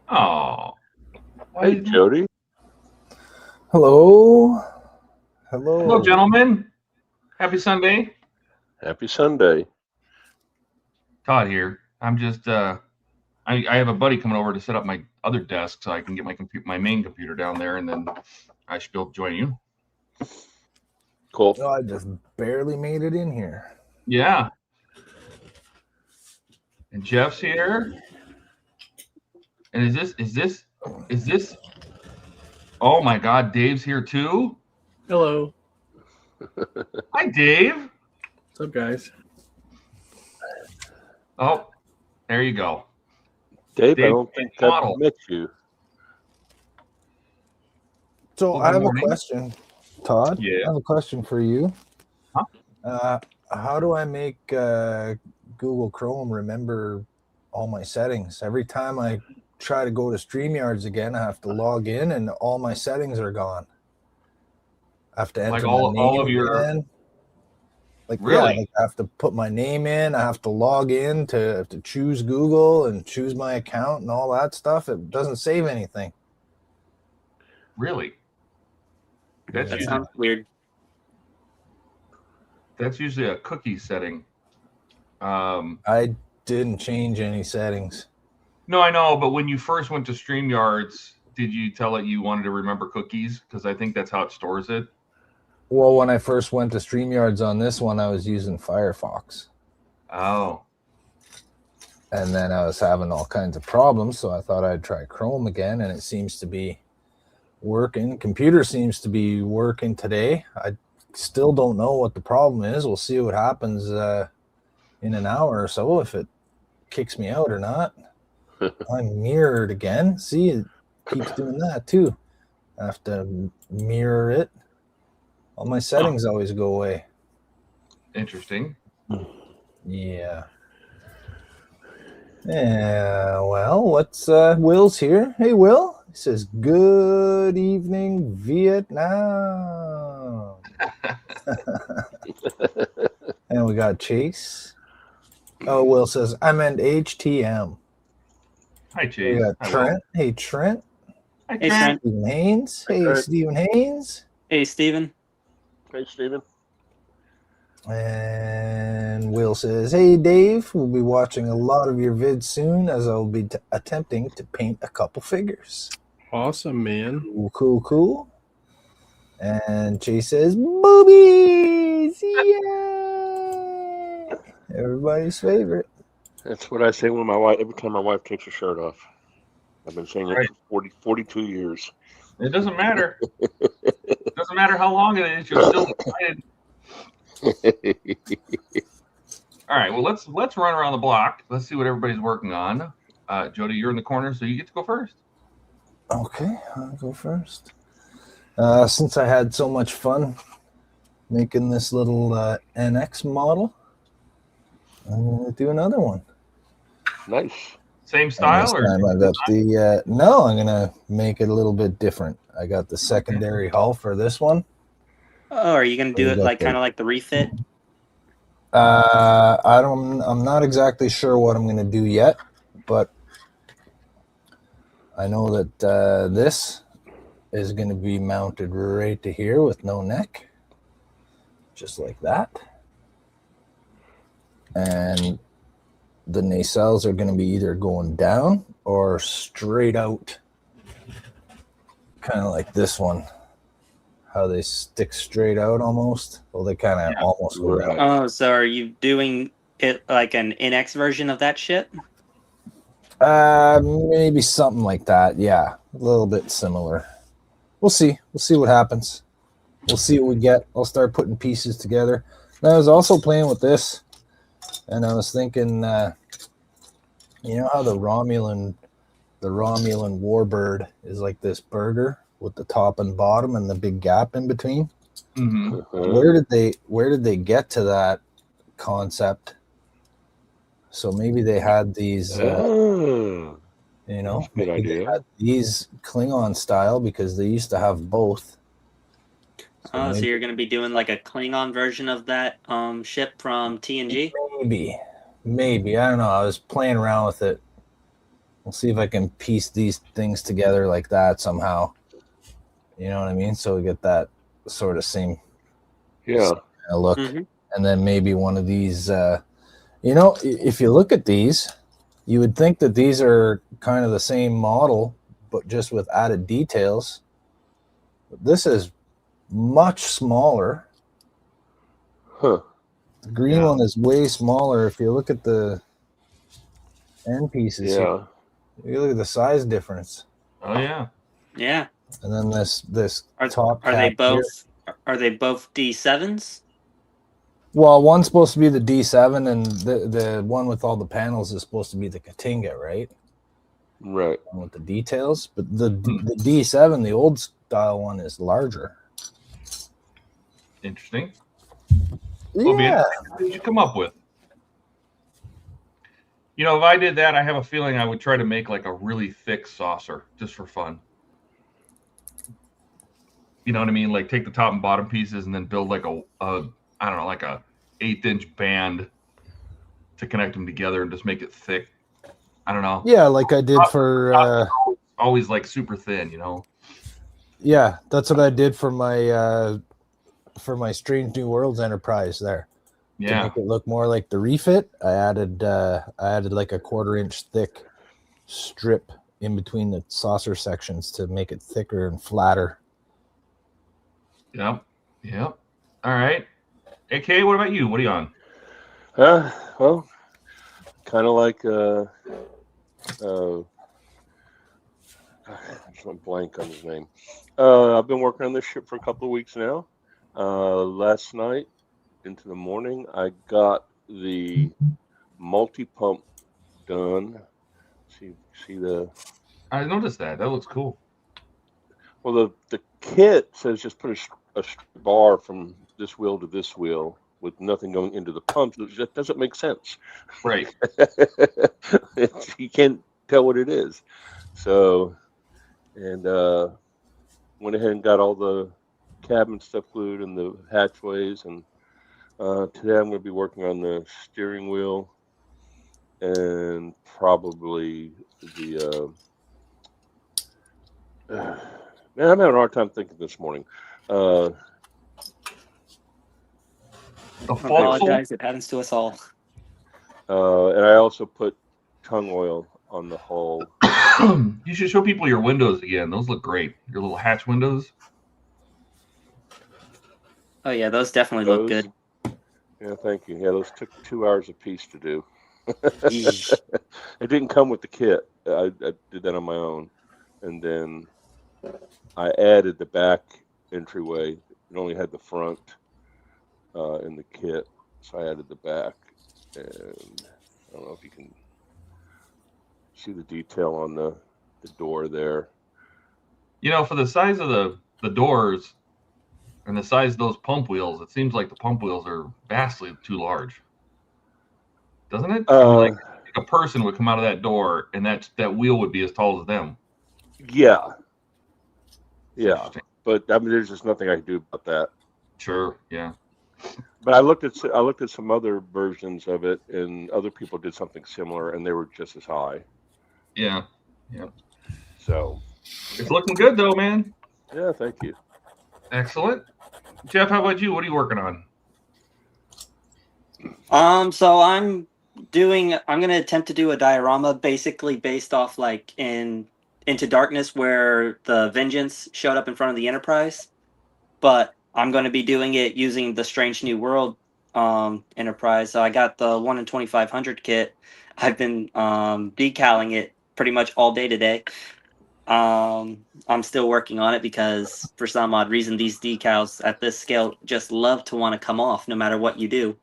Oh, Hey, Jody. Hello. hello, gentlemen. Happy Sunday. Happy Sunday. Todd here. I'm just I have a buddy coming over to set up my other desk so I can get my main computer down there, and then I should be able to join you. Cool. Oh, I just barely made it in here. Yeah. And Jeff's here. And is this? Oh my God, Dave's here too. Hello. Hi, Dave. What's up, guys? Oh, there you go. Dave, I don't think I've met you. So Well, I have morning. a question, Todd. Yeah. I have a question for you. Huh? How do I make Google Chrome remember all my settings? Every time I try to go to StreamYards again, I have to log in and all my settings are gone. I have to enter Like my name all of your again. Like, really? yeah, like I have to put my name in. I have to log in to choose Google and choose my account and all that stuff. It doesn't save anything. Really? That sounds weird. That's usually a cookie setting. I didn't change any settings. No, I know, but when you first went to StreamYards, did you tell it you wanted to remember cookies? Because I think that's how it stores it. Well, when I first went to StreamYards on this one, I was using Firefox. Oh. And then I was having all kinds of problems, so I thought I'd try Chrome again, and it seems to be working. Computer seems to be working today. I still don't know what the problem is. We'll see what happens in an hour or so, if it kicks me out or not. I'm mirrored again. See, it keeps doing that too. I have to mirror it. All my settings always go away. Interesting. Yeah. Yeah, well, what's Will's here? Hey, Will. He says, good evening, Vietnam. And we got Chase. Oh, Will says, I meant HTM. Hi, Chase. We got Trent. Hey, Trent. Hi, Hey, Trent. Stephen Haynes. Hey, Trent. Stephen Haynes. Hey, Steven. Hey, Steven. And Will says, hey, Dave, we'll be watching a lot of your vids soon as I'll be attempting to paint a couple figures. Awesome, man. Cool, cool, cool. And Chase says, boobies! Yay! Everybody's favorite. That's what I say when my wife, every time my wife takes her shirt off. I've been saying it for 42 years. It doesn't matter. It doesn't matter how long it is. You're still excited. All right. Well, let's run around the block. Let's see what everybody's working on. Jody, you're in the corner, so you get to go first. Okay, I'll go first. Since I had so much fun making this little NX model, I'm going to do another one. Nice. Same style, or time I got the no, I'm going to make it a little bit different. I got the secondary hull for this one. Oh, are you gonna do it like kind of like the refit? I'm not exactly sure what I'm going to do yet, but I know that this is going to be mounted right to here with no neck, just like that. And the nacelles are going to be either going down or straight out, kind of like this one. How they stick straight out almost. Well, they kind of almost go down. Oh, so are you doing it like an NX version of that shit? Maybe something like that. Yeah, a little bit similar. We'll see. We'll see what happens. We'll see what we get. I'll start putting pieces together. And I was also playing with this, and I was thinking, you know how the Romulan warbird is like this burger with the top and bottom and the big gap in between? Mm-hmm. Where did they get to that concept? So maybe they had these, you know, good idea. They had these Klingon style because they used to have both. So so you're gonna be doing like a Klingon version of that ship from TNG? Maybe. I don't know. I was playing around with it We'll see if I can piece these things together like that somehow. You know what I mean? So we get that sort of same look. Mm-hmm. And then maybe one of these, you know, if you look at these, you would think that these are kind of the same model, but just with added details. But this is much smaller. Huh. The green one is way smaller. If you look at the end pieces here, you look at the size difference. Oh yeah. Yeah. And then this Are top cap they both here. are they both D7s? Well, one's supposed to be the D7, and the one with all the panels is supposed to be the Katinga, right? Right. With the details, but the D7, the old style one, is larger. Interesting. Yeah. What did you come up with? You know, if I did that, I have a feeling I would try to make like a really thick saucer just for fun. You know what I mean? Like take the top and bottom pieces and then build like a I don't know, like a 1/8-inch band to connect them together and just make it thick. I don't know. Yeah, like I did for always like super thin, you know. Yeah, that's what I did for my Strange New Worlds Enterprise there. Yeah. To make it look more like the refit, I added like a 1/4-inch thick strip in between the saucer sections to make it thicker and flatter. Yep. Yep. All right. AK, what about you? What are you on? Well, kind of like I just went blank on his name. I've been working on this ship for a couple of weeks now. Last night into the morning, I got the multi-pump done. See the. I noticed that. That looks cool. Well, the kit says just put a bar from this wheel to this wheel with nothing going into the pumps. It just doesn't make sense. Right. You can't tell what it is. So, and went ahead and got all the cabin stuff glued and the hatchways. And today I'm going to be working on the steering wheel and probably the. Man, I'm having a hard time thinking this morning. I apologize. It happens to us all. And I also put tongue oil on the hull. You should show people your windows again. Those look great. Your little hatch windows. Oh yeah, those definitely look good. Yeah, thank you. Yeah, those took 2 hours a piece to do. It didn't come with the kit. I did that on my own, and then I added the back entryway. It only had the front in the kit, so I added the back. And I don't know if you can see the detail on the door there. You know, for the size of the doors and the size of those pump wheels, it seems like the pump wheels are vastly too large. Doesn't it? Like a person would come out of that door and that wheel would be as tall as them. Yeah. Yeah. But I mean, there's just nothing I can do about that. Sure. Yeah. But I looked at some other versions of it, and other people did something similar, and they were just as high. Yeah. Yeah. So it's looking good, though, man. Yeah. Thank you. Excellent. Jeff, how about you? What are you working on? So I'm going to attempt to do a diorama basically based off like Into Darkness, where the Vengeance showed up in front of the Enterprise, but I'm going to be doing it using the Strange New World Enterprise. So I got the 1 in 2500 kit. I've been decaling it pretty much all day today. I'm still working on it because for some odd reason these decals at this scale just love to want to come off no matter what you do.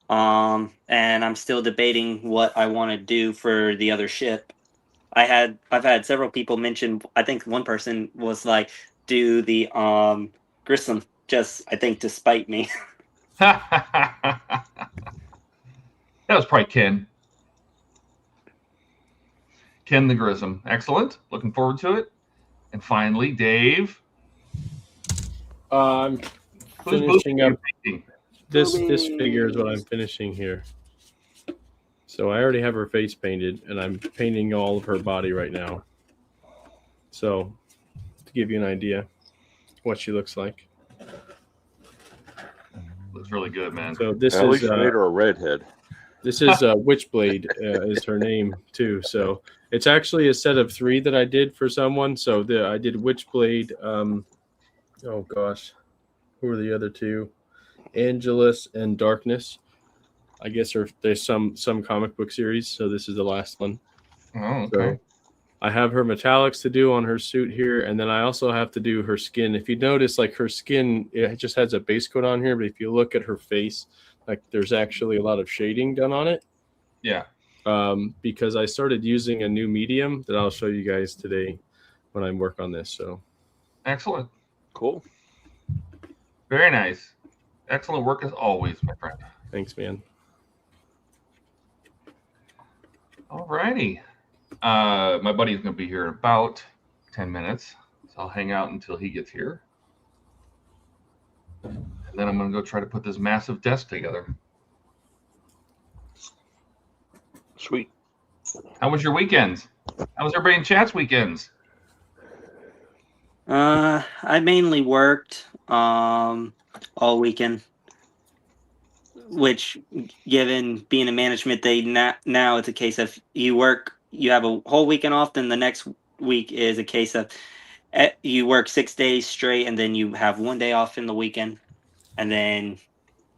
And I'm still debating what I want to do for the other ship. I've had several people mention, I think one person was like, do the Grissom, just I think to spite me. That was probably Ken. Ken the Grissom. Excellent. Looking forward to it. And finally, Dave. I'm finishing up. This figure is what I'm finishing here. So I already have her face painted, and I'm painting all of her body right now. So to give you an idea what she looks like. Looks really good, man. So this At least is you made her a redhead. this is Witchblade is her name too. So it's actually a set of 3 that I did for someone. So I did Witchblade. Oh gosh, who are the other 2? Angelus and Darkness. I guess there's some comic book series. So this is the last one. Oh, okay. So I have her metallics to do on her suit here, and then I also have to do her skin. If you notice, like her skin, it just has a base coat on here, but if you look at her face, like there's actually a lot of shading done on it. Yeah. Because I started using a new medium that I'll show you guys today when I work on this. So Excellent. Cool. Very nice. Excellent work as always, my friend. Thanks, man. All righty. My buddy's going to be here in about 10 minutes, so I'll hang out until he gets here. And then I'm going to go try to put this massive desk together. Sweet. How was your weekends? How was everybody in chat's weekends? I mainly worked all weekend, which, given being in management, now it's a case of you work, you have a whole weekend off, then the next week is a case of you work 6 days straight, and then you have 1 day off in the weekend, and then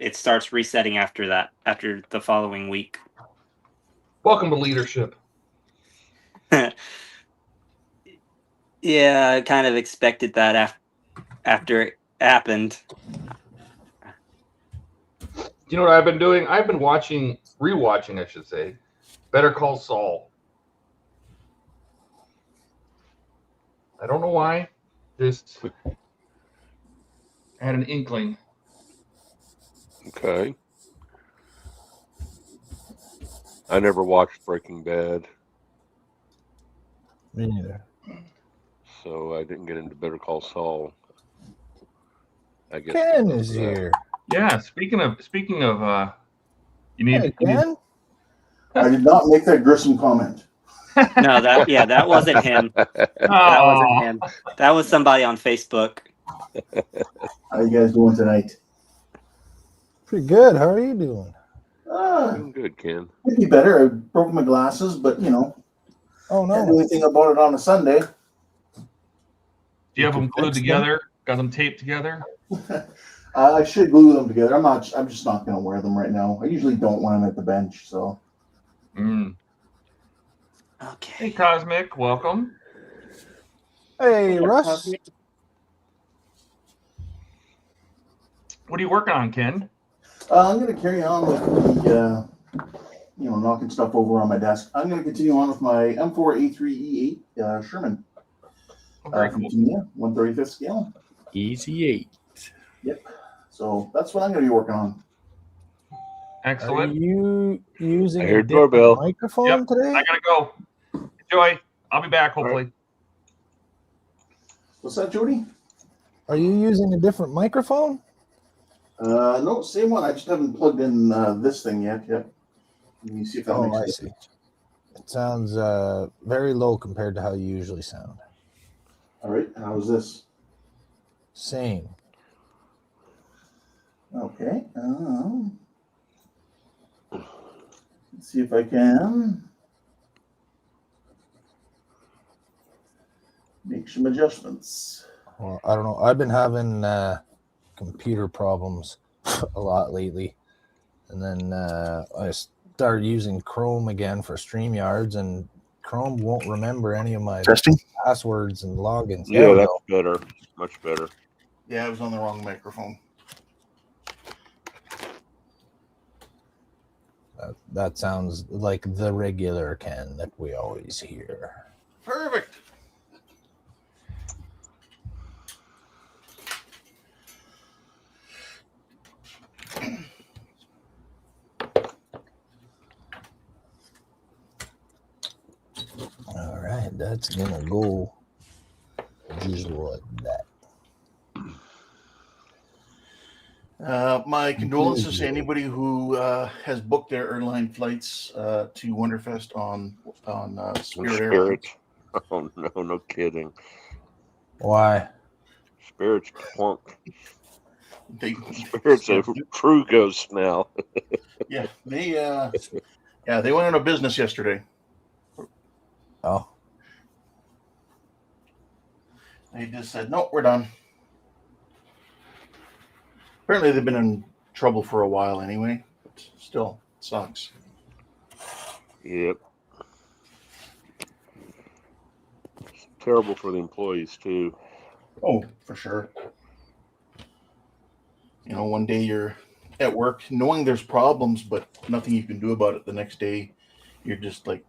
it starts resetting after that, after the following week. Welcome to leadership. Yeah, I kind of expected that after it happened. You know what I've been doing? I've been rewatching, I should say, Better Call Saul. I don't know why. Just had an inkling. Okay. I never watched Breaking Bad, Me neither. so I didn't get into Better Call Saul. I guess Ken is here. Yeah, speaking of you need, Hey, Ken. I did not make that gruesome comment. No, that wasn't him. That wasn't him. That was somebody on Facebook. How you guys doing tonight? Pretty good. How are you doing? I'm good, Ken. Could be better. I broke my glasses, but you know, Oh can't do no. anything about it on a Sunday. do you have them glued together? Got them taped together? I should glue them together. I'm just not going to wear them right now. I usually don't when I'm at the bench. So. Mm. Okay. Hey, Cosmic, welcome. Hey, Russ. What are you working on, Ken? I'm going to carry on with the, knocking stuff over on my desk. I'm going to continue on with my M4A3E8 Sherman Very from cool. Tamiya, 135th scale. Easy 8. Yep. So that's what I'm going to be working on. Are Excellent. you using I a heard different doorbell. microphone Yep, today? I gotta go. Enjoy. I'll be back hopefully. What's that, Jody? Are you using a different microphone? No, same one. I just haven't plugged in this thing yet. Yep. Let me see if that Oh, makes I sense. see. It sounds very low compared to how you usually sound. All right. How's this? Same. Okay. Let's see if I can make some adjustments. Well, I don't know. I've been having computer problems a lot lately. And then I started using Chrome again for StreamYards, and Chrome won't remember any of my passwords and logins. There Yeah, we that's go. better. Much better. Yeah, I was on the wrong microphone. That sounds like the regular Ken that we always hear. Perfect. All right, that's gonna go just like that. My condolences to anybody who has booked their airline flights to Wonderfest on Spirit Airlines. Oh no, no kidding. Why? Spirit's plunk. Spirit's a true ghost now. Yeah, they went out of business yesterday. Oh, They just said, "No, we're done." Apparently, they've been in trouble for a while anyway. But still, it sucks. Yep. It's terrible for the employees too. Oh, for sure. You know, one day you're at work knowing there's problems, but nothing you can do about it. The next day, you're just like,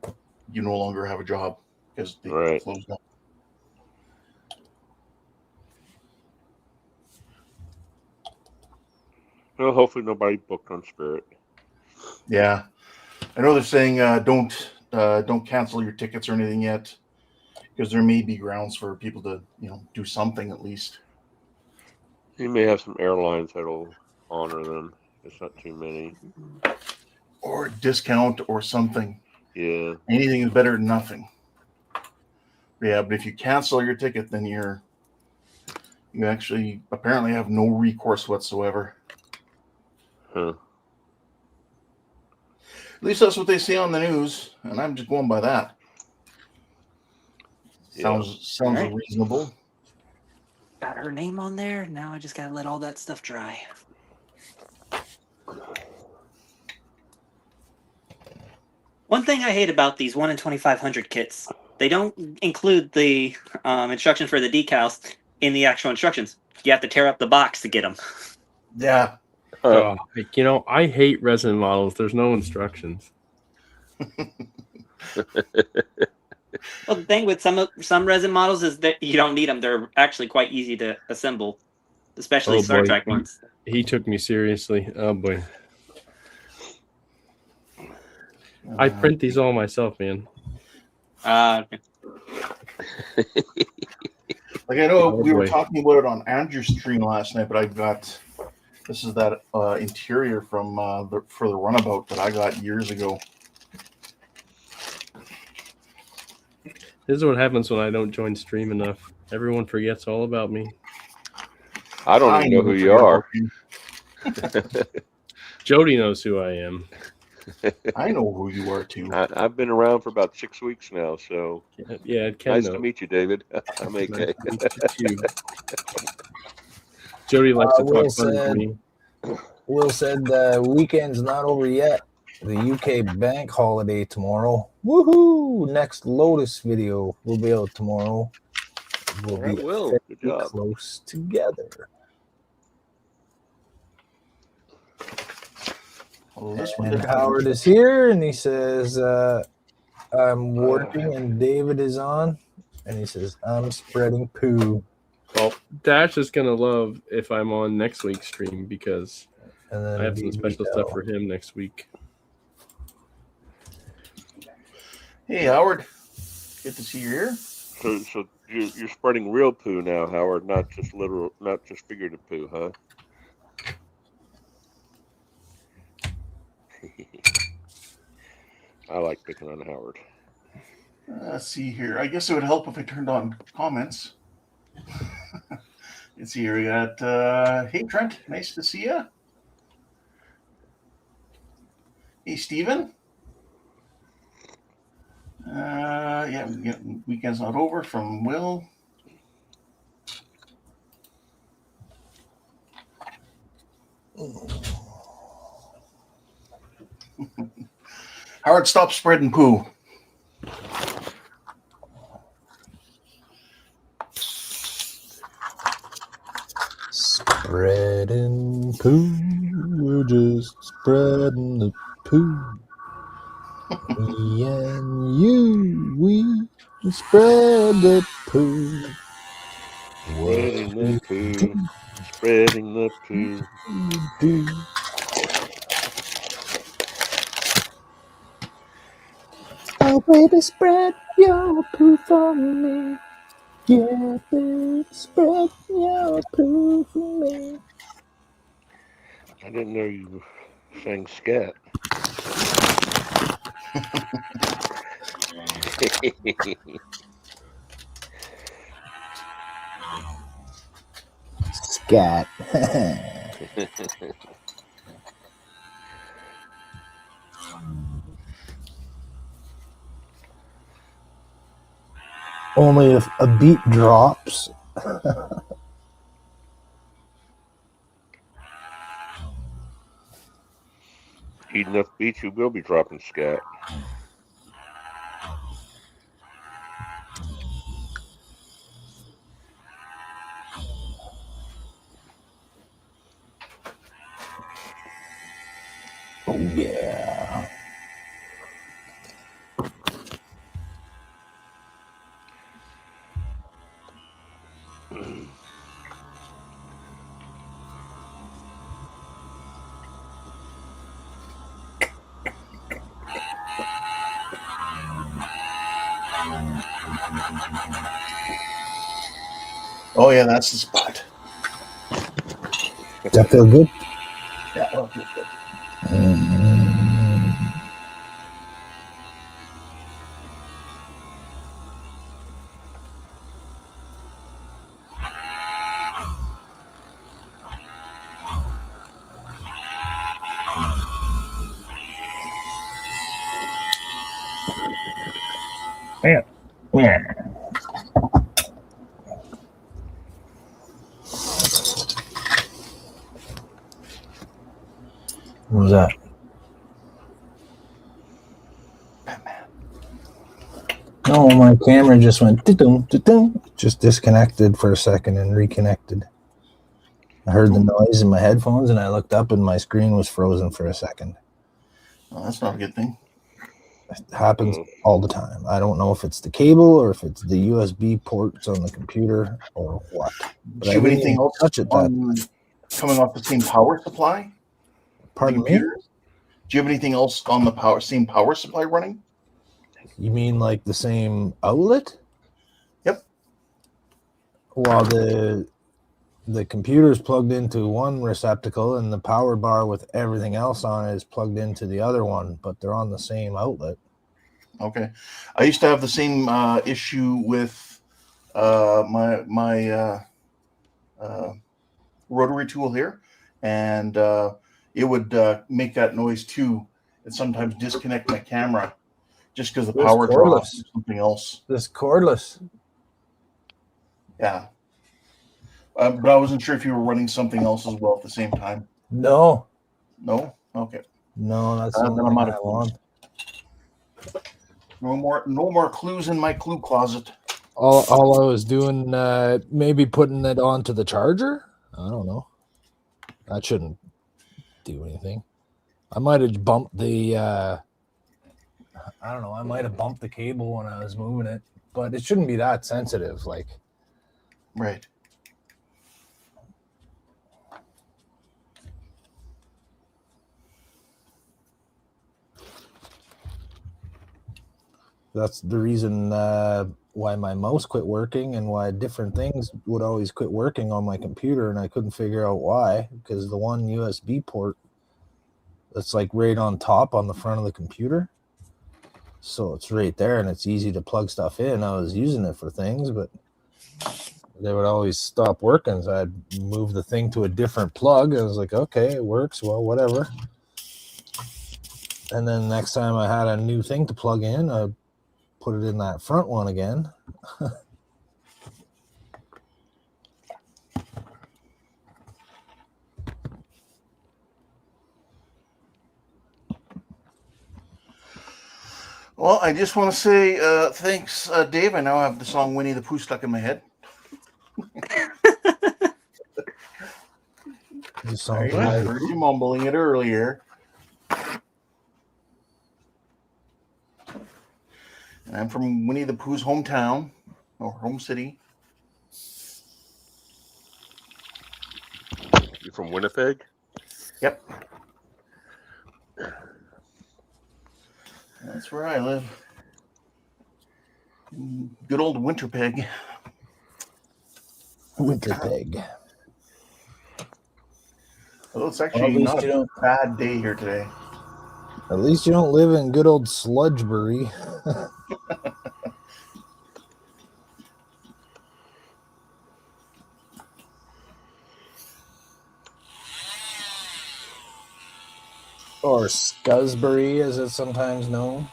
you no longer have a job because they Right. closed down. Well, hopefully nobody booked on Spirit. Yeah, I know they're saying don't cancel your tickets or anything yet, because there may be grounds for people to do something at least. You may have some airlines that'll honor them. It's not too many. Or discount or something. Yeah. Anything is better than nothing. Yeah, but if you cancel your ticket, then you actually apparently have no recourse whatsoever. Huh. At least that's what they say on the news, and I'm just going by that. Sounds Right. reasonable. Got her name on there. Now I just gotta let all that stuff dry. One thing I hate about these 1 in 2,500 kits, they don't include the instructions for the decals in the actual instructions. You have to tear up the box to get them. Yeah. Oh, I hate resin models. There's no instructions. Well, the thing with some resin models is that you don't need them. They're actually quite easy to assemble, especially Star Trek ones. He took me seriously. Oh boy. I print these all myself, man. Like I know we were talking about it on Andrew's stream last night, but this is that interior from for the runabout that I got years ago. This is what happens when I don't join stream enough. Everyone forgets all about me. I don't even know who you are. Jody knows who I am. I know who you are too. I've been around for about 6 weeks now, so yeah. Nice to meet you, David. I'm AK. Nice to meet you. Jody likes to talk funny to me. Will said the weekend's not over yet. The UK bank holiday tomorrow. Woohoo! Next Lotus video will be out tomorrow. We'll be Good job. close together. And Howard is here, and he says, I'm working, and David is on, and he says, I'm spreading poo. Well, Dash is going to love if I'm on next week's stream because I have some special stuff for him next week. Hey, Howard. Good to see you here. So you're spreading real poo now, Howard, not just literal, not just figurative poo, huh? I like picking on Howard. Let's see here. I guess it would help if I turned on comments. Let's see here. We got, hey, Trent. Nice to see you. Hey, Steven. Yeah, weekend's not over from Will. Howard, stop spreading poo. Spreading poo. We're just spreading the poo. Me and you, we spread the poo. Spreading the poo. Spreading the poo. Do. Oh, baby, spread your poo for me. Yeah, baby, spread your poo for me. I didn't know you sang scat. Scat. Only if a beat drops. Eat enough beats, you will be dropping scat. Oh yeah. Oh yeah, that's the spot. Does that feel good? Yeah, well, feels good. Yeah. Yeah. What was that? No, my camera just went just disconnected for a second and reconnected. I heard the noise in my headphones and I looked up and my screen was frozen for a second. Well, that's not a good thing. It happens all the time. I don't know if it's the cable or if it's the USB ports on the computer or what. But Do you have anything else touch it coming off the same power supply? Pardon me? Do you have anything else on the same power supply running? You mean like the same outlet? Yep. Well, the computer's plugged into one receptacle and the power bar with everything else on it is plugged into the other one, but they're on the same outlet. Okay. I used to have the same issue with my rotary tool here, and it would make that noise too, and sometimes disconnect my camera just because the power drops or something else. This cordless. Yeah. But I wasn't sure if you were running something else as well at the same time. No. No? Okay. No, that's Then I'm out of clues. No more clues in my clue closet. All I was doing, maybe putting it onto the charger. I don't know. That shouldn't do anything. I might have bumped the. I don't know. I might have bumped the cable when I was moving it, but it shouldn't be that sensitive. Like, right. That's the reason why my mouse quit working and why different things would always quit working on my computer, and I couldn't figure out why, because the one USB port that's like right on top on the front of the computer, so it's right there and it's easy to plug stuff in. I was using it for things, but they would always stop working, so I'd move the thing to a different plug. I was like, okay, it works, well, whatever. And then next time I had a new thing to plug in, I put it in that front one again. Well, I just want to say thanks, Dave. I now have the song Winnie the Pooh stuck in my head. I heard you mumbling it earlier. And I'm from Winnie the Pooh's hometown, or home city. You're from Winnipeg? Yep. That's where I live. Good old Winterpeg. Winterpeg. Well, it's Well, actually at least not you a don't. bad day here today. At least you don't live in good old Sludgebury. Or Scuzbury, as it's sometimes known.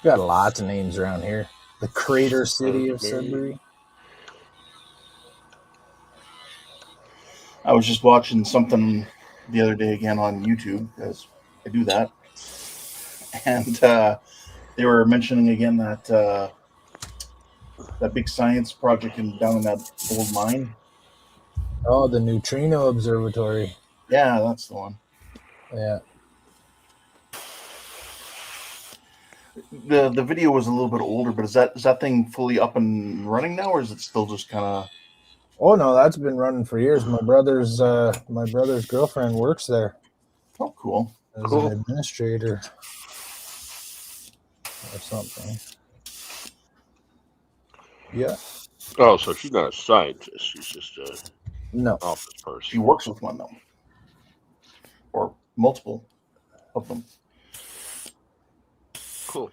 Got lots of names around here. The Crater City of Sudbury. I was just watching something the other day again on YouTube, because I do that. And they were mentioning again that that big science project down in that old mine. Oh, the Neutrino Observatory. Yeah, that's the one. Yeah. The video was a little bit older, but is that thing fully up and running now, or is it still just kind of? Oh no, that's been running for years. My brother's girlfriend works there Oh, cool. as an administrator or something. Yeah. Oh, so she's not a scientist. She's just a No. office person. She works with one though, or multiple of them. Cool.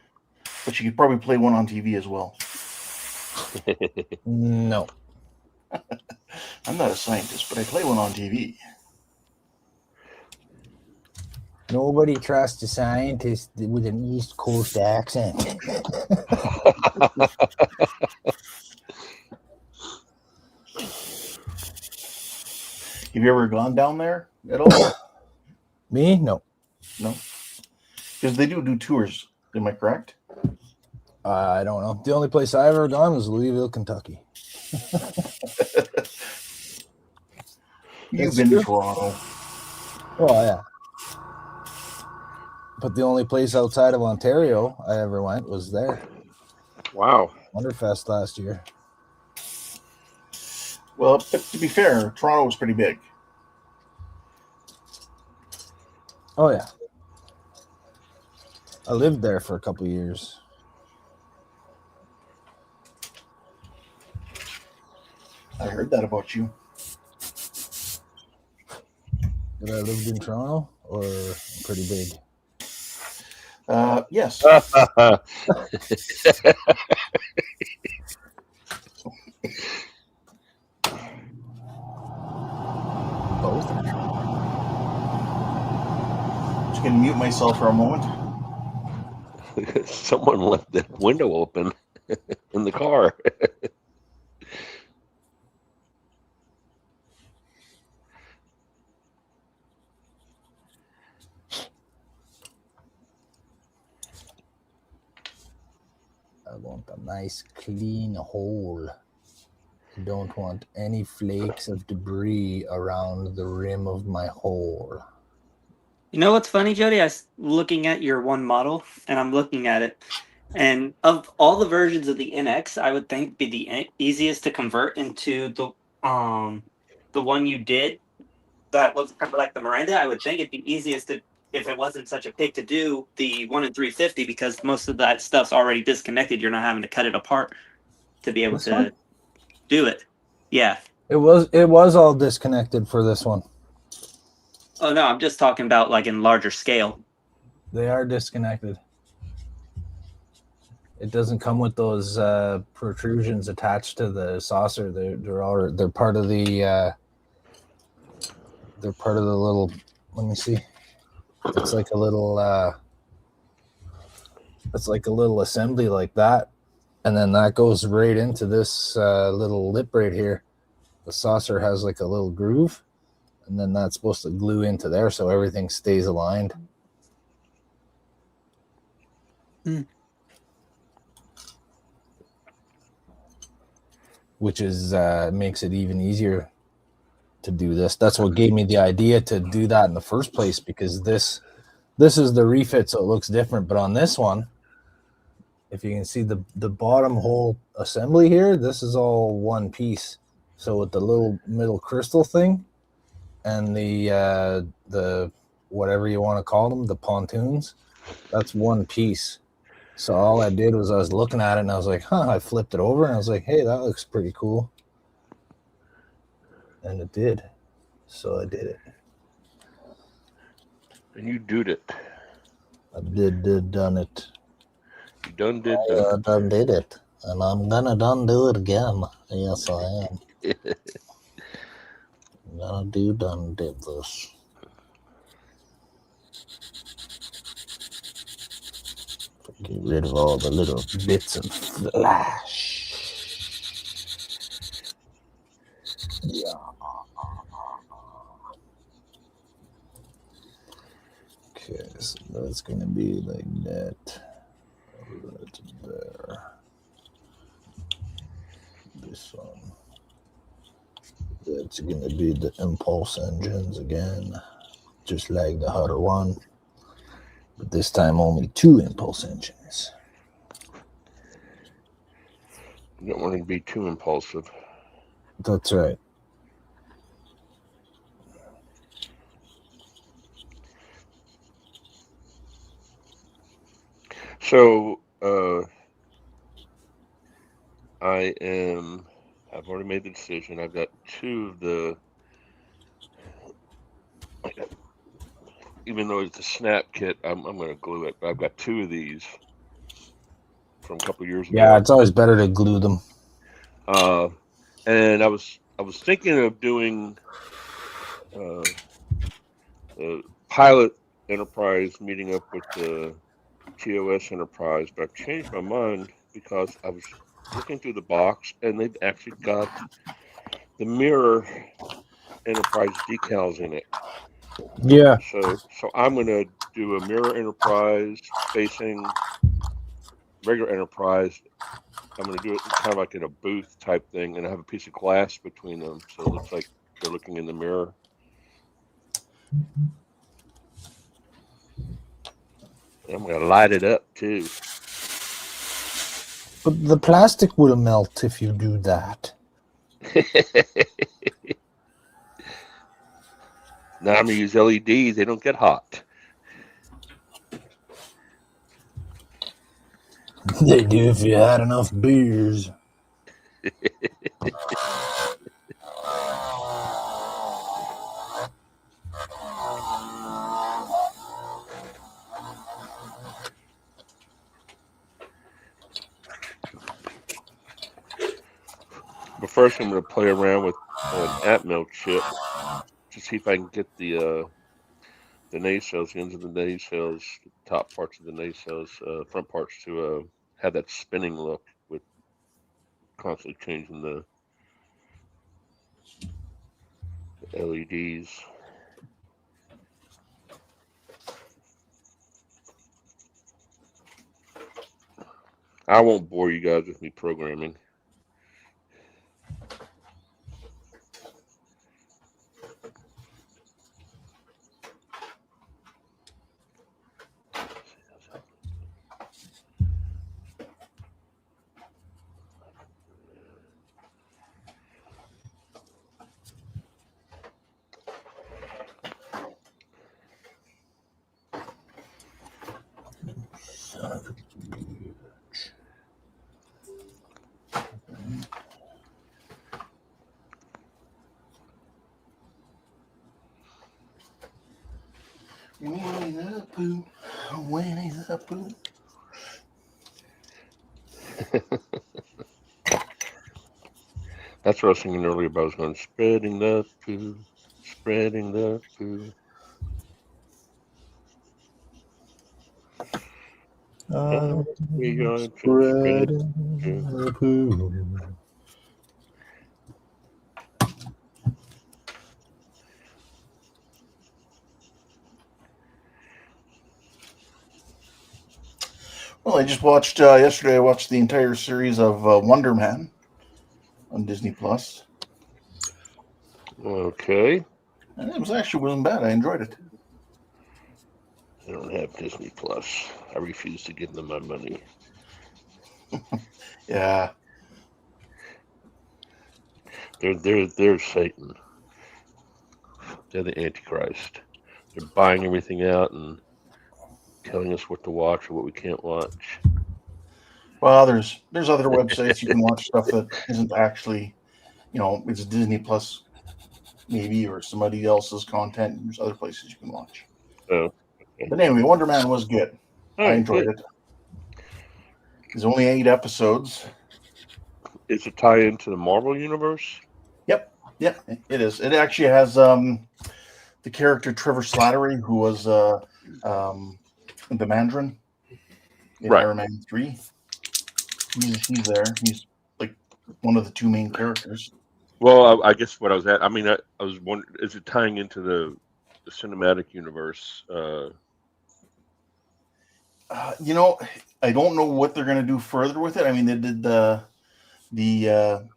But she could probably play one on TV as well. No. I'm not a scientist, but I play one on TV. Nobody trusts a scientist with an East Coast accent. Have you ever gone down there at all? Me? No. No. Because they do tours. Am I correct? I don't know. The only place I ever gone was Louisville, Kentucky. You've been to Toronto. Well, yeah. But the only place outside of Ontario I ever went was there. Wow. Wonderfest last year. Well, but to be fair, Toronto was pretty big. Oh, yeah. I lived there for a couple of years. I heard that about you. That I lived in Toronto or pretty big? Yes. Both. Just gonna mute myself for a moment. Someone left the window open in the car. I want a nice clean hole. I don't want any flakes of debris around the rim of my hole. You know what's funny, Jody? I was looking at your one model, and I'm looking at it, and of all the versions of the NX, I would think be the easiest to convert into the one you did that looks kind of like the Miranda. I would think it'd be easiest to, if it wasn't such a pig, to do the 1 in 350, because most of that stuff's already disconnected. You're not having to cut it apart to be able This to one? do it. Yeah. It was all disconnected for this one. Oh no, I'm just talking about like in larger scale. They are disconnected. It doesn't come with those protrusions attached to the saucer. They're part of the little. Let me see. It's like a little. It's like a little assembly like that, and then that goes right into this little lip right here. The saucer has like a little groove, and then that's supposed to glue into there so everything stays aligned. Which is makes it even easier to do this. That's what gave me the idea to do that in the first place, because this is the refit, so it looks different. But on this one, if you can see the bottom whole assembly here, this is all one piece. So with the little middle crystal thing and the whatever you want to call them, the pontoons, that's one piece. So all I did was I was looking at it and I was like, I flipped it over and I was like, hey, that looks pretty cool. And it did. So I did it. And you did it. I done it. You done did I done done did it. And I'm gonna do it again. Yes, I am. it. I'm gonna done did this. Get rid of all the little bits of flash. Yeah. Okay, so that's gonna be like that. Right there. This one. That's gonna be the impulse engines again, just like the other one. But this time only 2 impulse engines. You don't want to be too impulsive. That's right. So I've already made the decision. I've got 2 of the, even though it's a snap kit, I'm going to glue it, but I've got 2 of these from a couple years ago. Yeah, it's always better to glue them. And I was thinking of doing the pilot Enterprise meeting up with the TOS Enterprise, but I've changed my mind because I was looking through the box and they've actually got the mirror Enterprise decals in it. Yeah. So I'm going to do a mirror Enterprise facing regular Enterprise. I'm going to do it kind of like in a booth type thing, and I have a piece of glass between them, so it looks like they're looking in the mirror. And I'm going to light it up too. But the plastic will melt if you do that. Now I'm going to use LEDs. They don't get hot. They do if you had enough beers. But first I'm going to play around with an Atmel chip to see if I can get the nacelles, the ends of the nacelles, the top parts of the nacelles, front parts to have that spinning look with constantly changing the LEDs. I won't bore you guys with me programming. That's what I was thinking earlier about. I was going spreading the poo, spreading the poo. We are spreading the poo. Well, I just watched yesterday. I watched the entire series of Wonder Man on Disney Plus. Okay. And it wasn't bad. I enjoyed it. I don't have Disney Plus. I refuse to give them my money. Yeah. They're Satan. They're the Antichrist. They're buying everything out and telling us what to watch or what we can't watch. Well, there's other websites you can watch stuff that isn't actually, it's Disney Plus maybe or somebody else's content. There's other places you can watch. Oh. But anyway, Wonder Man was good. All I right, enjoyed good. it. There's only 8 episodes. Is it tie into the Marvel universe? Yep, it is. It actually has the character Trevor Slattery, who was the Mandarin in Right. Iron Man 3. He's there. He's like one of the 2 main characters. Well, I guess what I was at. I mean, I was wondering, is it tying into the cinematic universe? You know, I don't know what they're going to do further with it. I mean, they did the 8-part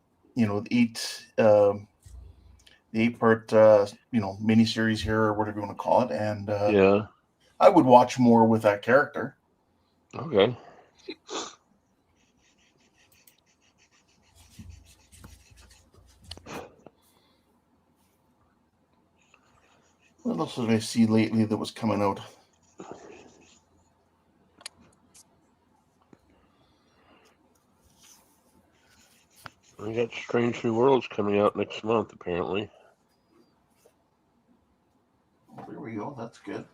miniseries here, or whatever you want to call it, and Yeah. I would watch more with that character. Okay. What else did I see lately that was coming out? We got Strange New Worlds coming out next month, apparently. Oh, there we go. That's good.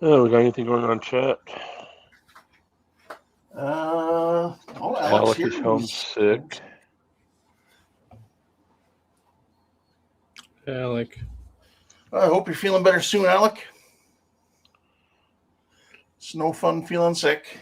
Oh, we got anything going on in chat? Alex Alec is homesick. Alec. I hope you're feeling better soon, Alec. It's no fun feeling sick.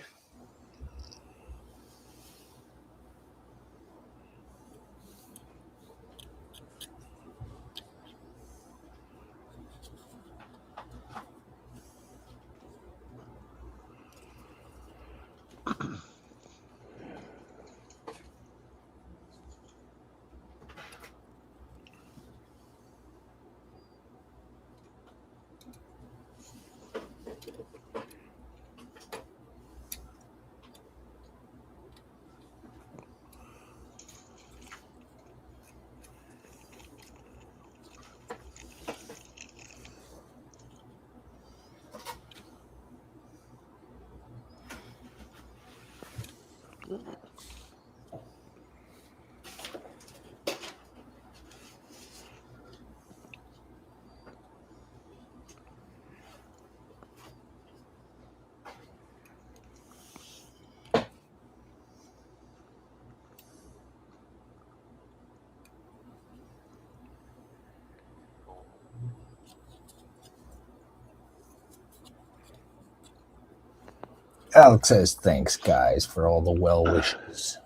Alex says, thanks, guys, for all the well wishes.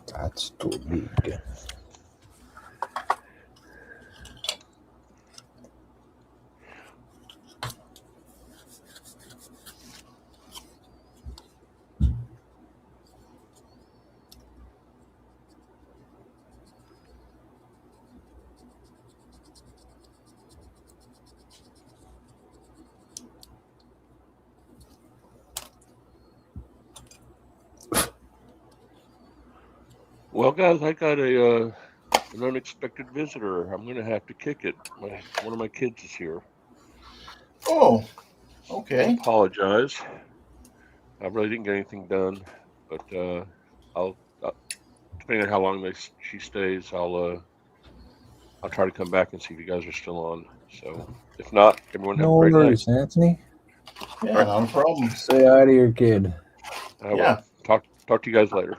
That's too big. Well, guys, I got an unexpected visitor. I'm going to have to kick it. One of my kids is here. Oh, I okay. apologize. I really didn't get anything done, but I'll depending on how long she stays, I'll try to come back and see if you guys are still on. So if not, everyone have No a great worries, night. Anthony. Yeah, not a problem. Say hi to your kid. I will. Yeah. Talk to you guys later.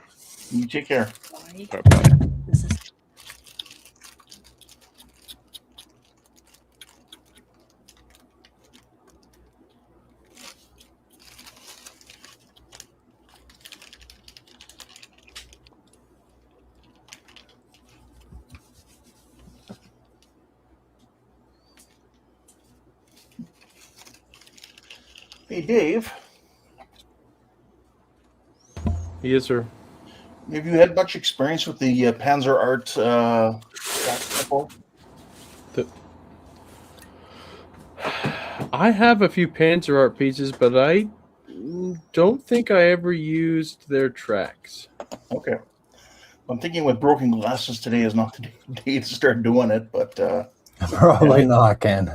You take care. All right, bye. Hey, Dave. Yes, sir. Have you had much experience with the Panzer Art track? I have a few Panzer Art pieces, but I don't think I ever used their tracks. Okay. I'm thinking with broken glasses today is not the day to start doing it, but Probably not, Ken.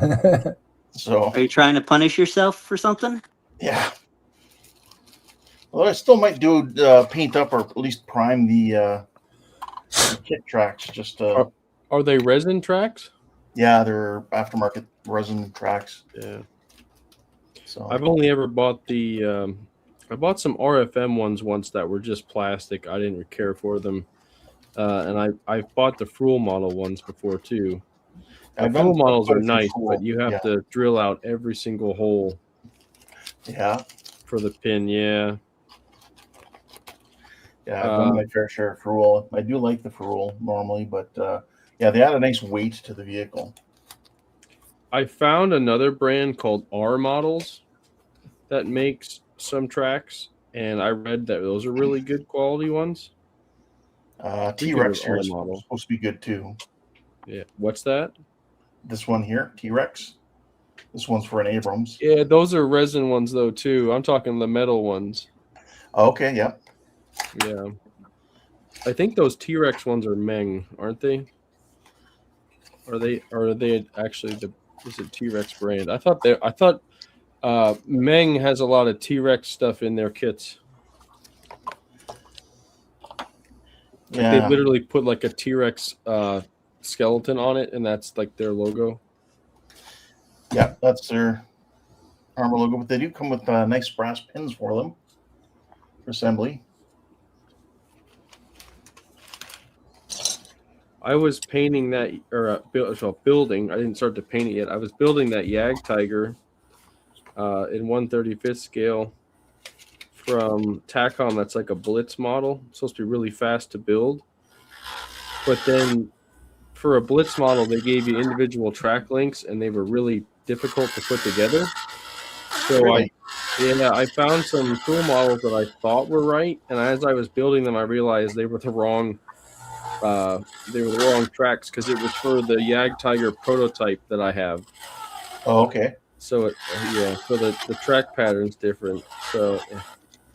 so Are you trying to punish yourself for something? yeah. Well, I still might do paint up or at least prime the kit tracks. Just Are they resin tracks? yeah, they're aftermarket resin tracks. Yeah. So I've only ever bought the. I bought some RFM ones once that were just plastic. I didn't care for them, and I've bought the Fruel model ones before too. The Fruel models are nice, but you have to drill out every single hole. Yeah. For the pin, yeah. Yeah, I've done my fair share of Fruel. I do like the Fruel normally, but yeah, they add a nice weight to the vehicle. I found another brand called R Models that makes some tracks, and I read that those are really good quality ones. T-Rex here is supposed to be good too. Yeah, what's that? This one here, T-Rex. This one's for an Abrams. Yeah, those are resin ones though too. I'm talking the metal ones. Okay, yeah. Yeah. I think those T-Rex ones are Meng, aren't they? Are they actually is it T-Rex brand? I thought Meng has a lot of T-Rex stuff in their kits. Yeah. They literally put like a T-Rex skeleton on it, and that's like their logo. Yeah, that's their armor logo, but they do come with nice brass pins for them for assembly. I was painting that, or building. I didn't start to paint it yet. I was building that Yag Tiger in 1/35th scale from TACOM. That's like a Blitz model. It's supposed to be really fast to build. But then for a Blitz model, they gave you individual track links, and they were really difficult to put together. So Really? I found some tool models that I thought were right, and as I was building them, I realized they were the wrong tracks because it was for the Yag Tiger prototype that I have. Oh, okay. So so the track pattern's different. So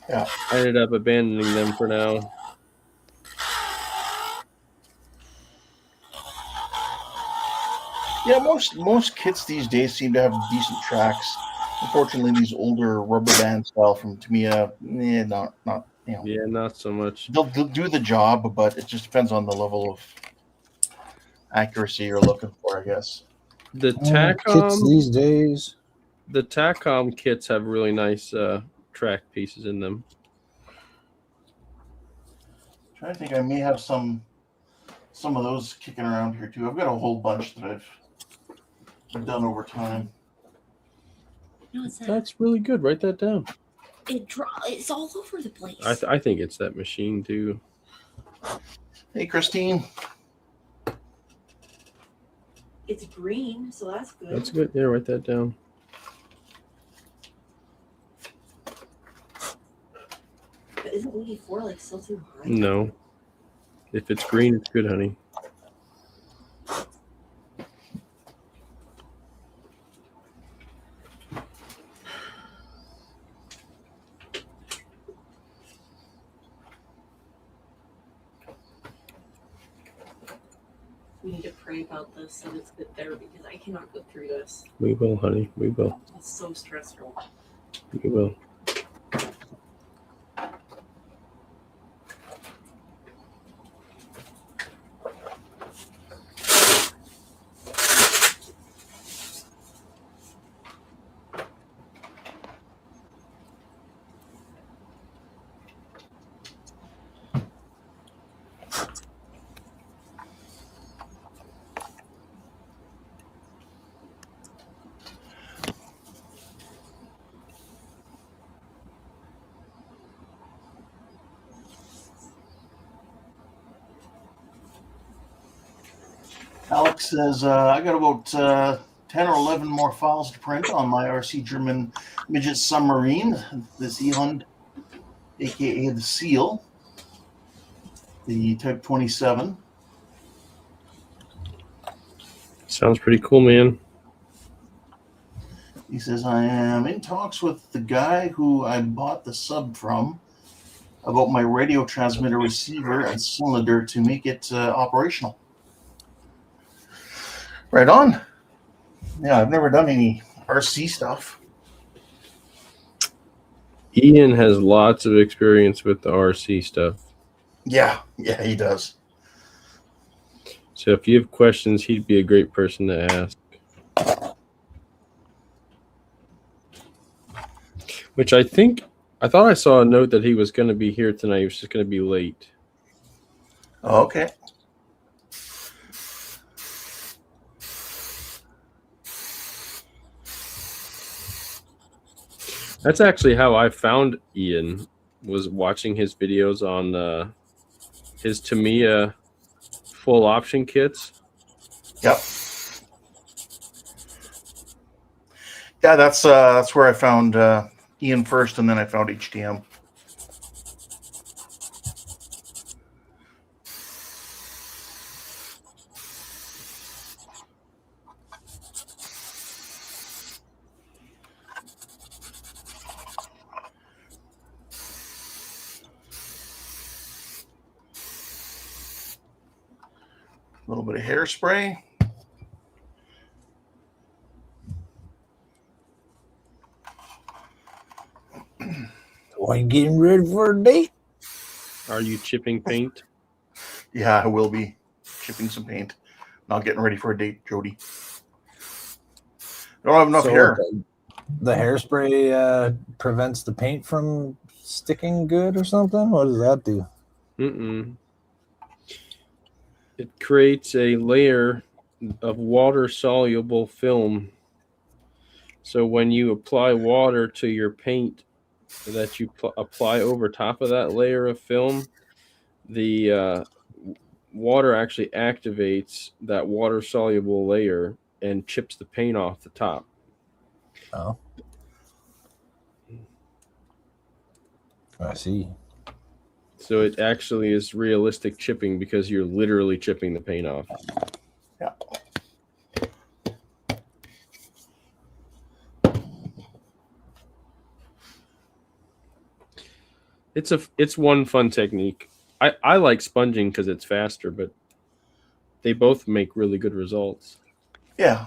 yeah, I ended up abandoning them for now. Yeah, most kits these days seem to have decent tracks. Unfortunately, these older rubber band style from Tamiya, not you know. Yeah, not so much. They'll do the job, but it just depends on the level of accuracy you're looking for, I guess. The TACOM kits these days. The TACOM kits have really nice track pieces in them. I'm trying to think, I may have some of those kicking around here too. I've got a whole bunch that I've done over time. That's really good. Write that down. It's all over the place. I think it's that machine too. Hey, Christine. It's green, so that's good. That's good. Yeah, write that down. But isn't 84 like still too high? No. If it's green, it's good, honey. We need to pray about this so it's good there because I cannot go through this. We will, honey. We will. It's so stressful. We will. Alex says, I got about 10 or 11 more files to print on my RC German midget submarine, the Zealand, aka the Seal, the Type 27. Sounds pretty cool, man. He says, I am in talks with the guy who I bought the sub from about my radio transmitter receiver and cylinder to make it operational. Right on. Yeah, I've never done any RC stuff. Ian has lots of experience with the RC stuff. Yeah, he does. So if you have questions, he'd be a great person to ask. Which I thought I saw a note that he was going to be here tonight. He was just going to be late. Oh, okay. That's actually how I found Ian, was watching his videos on his Tamiya full option kits. Yep. Yeah, that's where I found Ian first, and then I found HTM. A little bit of hairspray. Are you getting ready for a date? Are you chipping paint? Yeah, I will be chipping some paint. Not getting ready for a date, Jody. I don't have enough hair. The hairspray prevents the paint from sticking good or something? What does that do? It creates a layer of water-soluble film. So when you apply water to your paint that you apply over top of that layer of film, the water actually activates that water-soluble layer and chips the paint off the top. Oh. I see. So it actually is realistic chipping because you're literally chipping the paint off. Yeah. It's one fun technique. I like sponging because it's faster, but they both make really good results. Yeah.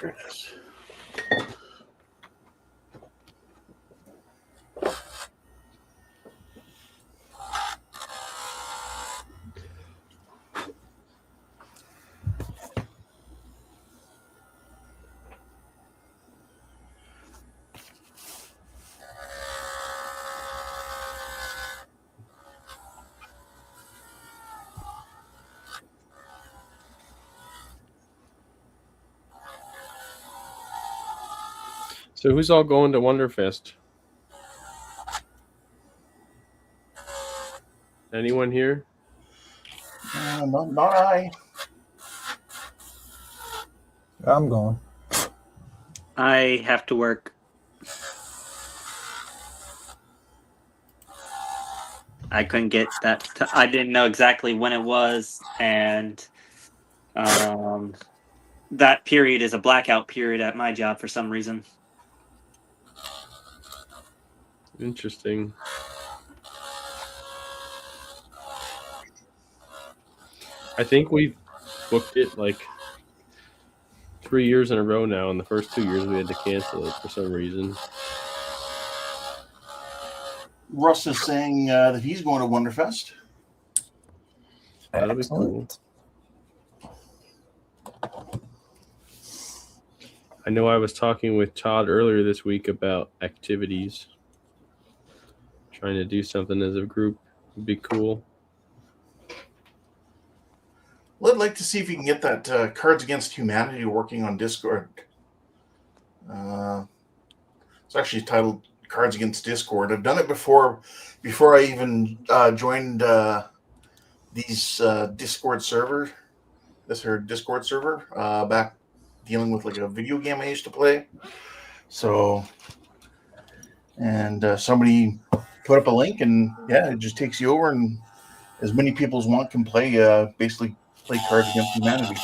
There it is. So who's all going to Wonderfest? Anyone here? Not I. I'm going. I have to work. I couldn't get that. I didn't know exactly when it was, and that period is a blackout period at my job for some reason. Interesting. I think we've booked it like 3 years in a row now, and the first 2 years we had to cancel it for some reason. Russ is saying that he's going to Wonderfest. That'll be cool. I know I was talking with Todd earlier this week about activities. Trying to do something as a group would be cool. Well, I'd like to see if you can get that Cards Against Humanity working on Discord. It's actually titled Cards Against Discord. I've done it before I even joined these Discord server. This her Discord server back dealing with like a video game I used to play. So, and somebody put up a link, and yeah, it just takes you over, and as many people as want can play. Basically, play Cards Against Humanity.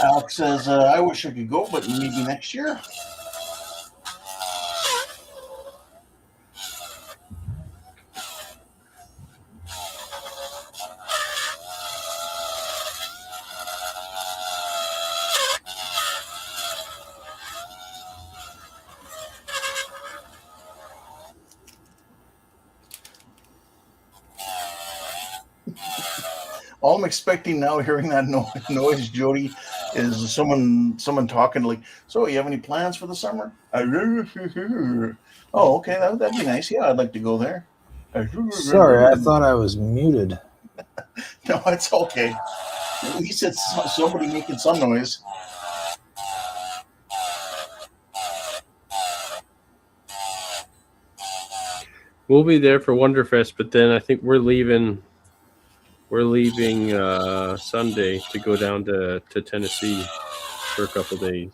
Alex says, I wish I could go, but maybe next year. All I'm expecting now, hearing that noise, Jody, is someone talking like, so you have any plans for the summer? Oh, okay, that'd be nice. Yeah, I'd like to go there. Sorry, I thought I was muted. No, it's okay. At least it's somebody making some noise. We'll be there for Wonderfest, but then I think we're leaving Sunday to go down to Tennessee for a couple days.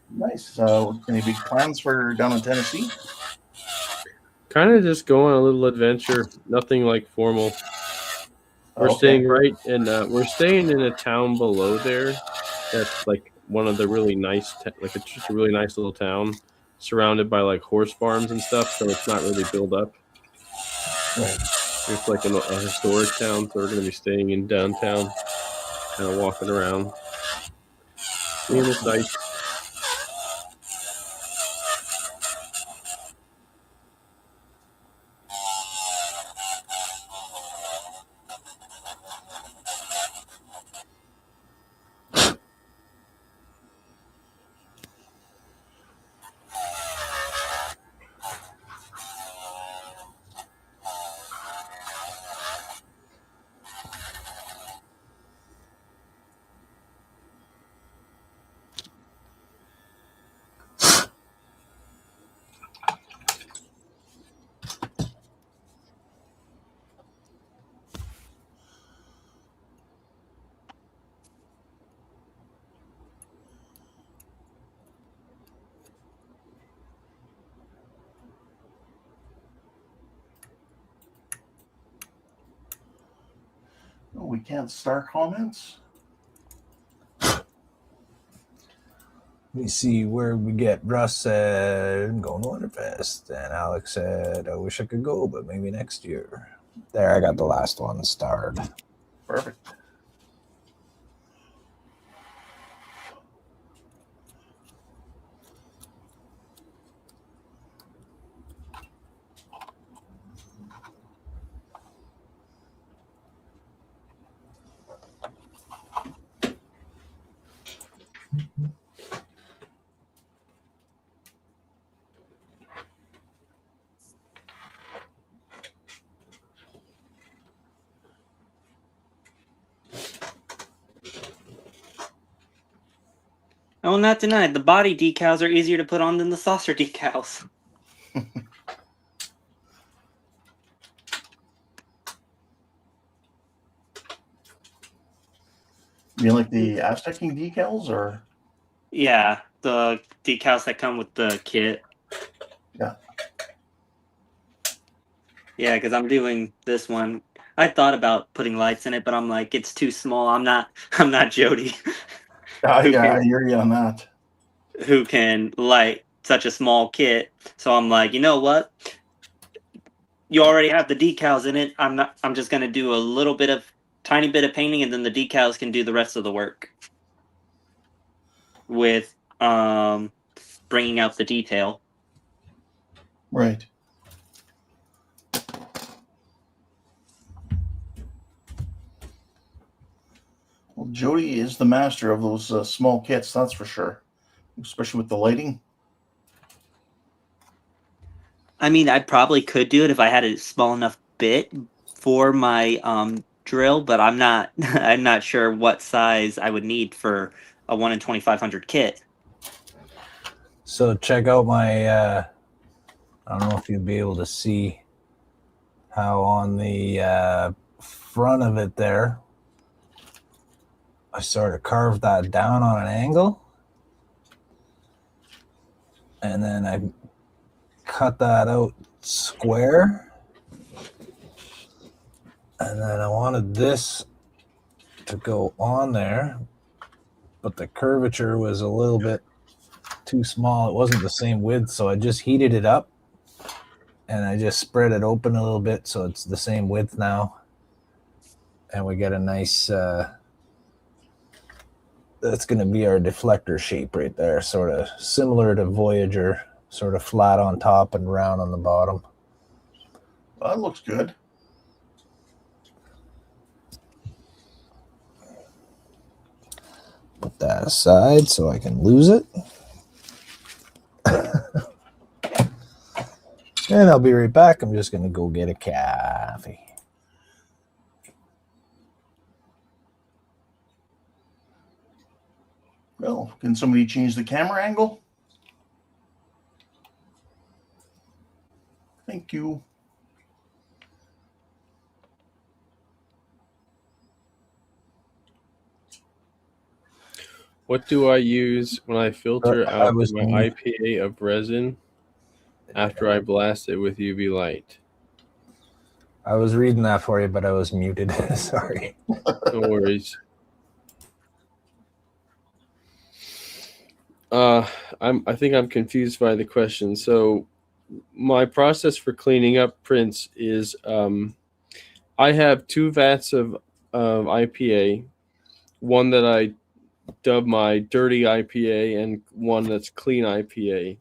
Nice. Any big plans for down in Tennessee? Kind of just go on a little adventure. Nothing like formal. We're staying right in. We're staying in a town below there. That's like one of the really nice, it's just a really nice little town, surrounded by like horse farms and stuff. So it's not really built up. Right. It's like a historic town, so we're going to be staying in downtown, kind of walking around, seeing the sights. Oh, we can't start comments? Let me see where we get. Russ said, I'm going to Wonderfest. And Alex said, I wish I could go, but maybe next year. There, I got the last one starred. Perfect. Oh, not denied. The body decals are easier to put on than the saucer decals. You mean like the Aztecing decals, or? Yeah, the decals that come with the kit. Yeah. Yeah, because I'm doing this one. I thought about putting lights in it, but I'm like, it's too small. I'm not Jody. I hear you on that. Who can light such a small kit? So I'm like, you know what? You already have the decals in it. I'm just gonna do a tiny bit of painting, and then the decals can do the rest of the work. With bringing out the detail. Right. Well, Jody is the master of those small kits, that's for sure, especially with the lighting. I mean, I probably could do it if I had a small enough bit for my drill, but I'm not. I'm not sure what size I would need for a 1 in 2,500 kit. So check out my, I don't know if you'll be able to see how on the front of it there, I sort of carved that down on an angle. And then I cut that out square. And then I wanted this to go on there, but the curvature was a little bit too small. It wasn't the same width, so I just heated it up and I just spread it open a little bit so it's the same width now. And we get a nice, that's going to be our deflector shape right there, sort of similar to Voyager, sort of flat on top and round on the bottom. Well, that looks good. Put that aside so I can lose it. And I'll be right back. I'm just going to go get a coffee. Well, can somebody change the camera angle? Thank you. What do I use when I filter out my IPA of resin after I blast it with UV light? I was reading that for you, but I was muted. Sorry. No worries. I think I'm confused by the question. So my process for cleaning up prints is I have 2 vats of IPA, one that I dub my dirty IPA and one that's clean IPA.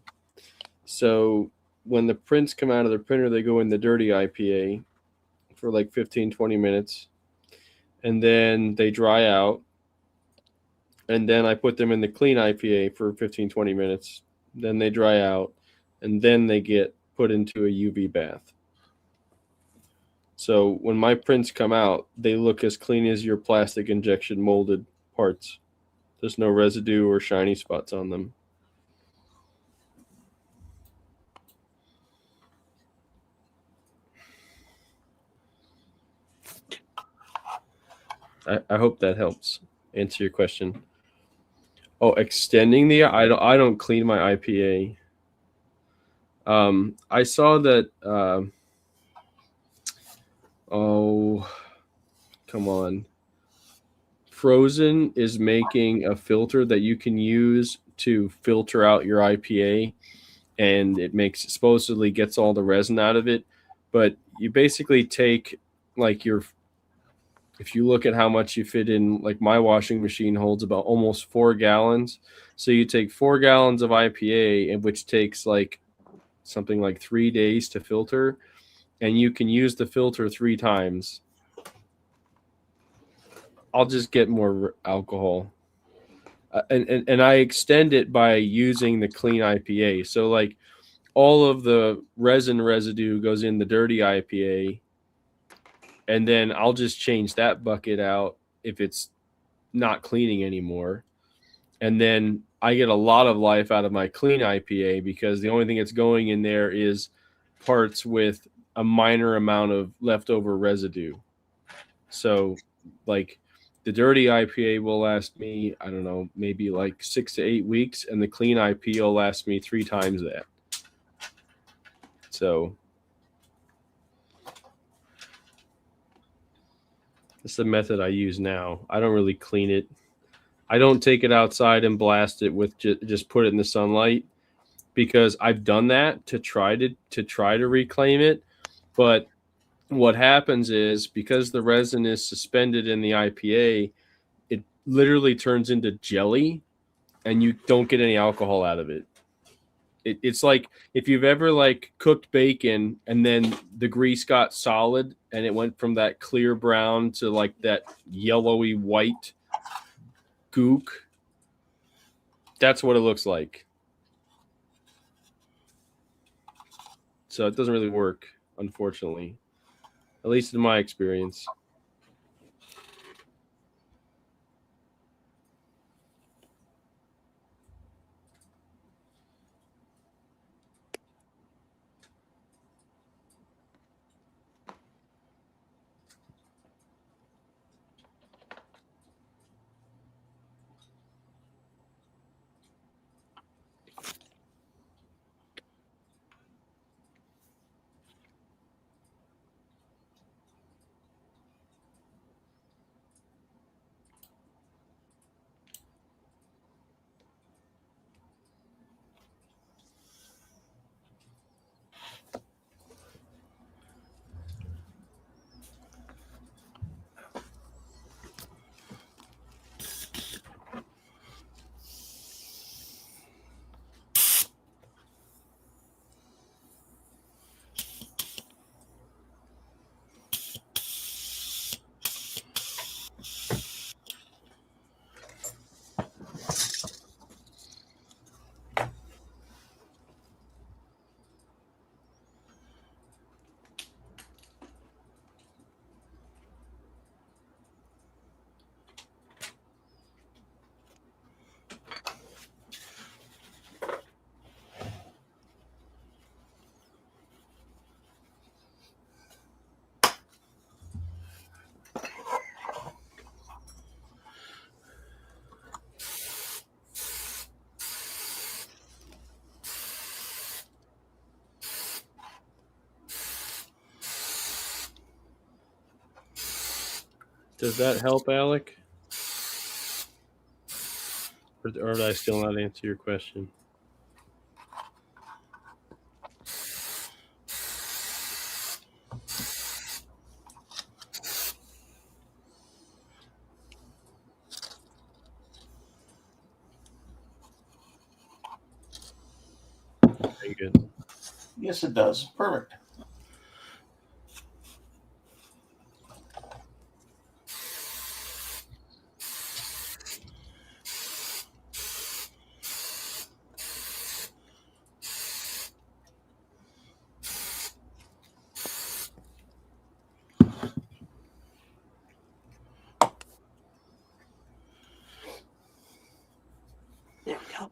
So when the prints come out of the printer, they go in the dirty IPA for like 15-20 minutes, and then they dry out, and then I put them in the clean IPA for 15-20 minutes, then they dry out, and then they get put into a UV bath. So when my prints come out, they look as clean as your plastic injection molded parts. There's no residue or shiny spots on them. I hope that helps answer your question. Oh, extending the I don't clean my IPA. I saw that. Oh, come on. Frozen is making a filter that you can use to filter out your IPA, and it supposedly gets all the resin out of it. But you basically take like if you look at how much you fit in, like my washing machine holds about almost 4 gallons. So you take 4 gallons of IPA, and which takes like something like 3 days to filter, and you can use the filter 3 times. I'll just get more alcohol. And I extend it by using the clean IPA. So like all of the resin residue goes in the dirty IPA, and then I'll just change that bucket out if it's not cleaning anymore. And then I get a lot of life out of my clean IPA because the only thing that's going in there is parts with a minor amount of leftover residue. So like the dirty IPA will last me, I don't know, maybe like 6 to 8 weeks, and the clean IPA will last me 3 times that. So that's the method I use now. I don't really clean it. I don't take it outside and blast it with just put it in the sunlight, because I've done that to try to reclaim it. But what happens is, because the resin is suspended in the IPA, it literally turns into jelly, and you don't get any alcohol out of it. It's like if you've ever like cooked bacon and then the grease got solid and it went from that clear brown to like that yellowy white gook. That's what it looks like. So it doesn't really work, unfortunately, at least in my experience. Does that help, Alec? Or did I still not answer your question? Very good. Yes, it does. Perfect. There we go.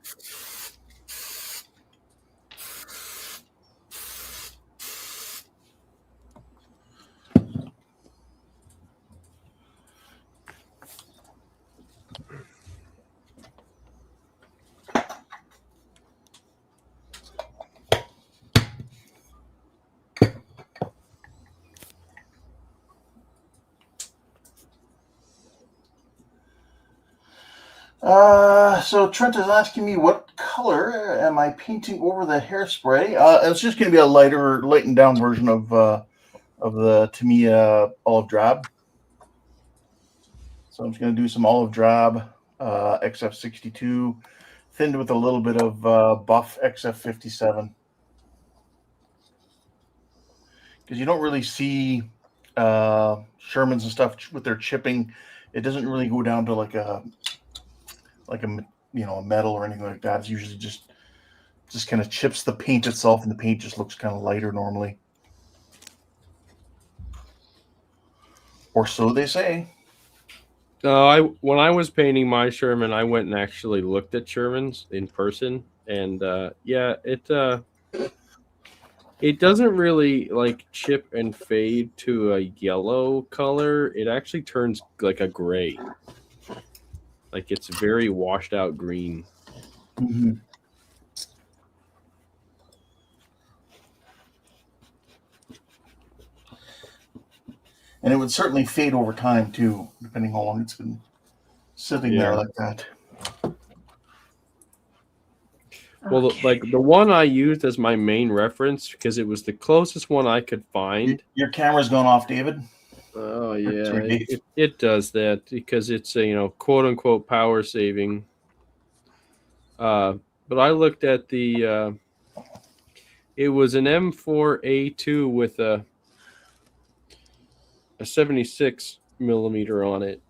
So Trent is asking me what color am I painting over the hairspray? It's just going to be a lightened down version of the Tamiya olive drab. So I'm just going to do some olive drab, XF62, thinned with a little bit of buff XF57. Because you don't really see Shermans and stuff with their chipping. It doesn't really go down to like a a metal or anything like that. It's usually just kind of chips the paint itself, and the paint just looks kind of lighter normally. Or so they say. When I was painting my Sherman, I went and actually looked at Shermans in person, and yeah, it doesn't really like chip and fade to a yellow color. It actually turns like a gray. Like it's very washed out green. Mm-hmm. And it would certainly fade over time too, depending how long it's been sitting there like that. Well, like the one I used as my main reference because it was the closest one I could find. Your camera's gone off, David. Oh yeah, it does that because it's a quote unquote power saving. But I looked at the. It was an M4A2 with a 76 millimeter on it,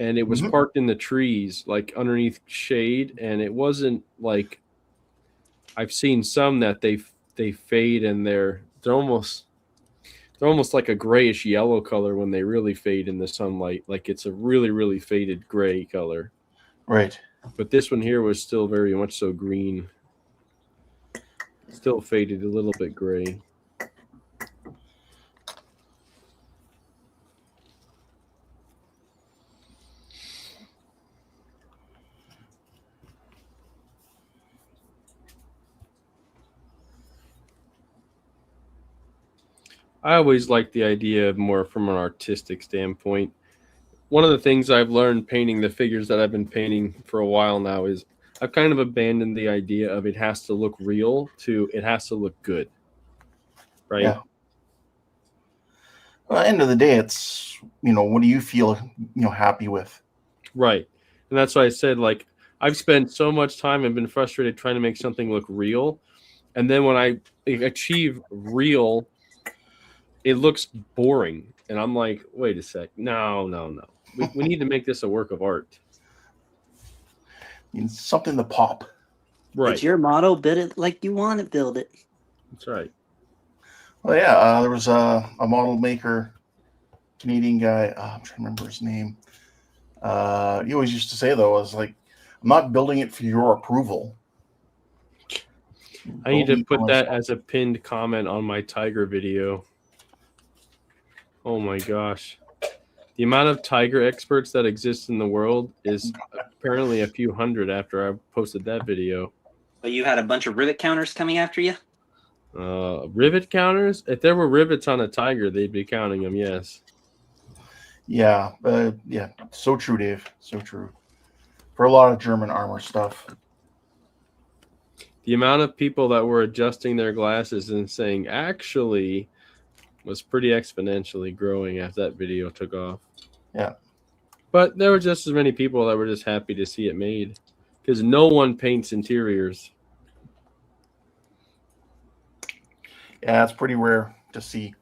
and it was parked in the trees, like underneath shade, and it wasn't like I've seen some that they fade and they're almost like a grayish yellow color when they really fade in the sunlight. Like it's a really faded gray color. Right. But this one here was still very much so green. Still faded a little bit gray. I always like the idea of more from an artistic standpoint. One of the things I've learned painting the figures that I've been painting for a while now is I've kind of abandoned the idea of it has to look real to it has to look good. Right? Yeah. Well, at the end of the day, it's, what do you feel, happy with? Right. And that's why I said, like, I've spent so much time and been frustrated trying to make something look real. And then when I achieve real, it looks boring. And I'm like, wait a sec. No. We need to make this a work of art. Something to pop. Right. It's your motto, build it like you want to build it. That's right. Well, yeah, there was a model maker, Canadian guy. I'm trying to remember his name. He always used to say, though, I was like, I'm not building it for your approval. I need to put that as a pinned comment on my tiger video. Oh my gosh. The amount of tiger experts that exist in the world is apparently a few hundred after I posted that video. But you had a bunch of rivet counters coming after you? Rivet counters? If there were rivets on a tiger, they'd be counting them, yes. Yeah, yeah, so true, Dave. So true. For a lot of German armor stuff. The amount of people that were adjusting their glasses and saying, actually, was pretty exponentially growing as that video took off. Yeah. But there were just as many people that were just happy to see it made. Because no one paints interiors. Yeah, it's pretty rare to see.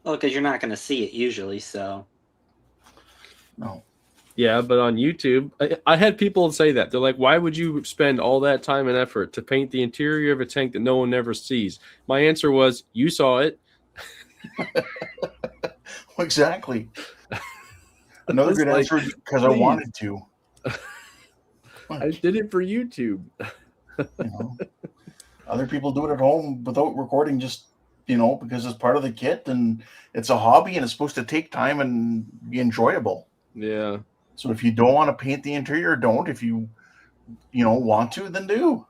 Well, because you're not going to see it usually, so. No. Yeah, but on YouTube, I had people say that. They're like, why would you spend all that time and effort to paint the interior of a tank that no one ever sees? My answer was, you saw it. Exactly. Another good answer because I wanted to. I did it for YouTube. Other people do it at home without recording, just because it's part of the kit and it's a hobby and it's supposed to take time and be enjoyable. Yeah. So if you don't want to paint the interior, don't. If you want to, then do.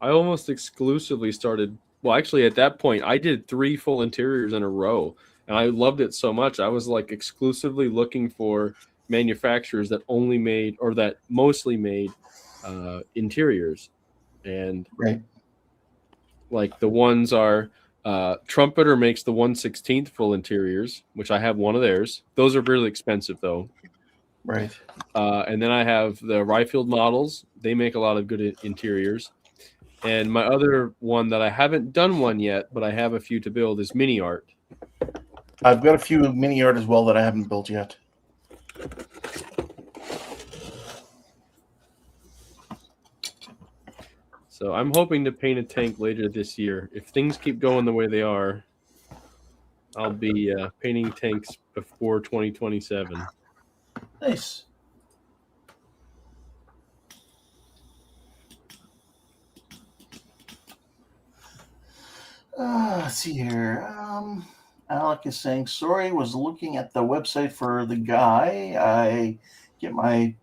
I almost exclusively started. Well, actually, at that point, I did 3 full interiors in a row, and I loved it so much. I was like exclusively looking for manufacturers that only made or that mostly made interiors, and right, like the ones are Trumpeter makes the 1/16 full interiors, which I have one of theirs. Those are really expensive though. Right. And then I have the Ryfield models. They make a lot of good interiors. And my other one that I haven't done one yet, but I have a few to build is Mini Art. I've got a few Mini Art as well that I haven't built yet. So I'm hoping to paint a tank later this year. If things keep going the way they are, I'll be painting tanks before 2027. Nice. Let's see here. Alec is saying, sorry, was looking at the website for the guy. I get my...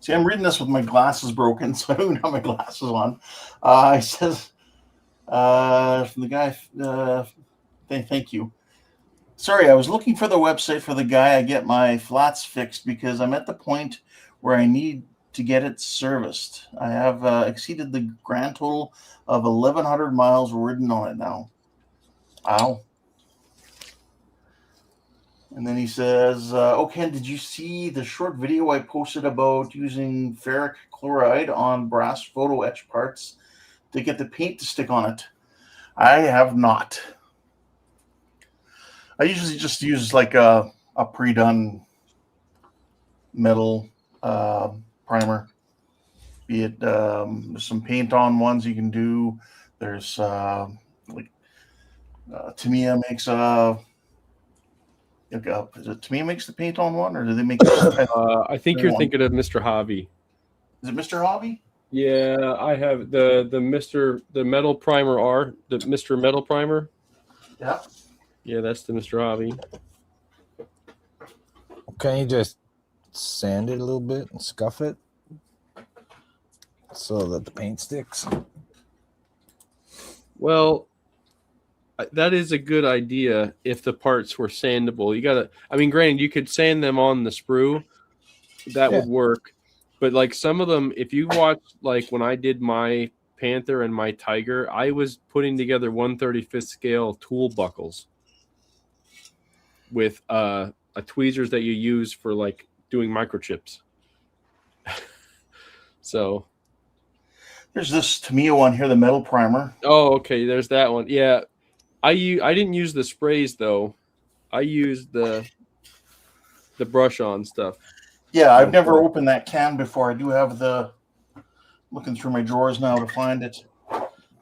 See, I'm reading this with my glasses broken, so I don't have my glasses on. He says, from the guy, thank you. Sorry, I was looking for the website for the guy I get my flats fixed because I'm at the point where I need to get it serviced. I have exceeded the grand total of 1,100 miles ridden on it now. Wow. And then he says, "Oh, Ken, did you see the short video I posted about using ferric chloride on brass photo etch parts to get the paint to stick on it?" I have not. I usually just use like a pre-done metal primer. Be it there's some paint-on ones you can do. There's like Tamiya makes Tamiya makes the paint-on one, or do they make? I think you're thinking of Mr. Hobby. Is it Mr. Hobby? Yeah, I have the metal primer R, the Mr. Metal primer. Yeah. Yeah, that's the Mr. Hobby. Can you just sand it a little bit and scuff it so that the paint sticks? Well, that is a good idea if the parts were sandable. You gotta, I mean, granted, you could sand them on the sprue. That would work. But like some of them, if you watch, like when I did my Panther and my Tiger, I was putting together 1/35th scale tool buckles with a tweezers that you use for like doing microchips. So there's this Tamiya one here, the metal primer. Oh, okay. There's that one. Yeah, I didn't use the sprays though. I used the brush on stuff. Yeah, I've never opened that can before. I do have looking through my drawers now to find it.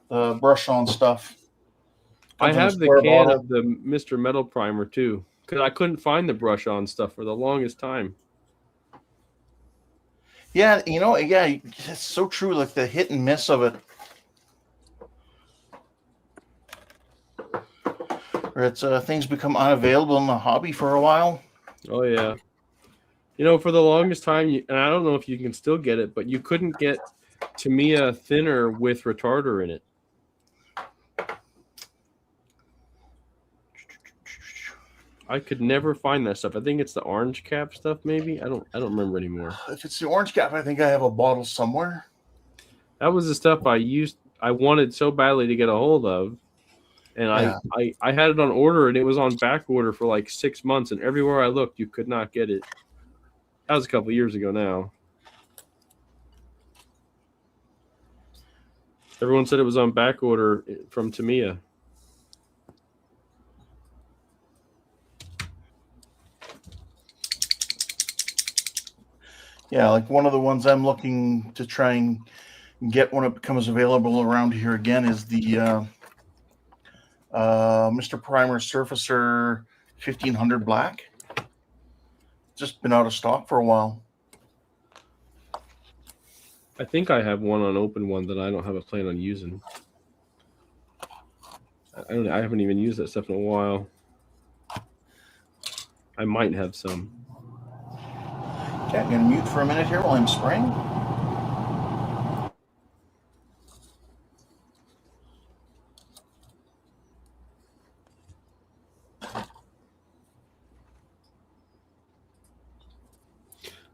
The brush on stuff. I have the can of the Mr. Metal primer too, because I couldn't find the brush on stuff for the longest time. Yeah, it's so true. Like the hit and miss of it. Or it's things become unavailable in the hobby for a while. Oh yeah. For the longest time, and I don't know if you can still get it, but you couldn't get Tamiya thinner with retarder in it. I could never find that stuff. I think it's the orange cap stuff, maybe. I don't remember anymore. If it's the orange cap, I think I have a bottle somewhere. That was the stuff I wanted so badly to get a hold of. And yeah. I had it on order, and it was on back order for like 6 months, and everywhere I looked, you could not get it. That was a couple of years ago now. Everyone said it was on back order from Tamiya. Yeah, like one of the ones I'm looking to try and get when it becomes available around here again is the Mr. Primer Surfacer 1500 Black. Just been out of stock for a while. I think I have one unopened one that I don't have a plan on using. I haven't even used that stuff in a while. I might have some. Okay, I'm going to mute for a minute here while I'm spraying.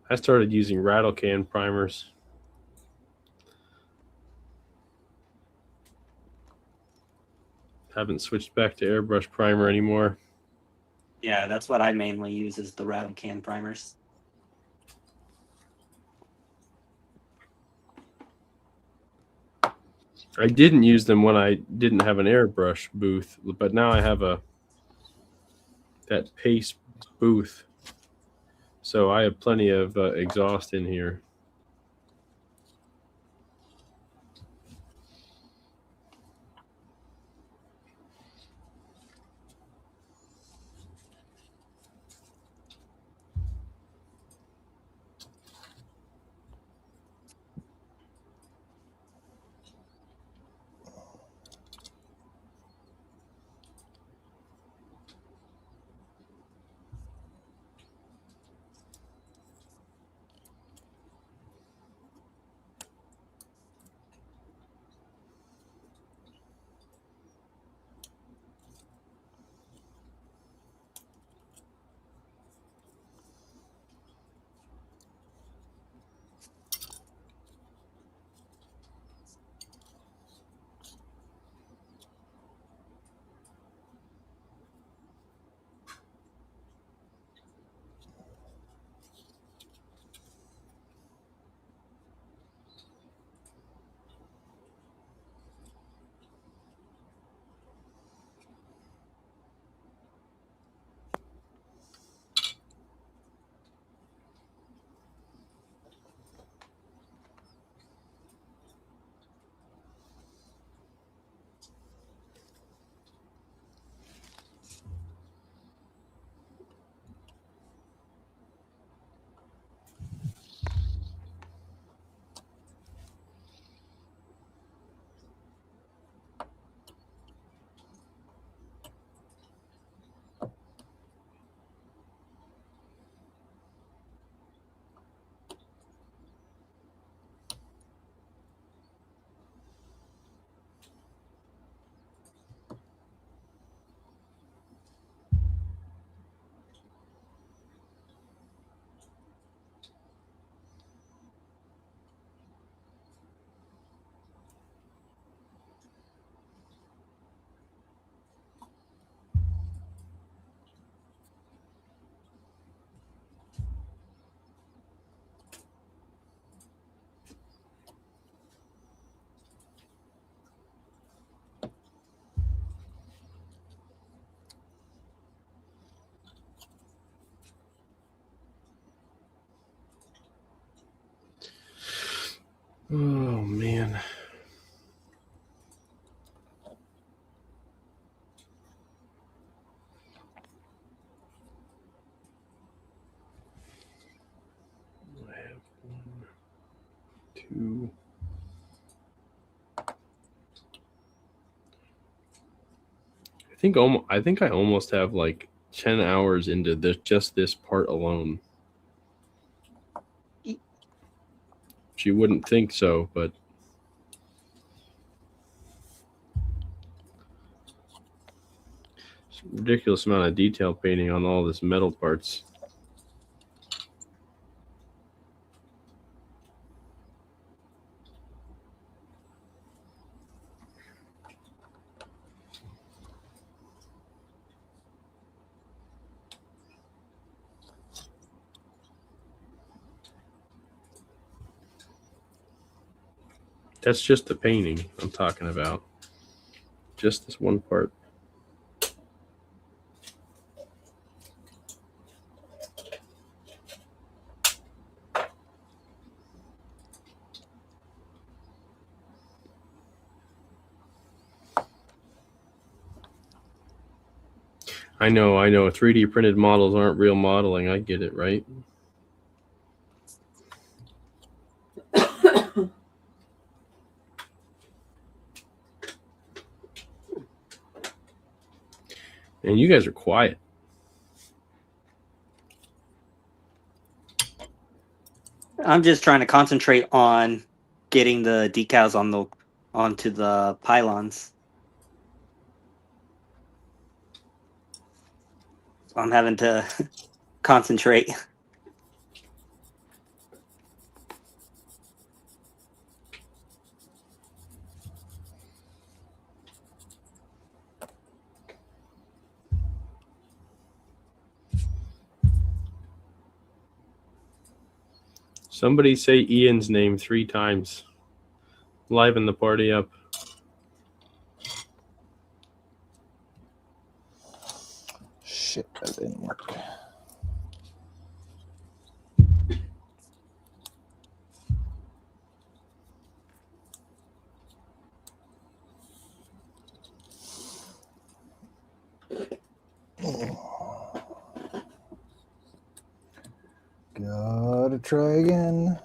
I started using rattle can primers. Haven't switched back to airbrush primer anymore. Yeah, that's what I mainly use is the rattle can primers. I didn't use them when I didn't have an airbrush booth, but now I have that paste booth. So I have plenty of exhaust in here. Oh man. I have 1, 2. I think I almost have like 10 hours into just this part alone. She wouldn't think so, but it's a ridiculous amount of detail painting on all this metal parts. That's just the painting I'm talking about. Just this one part. I know. 3D printed models aren't real modeling. I get it, right? And you guys are quiet. I'm just trying to concentrate on getting the decals onto the pylons. So I'm having to concentrate. Somebody say Ian's name 3 times. Liven the party up. Shit, that didn't work. Gotta try again.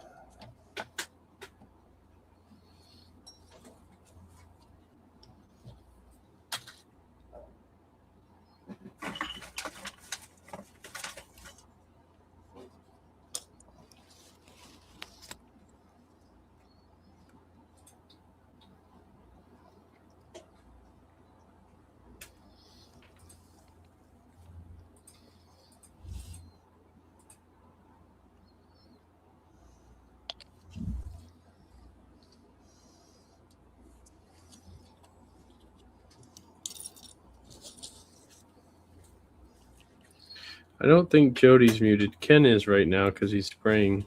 I don't think Jody's muted. Ken is right now because he's spraying.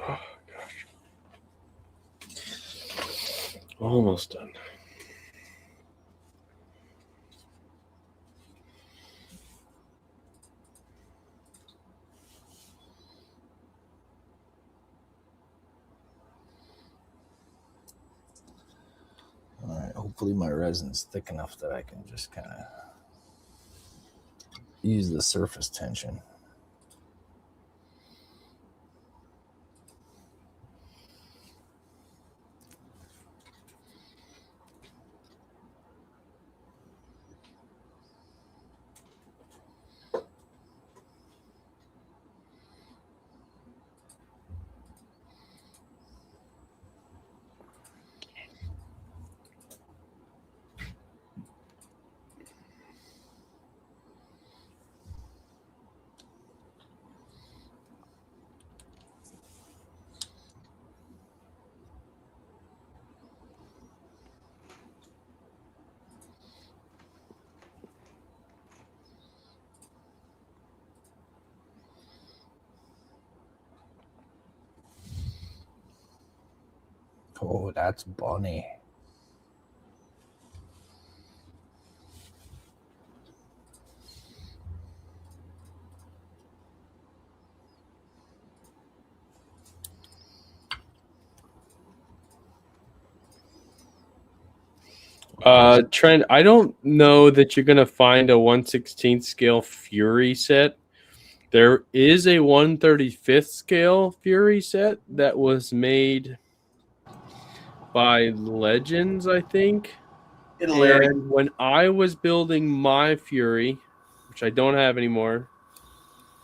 Oh, gosh. Almost done. All right, hopefully my resin's thick enough that I can just kind of use the surface tension. Oh, that's Bonnie. Trent, I don't know that you're gonna find a 1/16 scale Fury set. There is a 1/35 scale Fury set that was made by Legends, I think. And when I was building my Fury, which I don't have anymore,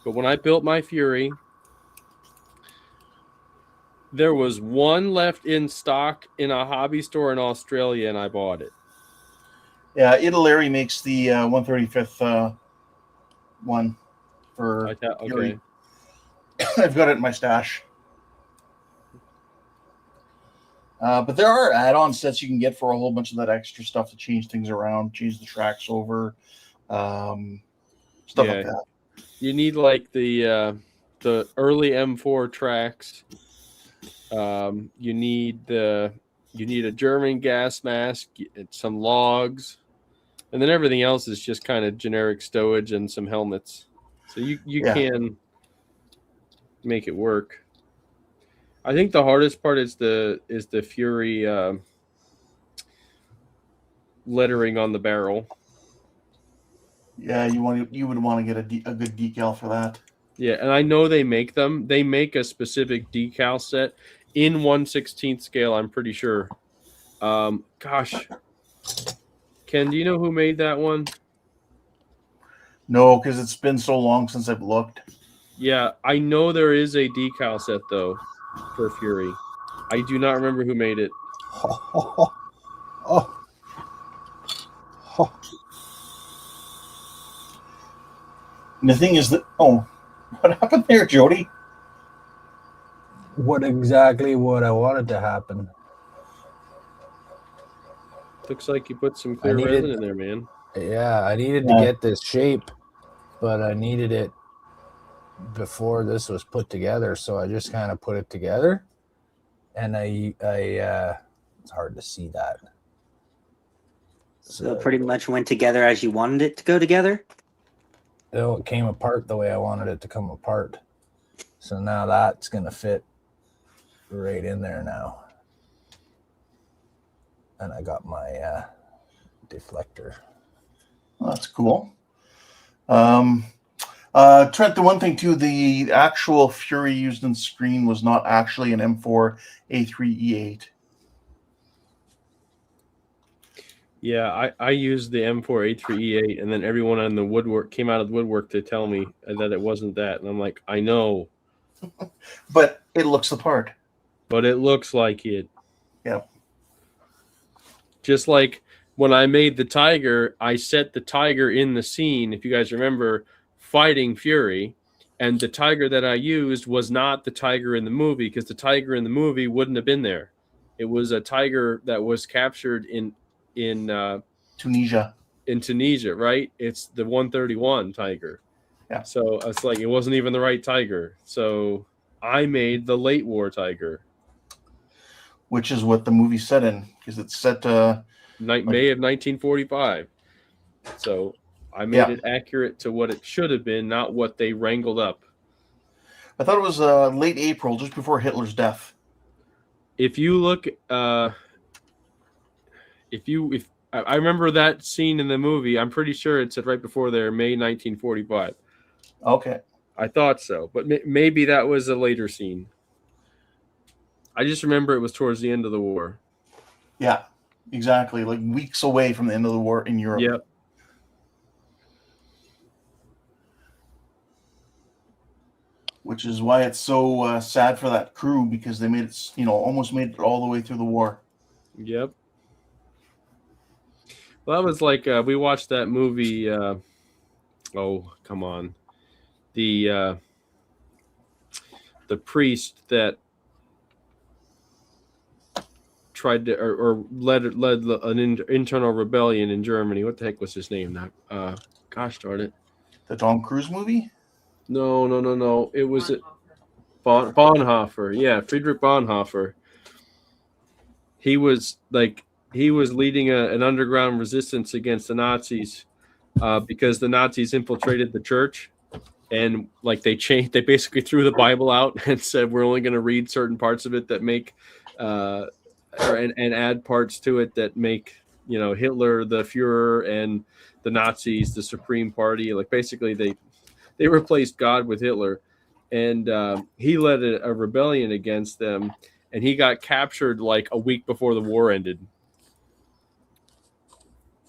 but when I built my Fury, there was one left in stock in a hobby store in Australia, and I bought it. Yeah, Italy makes the 135th one for Okay. I've got it in my stash. But there are add-on sets you can get for a whole bunch of that extra stuff to change things around, change the tracks over, stuff like that. You need like the early M4 tracks. You need a German gas mask, some logs, and then everything else is just kind of generic stowage and some helmets. So you can make it work. I think the hardest part is the Fury lettering on the barrel. Yeah, you would want to get a good decal for that. Yeah, and I know they make them. They make a specific decal set in 1/16 scale, I'm pretty sure. Gosh. Ken, do you know who made that one? No, because it's been so long since I've looked. Yeah, I know there is a decal set, though, for Fury. I do not remember who made it. And the thing is that, what happened there, Jody? What I wanted to happen. Looks like you put some clear resin in there, man. Yeah, I needed to get this shape, but I needed it before this was put together, so I just kind of put it together, and I it's hard to see that. So it pretty much went together as you wanted it to go together? It came apart the way I wanted it to come apart. So now that's going to fit right in there now. And I got my deflector. Well, that's cool. Trent, the one thing too, the actual Fury used in screen was not actually an M4 A3E8. Yeah, I used the M4 A3E8, and then everyone on the woodwork came out of the woodwork to tell me that it wasn't that. And I'm like, I know. But it looks the part. But it looks like it. Yeah. Just like when I made the Tiger, I set the Tiger in the scene, if you guys remember, fighting Fury. And the Tiger that I used was not the Tiger in the movie, because the Tiger in the movie wouldn't have been there. It was a Tiger that was captured in Tunisia. In Tunisia, right? It's the 131 Tiger. Yeah. So it's like it wasn't even the right Tiger. So I made the late war Tiger, which is what the movie's set in, because it's set May of 1945. So I made it accurate to what it should have been, not what they wrangled up. I thought it was late April, just before Hitler's death. If you look, if I remember that scene in the movie, I'm pretty sure it said right before there, May 1945. Okay. I thought so, but maybe that was a later scene. I just remember it was towards the end of the war. Yeah, exactly. Like weeks away from the end of the war in Europe. Yep. Which is why it's so sad for that crew, because they made it, almost made it all the way through the war. Yep. Well, that was like we watched that movie. Oh, come on, the priest that tried to or led an internal rebellion in Germany. What the heck was his name? Now, gosh darn it. The Tom Cruise movie? No. It was Bonhoeffer. Yeah, Friedrich Bonhoeffer. he was leading an underground resistance against the Nazis because the Nazis infiltrated the church, and like they basically threw the Bible out and said we're only going to read certain parts of it that make and add parts to it that make Hitler the Führer and the Nazis the Supreme Party. Like basically they replaced God with Hitler, and he led a rebellion against them, and he got captured like a week before the war ended.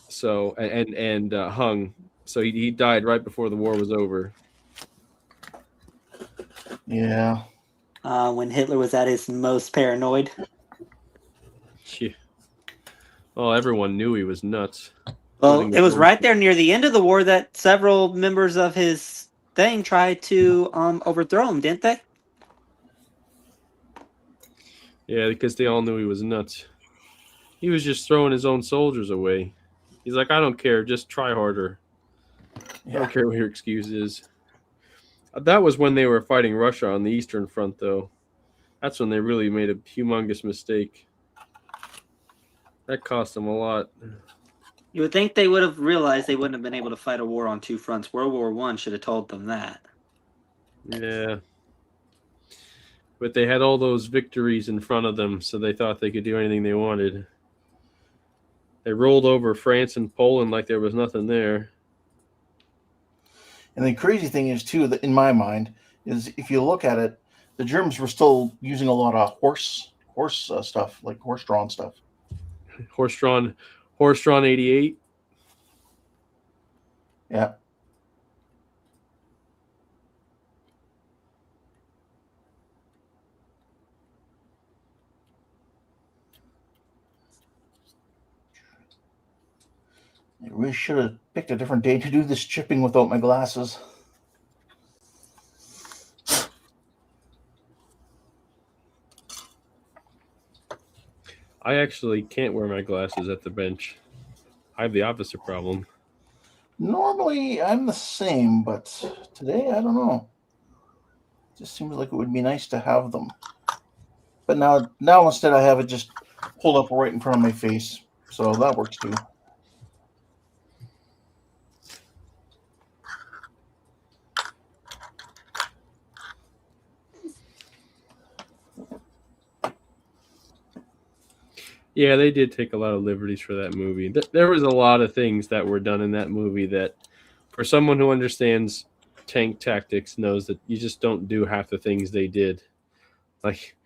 So and hung. So he died right before the war was over. Yeah. When Hitler was at his most paranoid. Yeah. Well, everyone knew he was nuts. Well, it was right there near the end of the war that several members of his thing tried to overthrow him, didn't they? Yeah, because they all knew he was nuts. He was just throwing his own soldiers away. He's like, I don't care, just try harder. I don't care what your excuse is. That was when they were fighting Russia on the Eastern Front, though. That's when they really made a humongous mistake. That cost them a lot. You would think they would have realized they wouldn't have been able to fight a war on two fronts. World War I should have told them that. Yeah. But they had all those victories in front of them, so they thought they could do anything they wanted. They rolled over France and Poland like there was nothing there. And the crazy thing is, too, that in my mind, is if you look at it, the Germans were still using a lot of horse stuff, like horse-drawn stuff. Horse-drawn 88. Yeah. I really should have picked a different day to do this chipping without my glasses. I actually can't wear my glasses at the bench. I have the opposite problem. Normally, I'm the same, but today, I don't know. It just seems like it would be nice to have them. But now instead, I have it just pulled up right in front of my face, so that works too. Yeah, they did take a lot of liberties for that movie. There was a lot of things that were done in that movie that, for someone who understands tank tactics, knows that you just don't do half the things they did. Like,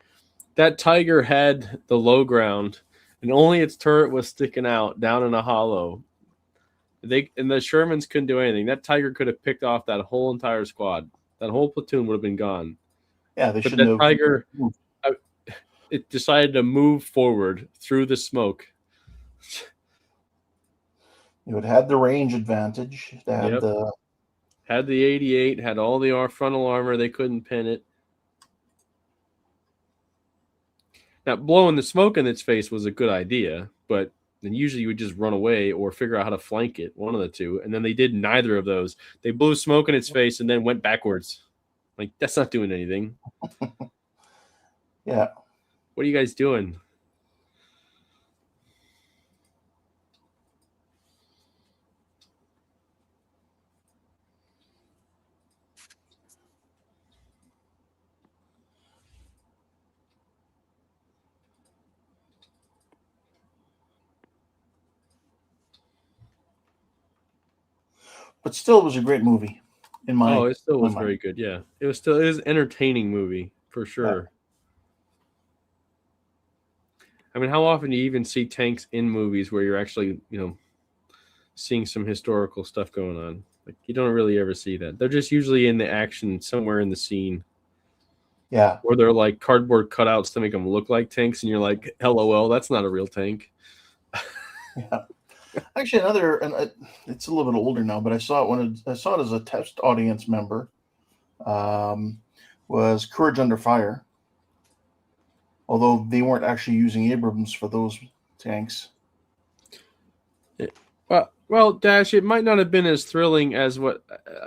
that Tiger had the low ground, and only its turret was sticking out down in a hollow. And the Shermans couldn't do anything. That Tiger could have picked off that whole entire squad. That whole platoon would have been gone. Yeah, they but should that have. Tiger... It decided to move forward through the smoke. It had the range advantage. They had had the 88, had all the frontal armor. They couldn't pin it. Now, blowing the smoke in its face was a good idea, but then usually you would just run away or figure out how to flank it, one of the two. And then they did neither of those. They blew smoke in its face and then went backwards. Like, that's not doing anything. Yeah. What are you guys doing? But still, it was a great movie. It still was very good. Yeah, it was an entertaining movie for sure. Yeah. I mean, how often do you even see tanks in movies where you're actually, seeing some historical stuff going on? Like, you don't really ever see that. They're just usually in the action somewhere in the scene. Yeah. Or they're like cardboard cutouts to make them look like tanks, and you're like, LOL, that's not a real tank. Yeah. Actually, it's a little bit older now, but I saw it as a test audience member. Was Courage Under Fire. Although they weren't actually using Abrams for those tanks. Well, Dash, it might not have been as thrilling as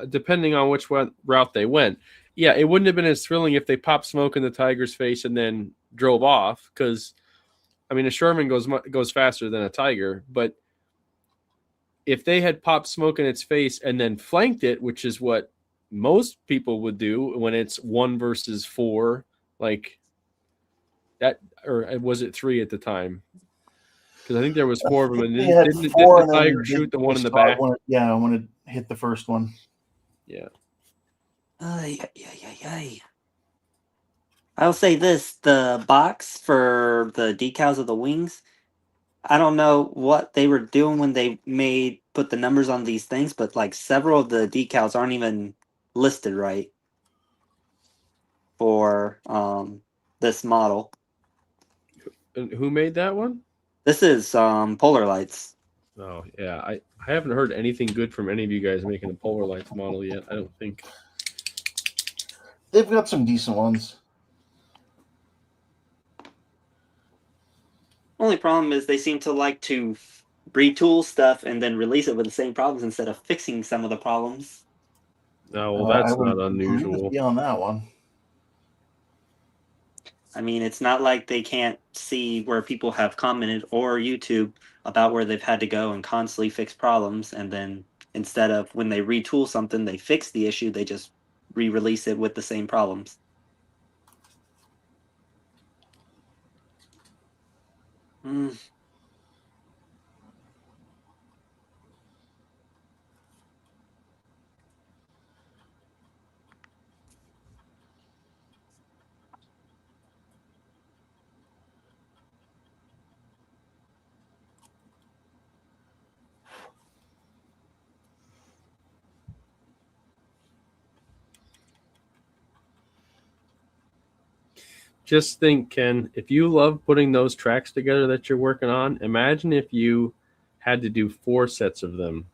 depending on which route they went. Yeah, it wouldn't have been as thrilling if they popped smoke in the Tiger's face and then drove off. Because, I mean, a Sherman goes faster than a Tiger, but if they had popped smoke in its face and then flanked it, which is what most people would do when it's 1 versus 4, like that, or was it 3 at the time? Because I think there was 4 of them, and didn't the Tiger shoot the one in the back? When it hit the first one. Yeah. I'll say this: the box for the decals of the wings. I don't know what they were doing when they put the numbers on these things, but like several of the decals aren't even listed right for this model. And who made that one? This is Polar Lights. Oh yeah, I haven't heard anything good from any of you guys making a Polar Lights model yet. I don't think they've got some decent ones. Only problem is they seem to like to retool stuff and then release it with the same problems instead of fixing some of the problems. No, well, that's not unusual. Be on that one. I mean, it's not like they can't see where people have commented or YouTube about where they've had to go and constantly fix problems, and then instead of when they retool something, they fix the issue, they just re-release it with the same problems. Just think, Ken, if you love putting those tracks together that you're working on, imagine if you had to do 4 sets of them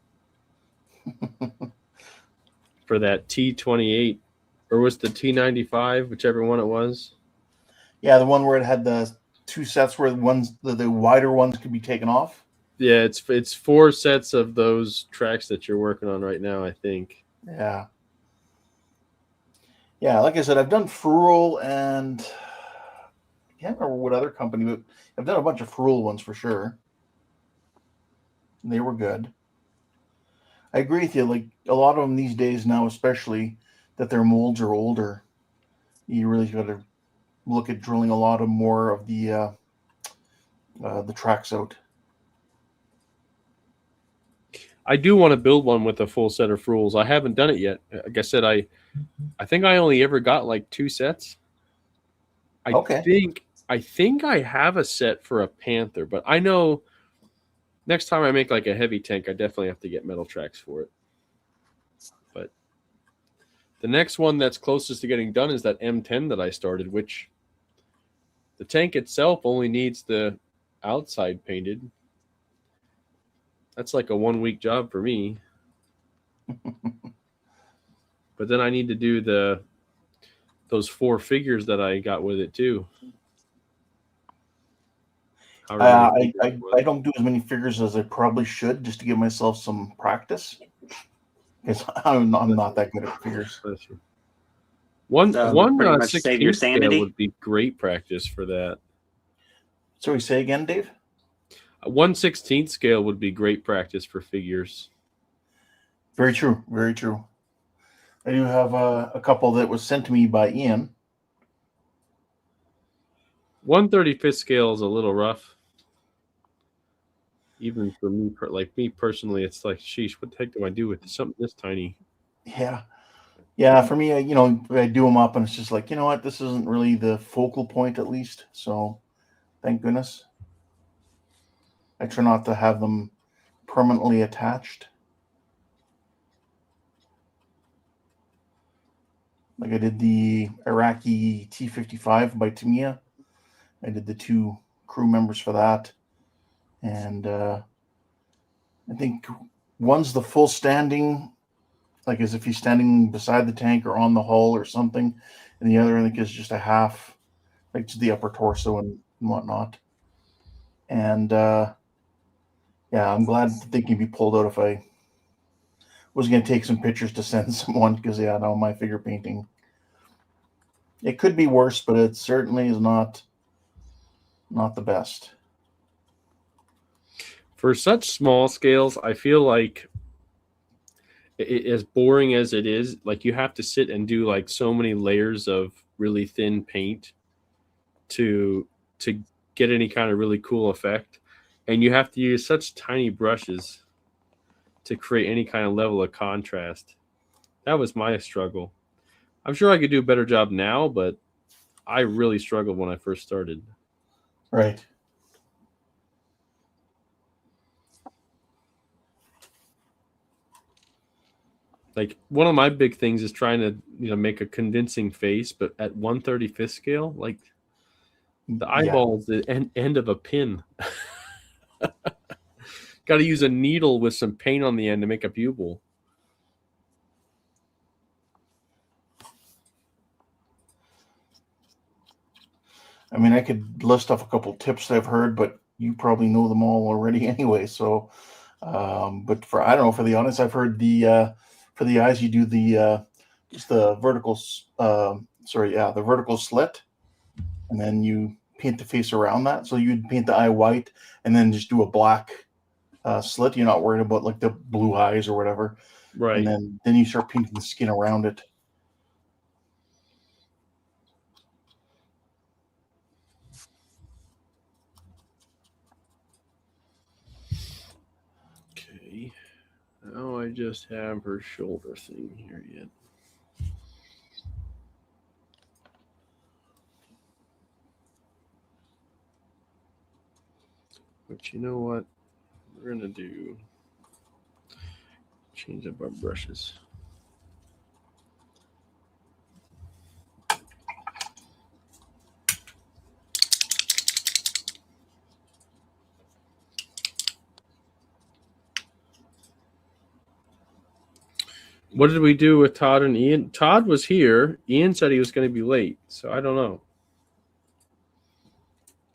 for that T28, or was the T95, whichever one it was. Yeah, the one where it had the 2 sets where the wider ones could be taken off. Yeah, it's 4 sets of those tracks that you're working on right now, I think. Yeah. Yeah, like I said, I've done Frural and I can't remember what other company, but I've done a bunch of Frural ones for sure. And they were good. I agree with you. Like a lot of them these days now, especially that their molds are older, you really got to look at drilling a lot of more of the tracks out. I do want to build one with a full set of Fruals. I haven't done it yet. Like I said, I think I only ever got like 2 sets. I think I have a set for a Panther, but I know next time I make like a heavy tank, I definitely have to get metal tracks for it. But the next one that's closest to getting done is that M10 that I started, which the tank itself only needs the outside painted. That's like a 1-week job for me. But then I need to do those 4 figures that I got with it too. I don't do as many figures as I probably should, just to give myself some practice. Because I'm not that good at figures. One save your 16th scale would be great practice for that. Sorry, say again, Dave? A 1/16 scale would be great practice for figures. Very true. Very true. I do have a couple that was sent to me by Ian. 1/35 scale is a little rough. Even for me, me personally, it's like, sheesh, what the heck do I do with something this tiny? Yeah. Yeah, for me, I do them up and it's just like, you know what, this isn't really the focal point at least. So thank goodness. I try not to have them permanently attached. Like I did the Iraqi T-55 by Tamiya. I did the 2 crew members for that. And I think one's the full standing, like as if he's standing beside the tank or on the hull or something. And the other, I think, is just a half, like to the upper torso and whatnot. And yeah, I'm glad that they can be pulled out if I was going to take some pictures to send someone, because yeah, no, my figure painting, it could be worse, but it certainly is not the best. For such small scales, I feel like as boring as it is, like you have to sit and do like so many layers of really thin paint to get any kind of really cool effect, and you have to use such tiny brushes to create any kind of level of contrast. That was my struggle. I'm sure I could do a better job now, but I really struggled when I first started. Right. Like one of my big things is trying to, you know, make a convincing face, but at 1/35th scale, like the eyeball is the end of a pin. Got to use a needle with some paint on the end to make a pupil. I mean, I could list off a couple tips that I've heard, but you probably know them all already anyway. So, but for, I don't know, for the audience, I've heard the for the eyes, you do the just the vertical, the vertical slit, and then you paint the face around that. So you'd paint the eye white, and then just do a black slit. You're not worried about like the blue eyes or whatever, Right? And then you start painting the skin around it. Okay. Now I just have her shoulder thing here yet. But you know what? We're going to do change up our brushes. What did we do with Todd and Ian? Todd was here. Ian said he was going to be late, so I don't know.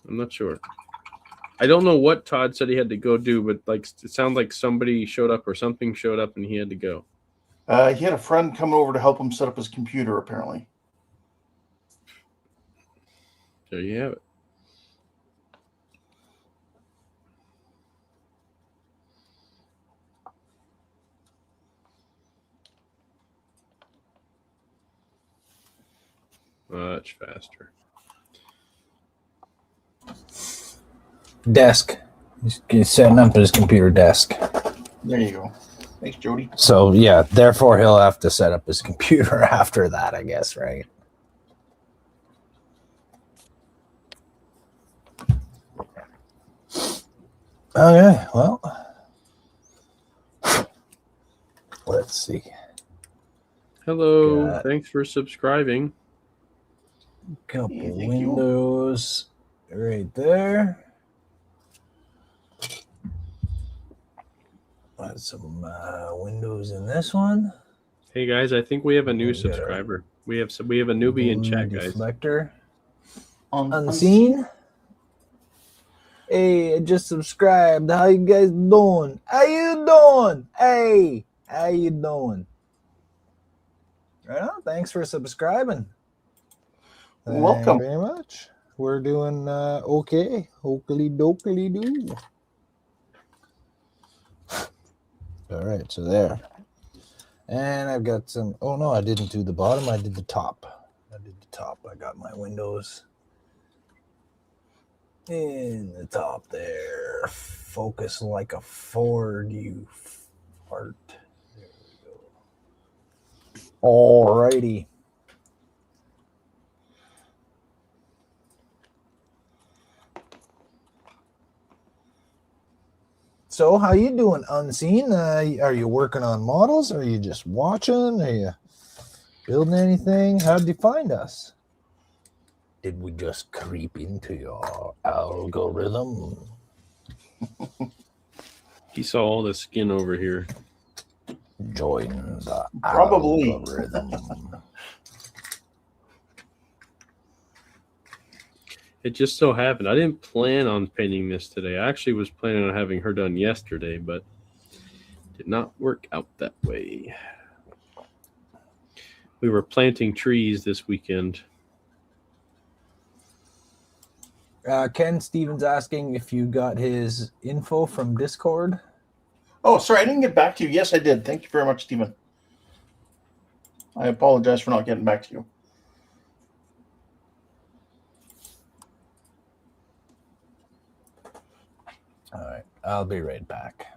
I'm not sure. I don't know what Todd said he had to go do, but like it sounded like somebody showed up or something showed up and he had to go. He had a friend coming over to help him set up his computer, apparently. There you have it. Much faster. Desk. He's setting up his computer desk. There you go. Thanks, Jody. So yeah, therefore he'll have to set up his computer after that, I guess, right? Okay, well, let's see. Hello. Got Thanks for subscribing. Couple Yeah, thank you. windows right there. Got some windows in this one. Hey guys, I think we have a new We got a subscriber. We have a newbie in chat, guys. Deflector. Unseen. Hey, I just subscribed. How you guys doing? How you doing? Hey, how you doing? Right on. Thanks for subscribing. Welcome. Thank you very much. We're doing okay. Okily dokily doo. All right, so there. And I've got some. Oh no, I didn't do the bottom. I did the top. I got my windows in the top there. Focus like a Ford, you fart. There we go. All righty. So how you doing, Unseen? Are you working on models? Are you just watching? Are you building anything? How did you find us? Did we just creep into your algorithm? He saw all the skin over here. Join the Probably. algorithm. It just so happened. I didn't plan on painting this today. I actually was planning on having her done yesterday, but did not work out that way. We were planting trees this weekend. Ken Stevens asking if you got his info from Discord. Oh, sorry, I didn't get back to you. Yes, I did. Thank you very much, Stephen. I apologize for not getting back to you. All right, I'll be right back.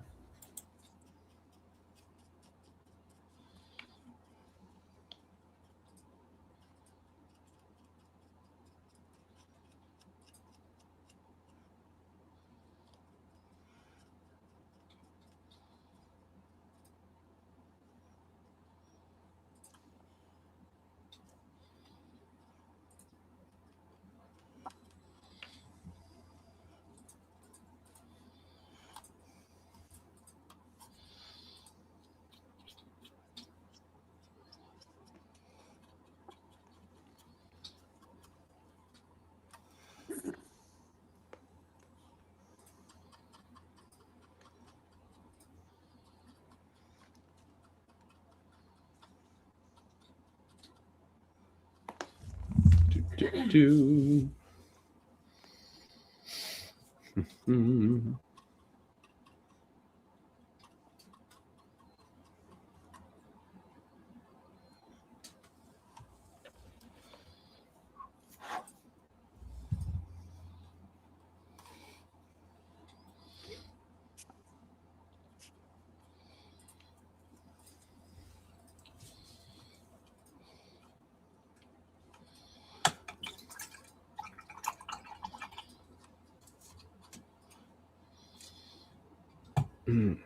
I'm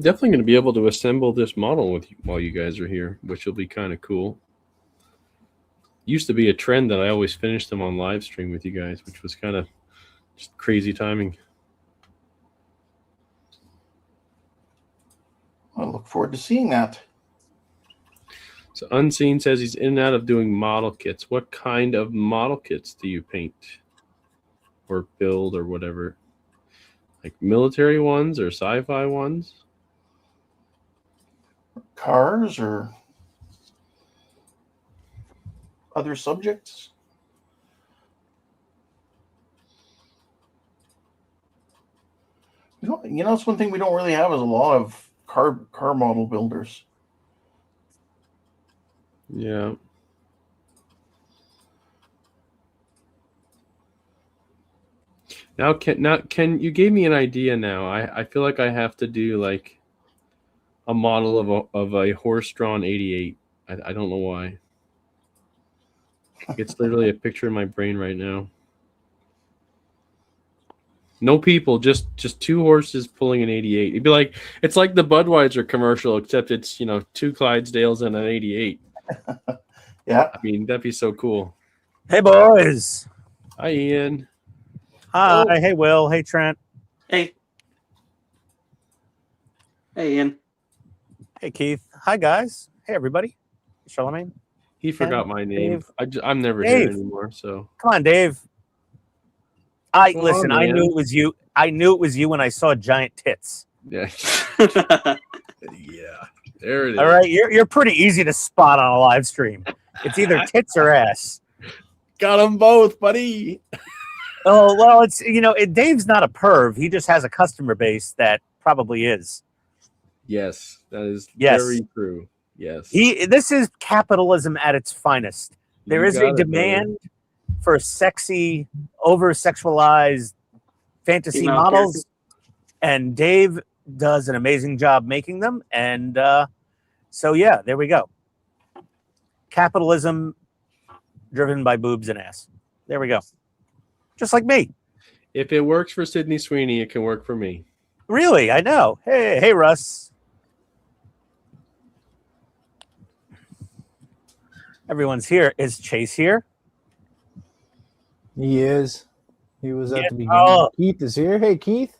definitely going to be able to assemble this model with you while you guys are here, which will be kind of cool. Used to be a trend that I always finished them on live stream with you guys, which was kind of just crazy timing. I look forward to seeing that. So Unseen says he's in and out of doing model kits. What kind of model kits do you paint or build or whatever? Like military ones or sci-fi ones? Cars or other subjects? You know, it's one thing we don't really have is a lot of car model builders. Yeah. Now, Ken, you gave me an idea now. I feel like I have to do like a model of a horse-drawn 88. I don't know why. It's literally a picture in my brain right now. No people, just two horses pulling an 88. It'd be like, it's like the Budweiser commercial, except it's, you know, two Clydesdales and an 88. Yeah. I mean, that'd be so cool. Hey, boys. Hi, Ian. Hi. Oh. Hey, Will. Hey, Trent. Hey. Hey, Ian. Hey, Keith. Hi, guys. Hey, everybody. Charlemagne. He forgot my name. Dave. I'm never Dave. here anymore, so. Come on, Dave. Listen, I knew it was you. I knew it was you when I saw giant tits. Yeah. Yeah. There it is. All right. You're pretty easy to spot on a live stream. It's either tits or ass. Got them both, buddy. Oh, well, it's, you know, Dave's not a perv. He just has a customer base that probably is. Yes, that is Yes. very true. Yes. This is capitalism at its finest. There is a demand for sexy, over-sexualized fantasy Female models, and Dave does an amazing job making them. And so, yeah, there we go. Capitalism driven by boobs and ass. There we go. Just like me. If it works for Sydney Sweeney, it can work for me. Really, I know. Hey, Russ. Everyone's here. Is Chase here? He is. He was at Yeah. the beginning. Oh. Keith is here. Hey, Keith.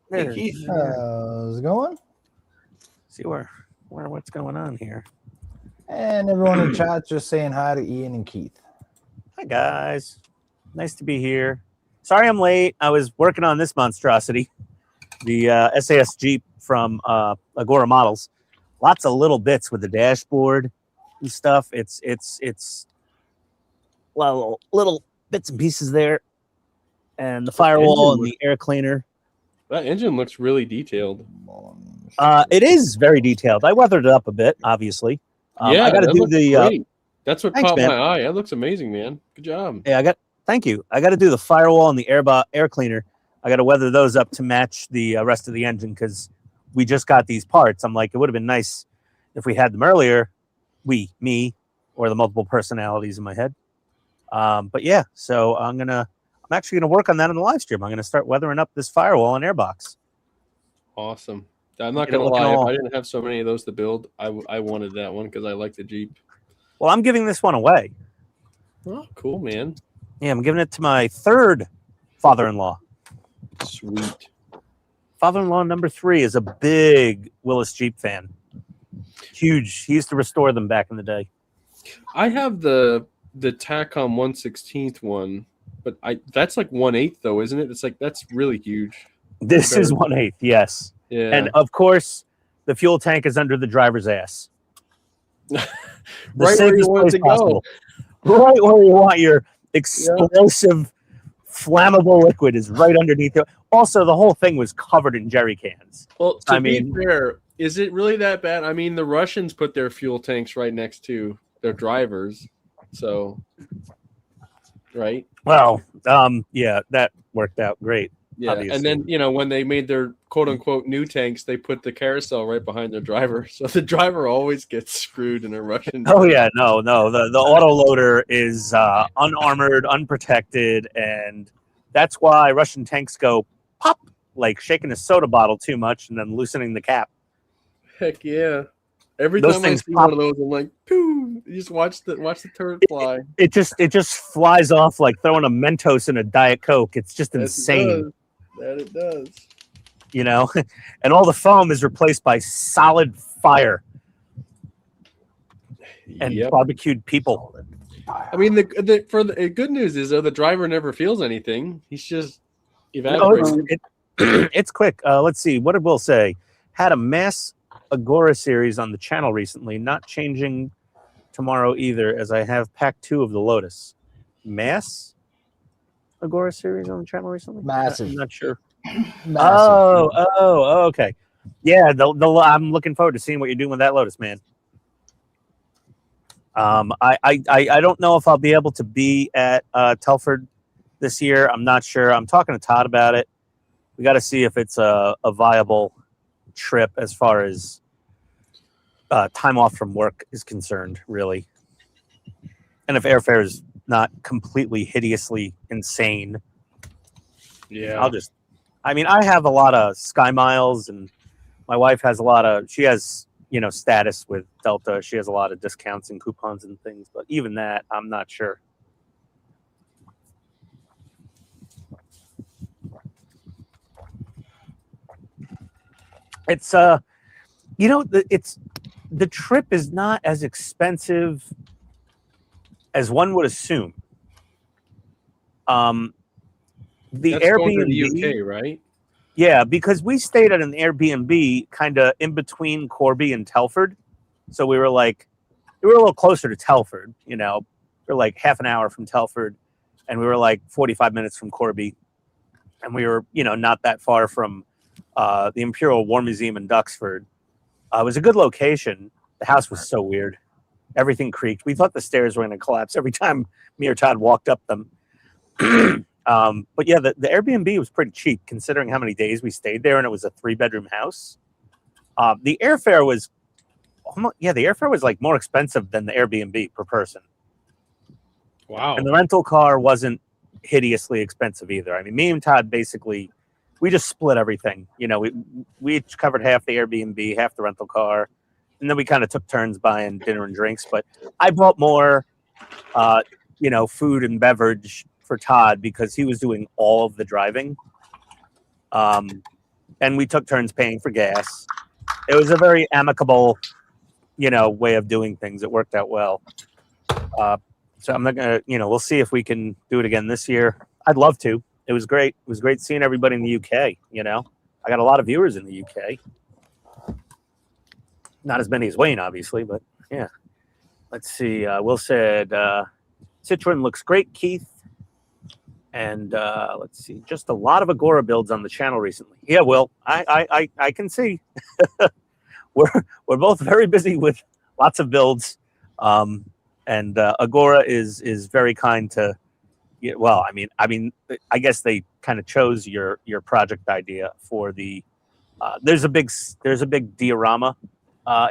Hey, Keith. How's it going? See what's going on here. And everyone in chat just saying hi to Ian and Keith. Hi, guys. Nice to be here. Sorry I'm late. I was working on this monstrosity, the SAS Jeep from Agora Models. Lots of little bits with the dashboard and stuff. It's little bits and pieces there, and the firewall and the air cleaner. That engine looks really detailed. It is very detailed. I weathered it up a bit, obviously. Yeah, I got to that do looks the. great. That's what thanks, caught man. my eye. That looks amazing, man. Good job. Yeah, thank you. I got to do the firewall and the air cleaner. I got to weather those up to match the rest of the engine because we just got these parts. I'm like, it would have been nice if we had them earlier. Me, or the multiple personalities in my head. But yeah, so I'm actually gonna work on that in the live stream. I'm gonna start weathering up this firewall and airbox. Awesome. I'm not Get it gonna lie. looking If I didn't have so many of those to build, I wanted that one because I like the Jeep. Well, I'm giving this one away. Oh, cool, man. Yeah, I'm giving it to my third father-in-law. Sweet. Father-in-law number 3 is a big Willis Jeep fan. Huge. He used to restore them back in the day. I have the Tacom 1/16 one, but that's like 1/8 though, isn't it? It's like that's really huge. This is 1/8, yes. Yeah. And of course, the fuel tank is under the driver's ass. Right where you want it to go. Right where you want your explosive, flammable liquid is right underneath it. Also, the whole thing was covered in jerry cans. Well, to be fair, is it really that bad? I mean, the Russians put their fuel tanks right next to their drivers, so right. Well, yeah, that worked out great. Yeah, obviously. And then when they made their quote unquote new tanks, they put the carousel right behind their driver, so the driver always gets screwed in a Russian. Oh yeah, no, the autoloader is unarmored, unprotected, and that's why Russian tanks go pop, like shaking a soda bottle too much and then loosening the cap. Heck yeah! Every Those time I things see pop. one of those, I'm like, "Pooh!" You just watch the turret fly. It just flies off like throwing a Mentos in a Diet Coke. It's just insane. That it does. And all the foam is replaced by solid fire and barbecued people. I mean, the good news is though the driver never feels anything. He's just evaporating. It's quick. Let's see. What did Will say? Had a mass Agora series on the channel recently. Not changing tomorrow either, as I have pack 2 of the Lotus. Mass Agora series on the channel recently? Massive. I'm not sure. Massive. Oh, okay. Yeah, I'm looking forward to seeing what you're doing with that Lotus, man. I don't know if I'll be able to be at Telford this year. I'm not sure. I'm talking to Todd about it. We got to see if it's a viable trip as far as time off from work is concerned, really. And if airfare is not completely hideously insane. Yeah. I have a lot of Sky Miles, and my wife has she has, status with Delta. She has a lot of discounts and coupons and things, but even that, I'm not sure. It's, the trip is not as expensive as one would assume. The That's Airbnb, going to the UK, right? Yeah, because we stayed at an Airbnb kind of in between Corby and Telford, so we were a little closer to Telford. We were like half an hour from Telford, and we were like 45 minutes from Corby, and we were not that far from the Imperial War Museum in Duxford. It was a good location. The house was so weird. Everything creaked. We thought the stairs were going to collapse every time me or Todd walked up them. But yeah, the Airbnb was pretty cheap considering how many days we stayed there, and it was a 3-bedroom house. The airfare was like more expensive than the Airbnb per person. Wow. And the rental car wasn't hideously expensive either. I mean, me and Todd basically, we just split everything. We each covered half the Airbnb, half the rental car, and then we kind of took turns buying dinner and drinks. But I bought more, food and beverage for Todd because he was doing all of the driving. And we took turns paying for gas. It was a very amicable, way of doing things. It worked out well. So I'm not going to, we'll see if we can do it again this year. I'd love to. It was great. It was great seeing everybody in the UK, I got a lot of viewers in the UK. Not as many as Wayne, obviously, but yeah. Let's see. Will said, Citroen looks great, Keith. And let's see, just a lot of Agora builds on the channel recently. Yeah, Will, I can see. we're both very busy with lots of builds, and Agora is very kind to. Yeah, well, I mean, I guess they kind of chose your project idea for the. There's a big diorama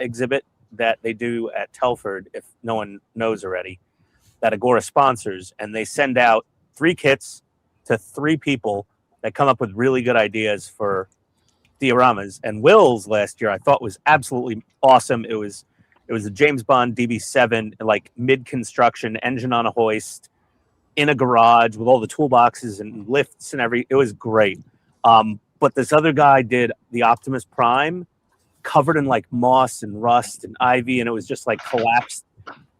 exhibit that they do at Telford, if no one knows already, that Agora sponsors, and they send out 3 kits to 3 people that come up with really good ideas for dioramas. And Will's last year I thought was absolutely awesome. It was a James Bond DB7, like mid-construction, engine on a hoist, in a garage with all the toolboxes and lifts and it was great. But this other guy did the Optimus Prime covered in like moss and rust and ivy, and it was just like collapsed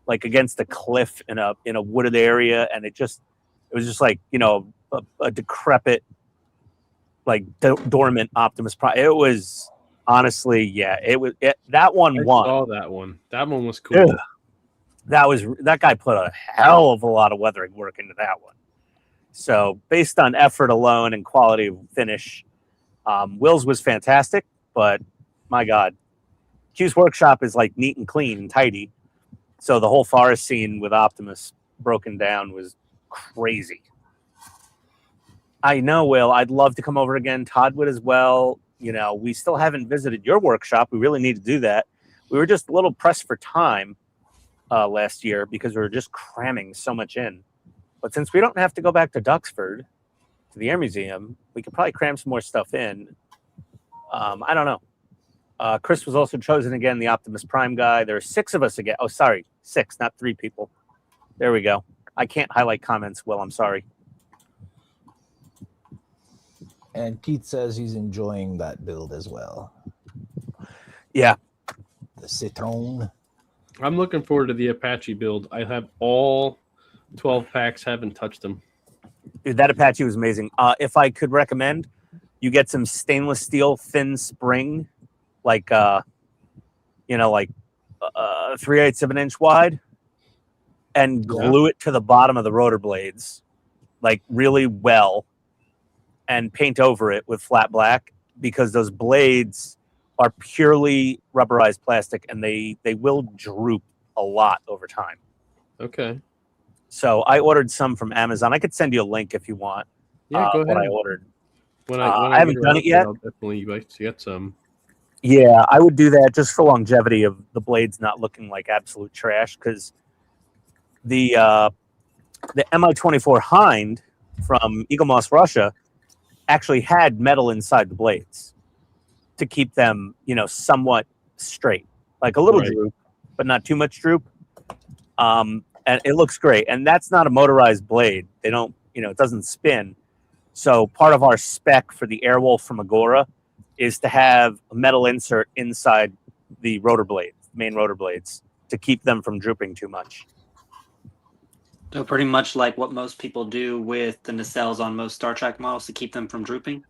like against a cliff in a wooded area, and it was just like, you know, a decrepit, like dormant Optimus Prime. It was honestly, yeah, that one won. I saw that one. That one was cool. Ugh. That guy put a hell of a lot of weathering work into that one. So based on effort alone and quality of finish, Will's was fantastic, but my God, Q's workshop is like neat and clean and tidy. So the whole forest scene with Optimus broken down was crazy. I know, Will. I'd love to come over again. Todd would as well. You know, we still haven't visited your workshop. We really need to do that. We were just a little pressed for time last year because we were just cramming so much in. But since we don't have to go back to Duxford, to the Air Museum, we could probably cram some more stuff in. I don't know. Chris was also chosen again, the Optimus Prime guy. There are 6 of us again. Oh, sorry, 6, not 3 people. There we go. I can't highlight comments, Will. I'm sorry. And Keith says he's enjoying that build as well. Yeah. The Citroen. I'm looking forward to the Apache build. I have all 12 packs, haven't touched them. Dude, that Apache was amazing. If I could recommend, you get some stainless steel thin spring, like, you know, like 3/8 of an inch wide, and glue it to the bottom of the rotor blades, like really well, and paint over it with flat black, because those blades are purely rubberized plastic and they will droop a lot over time. Okay. So I ordered some from Amazon. I could send you a link if you want. Yeah, go ahead. What I ordered. When I haven't done it yet. I'll definitely like to get some. Yeah, I would do that just for longevity of the blades not looking like absolute trash, because the Mi-24 Hind from Eagle Moss, Russia, actually had metal inside the blades to keep them, you know, somewhat straight, like a little droop, but not too much droop. And it looks great. And that's not a motorized blade. They don't, you know, it doesn't spin. So part of our spec for the Airwolf from Agora is to have a metal insert inside the rotor blades, main rotor blades, to keep them from drooping too much. So pretty much like what most people do with the nacelles on most Star Trek models to keep them from drooping?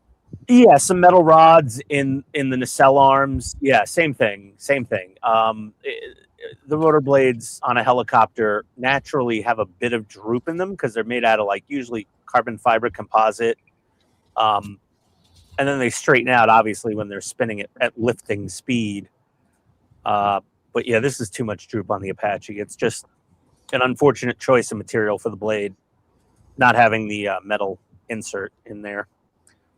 Yeah, some metal rods in the nacelle arms. Yeah, same thing. The rotor blades on a helicopter naturally have a bit of droop in them because they're made out of like usually carbon fiber composite. And then they straighten out obviously when they're spinning it at lifting speed. But yeah, this is too much droop on the Apache. It's just an unfortunate choice of material for the blade, not having the metal insert in there.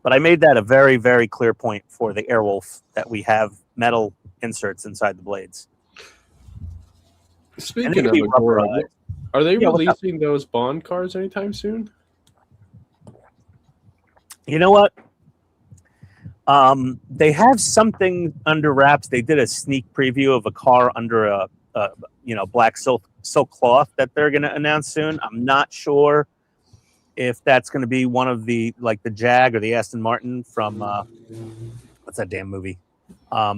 But I made that a very, very clear point for the Airwolf that we have metal inserts inside the blades. Speaking of Agora, are they releasing those Bond cars anytime soon? You know what? They have something under wraps. They did a sneak preview of a car under a black silk cloth that they're going to announce soon. I'm not sure if that's going to be one of the, like the Jag or the Aston Martin from what's that damn movie? I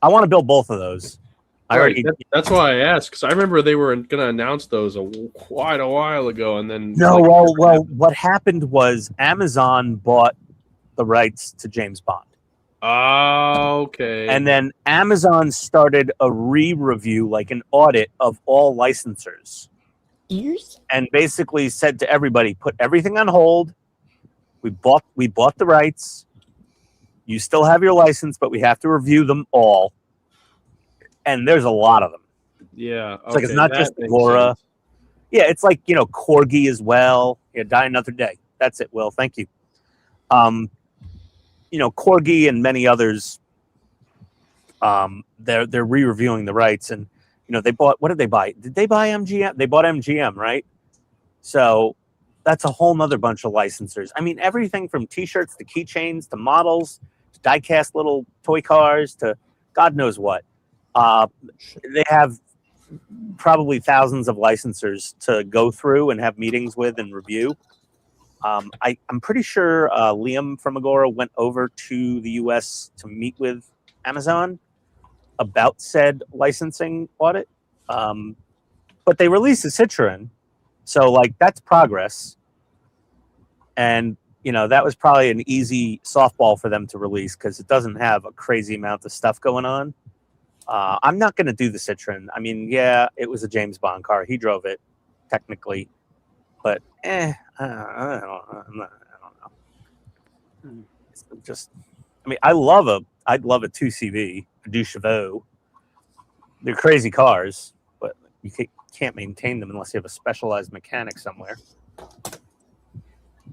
want to build both of those. That's why I asked, because I remember they were going to announce those quite a while ago, and then what happened was Amazon bought the rights to James Bond. Oh, okay. And then Amazon started a re-review, like an audit of all licensors. Ears? and basically said to everybody, put everything on hold. We bought the rights. You still have your license, but we have to review them all. And there's a lot of them. Yeah. It's like it's not just Agora. Yeah, it's like, you know, Corgi as well. Yeah, Die Another Day. That's it, Will. Thank you. You know, Corgi and many others, they're re-reviewing the rights, and you know, they bought, what did they buy? Did they buy MGM? They bought MGM, right? So that's a whole nother bunch of licensors. I mean, everything from t-shirts to keychains to models to die-cast little toy cars to God knows what. They have probably thousands of licensors to go through and have meetings with and review. I'm pretty sure Liam from Agora went over to the US to meet with Amazon about said licensing audit. But they released a Citroen, so like that's progress. And you know, that was probably an easy softball for them to release because it doesn't have a crazy amount of stuff going on. I'm not going to do the Citroen. I mean, yeah, it was a James Bond car. He drove it, technically. But, I don't know. It's just, I mean, I'd love a 2CV, a Duchevaux. They're crazy cars, but you can't maintain them unless you have a specialized mechanic somewhere.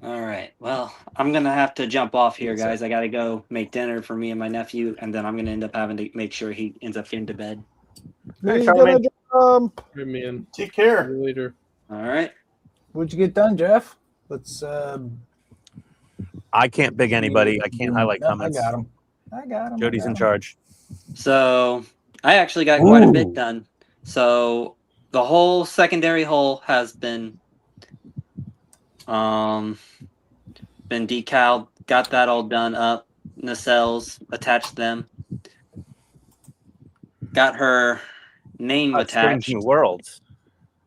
All right. Well, I'm going to have to jump off here, guys. I got to go make dinner for me and my nephew, and then I'm going to end up having to make sure he ends up getting to bed. Hey, Charlie. Hey, man. Take care. See you later. All right. What'd you get done, Jeff? Let's. I can't big anybody. I can't highlight comments. I got him. Jody's in charge. So I actually got quite a bit done. So the whole secondary hull has been decaled. Got that all done up. Nacelles, attached them. Got her name attached. Strange New Worlds.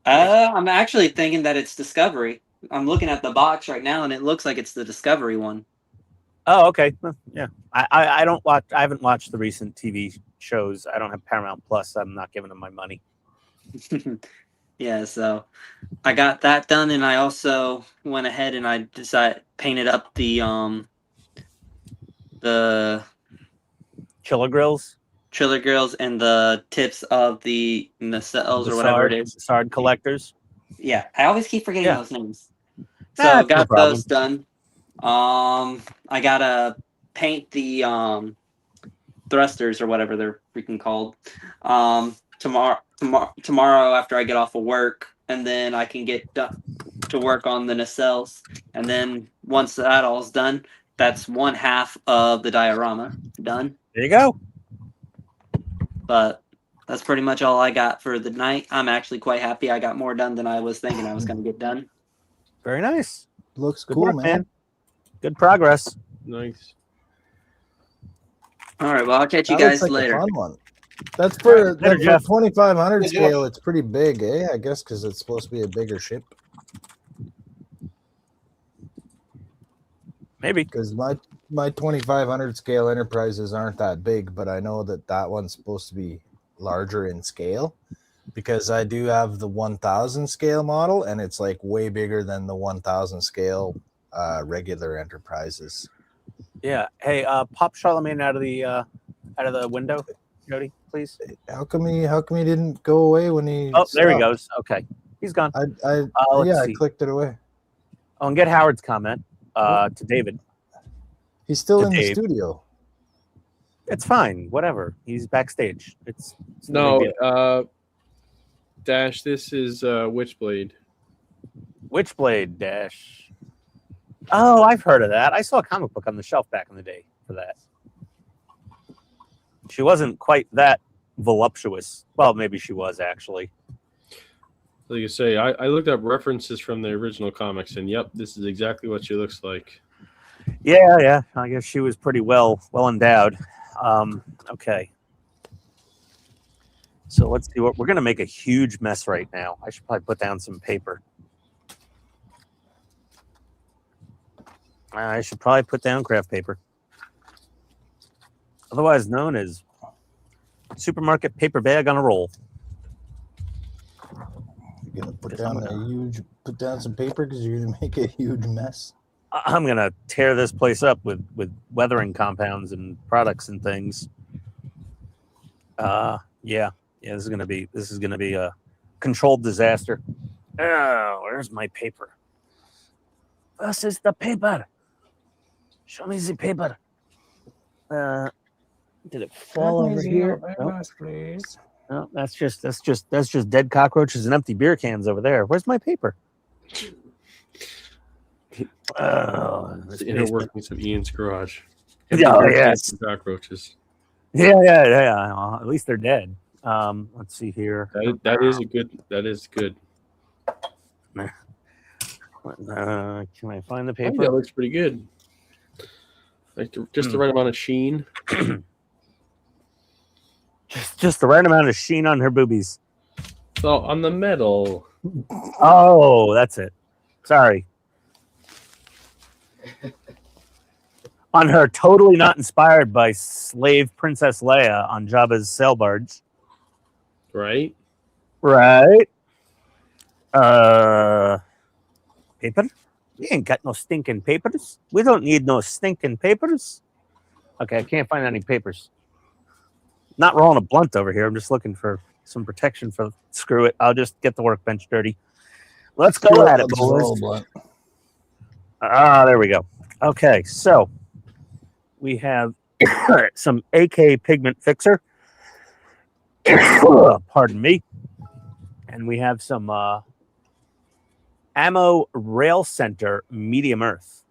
I'm actually thinking that it's Discovery. I'm looking at the box right now, and it looks like it's the Discovery one. Oh, okay. Well, yeah. I don't watch. I haven't watched the recent TV shows. I don't have Paramount Plus. I'm not giving them my money. Yeah, so I got that done, and I also went ahead and I painted up the Chiller grills and the tips of the nacelles or whatever it is. SARD collectors. Yeah, I always keep forgetting those names. So That's got no those done. I gotta paint the thrusters or whatever they're freaking called. Tomorrow after I get off of work, and then I can get to work on the nacelles. And then once that all's done, that's one half of the diorama done. There you go. But that's pretty much all I got for the night. I'm actually quite happy. I got more done than I was thinking I was going to get done. Very nice. Looks Good cool, work, man. Good progress. Nice. All right. Well, I'll catch you That guys looks like later. a fun one. That's for Later, the Jeff. 2500 Hey, scale. It's pretty big, eh? I guess because it's supposed to be a bigger ship. Maybe. Because my 2500 scale Enterprises aren't that big, but I know that one's supposed to be larger in scale because I do have the 1000 scale model, and it's like way bigger than the 1000 scale regular Enterprises. Yeah. Hey, pop Charlemagne out of the window, Jody, please. How come he didn't go away when he? Oh, there he stopped? goes. Okay, he's gone. I Let's see. clicked it away. Oh, and get Howard's comment to David. He's still To in Dave. the studio. It's fine. Whatever. He's backstage. It's No, big deal. Dash, this is Witchblade. Witchblade Dash. Oh, I've heard of that. I saw a comic book on the shelf back in the day for that. She wasn't quite that voluptuous. Well, maybe she was actually. Like I say, I looked up references from the original comics, and yep, this is exactly what she looks like. Yeah. I guess she was pretty well endowed. Okay. So let's see what we're going to make a huge mess right now. I should probably put down some paper. I should probably put down craft paper, otherwise known as supermarket paper bag on a roll. You gonna put down some paper because you're gonna make a huge mess. I'm gonna tear this place up with weathering compounds and products and things. Yeah. This is gonna be a controlled disaster. Oh, where's my paper? This is the paper. Show me the paper. Did it fall over here? Nope. Please. No, that's just dead cockroaches and empty beer cans over there. Where's my paper? Oh, The inner workings of Ian's garage. Oh, yes. Cockroaches. Yeah. Well, at least they're dead. Let's see here. That is good. Can I find the I think paper? that looks pretty good. Like just the right amount of sheen. Just the right amount of sheen on her boobies. So on the metal. Oh, that's it. Sorry. On her totally not inspired by slave Princess Leia on Jabba's sail barge. Right? Right. Paper? We ain't got no stinking papers. We don't need no stinking papers. Okay, I can't find any papers. Not rolling a blunt over here. I'm just looking for some protection for. Screw it. I'll just get the workbench dirty. Let's go at it, boys. There we go. Okay, so we have some AK pigment fixer. Pardon me. And we have some ammo rail center medium earth.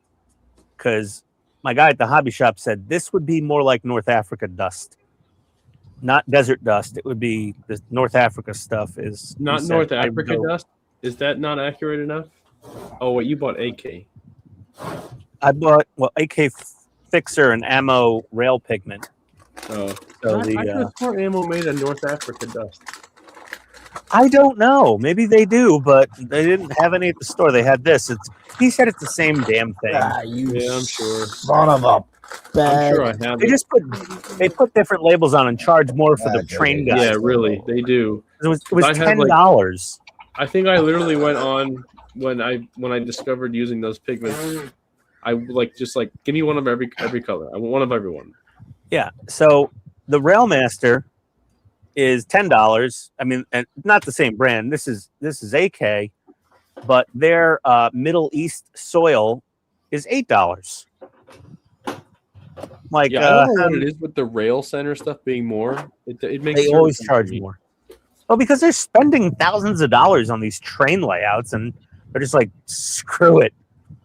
Because my guy at the hobby shop said this would be more like North Africa dust. Not desert dust. It would be the North Africa stuff is not North Africa dust. Is that not accurate enough? Oh, what you bought AK? I bought AK fixer and ammo rail pigment. Oh, so I thought ammo made of North Africa dust. I don't know. Maybe they do, but they didn't have any at the store. They had this. He said it's the same damn thing. Yeah, I'm sure. Son of a bag. I'm sure I have. They put different labels on and charge more for the train guys. Yeah, really, they do. It was $10. I think I literally went on when I discovered using those pigments. I just give me one of every color. I want one of everyone. Yeah. So the Railmaster is $10. I mean, and not the same brand. This is AK, but their Middle East soil is $8. I don't know what it is with the rail center stuff being more. It makes they always charge more. Well, because they're spending thousands of dollars on these train layouts, and they're just like, screw it,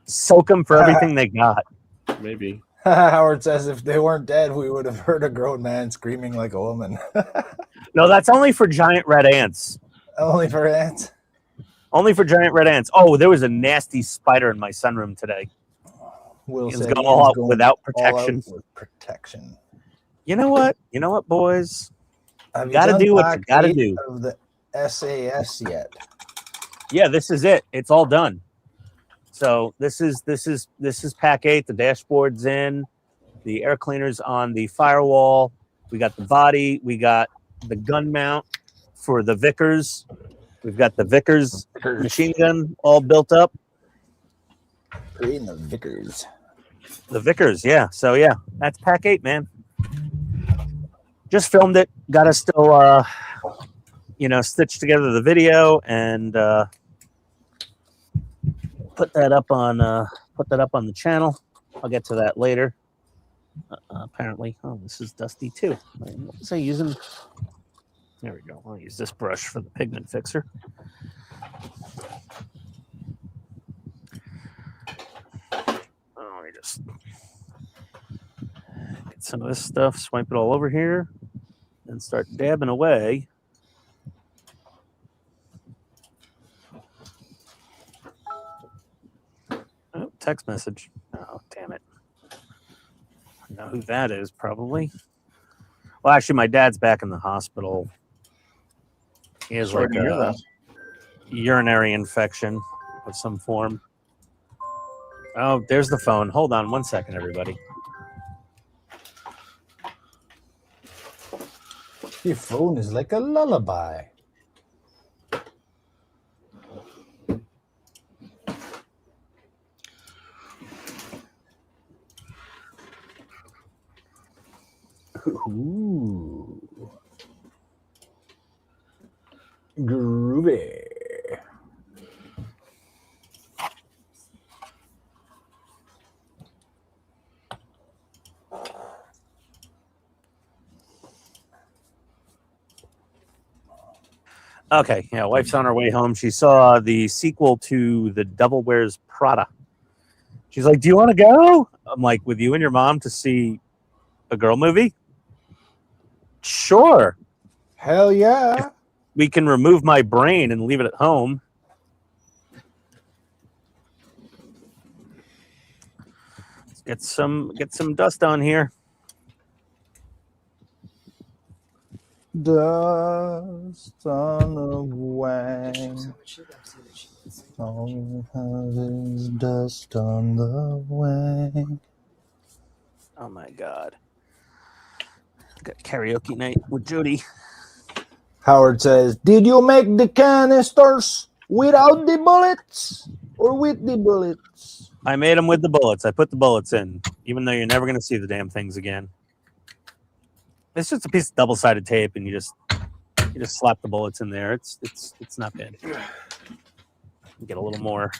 soak them for everything they got. Maybe. Howard says if they weren't dead, we would have heard a grown man screaming like a woman. No, that's only for giant red ants. Only for ants? Only for giant red ants. Oh, there was a nasty spider in my sunroom today. It's going all out without protection. With protection. You know what? Boys? You got to do what you got to do. Of the SAS yet? Yeah, this is it. It's all done. So this is pack 8. The dashboard's in, the air cleaner's on the firewall. We got the body. We got the gun mount for the Vickers. We've got the Vickers machine gun all built up. In the Vickers. The Vickers, yeah. So yeah, that's pack 8, man. Just filmed it. Got to still, stitch together the video and put that up on the channel. I'll get to that later. Apparently, this is dusty too. What was I using? There we go. I'll use this brush for the pigment fixer. Let me just get some of this stuff, swipe it all over here, and start dabbing away. Oh, text message. Oh, damn it. I know who that is, probably. Well, actually, my dad's back in the hospital. He has like a urinary infection of some form. Oh, there's the phone. Hold on 1 second, everybody. Your phone is like a lullaby. Ooh. Groovy. Okay, yeah, wife's on her way home. She saw the sequel to The Devil Wears Prada. She's like, "Do you want to go?" I'm like, "With you and your mom to see a girl movie?" Sure. Hell yeah. We can remove my brain and leave it at home. Let's get some dust on here. Dust on the wang. All we have is dust on the wang. Oh my god. Got karaoke night with Jody. Howard says, "Did you make the canisters without the bullets or with the bullets?" I made them with the bullets. I put the bullets in, even though you're never going to see the damn things again. It's just a piece of double-sided tape, and you just slap the bullets in there. It's not bad. Get a little more.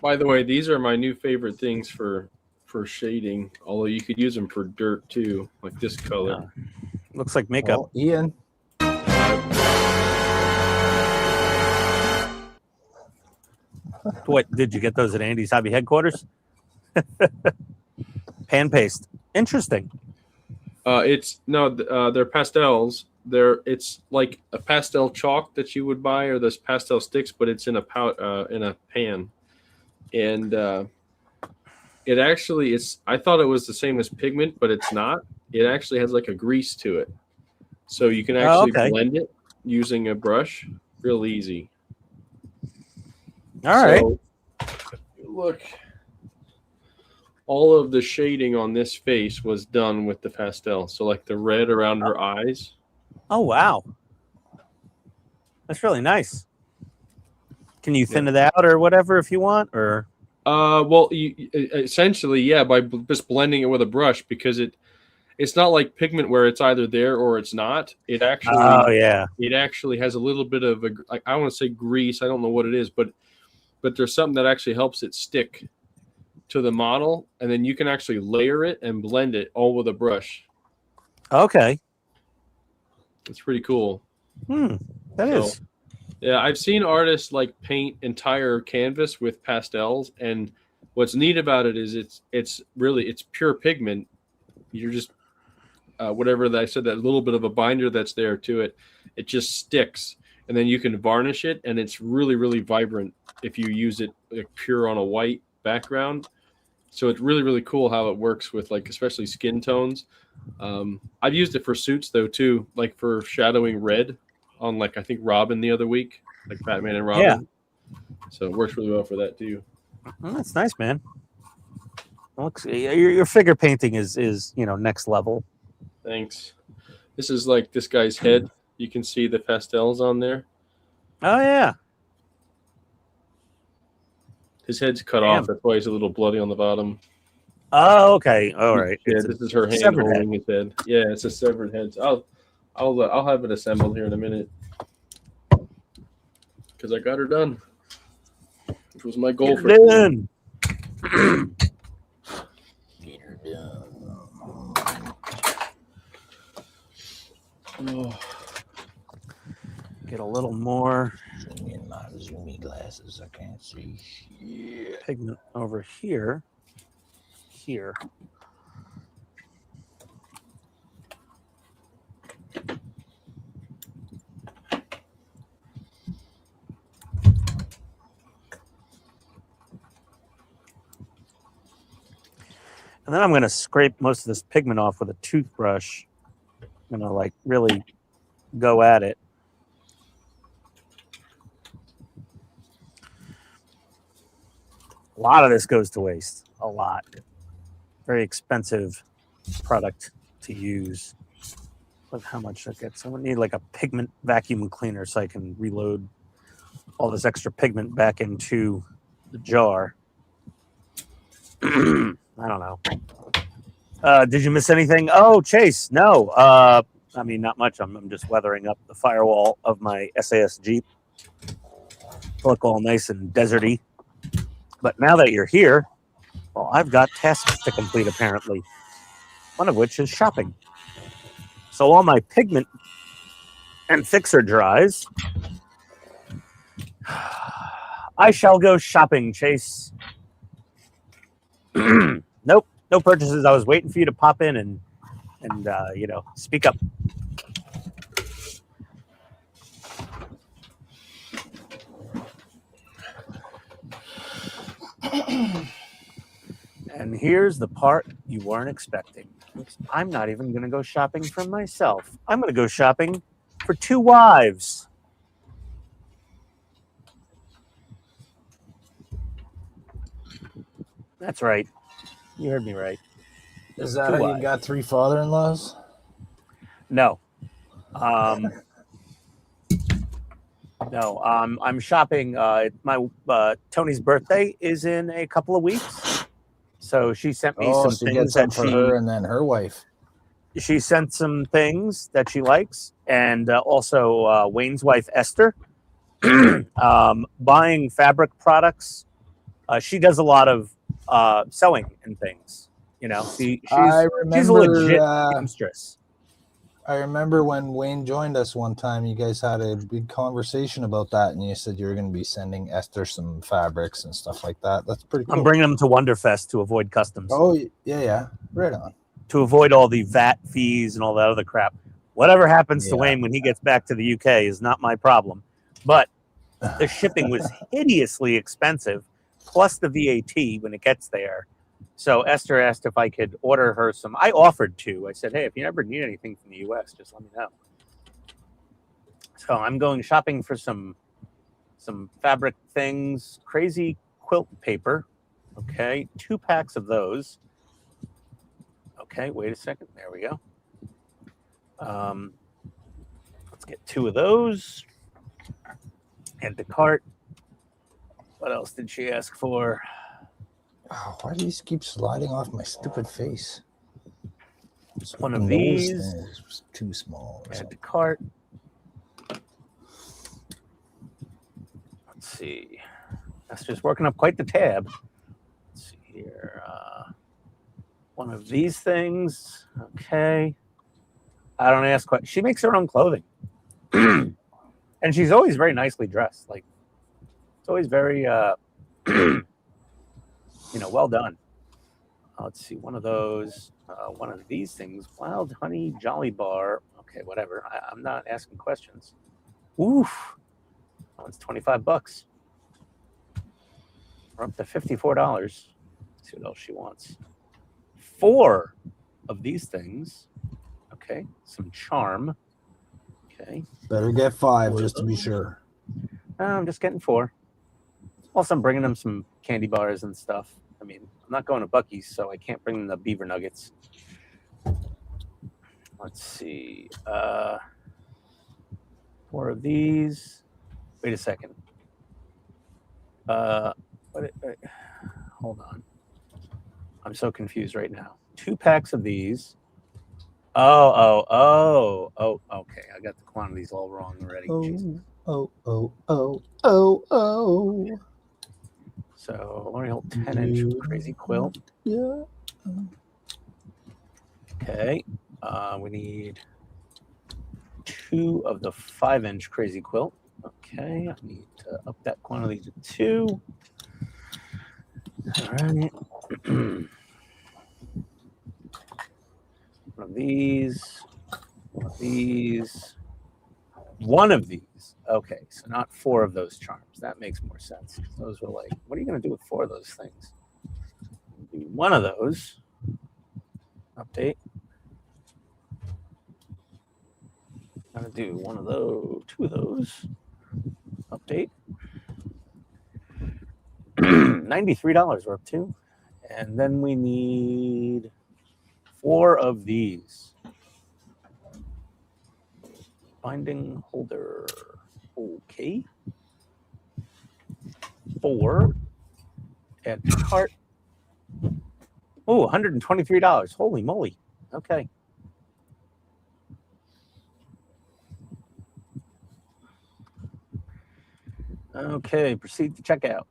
By the way, these are my new favorite things for shading. Although you could use them for dirt too, like this color. Looks like makeup. Well, Ian. What did you get those at Andy's Hobby headquarters? Pan paste. Interesting. They're pastels. It's like a pastel chalk that you would buy, or those pastel sticks, but it's in a pan, and it actually is. I thought it was the same as pigment, but it's not. It actually has like a grease to it, so you can actually blend it using a brush, real easy. All right. Look. All of the shading on this face was done with the pastel. So like the red around her eyes. Oh, wow. That's really nice. Can you thin it out or whatever if you want? Or well, essentially, yeah, by just blending it with a brush, because it's not like pigment where it's either there or it's not. It actually, it actually has a little bit of I want to say grease. I don't know what it is, but there's something that actually helps it stick to the model, and then you can actually layer it and blend it all with a brush. Okay. It's pretty cool. That is. Yeah, I've seen artists like paint entire canvas with pastels, and what's neat about it is it's pure pigment. You're just whatever that I said, that little bit of a binder that's there to it, it just sticks, and then you can varnish it, and it's really, really vibrant if you use it like pure on a white background. So it's really, really cool how it works with like especially skin tones. I've used it for suits though too, like for shadowing red on like I think Robin the other week, like Batman and Robin. Yeah. So it works really well for that too. Well, that's nice, man. Looks your figure painting is next level. Thanks. This is like this guy's head. You can see the pastels on there. Oh yeah. His head's cut off. That's why he's a little bloody on the bottom. Oh, okay. All right. Yeah, this is her hand holding his head. Yeah, it's a severed head. So I'll have it assembled here in a minute because I got her done, which was my goal for done. Get her done. Oh. Get a little more. In my zoomy glasses, I can't see shit. Pigment over here. Here. And then I'm going to scrape most of this pigment off with a toothbrush. I'm going to like really go at it. A lot of this goes to waste. A lot. Very expensive product to use. Look how much that gets. I would need like a pigment vacuum cleaner so I can reload all this extra pigment back into the jar. I don't know. Did you miss anything? Oh, Chase, no. I mean, not much. I'm just weathering up the firewall of my SAS Jeep. Look all nice and deserty. But now that you're here, well, I've got tasks to complete, apparently. One of which is shopping. So while my pigment and fixer dries, I shall go shopping, Chase. Nope, no purchases. I was waiting for you to pop in and you know, speak up. And here's the part you weren't expecting. I'm not even going to go shopping for myself. I'm going to go shopping for 2 wives. That's right. You heard me right. Is that 2 how wives. you got 3 father-in-laws? No. No, I'm shopping. My Tony's birthday is in a couple of weeks, so she sent me some so you get things some that for her and then her wife. she sent some things that she likes, and also Wayne's wife Esther. Buying fabric products. She does a lot of sewing and things. You know, she's a legit seamstress. I remember when Wayne joined us one time, you guys had a big conversation about that, and you said you were going to be sending Esther some fabrics and stuff like that. That's pretty cool. I'm bringing them to Wonderfest to avoid customs. Oh, yeah. Right on. To avoid all the VAT fees and all that other crap. Whatever happens to Wayne when he gets back to the UK is not my problem. But the shipping was hideously expensive, plus the VAT when it gets there. So Esther asked if I could order her some. I offered to. I said, hey, if you ever need anything from the US, just let me know. So I'm going shopping for some fabric things, crazy quilt paper. Okay, 2 packs of those. Okay, wait a second. There we go. Let's get 2 of those. Add to cart. What else did she ask for? Oh, why do these keep sliding off my stupid face? Just one of these. Is too small. Add to cart. Let's see. That's just working up quite the tab. Let's see here. One of these things. Okay. I don't ask questions. She makes her own clothing. And she's always very nicely dressed. Like, it's always very, you know, well done. Let's see. One of those. One of these things. Wild Honey Jolly Bar. Okay, whatever. I'm not asking questions. Oof. Oh, it's $25. We're up to $54. Let's see what else she wants. 4 of these things. Okay. Some charm. Okay. Better get 5 just to be sure. I'm just getting 4. Also, I'm bringing them some candy bars and stuff. I mean, I'm not going to Buc-ee's, so I can't bring them the beaver nuggets. Let's see. 4 of these. Wait a second. Hold on. I'm so confused right now. 2 packs of these. Oh, okay. I got the quantities all wrong already. Oh. So, L'Oreal 10-inch crazy quilt. Yeah. Okay. We need 2 of the 5-inch crazy quilt. Okay. I need to up that quantity to 2. All right. One of these. One of these. One of these. Okay, so not 4 of those charms. That makes more sense. Those were like, what are you going to do with 4 of those things? Do 1 of those. Update. I'm going to do 1 of those, 2 of those. Update. $93 we're up to. And then we need 4 of these. Binding holder. Okay. 4. Add to cart. Oh, $123. Holy moly. Okay. Okay, proceed to checkout.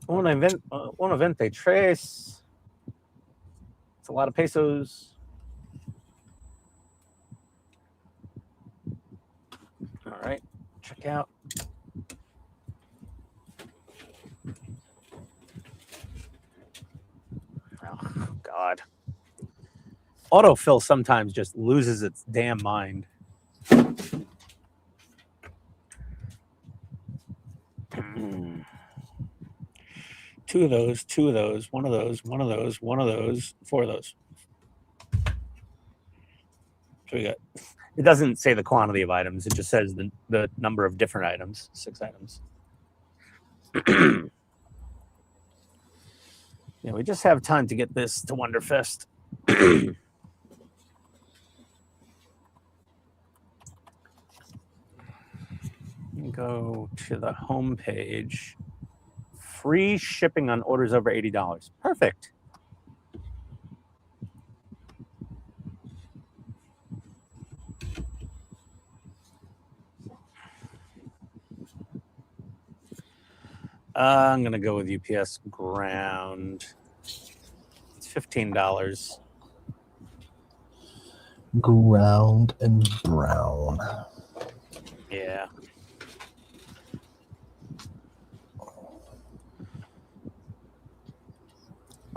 Un event they trace. It's a lot of pesos. All right, check out. Oh, God. Autofill sometimes just loses its damn mind. Two of those, one of those, one of those, one of those, four of those. So we got, it doesn't say the quantity of items, it just says the number of different items, 6 items. Yeah, we just have time to get this to Wonderfest. Go to the home page. Free shipping on orders over $80. Perfect. I'm gonna go with UPS ground. It's $15. Ground and brown. Yeah.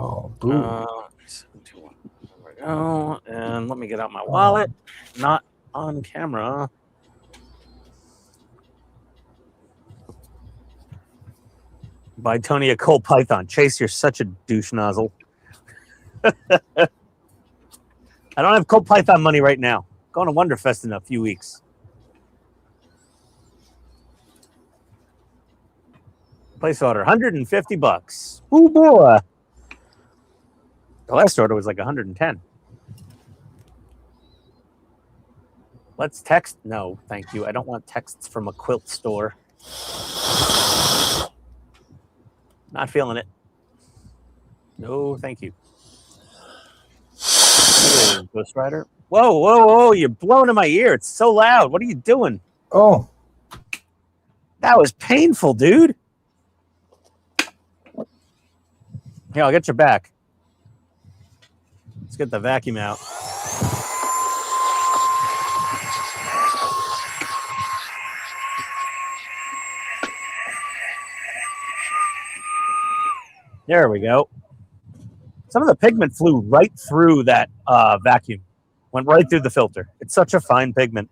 Oh, boo. 721. There we go. And let me get out my wallet. Not on camera. Buy Tony a Cold Python. Chase, you're such a douche nozzle. I don't have Cold Python money right now. Going to Wonderfest in a few weeks. Place order, $150. Ooh, boy. The last order was like 110. Let's text. No, thank you. I don't want texts from a quilt store. Not feeling it. No, thank you. Ghost Rider. Whoa, whoa, whoa. You're blowing in my ear. It's so loud. What are you doing? Oh. That was painful, dude. Here, I'll get your back. Let's get the vacuum out. There we go. Some of the pigment flew right through that vacuum. Went right through the filter. It's such a fine pigment.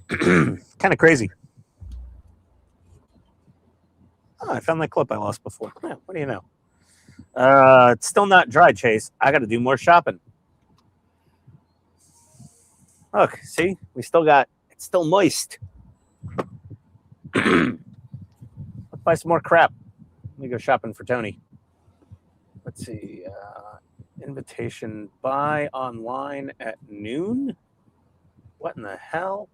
Kind of crazy. Oh, I found that clip I lost before. Yeah, what do you know? It's still not dry, Chase. I got to do more shopping. Look, see? We still got, it's still moist. Let's buy some more crap. Let me go shopping for Tony. Let's see. Invitation buy online at noon? What in the hell?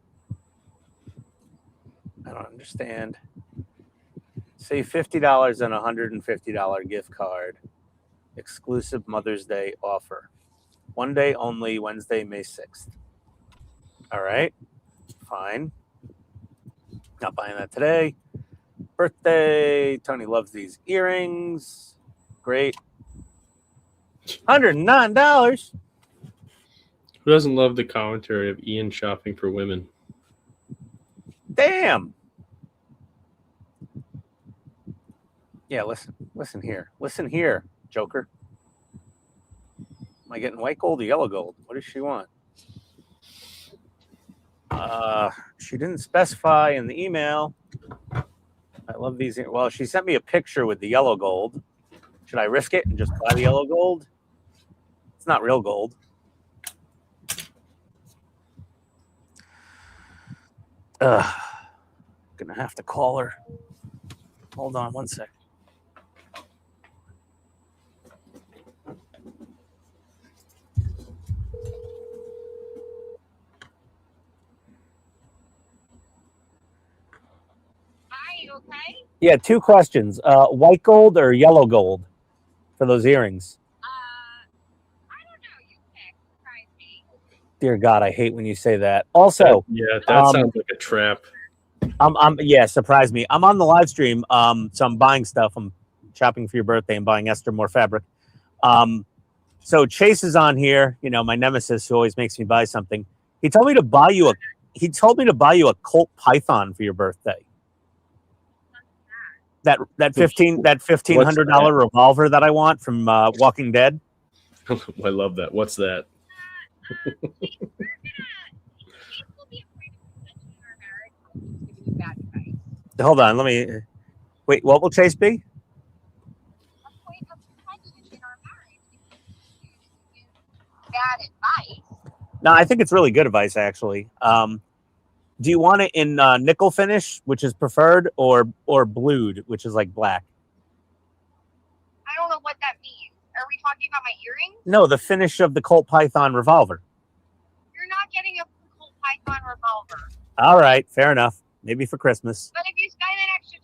I don't understand. Save $50 and $150 gift card. Exclusive Mother's Day offer. One day only, Wednesday, May 6th. All right. Fine. Not buying that today. Birthday. Tony loves these earrings. Great. $109. Who doesn't love the commentary of Ian shopping for women? Damn. Yeah, listen here. Listen here, Joker. Am I getting white gold or yellow gold? What does she want? She didn't specify in the email. I love these. Well, she sent me a picture with the yellow gold. Should I risk it and just buy the yellow gold? It's not real gold. Gonna have to call her. Hold on one sec. Hi, okay? Yeah, 2 questions. White gold or yellow gold for those earrings? I don't know. You pick. Surprise me. Dear God, I hate when you say that. Also, that sounds like a trap. yeah, surprise me. I'm on the live stream, so I'm buying stuff. I'm shopping for your birthday and buying Esther more fabric. So Chase is on here, you know, my nemesis who always makes me buy something. He told me to buy you a Colt Python for your birthday. That $1,500 revolver that I want from Walking Dead. I love that. What's that? Hold on, let me wait. What will Chase be? Bad advice. No, I think it's really good advice, actually. Do you want it in nickel finish, which is preferred, or blued, which is like black? I don't know what that means. Are we talking about my earrings? No, the finish of the Colt Python revolver. You're not getting a Colt Python revolver. All right, fair enough. Maybe for Christmas. But if you spend an extra $20,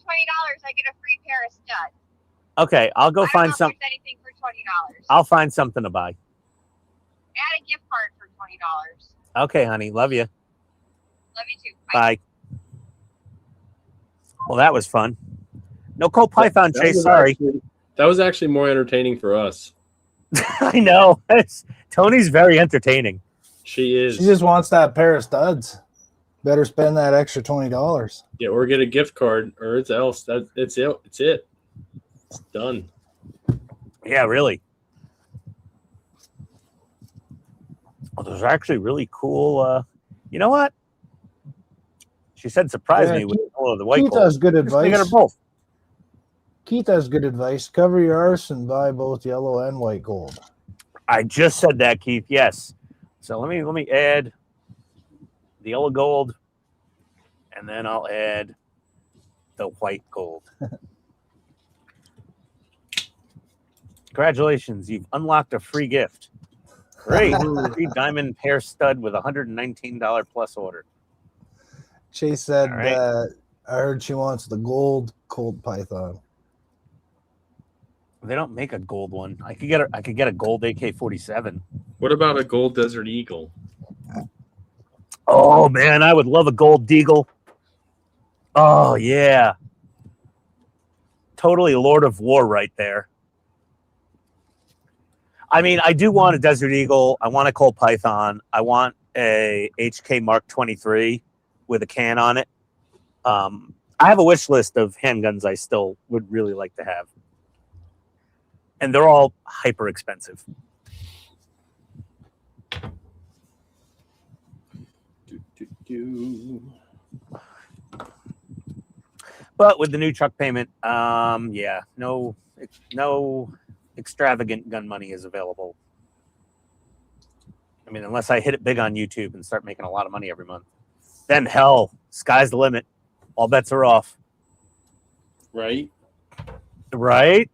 I get a free pair of studs. Okay, I'll go find some. Anything for $20. I'll find something to buy. Add a gift card for $20. Okay, honey. Love you. Love you too. Bye. Well, that was fun. No Colt Python, Chase. Sorry. That was actually more entertaining for us. I know. Tony's very entertaining. She is. She just wants that pair of studs. Better spend that extra $20. Yeah, or get a gift card, or it's else. It's it. It's it. It's done. Yeah, really. Oh, those are actually really cool. You know what? She said surprise me with the white Keith gold. has good advice. They got her both. Keith has good advice. Cover your arse and buy both yellow and white gold. I just said that, Keith. Yes. So let me add the yellow gold, and then I'll add the white gold. Congratulations, you've unlocked a free gift. Great. Free diamond pair stud with $119 plus order. Chase said, right. I heard she wants the gold Colt Python. They don't make a gold one. I could get a gold AK-47. What about a gold Desert Eagle? Oh man, I would love a gold Deagle. Oh yeah. Totally Lord of War right there. I mean, I do want a Desert Eagle. I want a Colt Python. I want a HK Mark 23 with a can on it. I have a wish list of handguns I still would really like to have. And they're all hyper expensive. But with the new truck payment, yeah, no extravagant gun money is available. I mean, unless I hit it big on YouTube and start making a lot of money every month, then hell, sky's the limit. All bets are off. Right? Right?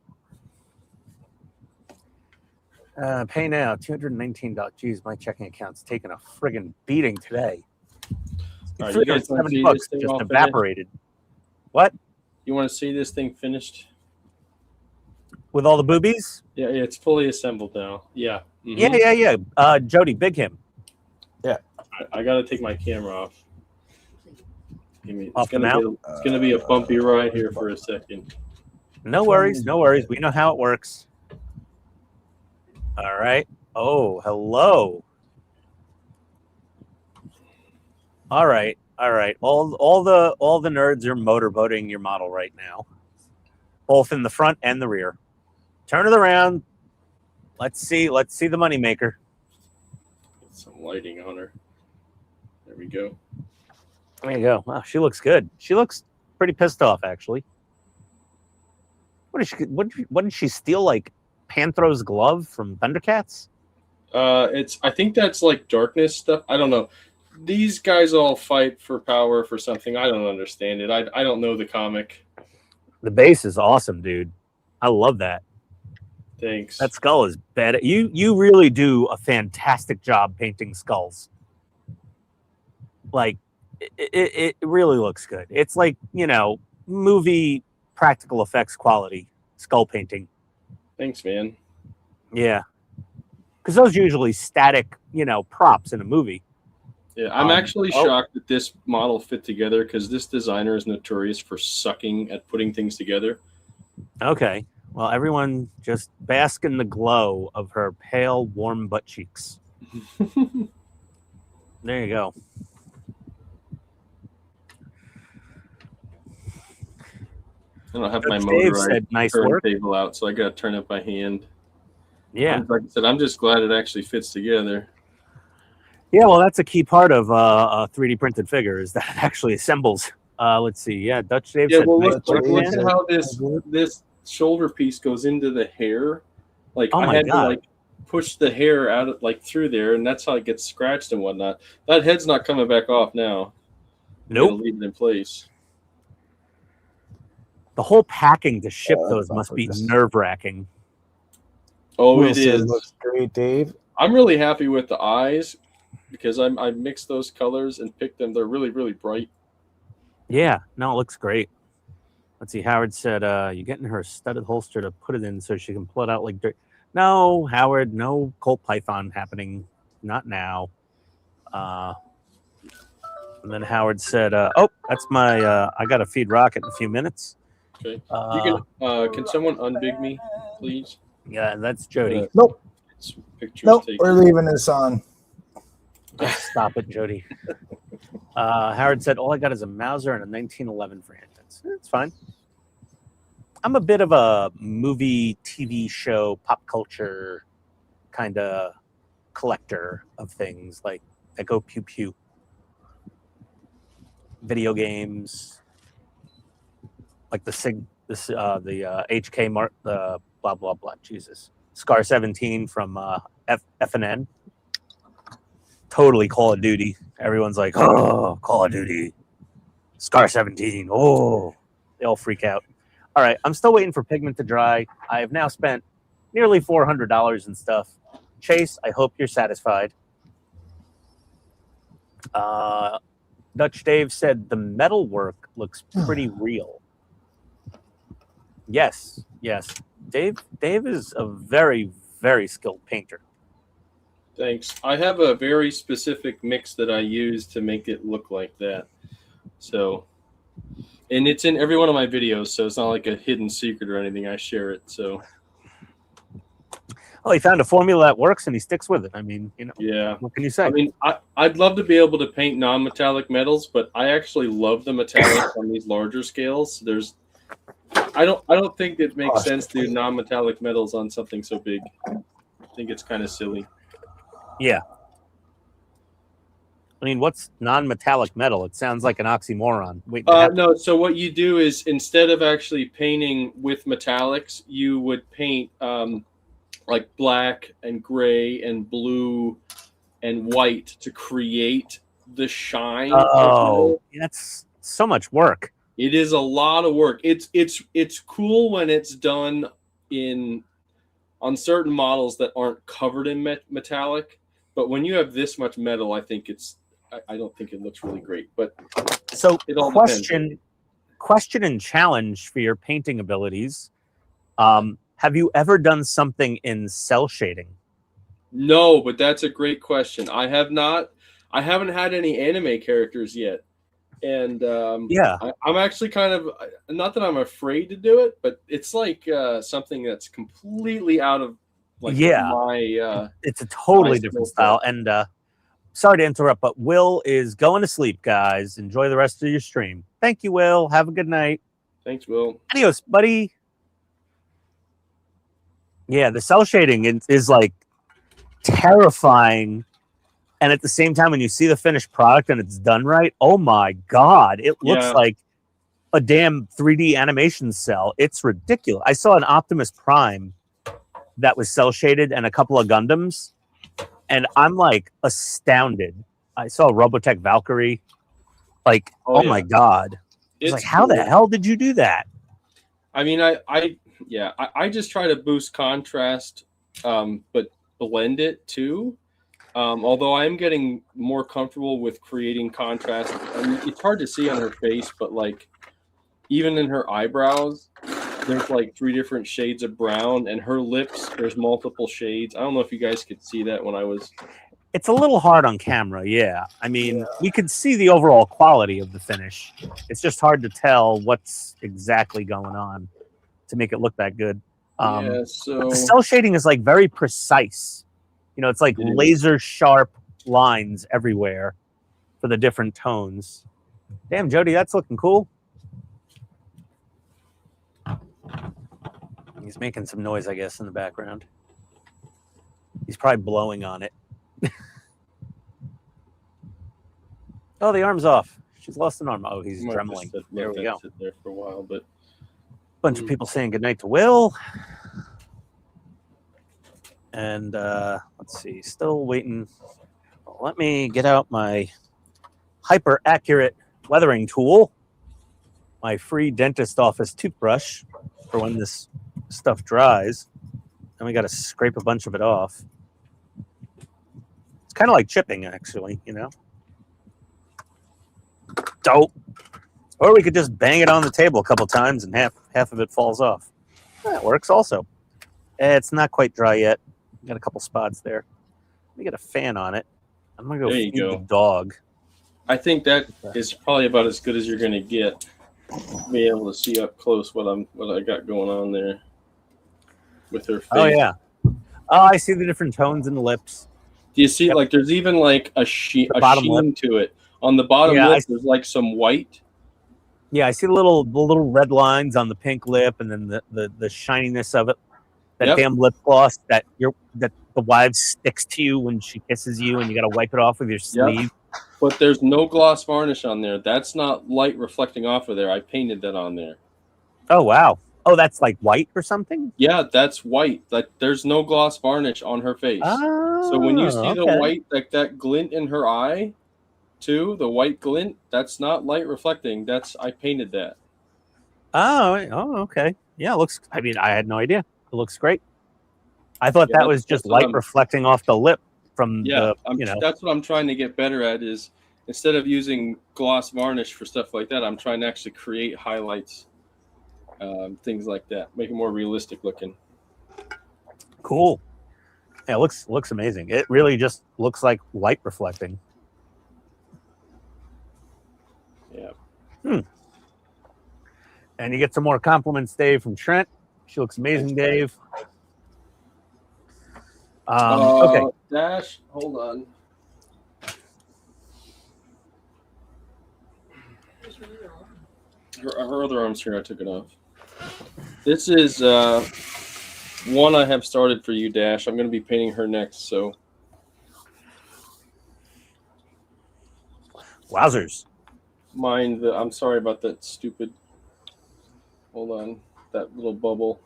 Pay now, $219. Jeez, my checking account's taking a friggin' beating today. All right, you guys want to see $370 this thing just all evaporated. What? You want to see this thing finished? With all the boobies? Yeah, it's fully assembled now. Yeah. Mm-hmm. Yeah. Jody, big him. Yeah. I got to take my camera off. Off the mount? It's going to be a bumpy ride here for a second. No worries. No worries. We know how it works. All right. Oh, hello. All right. All right. All the nerds are motorboating your model right now, both in the front and the rear. Turn it around. Let's see the moneymaker. Get some lighting on her. There we go. There you go. Wow, she looks good. She looks pretty pissed off, actually. What did she steal? Like Panthro's glove from Thundercats? I think that's like darkness stuff. I don't know. These guys all fight for power for something. I don't understand it. I don't know the comic. The base is awesome, dude. I love that. Thanks. That skull is bad. You really do a fantastic job painting skulls. Like it really looks good. It's like, you know, movie practical effects quality skull painting. Thanks, man. Yeah, because those are usually static, props in a movie. Yeah, I'm actually shocked that this model fit together because this designer is notorious for sucking at putting things together. Okay, well, everyone just bask in the glow of her pale, warm butt cheeks. There you go. I don't have Coach my Dave motorized said, nice work. turntable out, so I got to turn it by hand. Yeah. Like I said, I'm just glad it actually fits together. Yeah, well, that's a key part of a 3D printed figure is that it actually assembles. Let's see. Yeah, Dutch Dave Yeah, said, well, nice look work, at man. how this shoulder piece goes into the hair. Like Oh I my had God. to like push the hair out of, like through there, and that's how it gets scratched and whatnot. That head's not coming back off now. I'm Nope. gonna leave it in place. The whole packing to ship those that's must be awkward. nerve-wracking. Oh, Will it says is. looks great, Dave. I'm really happy with the eyes because I mixed those colors and picked them. They're really, really bright. Yeah, no, it looks great. Let's see. Howard said, you're getting her a studded holster to put it in so she can pull it out like dirt. No, Howard, no Colt Python happening. Not now. And then Howard said, oh, that's my, I got to feed Rocket in a few minutes. Okay. You can someone unbig me, please? Yeah, that's Jody. Nope. Pictures Nope. taken. We're leaving this on. Stop it, Jody. Howard said, all I got is a Mauser and a 1911 for handguns. It's fine. I'm a bit of a movie, TV show, pop culture kind of collector of things like Echo Pew Pew, video games, like the HK Mark, the blah blah blah. Jesus, Scar 17 from FNN. Totally Call of Duty. Everyone's like, oh, Call of Duty, Scar 17. Oh, they all freak out. All right, I'm still waiting for pigment to dry. I have now spent nearly $400 in stuff. Chase, I hope you're satisfied. Dutch Dave said the metal work looks pretty real. Yes, yes. Dave is a very, very skilled painter. Thanks. I have a very specific mix that I use to make it look like that. So, and it's in every one of my videos, so it's not like a hidden secret or anything. I share it. So, oh, he found a formula that works and he sticks with it. I mean, yeah. What can you say? I mean, I'd love to be able to paint non-metallic metals, but I actually love the metallic on these larger scales. I don't think it makes sense to do non-metallic metals on something so big. I think it's kind of silly. Yeah. I mean, what's non-metallic metal? It sounds like an oxymoron. Wait, no. So what you do is instead of actually painting with metallics, you would paint like black and gray and blue and white to create the shine. Oh, that's so much work. It is a lot of work. It's cool when it's done on certain models that aren't covered in metallic. But when you have this much metal, I think I don't think it looks really great. But so it all question and challenge for your painting abilities. Have you ever done something in cell shading? No, but that's a great question. I have not. I haven't had any anime characters yet. And yeah, I'm actually kind of, not that I'm afraid to do it, but it's like something that's completely out of my it's a totally different style. And sorry to interrupt, but Will is going to sleep, guys. Enjoy the rest of your stream. Thank you, Will. Have a good night. Thanks, Will. Adios, buddy. Yeah, the cell shading is like terrifying. And at the same time, when you see the finished product and it's done right, oh my God, it looks like a damn 3D animation cell. It's ridiculous. I saw an Optimus Prime that was cell shaded and a couple of Gundams, and I'm like astounded. I saw Robotech Valkyrie. Like, oh my God. It's like, how the hell did you do that? I mean, I just try to boost contrast, but blend it too. Although I'm getting more comfortable with creating contrast. I mean, it's hard to see on her face, but like even in her eyebrows, there's like 3 different shades of brown, and her lips, there's multiple shades. I don't know if you guys could see that when I was. It's a little hard on camera, yeah. I mean, we could see the overall quality of the finish. It's just hard to tell what's exactly going on to make it look that good. Yeah, But so the cell shading is like very precise. You know, it's like It is. laser sharp lines everywhere for the different tones. Damn, Jody, that's looking cool. He's making some noise, I guess, in the background. He's probably blowing on it. Oh, the arm's off. She's lost an arm. Oh, he's might trembling. just There let we that go. sit there for a while, but Bunch of people saying goodnight to Will. And let's see, still waiting. Let me get out my hyper accurate weathering tool, my free dentist office toothbrush for when this stuff dries. And we got to scrape a bunch of it off. It's kind of like chipping, actually, you know. Dope. Or we could just bang it on the table a couple times and half of it falls off. That works also. It's not quite dry yet. Got a couple spots there. Let me get a fan on it. I'm gonna go There you feed the go. dog. I think that is probably about as good as you're gonna get. Be able to see up close what I got going on there with her face. Oh yeah. Oh, I see the different tones in the lips. Do you see Yep. like there's even like a The sheen bottom to it on the bottom Yeah, lip? There's like some white. Yeah, I see the little red lines on the pink lip, and then the shininess of it. That Yep. damn lip gloss that the wife sticks to you when she kisses you, and you got to wipe it off with your sleeve. But there's no gloss varnish on there. That's not light reflecting off of there. I painted that on there. Oh wow. Oh, that's like white or something. Yeah, that's white. Like there's no gloss varnish on her face. Oh, So when you see the okay. white, like that glint in her eye, too, the white glint, that's not light reflecting. I painted that. Oh, okay. Yeah, it looks. I mean, I had no idea. It looks great. I thought that was just that's what light I'm- reflecting off the lip from Yeah, the. that's what I'm trying to get better at. Is instead of using gloss varnish for stuff like that, I'm trying to actually create highlights, things like that, make it more realistic looking. Cool. Yeah, it looks amazing. It really just looks like light reflecting. Yeah. And you get some more compliments, Dave, from Trent. She looks amazing, Dave. Okay. Dash, hold on. Her other arm's here. I took it off. This is one I have started for you, Dash. I'm going to be painting her next. So, Wowzers. I'm sorry about that stupid. Hold on, that little bubble.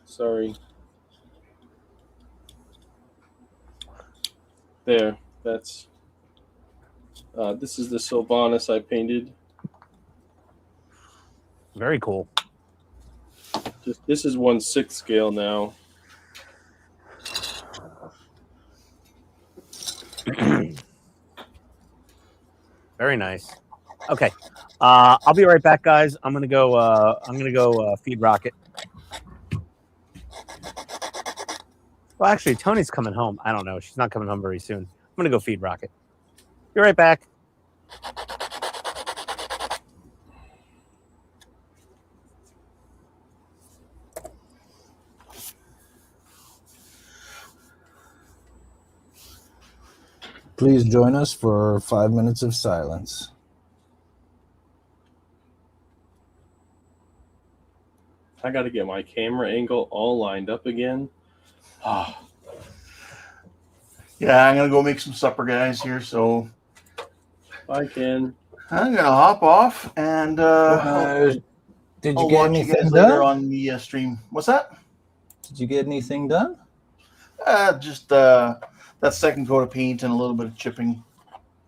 Sorry. There. That's. This is the Sylvanas I painted. Very cool. This is 1/6 scale now. Very nice. Okay, I'll be right back, guys. I'm gonna go feed Rocket. Well, actually, Tony's coming home. I don't know. She's not coming home very soon. I'm gonna go feed Rocket. Be right back. Please join us for 5 minutes of silence. I got to get my camera angle all lined up again. Yeah, I'm gonna go make some supper, guys. Here, so I can. I'm gonna hop off and Did you I'll get watch you anything guys later done? on the stream. What's that? Did you get anything done? Just that second coat of paint and a little bit of chipping.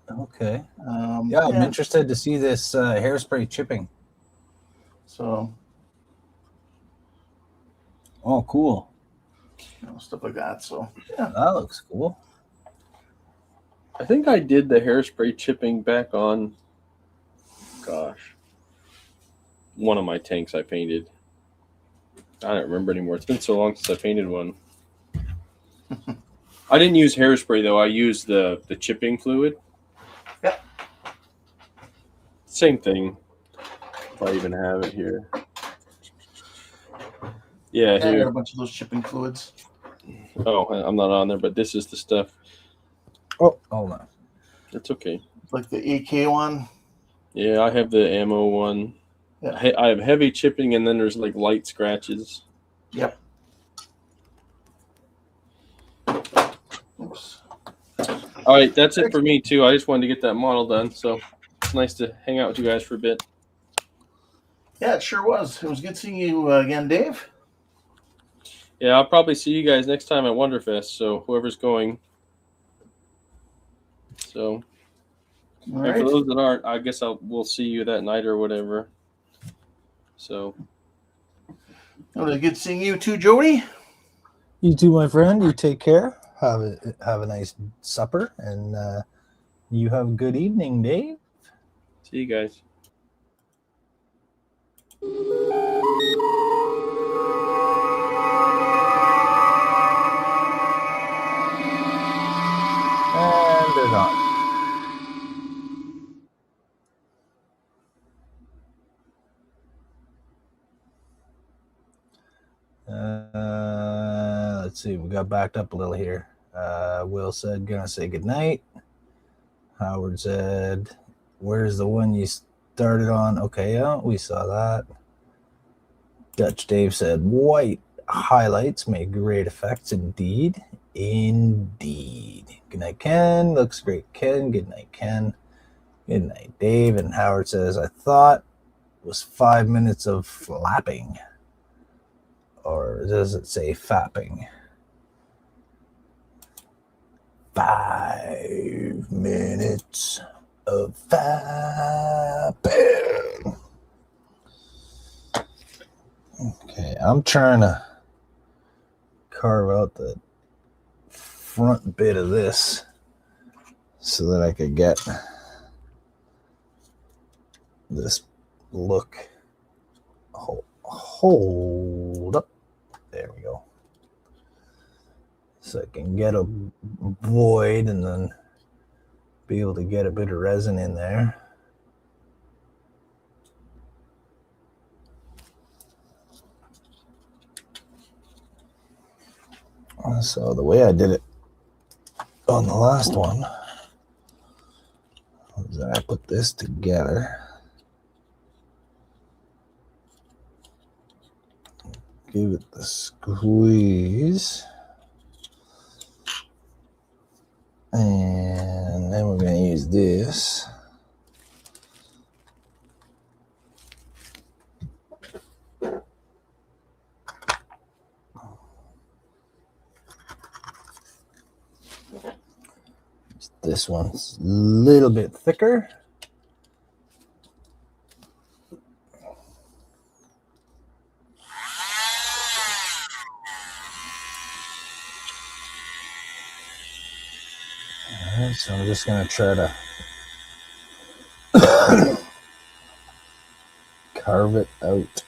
Okay. Yeah, I'm interested to see this hairspray chipping. So, Oh, cool. stuff like that. So, yeah. That looks cool. I think I did the hairspray chipping back on. Gosh. one of my tanks I painted. I don't remember anymore. It's been so long since I painted one. I didn't use hairspray though. I used the chipping fluid. Yep. Same thing. If I even have it here. Yeah, I got here. a bunch of those chipping fluids. Oh, I'm not on there, but this is the stuff. Oh, hold on. It's okay. Like the AK one. Yeah, I have the ammo one. Yeah. I have heavy chipping, and then there's like light scratches. Yep. Oops. All right, that's it for me too. I just wanted to get that model done, so it's nice to hang out with you guys for a bit. Yeah, it sure was. It was good seeing you again, Dave. Yeah, I'll probably see you guys next time at Wonderfest. So whoever's going. So, All and right. for those that aren't, I guess we'll see you that night or whatever. So, It was good seeing you too, Jody. You too, my friend. You take care. Have a nice supper, and you have a good evening, Dave. see you guys. And they're gone. Let's see. We got backed up a little here. Will said, "Gonna say goodnight." Howard said, "Where's the one you started on?" Okay, yeah, we saw that. Dutch Dave said, "White highlights make great effects indeed." Indeed. Good night, Ken. Looks great, Ken. Good night, Ken. Good night, Dave. And Howard says, "I thought it was 5 minutes of flapping." Or does it say fapping? 5 minutes of fapping. Okay, I'm trying to carve out the front bit of this so that I could get this look. Hold up. There we go. So I can get a void and then be able to get a bit of resin in there. So the way I did it on the last one was that I put this together, give it the squeeze, and then we're going to use this. This one's a little bit thicker. All right, so I'm just going to try to carve it out.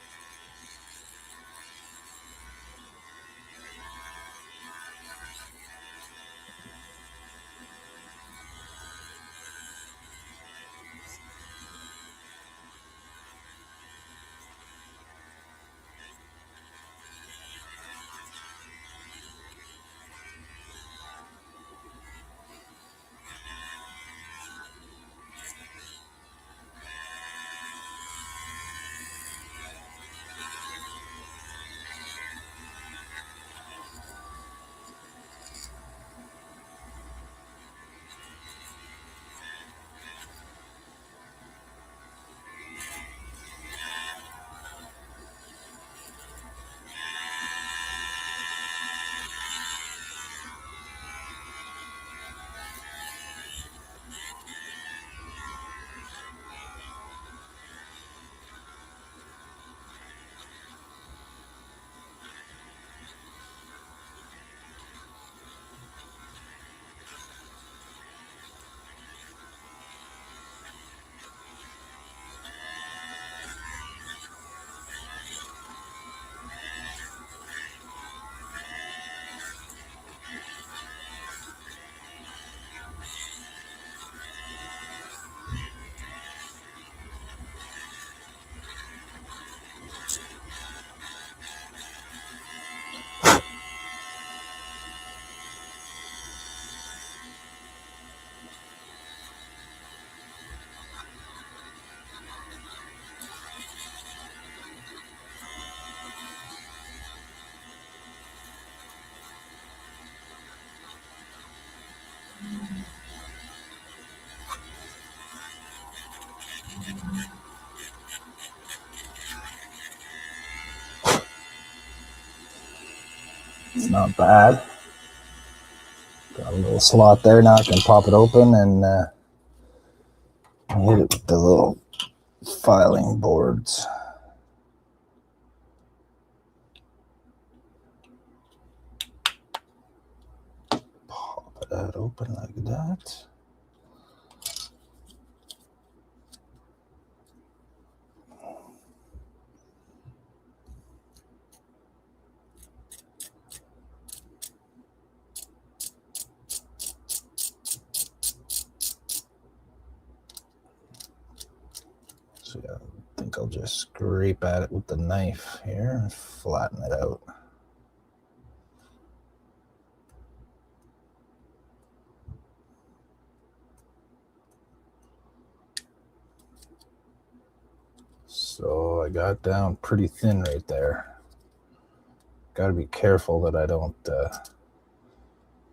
It's not bad. Got a little slot there. Now I can pop it open and hit it with the little filing boards. Pop that open like that. So yeah, I think I'll just scrape at it with the knife here and flatten it out. So I got down pretty thin right there. Got to be careful that I don't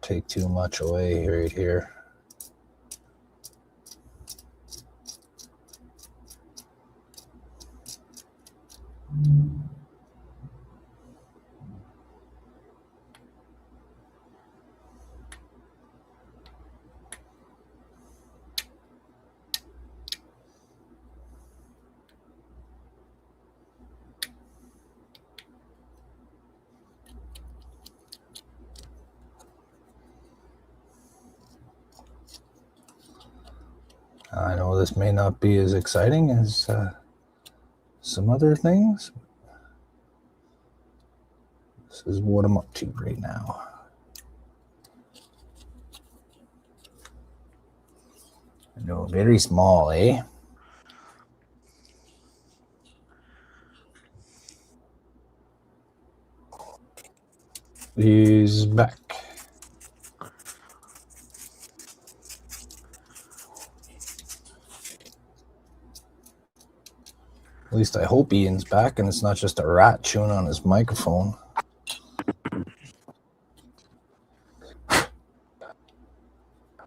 take too much away right here. I know this may not be as exciting as some other things. This is what I'm up to right now. I know, very small, eh? He's back. At least I hope Ian's back and it's not just a rat chewing on his microphone.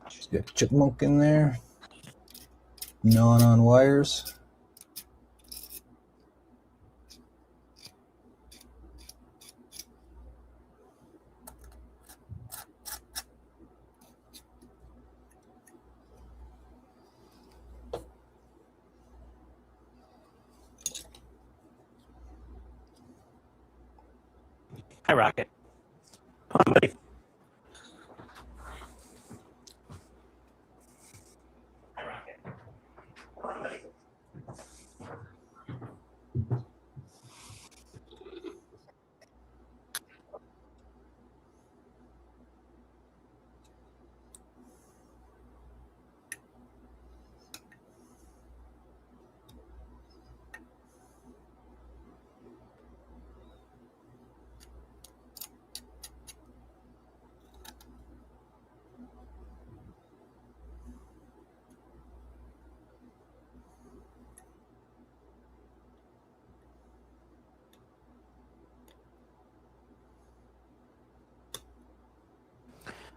She's got a chipmunk in there, gnawing on wires. Hi, Rocket. Come on, buddy.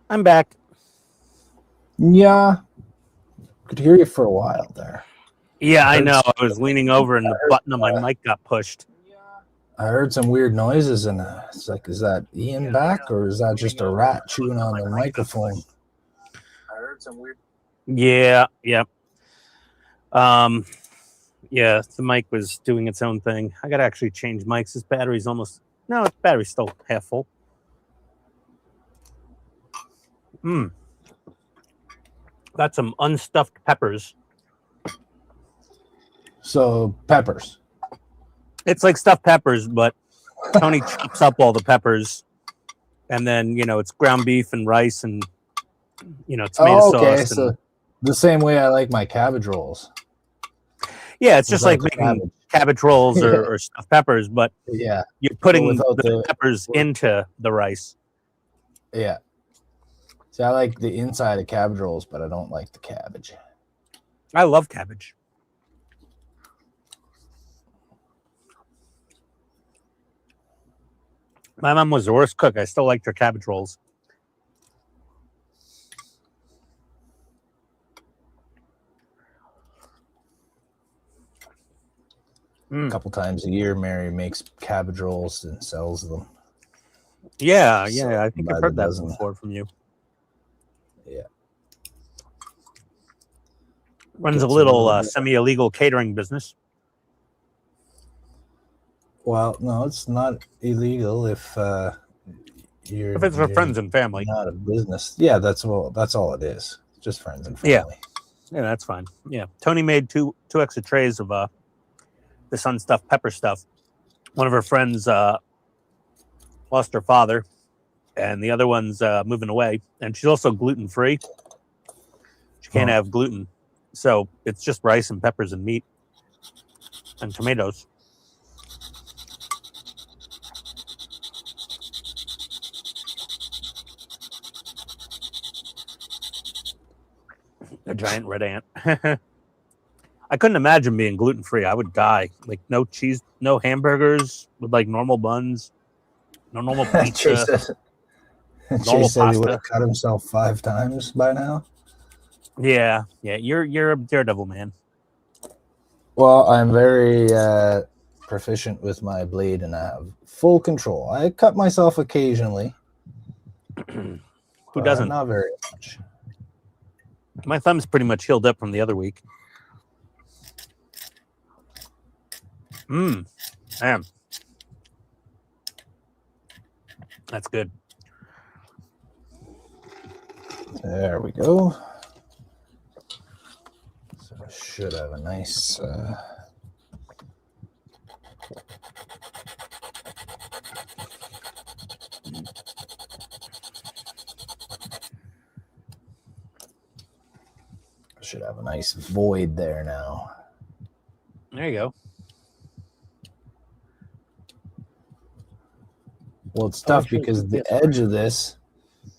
I'm back. Yeah. Could hear you for a while there. Yeah, I know. I was leaning over and the button on my mic got pushed. I heard some weird noises and it's like, is that Ian back or is that just a rat chewing on the microphone? I heard some weird. Yeah, yep. Yeah, the mic was doing its own thing. I gotta actually change mics. This battery's almost no, battery's still half full. Got some unstuffed peppers. So peppers. It's like stuffed peppers, but Tony chops up all the peppers, and then it's ground beef and rice and tomato sauce. So and, the same way I like my cabbage rolls. yeah, it's just like making cabbage rolls or stuffed peppers, but yeah, you're putting the peppers into the rice. Yeah. See, I like the inside of cabbage rolls, but I don't like the cabbage. I love cabbage. My mom was the worst cook. I still liked her cabbage rolls. A couple times a year, Mary makes cabbage rolls and sells them. Yeah, So, yeah. I think by I've the heard that dozen. before from you. Yeah. Runs a Gets a little little bit- semi-illegal catering business. Well, no, it's not illegal if you're If it's for friends and family. not a business. Yeah, that's all it is. Just friends and Yeah. family. Yeah, that's fine. Yeah. Tony made two extra trays of this unstuffed pepper stuff. One of her friends lost her father, and the other one's moving away. And she's also gluten-free. She can't have gluten. So it's just rice and peppers and meat and tomatoes. A giant red ant. I couldn't imagine being gluten-free. I would die. Like no cheese, no hamburgers with like normal buns, no normal Chase pizza. said, Normal Chase said he pasta. would have cut himself 5 times by now. Yeah, you're a daredevil, man. Well, I'm very proficient with my blade and I have full control. I cut myself occasionally. Who doesn't? Not very much. My thumb's pretty much healed up from the other week. Man. That's good. There we go. So I should have a nice void there now. There you go. Well, it's tough because the edge of this,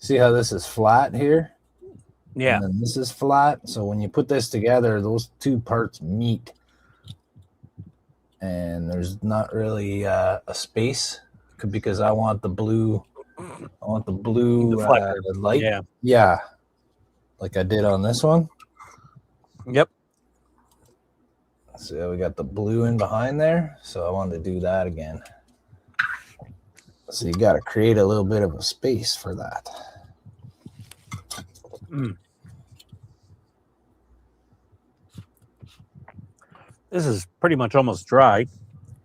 see how this is flat here? Yeah. And then this is flat. So when you put this together, those two parts meet. And there's not really a space because I want the blue. Light. Yeah. Yeah. Like I did on this one. Yep. So we got the blue in behind there. So I wanted to do that again. So you got to create a little bit of a space for that. This is pretty much almost dry.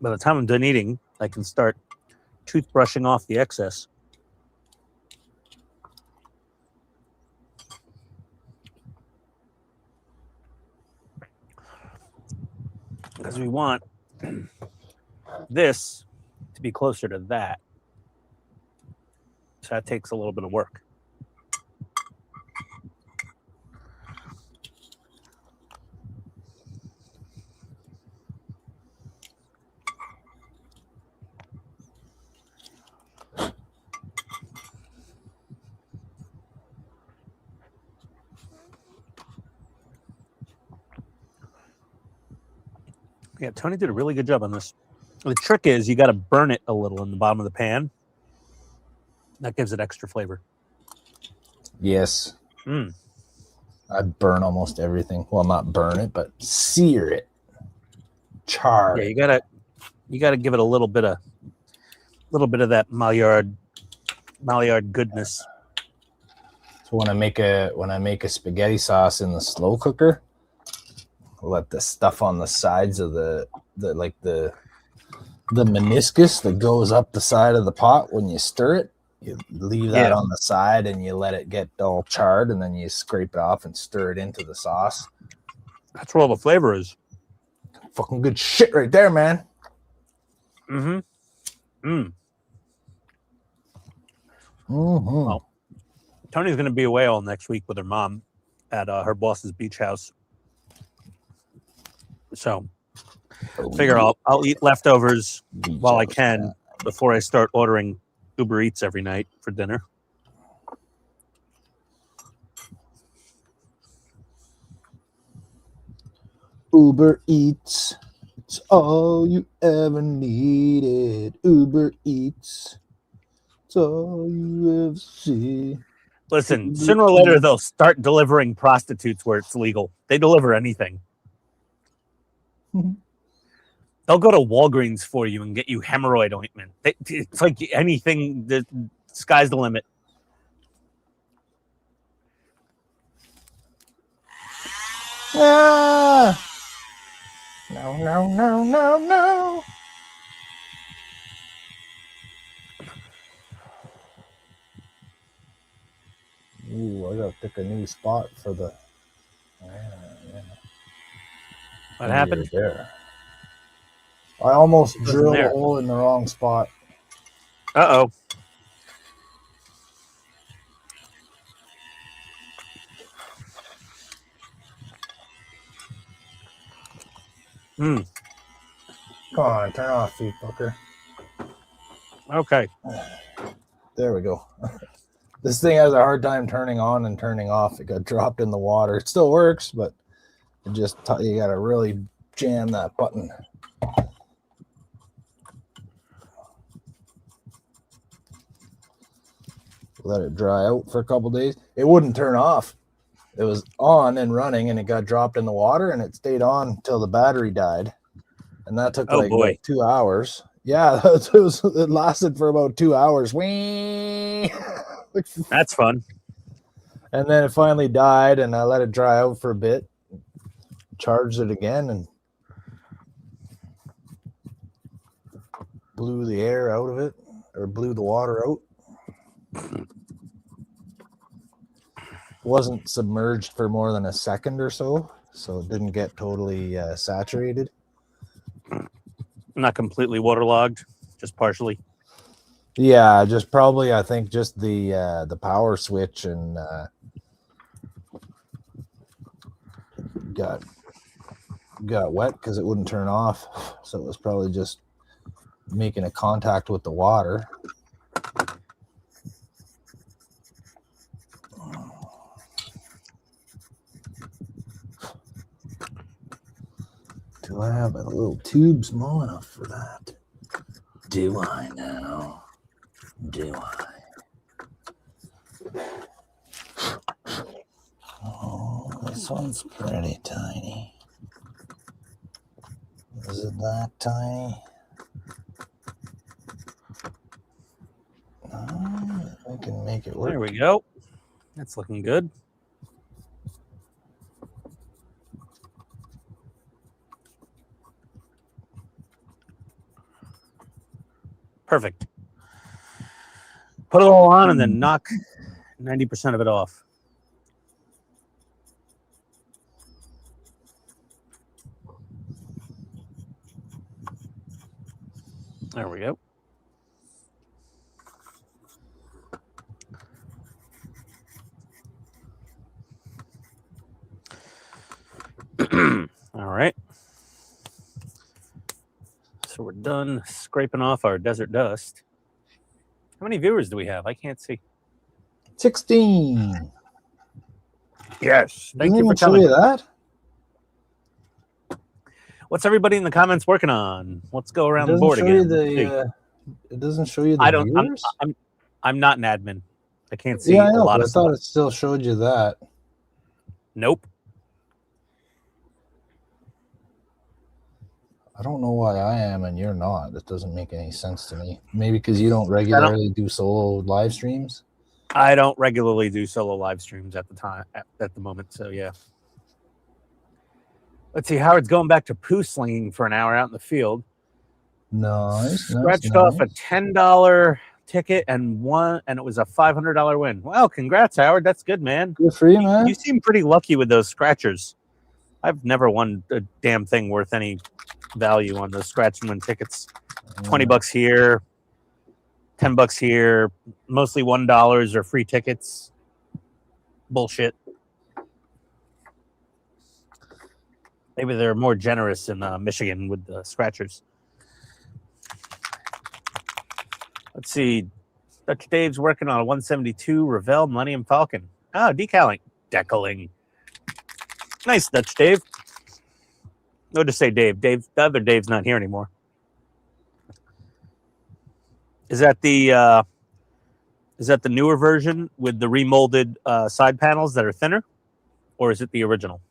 By the time I'm done eating, I can start toothbrushing off the excess. Because we want this to be closer to that. So that takes a little bit of work. Yeah, Tony did a really good job on this. The trick is you got to burn it a little in the bottom of the pan. That gives it extra flavor. Yes. I burn almost everything. Well, not burn it, but sear it. Char. Yeah, you gotta give it a little bit of that Maillard goodness. So when I make a spaghetti sauce in the slow cooker, I'll let the stuff on the sides of the meniscus that goes up the side of the pot when you stir it. You leave that on the side and you let it get all charred, and then you scrape it off and stir it into the sauce. That's where all the flavor is. Fucking good shit right there, man. Well, Tony's going to be away all next week with her mom at her boss's beach house. So figure I'll eat leftovers while I can before I start ordering Uber Eats every night for dinner. Uber Eats, it's all you ever needed. Uber Eats, it's all you ever see. Listen, sooner or later they'll start delivering prostitutes where it's legal. They deliver anything. They'll go to Walgreens for you and get you hemorrhoid ointment. It's like anything. The sky's the limit. Ah! No, no, no, no, no. Ooh, I gotta pick a new spot for the. What happened? There. I almost Wasn't drilled there. a hole in the wrong spot. Uh-oh. Come on, turn off, feet fucker. Okay. There we go. This thing has a hard time turning on and turning off. It got dropped in the water. It still works, but it just you gotta really jam that button. Let it dry out for a couple days. It wouldn't turn off. It was on and running, and it got dropped in the water, and it stayed on until the battery died, and that took about 2 hours. Yeah, it lasted for about 2 hours. Whee! That's fun. And then it finally died, and I let it dry out for a bit, charged it again, and blew the air out of it, or blew the water out. Wasn't submerged for more than a second or so it didn't get totally saturated. Not completely waterlogged, just partially. Yeah, just probably, I think, just the power switch and got wet because it wouldn't turn off. So it was probably just making a contact with the water. Do I have a little tube small enough for that? Do I now? Do I? Oh, this one's pretty tiny. Is it that tiny? I can make it work. There we go. That's looking good. Perfect. Put it all on and then knock 90% of it off. There we go. All right. So we're done scraping off our desert dust. How many viewers do we have? I can't see. 16. Yes. Thank you for show telling you me that. What's everybody in the comments working on? Let's go around the board again. It doesn't show you the I don't. viewers? I'm not an admin. I can't see I a know, lot but of I thought stuff. it still showed you that. Nope. I don't know why I am and you're not. That doesn't make any sense to me. Maybe because you don't regularly do solo live streams. I don't regularly do solo live streams at the moment. So yeah. Let's see. Howard's going back to poo slinging for an hour out in the field. Nice. Scratched off a $10 ticket and it was a $500 win. Wow, congrats, Howard. That's good, man. Good for you, man. You seem pretty lucky with those scratchers. I've never won a damn thing worth any value on those scratch and win tickets. $20 here, $10 here, mostly $1 or free tickets. Bullshit. Maybe they're more generous in Michigan with the scratchers. Let's see. Dutch Dave's working on a 172 Revell Millennium Falcon. Oh, decaling. Decaling. Nice, Dutch Dave. No, just say Dave. The other Dave's not here anymore. Is that the newer version with the remolded side panels that are thinner, or is it the original?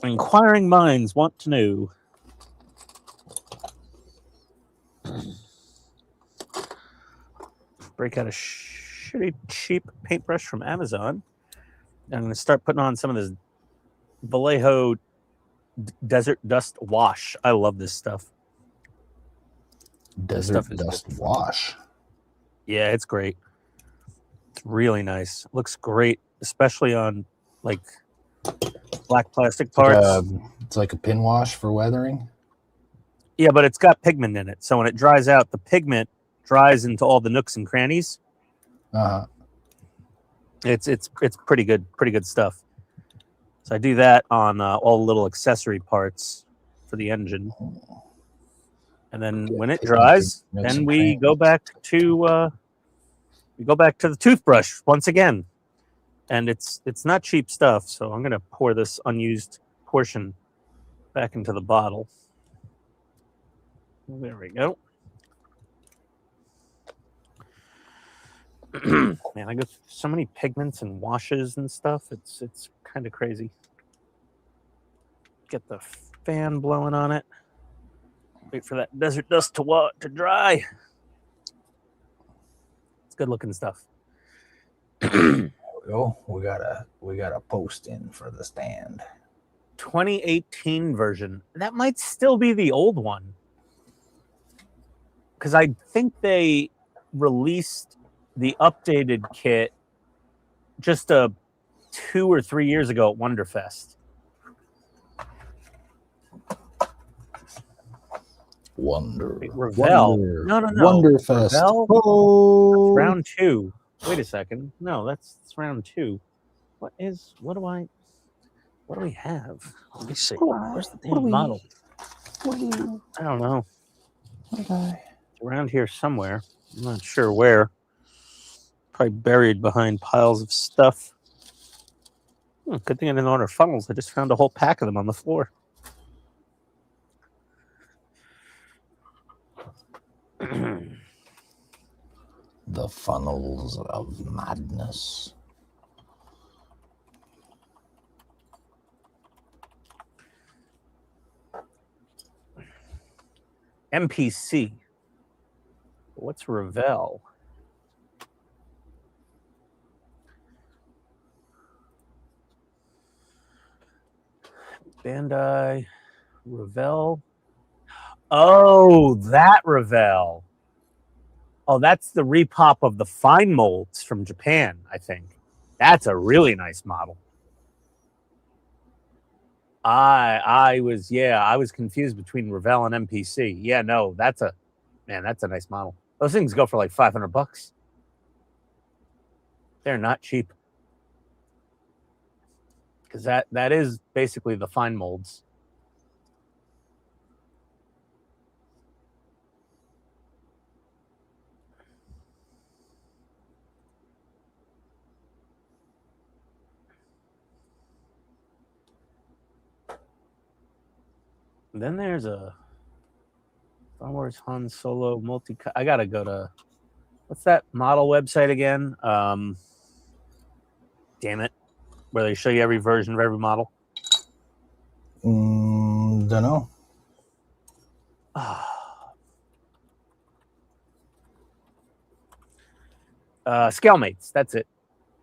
Inquiring minds want to know. Break out a shitty cheap paintbrush from Amazon. I'm going to start putting on some of this Vallejo Desert Dust Wash. I love this stuff. Desert stuff is Dust Wash. Yeah, it's great. It's really nice. Looks great, especially on like black plastic parts. It's like a pin wash for weathering. Yeah, but it's got pigment in it. So when it dries out, the pigment dries into all the nooks and crannies. Uh-huh. It's pretty good stuff. So I do that on all the little accessory parts for the engine. And then when it dries, then we go back to the toothbrush once again. And it's not cheap stuff, so I'm gonna pour this unused portion back into the bottle. There we go. Man, I go through so many pigments and washes and stuff. It's kind of crazy. Get the fan blowing on it. Wait for that desert dust to dry. It's good looking stuff. There we go. We got a post in for the stand. 2018 version. That might still be the old one. Because I think they released the updated kit just 2 or 3 years ago at Wonderfest. Revell. No. Wonderfest. Revell? Oh. Round 2. Wait a second. No, that's round 2. What do we have? Let me see. Where's the damn model? I don't know. Okay. It's around here somewhere. I'm not sure where. Probably buried behind piles of stuff. Good thing I didn't order funnels. I just found a whole pack of them on the floor. The funnels of madness. MPC. What's Revell? Bandai. Revell. Oh, that Revell. Oh, that's the repop of the fine molds from Japan, I think. That's a really nice model. I was confused between Revell and MPC. Yeah, no, that's a nice model. Those things go for like $500. They're not cheap. Because that is basically the fine molds. Then there's a Star Wars Han Solo multi. I gotta go to what's that model website again? Damn it, where they show you every version of every model. Don't know. Scalemates. That's it.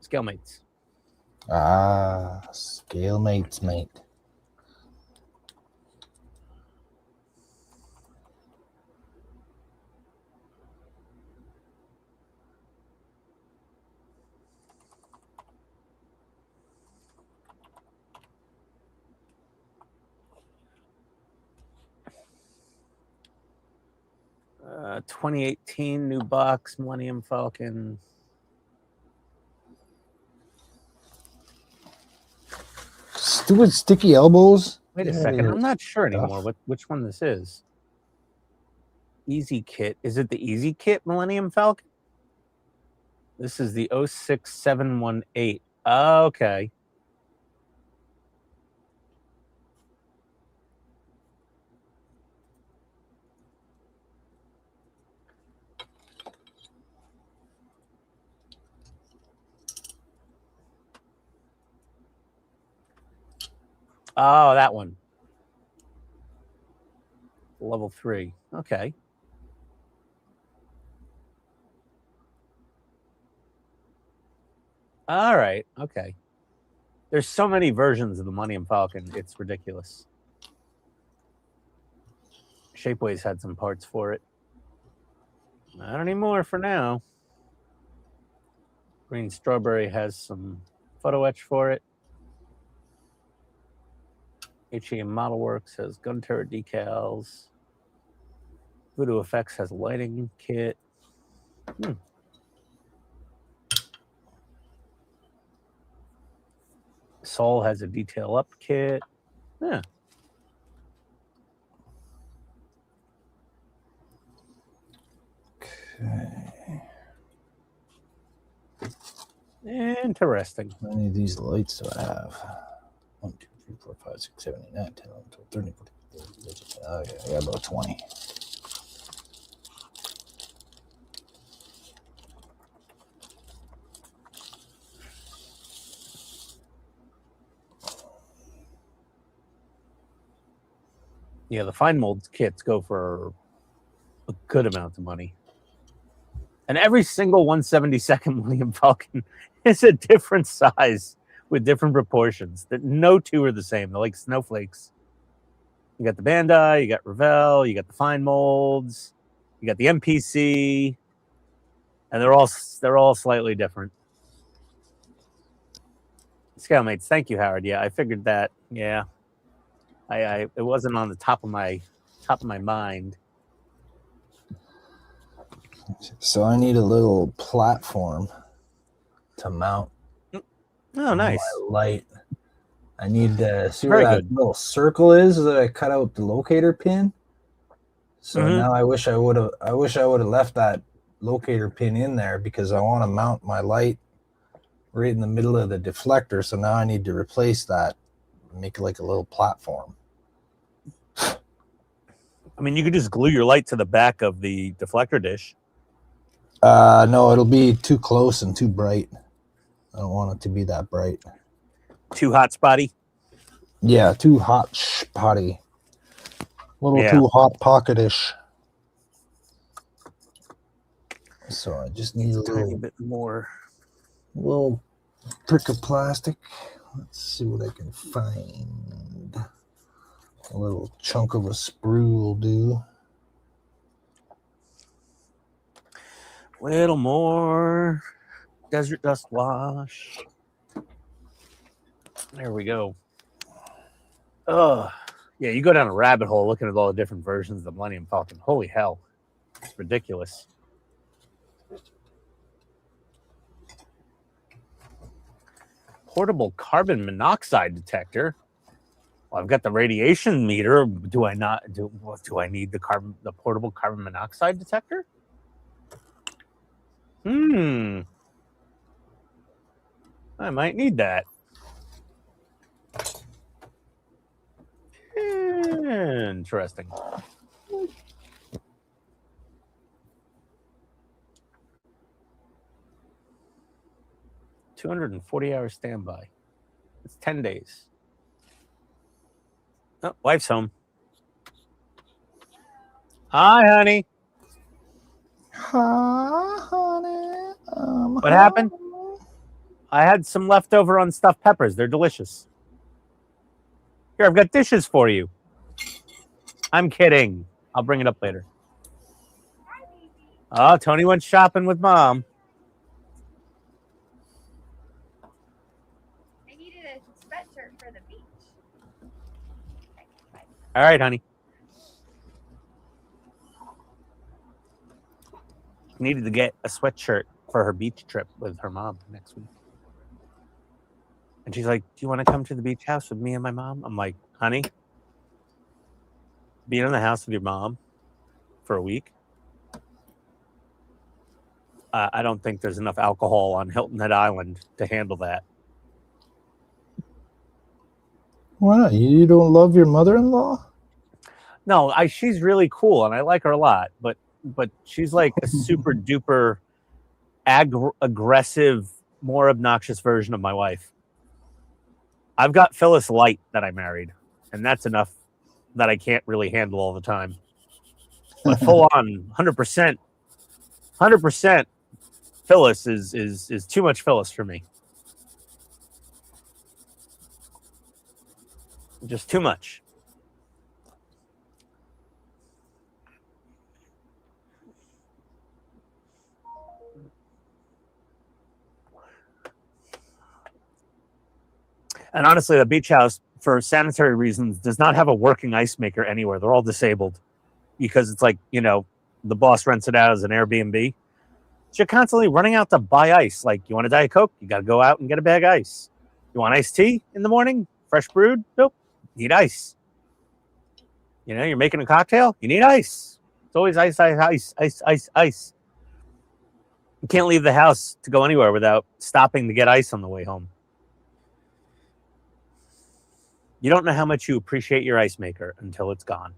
Scalemates. Scalemates, mate. Uh, 2018 new box Millennium Falcon. Stupid sticky elbows. Wait a second. I'm not sure anymore which one this is. Easy Kit. Is it the Easy Kit Millennium Falcon? This is the 06718. Okay. Oh, that one. Level 3. Okay. All right. Okay. There's so many versions of the Millennium Falcon. It's ridiculous. Shapeways had some parts for it. Not anymore for now. Green Strawberry has some photo etch for it. HTM Model Works has gun turret decals. Voodoo FX has a lighting kit. Soul has a detail up kit. Yeah. Okay. Interesting. How many of these lights do I have? 1, 2, 3, 4, 5, 6, 7, 8, 9, 10, 11, 12, 13, 14, 15. Okay, I got about 20. Yeah, the fine mold kits go for a good amount of money. And every single 1/72nd Millennium Falcon is a different size with different proportions. That no two are the same. They're like snowflakes. You got the Bandai, you got Revell, you got the fine molds, you got the MPC, and they're all slightly different. Scoutmates, thank you, Howard. Yeah, I figured that. Yeah, it wasn't on the top of my mind. So I need a little platform to mount. Oh, nice. My light. I need to see Very where that good. little circle is that I cut out the locator pin. So now I wish I would have left that locator pin in there because I want to mount my light right in the middle of the deflector. So now I need to replace that, make it like a little platform. I mean, you could just glue your light to the back of the deflector dish. No, it'll be too close and too bright. I don't want it to be that bright. Too hot spotty? Yeah, too hot spotty. A little too hot pocketish. So I just need a tiny little bit more. Little prick of plastic. Let's see what I can find. A little chunk of a sprue will do. Little more desert dust wash. There we go. Oh, yeah, you go down a rabbit hole looking at all the different versions of the Millennium Falcon. Holy hell. It's ridiculous. Portable carbon monoxide detector. Well, I've got the radiation meter. Do I not? Do I need the portable carbon monoxide detector? I might need that. Interesting. $240 standby. It's 10 days. Oh, wife's home. Hi, honey. Hi, honey. What happened? I had some leftover unstuffed peppers. They're delicious. Here, I've got dishes for you. I'm kidding. I'll bring it up later. Oh, Tony went shopping with Mom. I needed a sweatshirt for the beach. All right, honey. Needed to get a sweatshirt for her beach trip with her mom next week. And she's like, do you want to come to the beach house with me and my mom? I'm like, honey, being in the house with your mom for a week, I don't think there's enough alcohol on Hilton Head Island to handle that. Why not? You don't love your mother-in-law? No, she's really cool and I like her a lot, but she's like a super duper aggressive, more obnoxious version of my wife. I've got Phyllis Light that I married, and that's enough that I can't really handle all the time. But full on 100% Phyllis is too much Phyllis for me. Just too much. And honestly, the beach house, for sanitary reasons, does not have a working ice maker anywhere. They're all disabled because it's like, you know, the boss rents it out as an Airbnb. So you're constantly running out to buy ice. Like, you want a Diet Coke? You got to go out and get a bag of ice. You want iced tea in the morning? Fresh brewed? Nope. Need ice. You know, you're making a cocktail? You need ice. It's always ice, ice, ice, ice, ice, ice. You can't leave the house to go anywhere without stopping to get ice on the way home. You don't know how much you appreciate your ice maker until it's gone.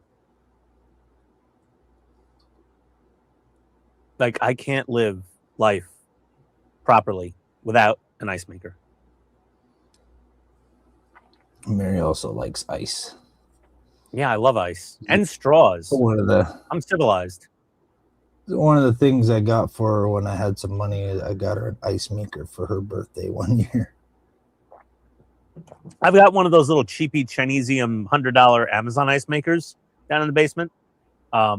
Like, I can't live life properly without an ice maker. Mary also likes ice. Yeah, I love ice and straws. I'm civilized. One of the things I got for her when I had some money, I got her an ice maker for her birthday one year. I've got one of those little cheapy Chinesium $100 Amazon ice makers down in the basement. I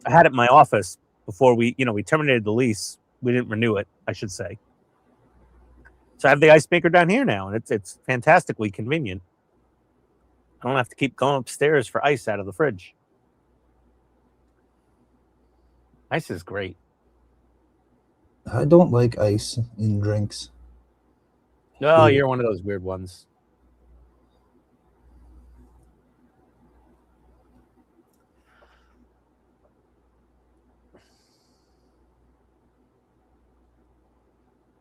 had it in my office before we terminated the lease. We didn't renew it, I should say. So I have the ice maker down here now, and it's fantastically convenient. I don't have to keep going upstairs for ice out of the fridge. Ice is great. I don't like ice in drinks. Oh, you're one of those weird ones.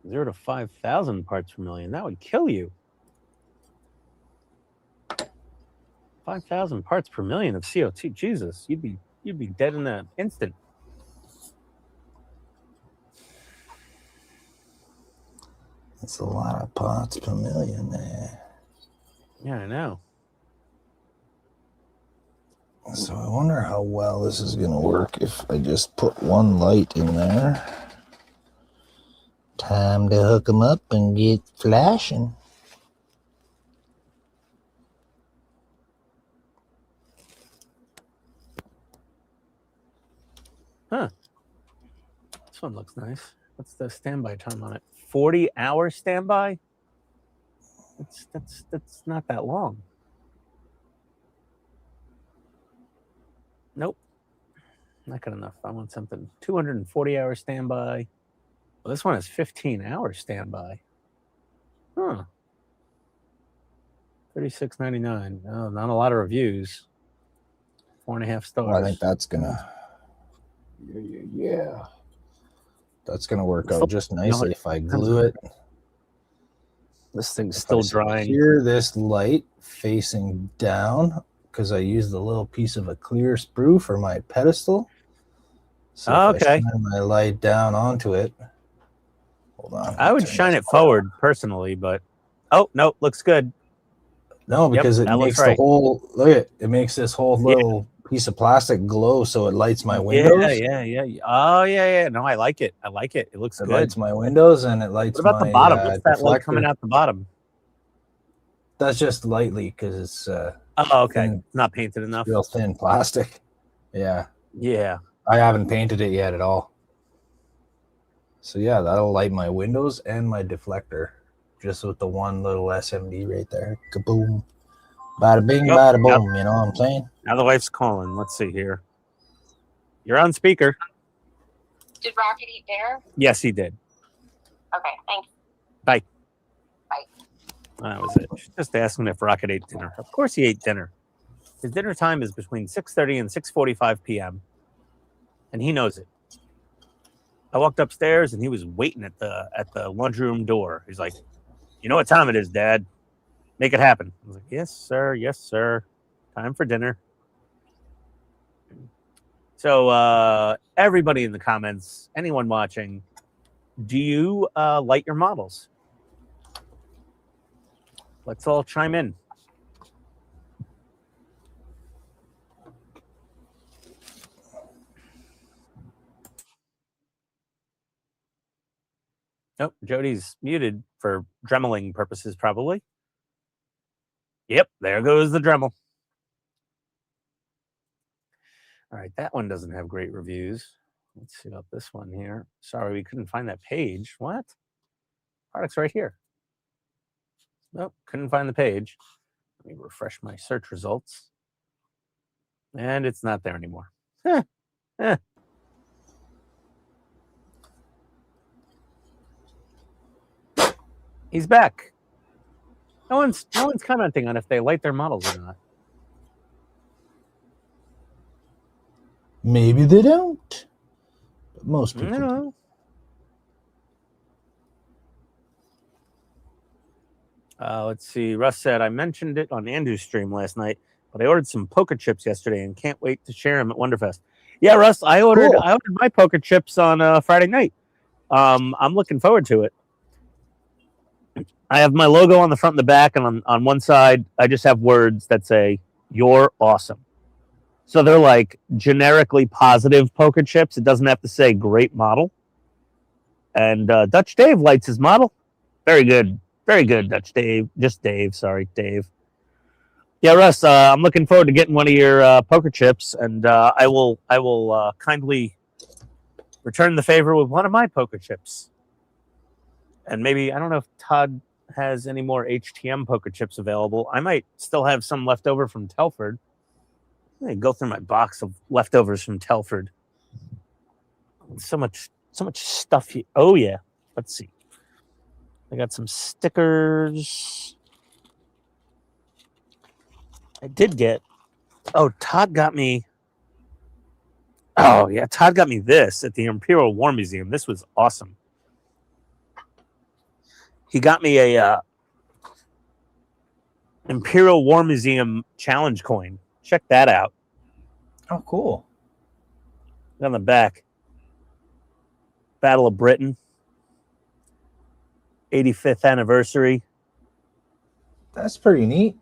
Zero to 5,000 parts per million. That would kill you. 5,000 parts per million of CO2. Jesus, you'd be dead in an instant. That's a lot of parts per million there. Yeah, I know. So I wonder how well this is going to work if I just put one light in there. Time to hook them up and get flashing. Huh. This one looks nice. What's the standby time on it? 40-hour standby? That's not that long. Nope. Not good enough. I want something 240-hour standby. Well, this one has 15-hour standby. Huh. $36.99. Oh, not a lot of reviews. 4.5 stars. Well, I think that's gonna. Yeah. That's gonna work out just nicely if I glue it. This thing's still drying. Here, this light facing down because I used a little piece of a clear sprue for my pedestal. So if I shine my light down onto it. Hold on. I would shine it forward personally, but no, looks good. No, because it makes the whole it makes this whole little piece of plastic glow, so it lights my windows. Yeah. Oh yeah. No, I like it. It looks good. It lights my windows and it lights. What about the bottom? What's that light coming out the bottom? That's just lightly because it's. Thin, not painted enough. Real thin plastic. Yeah. Yeah. I haven't painted it yet at all. So yeah, that'll light my windows and my deflector, just with the one little SMD right there. Kaboom. Bada bing, bada boom, you know what I'm saying? Now the wife's calling. Let's see here. You're on speaker. Did Rocket eat dinner? Yes, he did. Okay, thanks. Bye. Bye. That was it. Just asking if Rocket ate dinner. Of course he ate dinner. His dinner time is between 6:30 and 6:45 p.m. And he knows it. I walked upstairs and he was waiting at the lunchroom door. He's like, "You know what time it is, Dad? Make it happen." I was like, "Yes, sir. Yes, sir. Time for dinner." So everybody in the comments, anyone watching, do you light your models? Let's all chime in. Nope, Jody's muted for dremeling purposes, probably. Yep, there goes the Dremel. All right, that one doesn't have great reviews. Let's see about this one here. Sorry, we couldn't find that page. What? Product's right here. Nope, couldn't find the page. Let me refresh my search results. And it's not there anymore. He's back. No one's commenting on if they like their models or not. Maybe they don't. But most people do. No. Let's see. Russ said, I mentioned it on Andrew's stream last night, but I ordered some poker chips yesterday and can't wait to share them at Wonderfest. Yeah, Russ, I ordered my poker chips on Friday night. I'm looking forward to it. I have my logo on the front and the back, and on one side, I just have words that say, "You're awesome." So they're like generically positive poker chips. It doesn't have to say great model. And Dutch Dave likes his model. Very good. Very good, Dutch Dave. Just Dave. Sorry, Dave. Yeah, Russ, I'm looking forward to getting one of your poker chips, and I will kindly return the favor with one of my poker chips. And maybe, I don't know if Todd has any more HTM poker chips available. I might still have some left over from Telford. Let me go through my box of leftovers from Telford. So much stuff here. Oh yeah. Let's see. I got some stickers. I did get. Oh, Todd got me. Oh yeah, Todd got me this at the Imperial War Museum. This was awesome. He got me a Imperial War Museum challenge coin. Check that out. Oh, cool. On the back. Battle of Britain. 85th anniversary. That's pretty neat.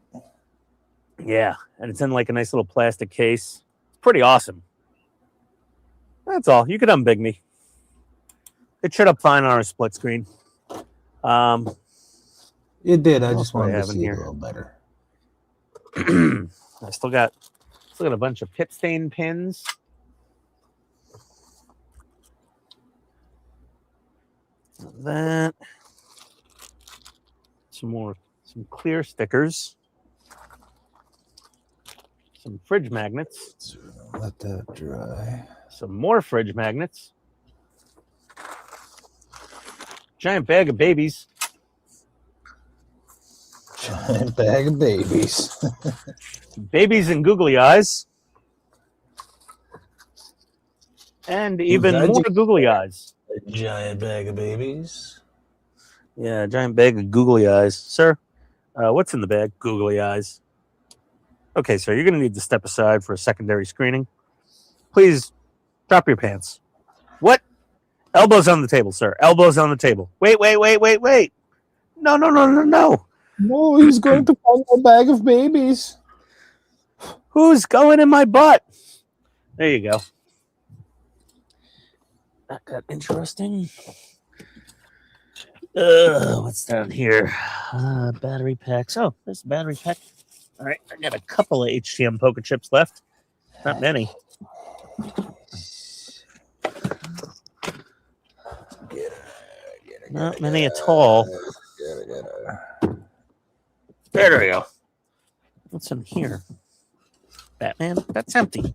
Yeah, and it's in like a nice little plastic case. It's pretty awesome. That's all. You could unbig me. It showed up fine on our split screen. It did. I What just else do I wanted to have in see it here? a little better. I still got a bunch of PITSTAIN pins. That. Some clear stickers. Some fridge magnets. Let that dry. Some more fridge magnets. Giant bag of babies. Giant bag of babies. Babies and googly eyes. And even more googly eyes. A giant bag of babies. Yeah, a giant bag of googly eyes. Sir, what's in the bag? Googly eyes. Okay, sir, you're going to need to step aside for a secondary screening. Please drop your pants. What? Elbows on the table, sir. Elbows on the table. Wait. No. No, he's going to find a bag of babies. Who's going in my butt? There you go. That got interesting. What's down here? Battery packs. Oh, there's a battery pack. All right, I got a couple of HTM poker chips left. Not many. Not many at all. There we go. What's in here? Batman? That's empty.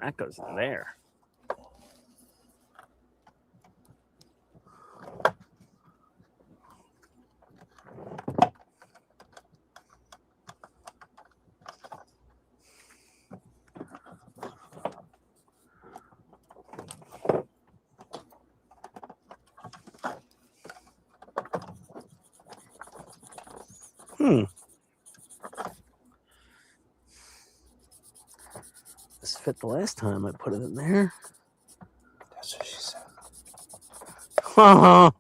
That goes in there. This fit the last time I put it in there. That's what she said. Oh,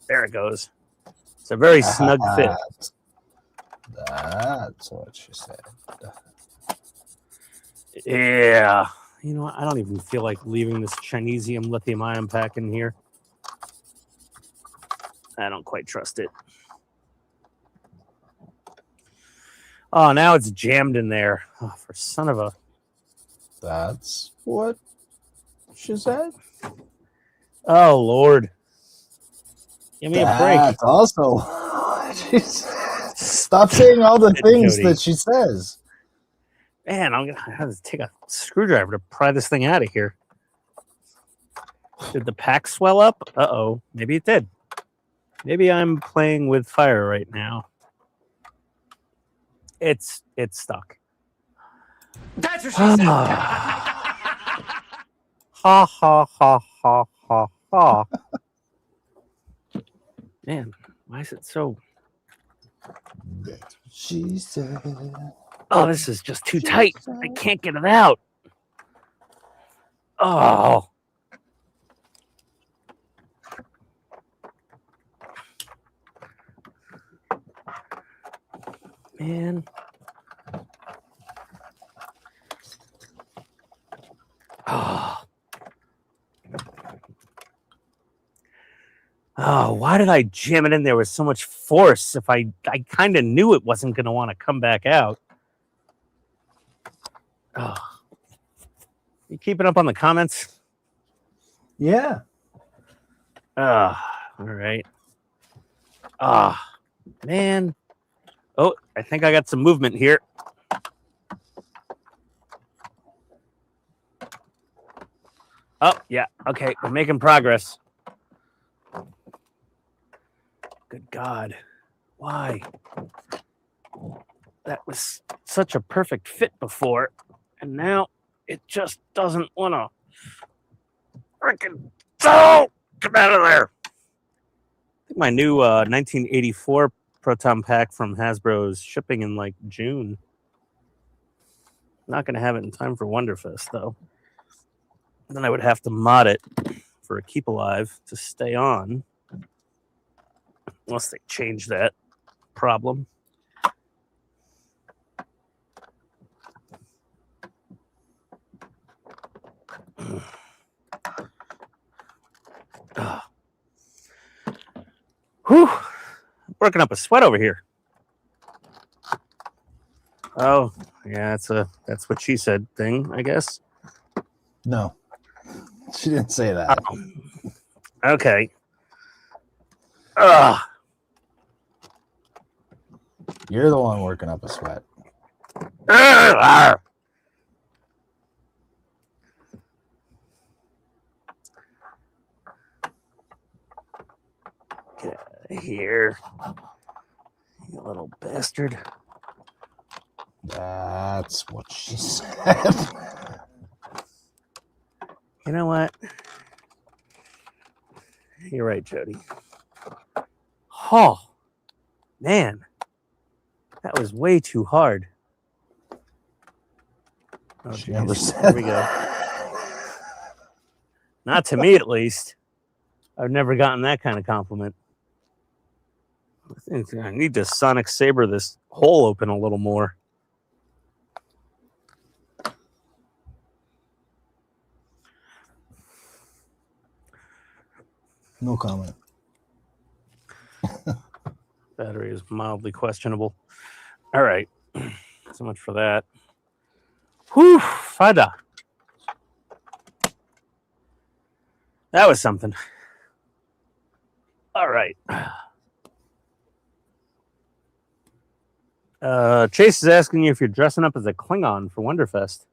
there it goes. It's a very snug fit. That's what she said. Yeah. You know what? I don't even feel like leaving this Chinesium lithium ion pack in here. I don't quite trust it. Oh, now it's jammed in there. Oh, for son of a... That's what she said. Oh, Lord. Give me a break. That's also... Stop saying all the things Jody. that she says. Man, I'm going to have to take a screwdriver to pry this thing out of here. Did the pack swell up? Uh-oh. Maybe it did. Maybe I'm playing with fire right now. It's stuck. That's what she said. Ha ha ha ha ha ha. Man, why is it so... That's what she said. Oh, this is just too tight. I can't get it out. Oh. Man. Oh. Oh, why did I jam it in there with so much force if I kind of knew it wasn't going to want to come back out? Oh. You keeping up on the comments? Yeah. All right. Man. Oh, I think I got some movement here. Oh, yeah. Okay, we're making progress. Good God. Why? That was such a perfect fit before, and now it just doesn't want to freaking come out of there. I think my new 1984 Proton pack from Hasbro is shipping in like June. Not going to have it in time for Wonderfest, though. Then I would have to mod it for a Keep Alive to stay on. Unless they change that problem. Whew. Working up a sweat over here. Oh, yeah, that's what she said thing, I guess. No, she didn't say that. Oh. Okay. Ugh. You're the one working up a sweat. Ugh. Get out of here, you little bastard. That's what she said. You know what? You're right, Jody. Oh, man. That was way too hard. Oh, She never said here we go. Not to me, at least. I've never gotten that kind of compliment. I think I need to Sonic Saber this hole open a little more. No comment. Battery is mildly questionable. All right. So much for that. Whew, fada. That was something. All right. Chase is asking you if you're dressing up as a Klingon for Wonderfest.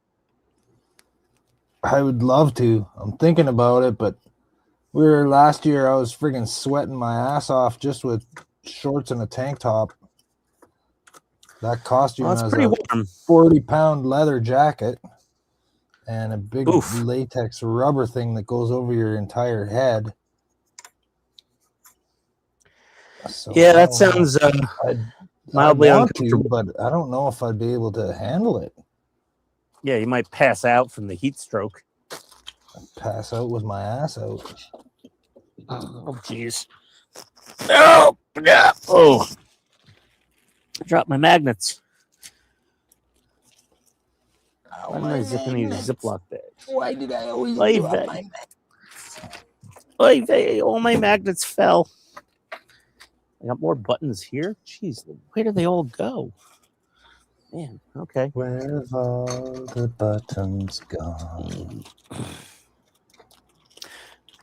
I would love to. I'm thinking about it, but last year I was friggin' sweating my ass off just with shorts and a tank top. That costume Well, it's has pretty a warm. 40-pound leather jacket and a big Oof. latex rubber thing that goes over your entire head. So Yeah, I that don't know. sounds I'd mildly want to, uncomfortable. but I don't know if I'd be able to handle it. Yeah, you might pass out from the heat stroke. Pass out with my ass out. Oh, jeez. Oh, yeah. Oh, I dropped my magnets. Why am I zipping these Ziploc bags? Why did I always Oy drop vey. my Oy vey, all my magnets fell. I got more buttons here. Jeez, where did they all go? Man, okay. Where have all the buttons gone?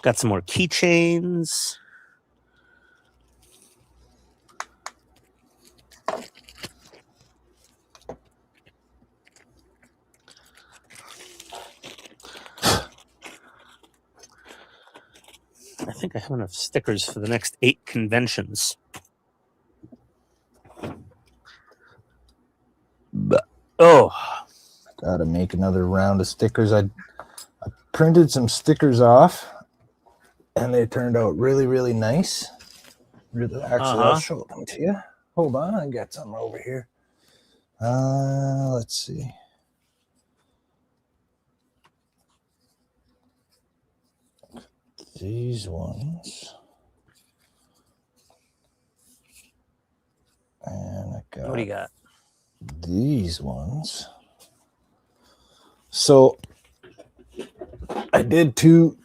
Got some more keychains. I think I have enough stickers for the next 8 conventions. Oh, Gotta make another round of stickers. I printed some stickers off, and they turned out really, really nice. Actually, I'll show them to you. Hold on, I got some over here. Let's see. These ones. And I got what do you got? these ones. So I did 2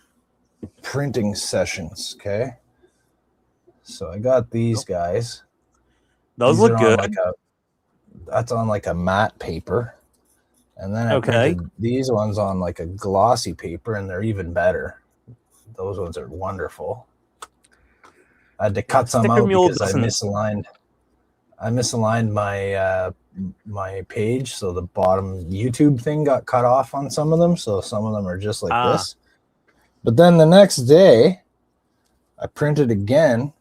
printing sessions, okay? So I got these guys. Those These look are on good. that's on like a matte paper. And then I Okay. printed these ones on like a glossy paper, and they're even better. Those ones are wonderful. I had to cut some Sticker out Mule because I doesn't- misaligned my my page, so the bottom YouTube thing got cut off on some of them, so some of them are just like this. But then the next day I printed again,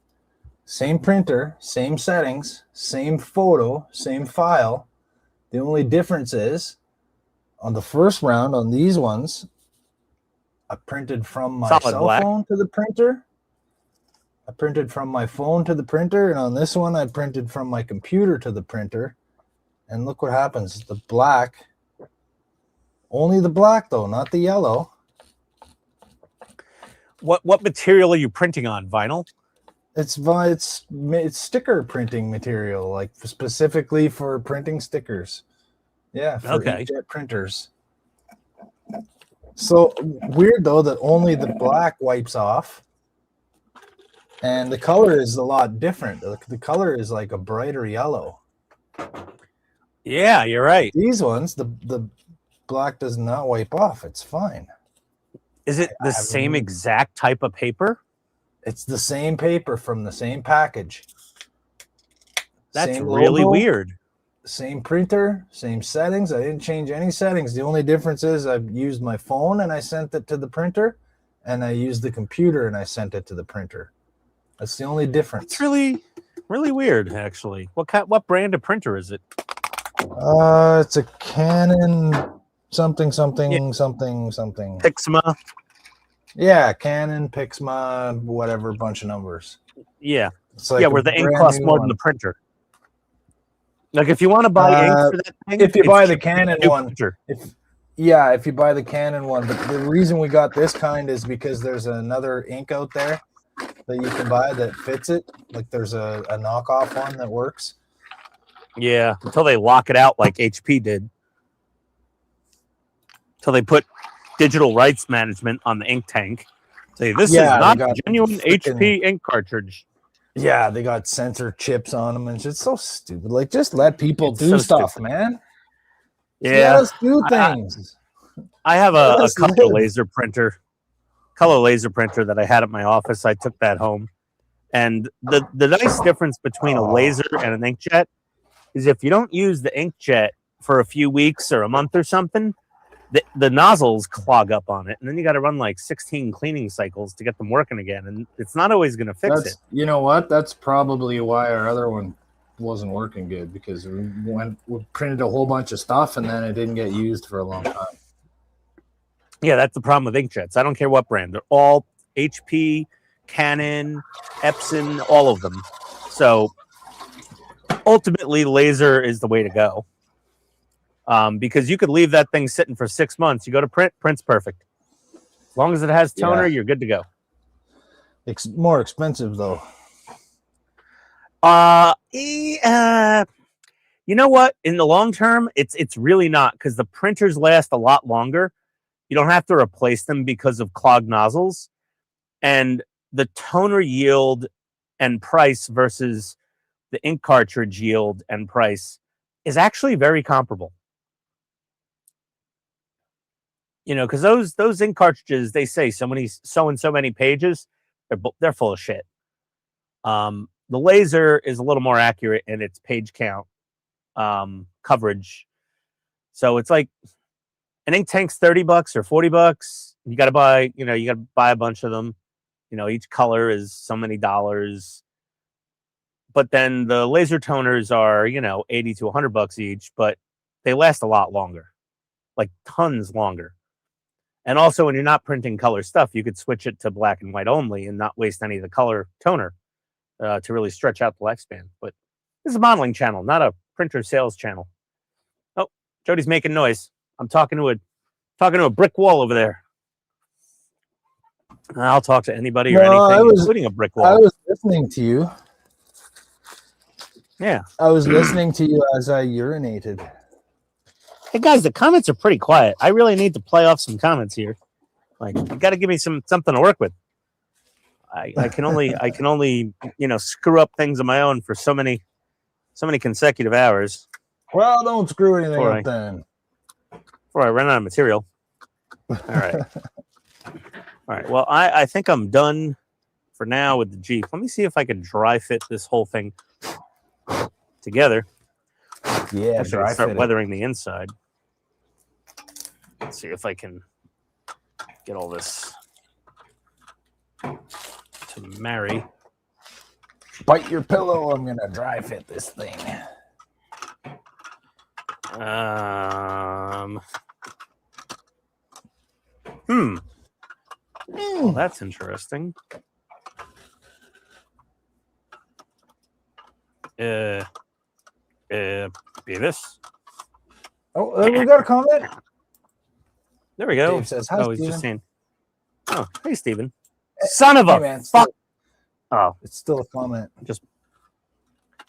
same printer, same settings, same photo, same file. The only difference is on the first round on these ones, I printed from my Solid cell black. phone to the printer. I printed from my phone to the printer, and on this one, I printed from my computer to the printer. And look what happens. The black, only the black though, not the yellow. What material are you printing on? Vinyl? It's sticker printing material, like specifically for printing stickers. Yeah, for Okay. inkjet printers. So weird though that only the black wipes off, and the color is a lot different. The color is like a brighter yellow. Yeah, you're right. These ones, the black does not wipe off. It's fine. Is it the same exact type of paper? It's the same paper from the same package. That's Same really logo, weird. Same printer, same settings. I didn't change any settings. The only difference is I used my phone and I sent it to the printer, and I used the computer and I sent it to the printer. That's the only difference. It's really, really weird, actually. What brand of printer is it? It's a Canon something. Pixma. Yeah, Canon, Pixma, whatever, bunch of numbers. Yeah. It's like Where a the ink brand costs new more one. than the printer. Like if you want to buy ink for that thing, if you it's buy the cheaper than Canon a new one, printer. if you buy the Canon one, but the reason we got this kind is because there's another ink out there that you can buy that fits it. Like there's a knockoff one that works. Yeah, until they lock it out like HP did. Until they put digital rights management on the ink tank. Say this Yeah, is not they a got genuine frickin- HP ink cartridge. Yeah, they got sensor chips on them, and it's so stupid. Like, just let people It's do so stuff, stupid. man. Just Yeah, let us do things. I have a Let us color live. laser printer that I had at my office. I took that home, and the nice difference between a laser and an inkjet is if you don't use the inkjet for a few weeks or a month or something, the nozzles clog up on it, and then you got to run like 16 cleaning cycles to get them working again, and it's not always going to fix it. You know what? That's probably why our other one wasn't working good, because we printed a whole bunch of stuff and then it didn't get used for a long time. Yeah, that's the problem with inkjets. I don't care what brand. They're all HP, Canon, Epson, all of them. So ultimately, laser is the way to go. Because you could leave that thing sitting for 6 months. You go to print, print's perfect. As long as it has toner, you're good to go. It's more expensive though. You know what? In the long term, it's really not, because the printers last a lot longer. You don't have to replace them because of clogged nozzles, and the toner yield and price versus the ink cartridge yield and price is actually very comparable. You know, because those ink cartridges, they say so and so many pages, they're full of shit. The laser is a little more accurate in its page count coverage. So it's like an ink tank's $30 or $40. You got to buy, a bunch of them. You know, each color is so many dollars. But then the laser toners are, $80 to $100 each, but they last a lot longer, like tons longer. And also, when you're not printing color stuff, you could switch it to black and white only and not waste any of the color toner to really stretch out the lifespan. But this is a modeling channel, not a printer sales channel. Oh, Jody's making noise. I'm talking to a brick wall over there. I'll talk to anybody or anything, including a brick wall. I was listening to you. Yeah. I was listening to you as I urinated. Hey guys, the comments are pretty quiet. I really need to play off some comments here. Like, you got to give me something to work with. I can only screw up things on my own for so many consecutive hours. Well, don't screw anything up then. Before I run out of material. All right. All right. Well, I think I'm done for now with the Jeep. Let me see if I can dry fit this whole thing together. Yeah, actually, start weathering the inside. Let's see if I can get all this to marry. Bite your pillow. I'm gonna dry fit this thing. Well, that's interesting. Beavis. Oh, we got a comment. There we go. Dave says, "Hi, he's just Steven." saying, "Oh, hey, Steven. Son of a man, fuck!" Oh, it's still a comment.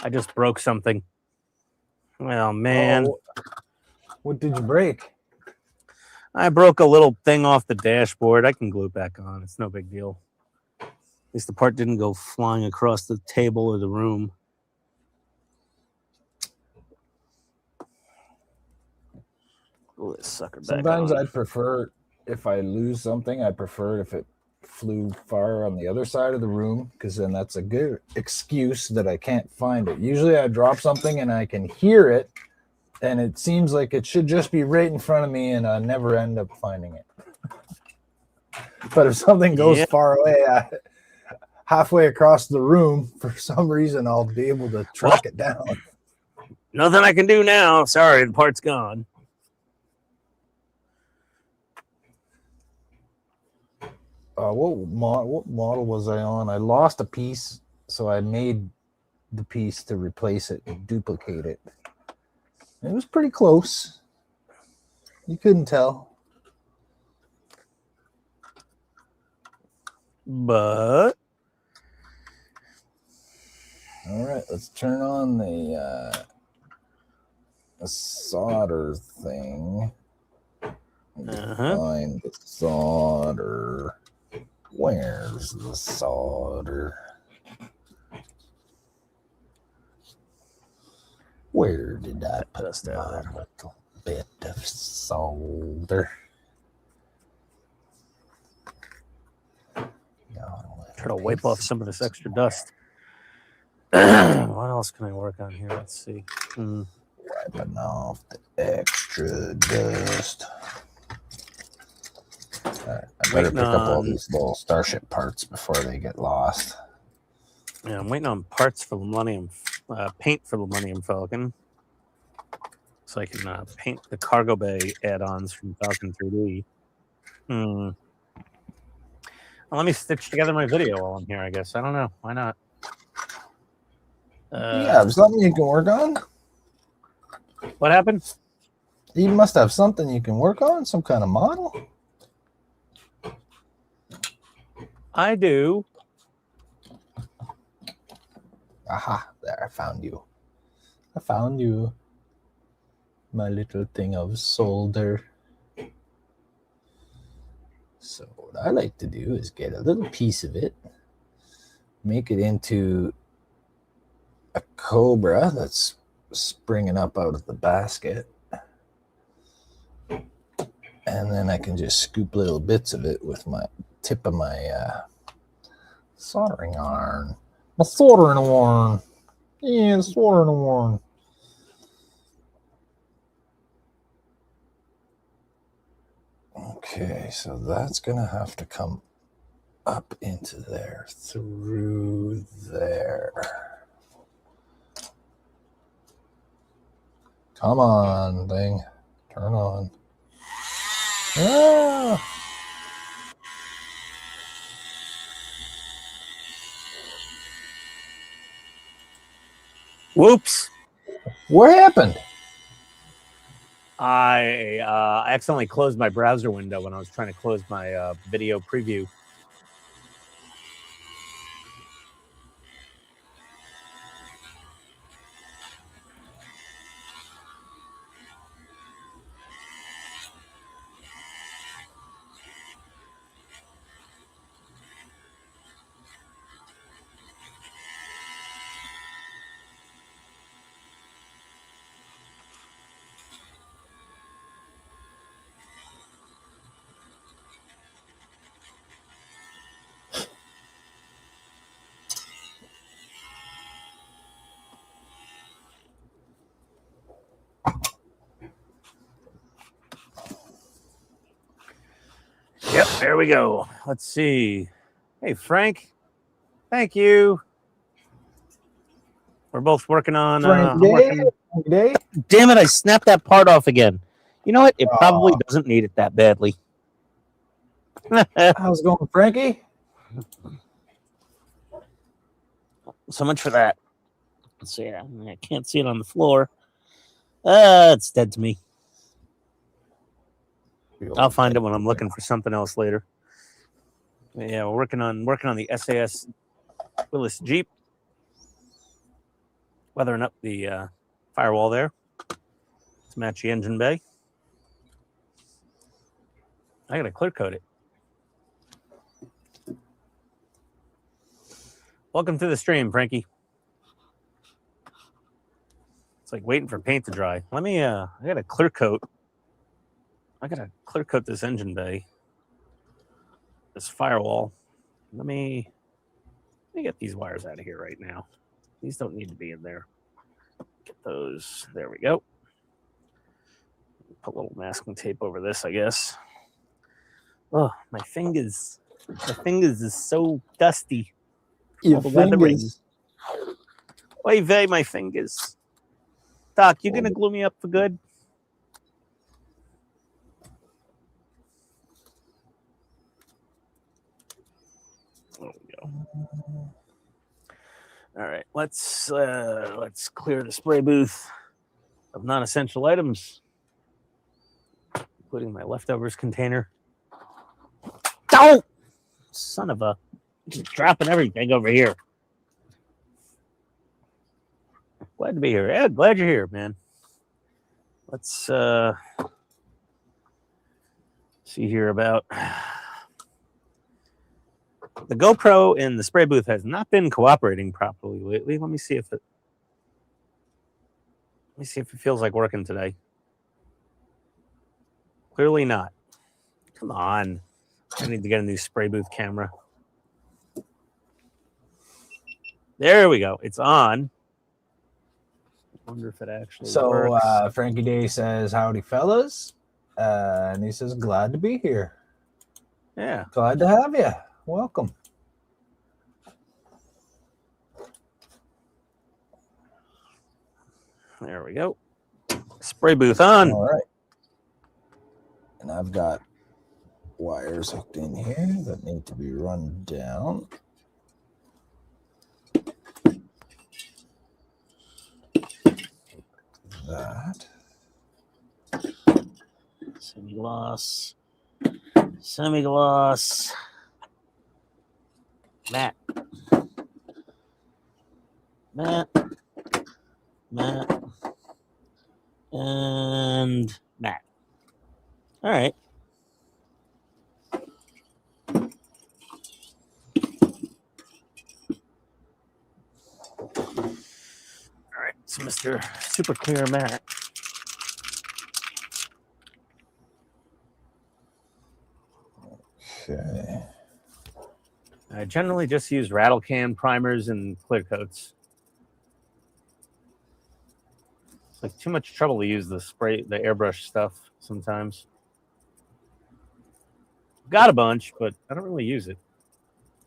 I just broke something. Well, man. Oh, what did you break? I broke a little thing off the dashboard. I can glue it back on. It's no big deal. At least the part didn't go flying across the table or the room. Glue this sucker back Sometimes on. I prefer, if I lose something, I prefer if it flew far on the other side of the room, because then that's a good excuse that I can't find it. Usually I drop something and I can hear it, and it seems like it should just be right in front of me, and I never end up finding it. But if something goes far away, halfway across the room, for some reason, I'll be able to track it down. Nothing I can do now. Sorry, the part's gone. What model was I on? I lost a piece, so I made the piece to replace it and duplicate it. It was pretty close. You couldn't tell. But all right, let's turn on the solder thing. Find the solder. Where's the solder? Where did I put my little bit of solder? Try to wipe off some of this extra dust. What else can I work on here? Let's see. Wiping off the extra dust. Right, I better pick up all these little Starship parts before they get lost. Yeah, I'm waiting on parts for Millennium, paint for Millennium Falcon, so I can paint the cargo bay add-ons from Falcon 3D. Well, let me stitch together my video while I'm here, I guess. I don't know. Why not? You have something you can work on? What happened? You must have something you can work on, some kind of model. I do. Aha, there, I found you. I found you. My little thing of solder. So what I like to do is get a little piece of it, make it into a cobra that's springing up out of the basket. And then I can just scoop little bits of it with my tip of my soldering iron. My soldering iron. Yeah, the soldering iron. Okay, so that's going to have to come up into there, through there. Come on, thing. Turn on. Ah! Whoops. What happened? I accidentally closed my browser window when I was trying to close my video preview. Yep, there we go. Let's see. Hey, Frank. Thank you. We're both working on... I'm working... Damn it, I snapped that part off again. You know what? It probably doesn't need it that badly. How's it going, Frankie? So much for that. Let's see. I can't see it on the floor. It's dead to me. I'll find it when I'm looking for something else later. Yeah, we're working on the SAS Willis Jeep. Weathering up the firewall there to match the engine bay. I gotta clear coat it. Welcome to the stream, Frankie. It's like waiting for paint to dry. Let me I gotta clear coat. I gotta clear coat this engine bay. This firewall. Let me get these wires out of here right now. These don't need to be in there. Get those. There we go. Put a little masking tape over this, I guess. Oh, my fingers. My fingers is so dusty. Your fingers. Oy vey, my fingers. Doc, you gonna glue me up for good? There we go. All right, let's clear the spray booth of non-essential items, including my leftovers container. Don't, son of a, just dropping everything over here. Glad to be here. Yeah, glad you're here, man. Let's see here about the GoPro in the spray booth has not been cooperating properly lately. Let me see if it feels like working today. Clearly not. Come on. I need to get a new spray booth camera. There we go. It's on. I wonder if it actually works. Frankie Day says, howdy, fellas. And he says, glad to be here. Yeah. Glad to have you. Welcome. There we go. Spray booth on. All right. And I've got wires hooked in here that need to be run down. that. Semi-gloss. Semi-gloss. Matte. Matte. Matte. And matte. All right. All right, so Mr. Super Clear Matte. Okay. I generally just use rattle can primers and clear coats. It's like too much trouble to use the airbrush stuff sometimes. Got a bunch, but I don't really use it.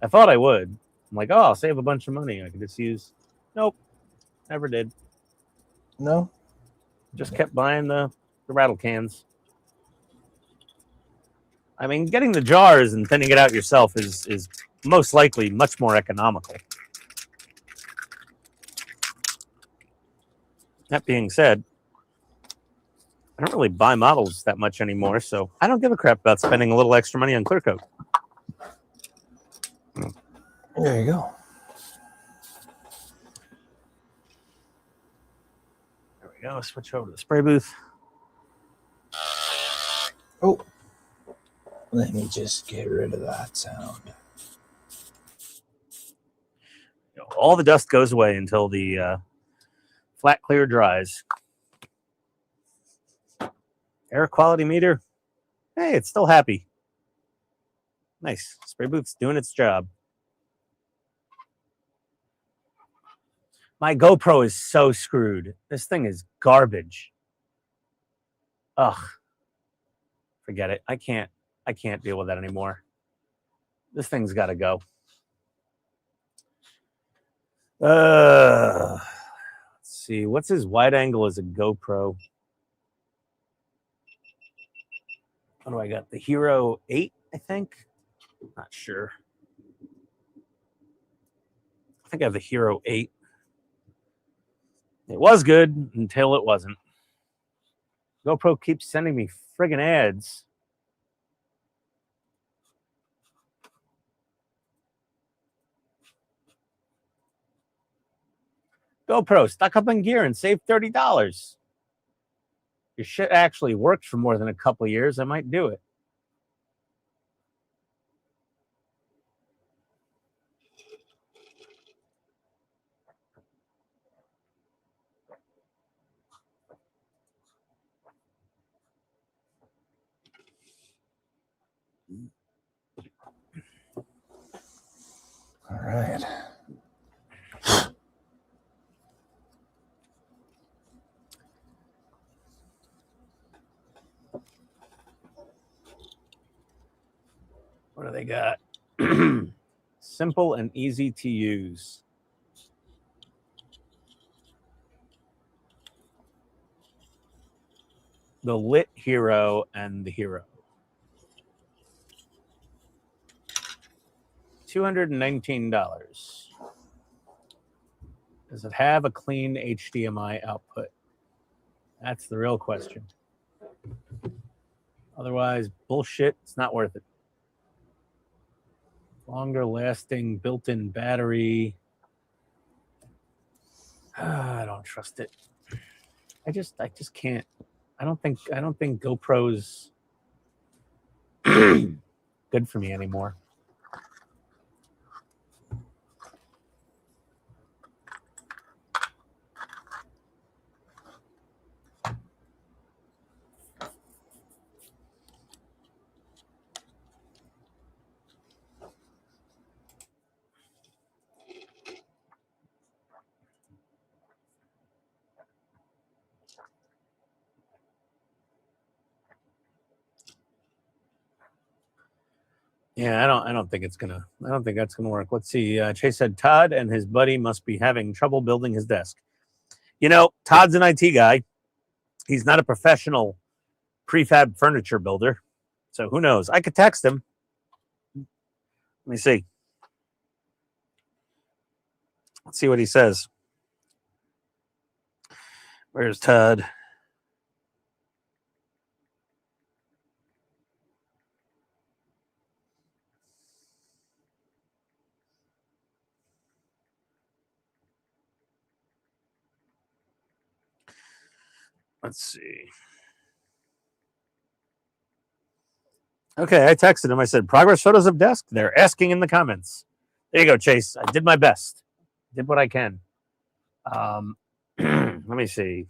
I thought I would. I'm like, oh, I'll save a bunch of money. I could just use. Nope, never did. No? Just kept buying the rattle cans. I mean, getting the jars and thinning it out yourself is most likely much more economical. That being said, I don't really buy models that much anymore, so I don't give a crap about spending a little extra money on clear coat. There you go. There we go. Switch over to the spray booth. Oh, let me just get rid of that sound. All the dust goes away until the flat clear dries. Air quality meter. Hey, it's still happy. Nice. Spray booth's doing its job. My GoPro is so screwed. This thing is garbage. Ugh. Forget it. I can't deal with that anymore. This thing's got to go. Let's see. What's his wide angle as a GoPro? What do I got? The Hero 8, I think. Not sure. I think I have the Hero 8. It was good until it wasn't. GoPro keeps sending me friggin' ads. GoPro, stock up on gear and save $30. Your shit actually worked for more than a couple of years. I might do it. All right. What do they got? Simple and easy to use. The Lit Hero and the Hero. $219. Does it have a clean HDMI output? That's the real question. Otherwise, bullshit. It's not worth it. Longer lasting built-in battery. I don't trust it. I just can't. I don't think GoPro's good for me anymore. Yeah, I don't think that's gonna work. Let's see. Chase said Todd and his buddy must be having trouble building his desk. You know, Todd's an IT guy. He's not a professional prefab furniture builder. So who knows? I could text him. Let me see. Let's see what he says. Where's Todd? Let's see. Okay, I texted him. I said, progress photos of desk. They're asking in the comments. There you go, Chase. I did my best. Did what I can. Let me see.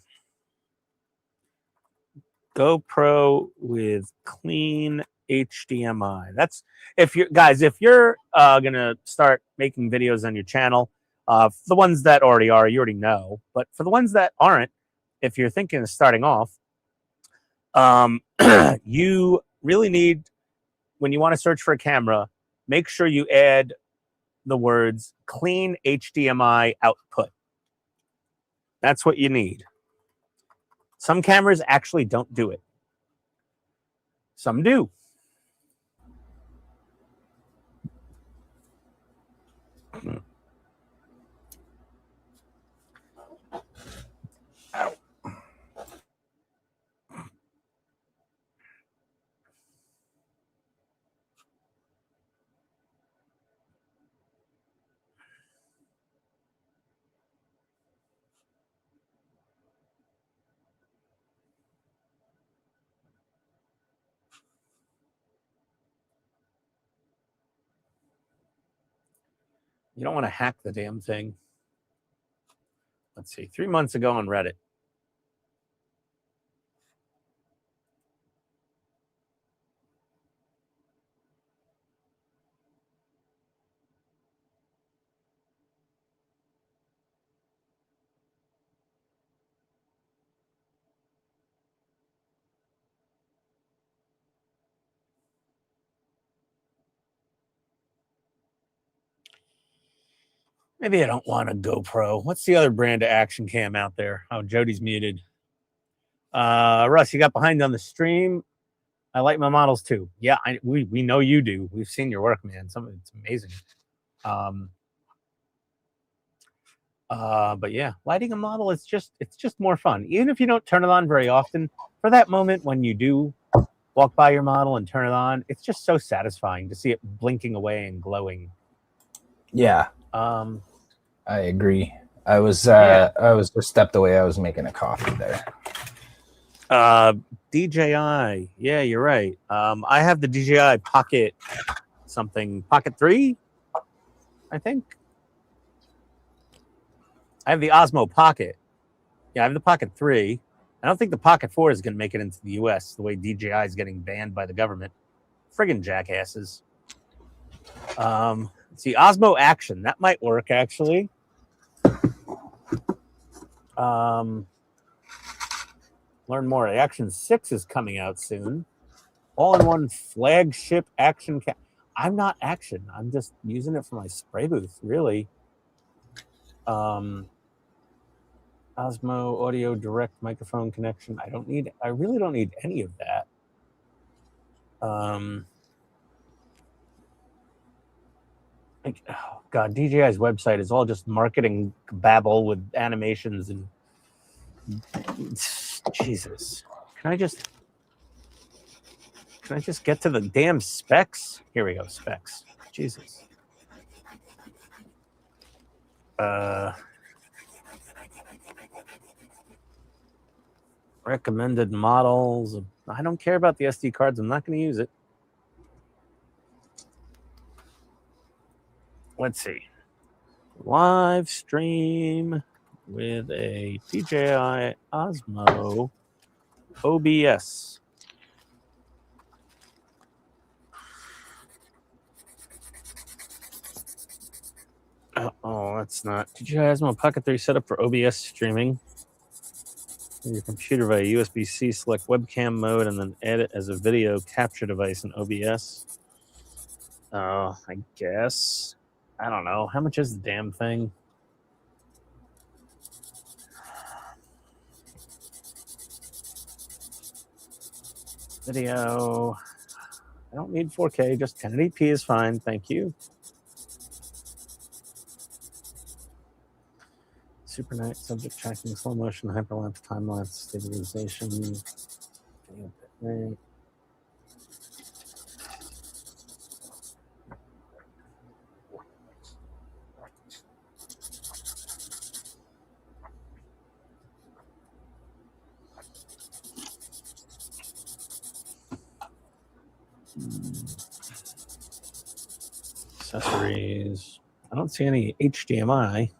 GoPro with clean HDMI. That's if you're guys, if you're gonna start making videos on your channel, the ones that already are, you already know. But for the ones that aren't, if you're thinking of starting off, you really need, when you want to search for a camera, make sure you add the words clean HDMI output. That's what you need. Some cameras actually don't do it. Some do. Ow. You don't want to hack the damn thing. Let's see. 3 months ago on Reddit. Maybe I don't want a GoPro. What's the other brand of action cam out there? Oh, Jody's muted. Russ, you got behind on the stream. I like my models too. Yeah, we know you do. We've seen your work, man. It's amazing. But yeah, lighting a model, it's just more fun. Even if you don't turn it on very often, for that moment when you do walk by your model and turn it on, it's just so satisfying to see it blinking away and glowing. Yeah. I agree. I was just stepped away. I was making a coffee there. DJI. Yeah, you're right. I have the DJI Pocket Pocket 3, I think. I have the Osmo Pocket. Yeah, I have the Pocket 3. I don't think the Pocket 4 is going to make it into the US the way DJI is getting banned by the government. Friggin' jackasses. Let's see, Osmo Action. That might work, actually. Learn more. Action 6 is coming out soon. All-in-one flagship action cam. I'm not action. I'm just using it for my spray booth, really. Osmo audio direct microphone connection. I really don't need any of that. Oh God, DJI's website is all just marketing babble with animations and Jesus. Can I just get to the damn specs? Here we go, specs. Jesus. Recommended models. I don't care about the SD cards. I'm not going to use it. Let's see. Live stream with a DJI Osmo OBS. Oh, that's not. DJI Osmo Pocket 3 set up for OBS streaming. Your computer via USB-C, select webcam mode, and then add it as a video capture device in OBS. Oh, I guess. I don't know. How much is the damn thing? Video. I don't need 4K, just 1080p is fine. Thank you. Super night, subject tracking, slow motion, hyperlapse, time lapse, stabilization. Video bit rate. Accessories. I don't see any HDMI.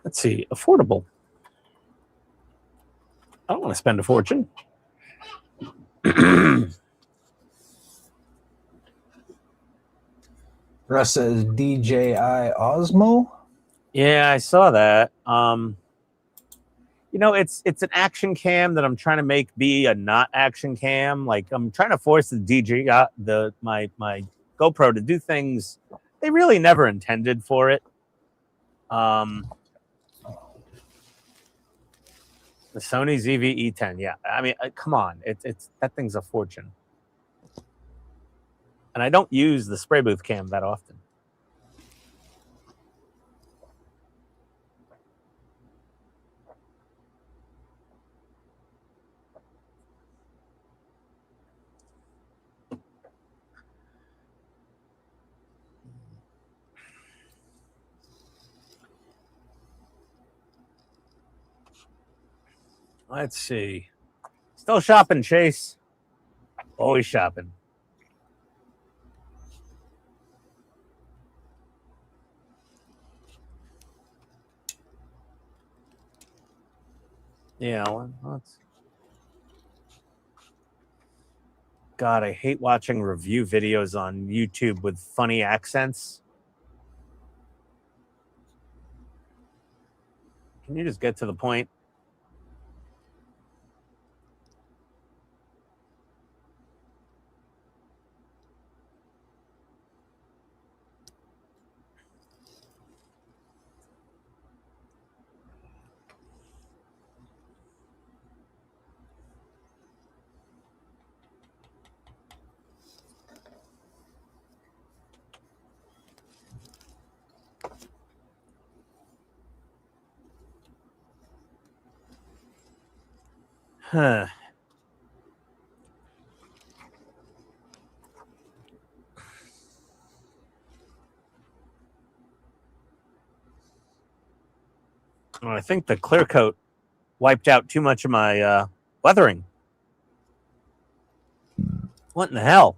Let's see, affordable. I don't want to spend a fortune. Russ says DJI Osmo. Yeah, I saw that. You know, it's an action cam that I'm trying to make be a not action cam. Like I'm trying to force the my GoPro to do things they really never intended for it. The Sony ZV-E10, yeah. I mean, come on, it's that thing's a fortune, and I don't use the spray booth cam that often. Let's see. Still shopping, Chase. Always shopping. Yeah, let's. God, I hate watching review videos on YouTube with funny accents. Can you just get to the point? Huh. Oh, I think the clear coat wiped out too much of my weathering. What in the hell?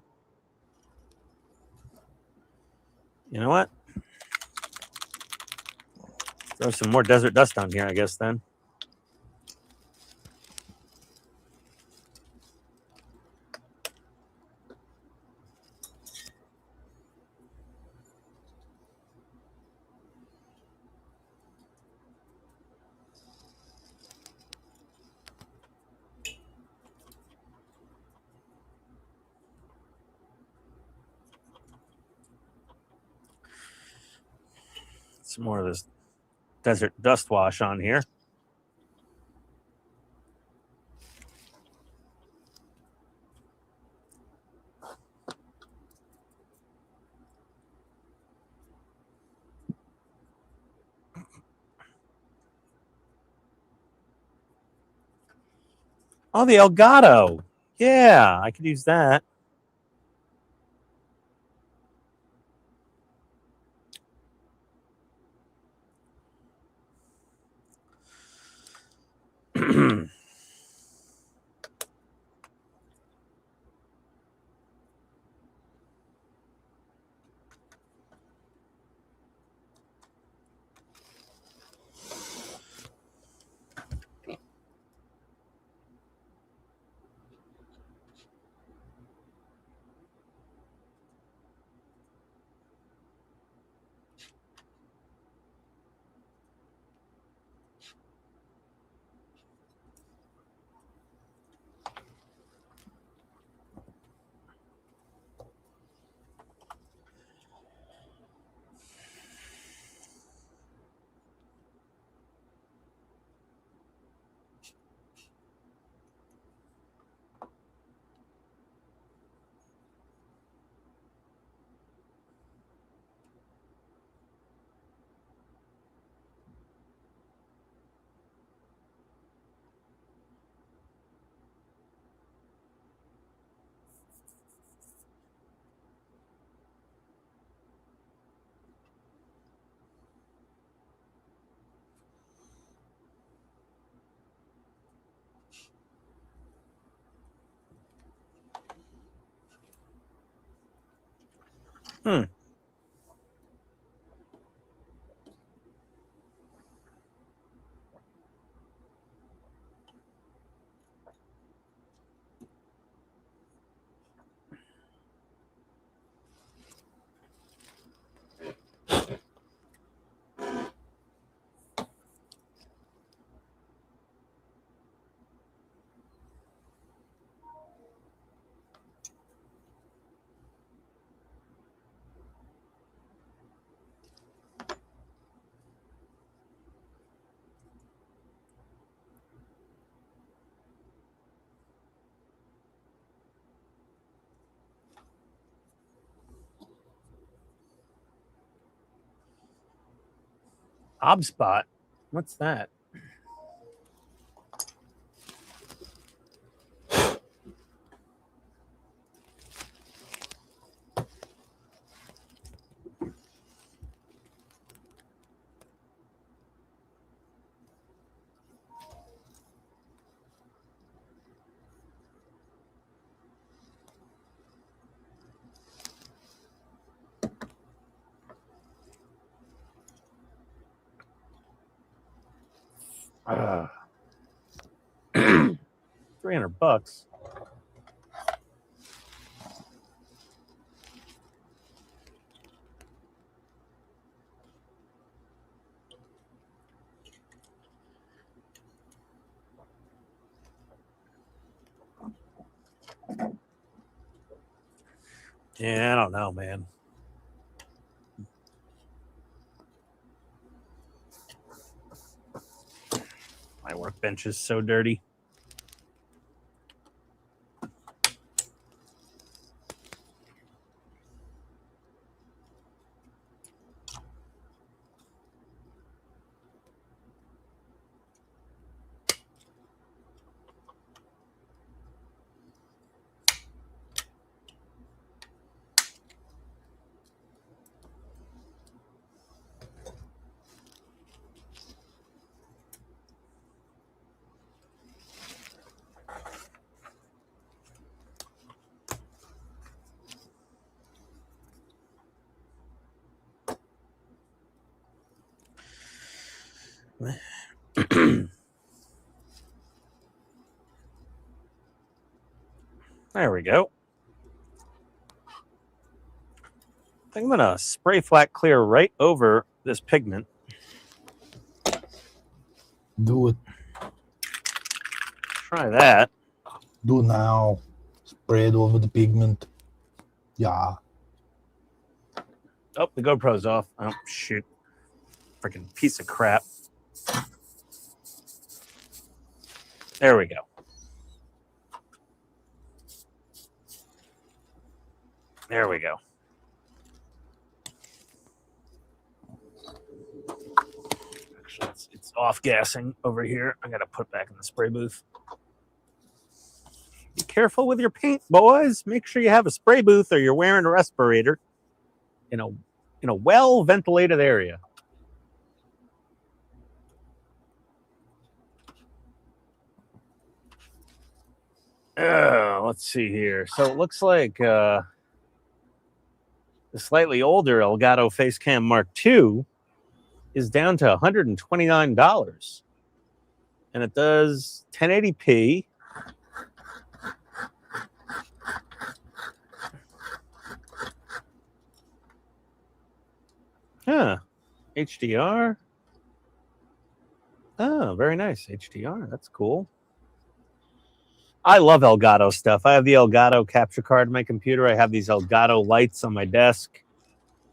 You know what? Throw some more desert dust on here, I guess, then. Some more of this desert dust wash on here. Oh, the Elgato. Yeah, I could use that. Hmm. Obspot. What's that? $300. Yeah, I don't know, man. My workbench is so dirty. There we go. I think I'm gonna spray flat clear right over this pigment. Do it. Try that. Do now. Spread over the pigment. Yeah. Oh, the GoPro's off. Oh, shoot. Freaking piece of crap. There we go. There we go. Actually, it's off gassing over here. I gotta put it back in the spray booth. Be careful with your paint, boys. Make sure you have a spray booth or you're wearing a respirator in a well ventilated area. Let's see here. So it looks like the slightly older Elgato Facecam Mark II is down to $129. And it does 1080p. Huh. HDR. Oh, very nice. HDR. That's cool. I love Elgato stuff. I have the Elgato capture card in my computer. I have these Elgato lights on my desk.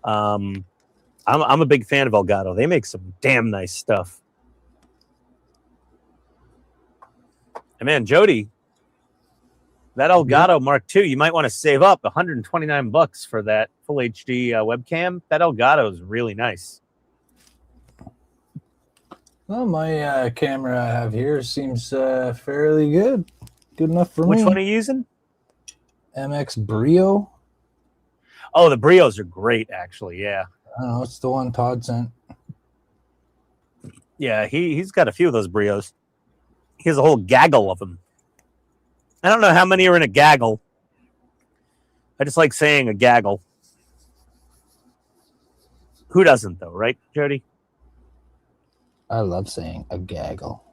I'm a big fan of Elgato. They make some damn nice stuff. And man, Jody, that Elgato Mark II, you might want to save up $129 for that full HD webcam. That Elgato is really nice. Well, my camera I have here seems fairly good. Good enough for me. Which one are you using? MX Brio. Oh, the Brios are great, actually. Yeah. I don't know. It's the one Todd sent. Yeah, he's got a few of those Brios. He has a whole gaggle of them. I don't know how many are in a gaggle. I just like saying a gaggle. Who doesn't, though, right, Jody? I love saying a gaggle.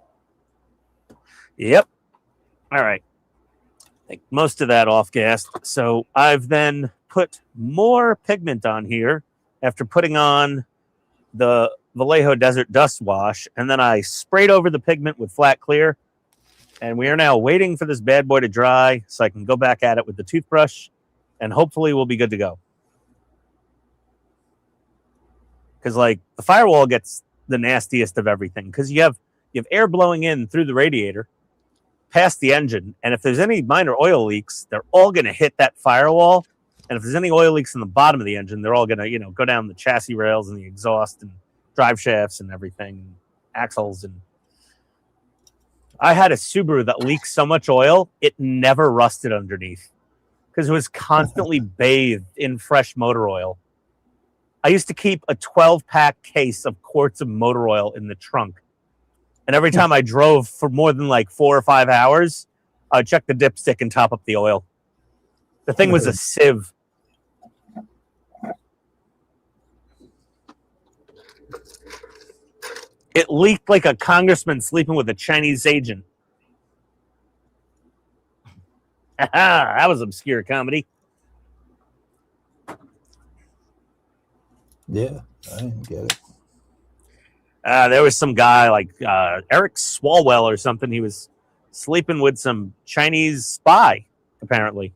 Yep. All right. Take most of that off gassed. So I've then put more pigment on here after putting on the Vallejo Desert Dust Wash, and then I sprayed over the pigment with flat clear, and we are now waiting for this bad boy to dry so I can go back at it with the toothbrush, and hopefully we'll be good to go. Because, like, the firewall gets the nastiest of everything, because you have air blowing in through the radiator past the engine, and if there's any minor oil leaks, they're all going to hit that firewall. And if there's any oil leaks in the bottom of the engine, they're all going to, go down the chassis rails and the exhaust and drive shafts and everything, axles. And I had a Subaru that leaked so much oil, it never rusted underneath because it was constantly bathed in fresh motor oil. I used to keep a 12-pack case of quarts of motor oil in the trunk. And every time I drove for more than like 4 or 5 hours, I'd check the dipstick and top up the oil. The thing was a sieve. It leaked like a congressman sleeping with a Chinese agent. That was obscure comedy. Yeah, I didn't get it. There was some guy like Eric Swalwell or something. He was sleeping with some Chinese spy, apparently.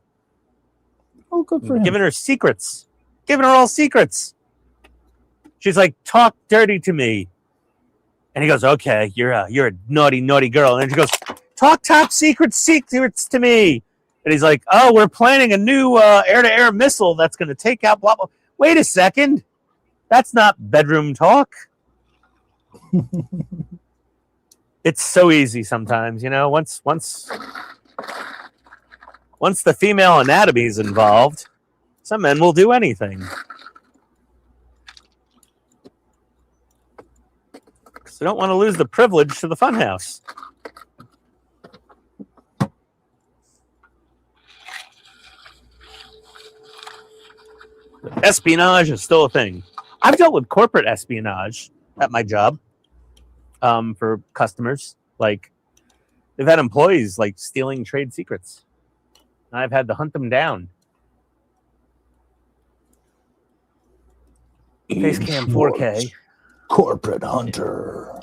Oh, good for him. Giving her secrets. Giving her all secrets. She's like, talk dirty to me. And he goes, okay, you're a naughty, naughty girl. And then she goes, talk top secrets to me. And he's like, oh, we're planning a new air-to-air missile that's going to take out blah, blah. Wait a second. That's not bedroom talk. It's so easy sometimes, once the female anatomy is involved, some men will do anything. So don't want to lose the privilege to the funhouse. Espionage is still a thing. I've dealt with corporate espionage at my job for customers. Like, they've had employees like stealing trade secrets. I've had to hunt them down. Facecam 4K. Corporate hunter.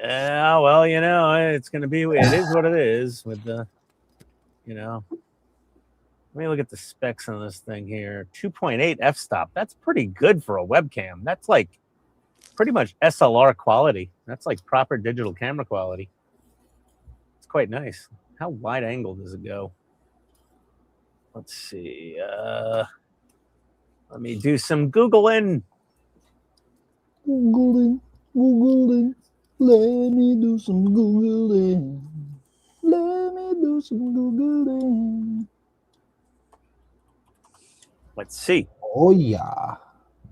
Yeah, well, it's going to be, it is what it is with the, Let me look at the specs on this thing here. 2.8 f-stop. That's pretty good for a webcam. That's like pretty much SLR quality. That's like proper digital camera quality. It's quite nice. How wide angle does it go? Let's see. Let me do some Googling. Googling. Let me do some Googling. Let me do some Googling. Let's see. Oh, yeah.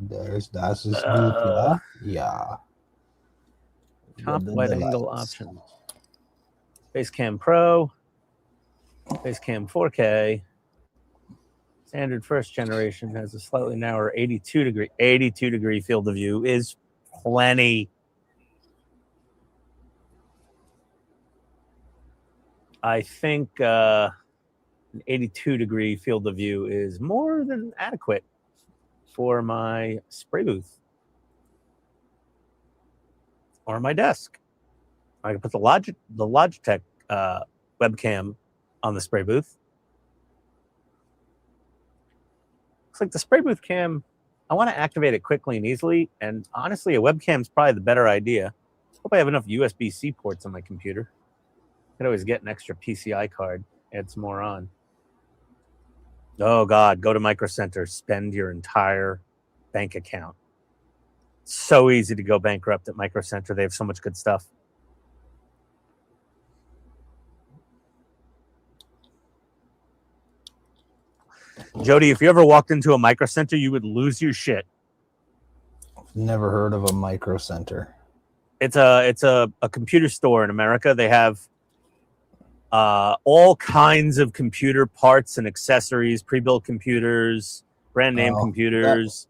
Das ist gut, yeah. Top wide angle options. Facecam Pro. Facecam 4K. Standard first generation has a slightly narrower 82 degree field of view is plenty. I think an 82 degree field of view is more than adequate for my spray booth or my desk. I can put the Logitech webcam on the spray booth. Looks like the spray booth cam, I want to activate it quickly and easily, and honestly, a webcam is probably the better idea. Hope I have enough USB-C ports on my computer. Could always get an extra PCI card, add some more on. Oh, God, go to Micro Center, spend your entire bank account. It's so easy to go bankrupt at Micro Center. They have so much good stuff. Jody, if you ever walked into a Micro Center, you would lose your shit. Never heard of a Micro Center. It's a computer store in America. They have all kinds of computer parts and accessories, pre-built computers, brand name computers.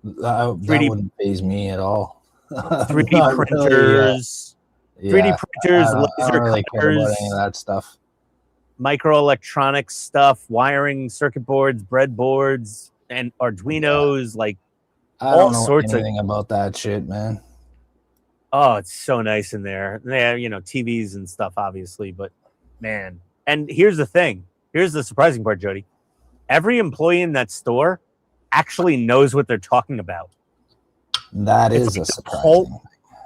That 3D wouldn't faze me at all. 3D Not really, printers, 3D printers, I laser don't really care about cutters, any of that stuff. microelectronics stuff, wiring circuit boards, breadboards, and Arduinos, like I all don't know sorts of. anything about that shit, man. Oh, it's so nice in there. Yeah, you know, TVs and stuff, obviously, but man. And here's the thing. Here's the surprising part, Jody. Every employee in that store actually knows what they're talking about. That It's is like a the surprising.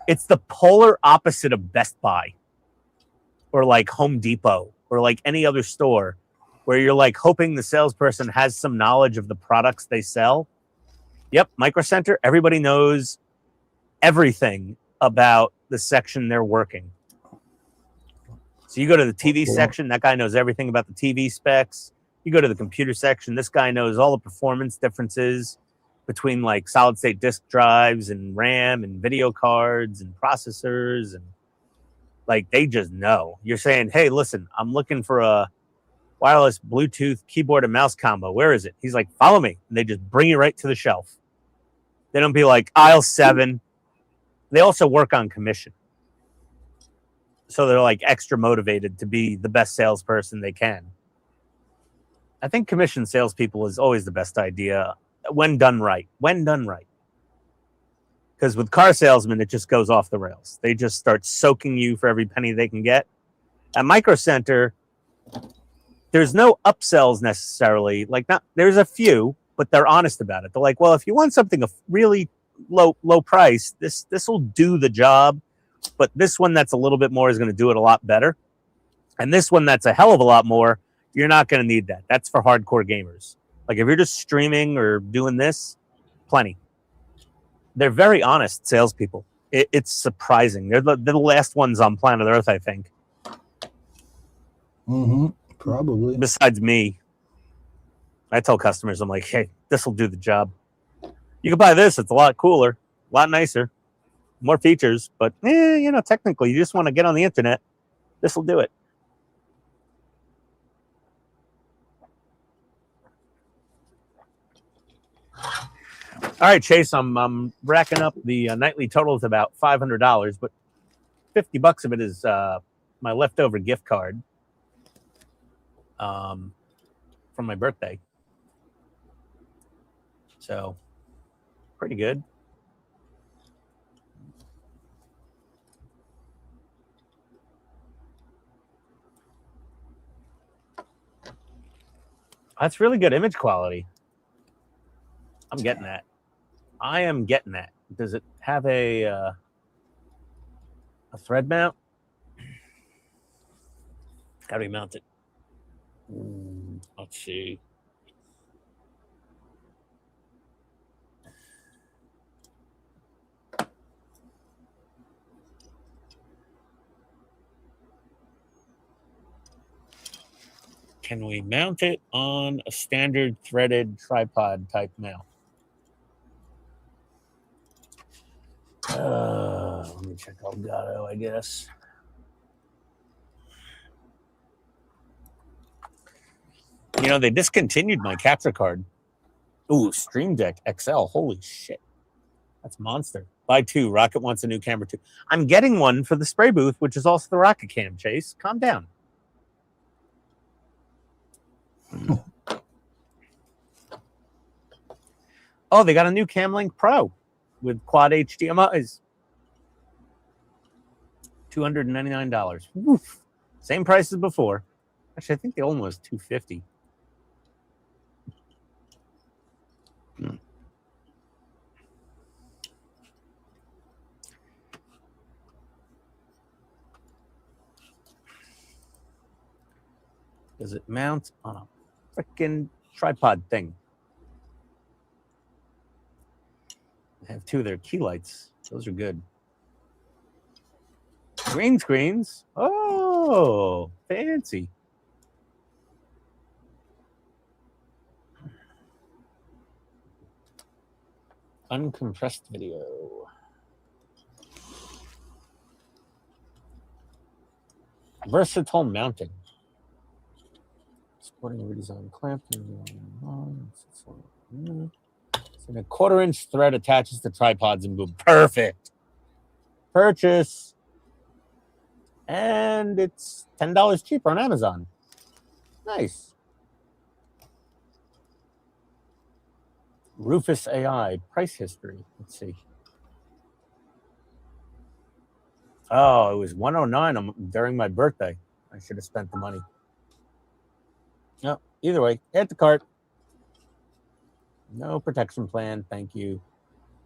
It's the polar opposite of Best Buy or like Home Depot or like any other store where you're like hoping the salesperson has some knowledge of the products they sell. Yep, Micro Center, everybody knows everything about the section they're working. So you go to the TV section, that guy knows everything about the TV specs. You go to the computer section, this guy knows all the performance differences between like solid state disk drives and RAM and video cards and processors, and like they just know. You're saying, hey, listen, I'm looking for a wireless Bluetooth keyboard and mouse combo. Where is it? He's like, follow me. And they just bring you right to the shelf. They don't be like aisle 7. They also work on commission. So they're like extra motivated to be the best salesperson they can. I think commission salespeople is always the best idea when done right. When done right. Because with car salesmen, it just goes off the rails. They just start soaking you for every penny they can get. At Micro Center, there's no upsells necessarily. Like, not there's a few, but they're honest about it. They're like, well, if you want something a really low price, this will do the job, but this one that's a little bit more is going to do it a lot better. And this one that's a hell of a lot more, you're not going to need that. That's for hardcore gamers. Like if you're just streaming or doing this, plenty. They're very honest salespeople. It's surprising. They're the last ones on planet Earth, I think. Probably. Besides me. I tell customers, I'm like, hey, this will do the job. You can buy this. It's a lot cooler, a lot nicer, more features. But, you know, technically, you just want to get on the internet. This will do it. All right, Chase, I'm racking up the nightly total to about $500, but $50 of it is my leftover gift card from my birthday. So, pretty good. That's really good image quality. I'm getting that. I am getting that. Does it have a thread mount? How do we mount it? Let's see. Can we mount it on a standard threaded tripod type mount? Let me check Elgato, I guess. You know, they discontinued my capture card. Ooh, Stream Deck XL. Holy shit. That's monster. Buy 2. Rocket wants a new camera too. I'm getting one for the spray booth, which is also the Rocket Cam, Chase. Calm down. Oh, they got a new Camlink Pro with quad HDMIs. $299. Woof. Same price as before. Actually, I think the old one was $250. Does it mount on a freaking tripod thing? They have 2 of their key lights. Those are good. Green screens. Oh, fancy. Uncompressed video. Versatile mounting. Supporting a redesigned clamp. So the 1/4-inch thread attaches to tripods and boom. Perfect. Purchase. And it's $10 cheaper on Amazon. Nice. Rufus AI price history. Let's see. Oh, it was $109 during my birthday. I should have spent the money. No, either way, add to cart. No protection plan, thank you.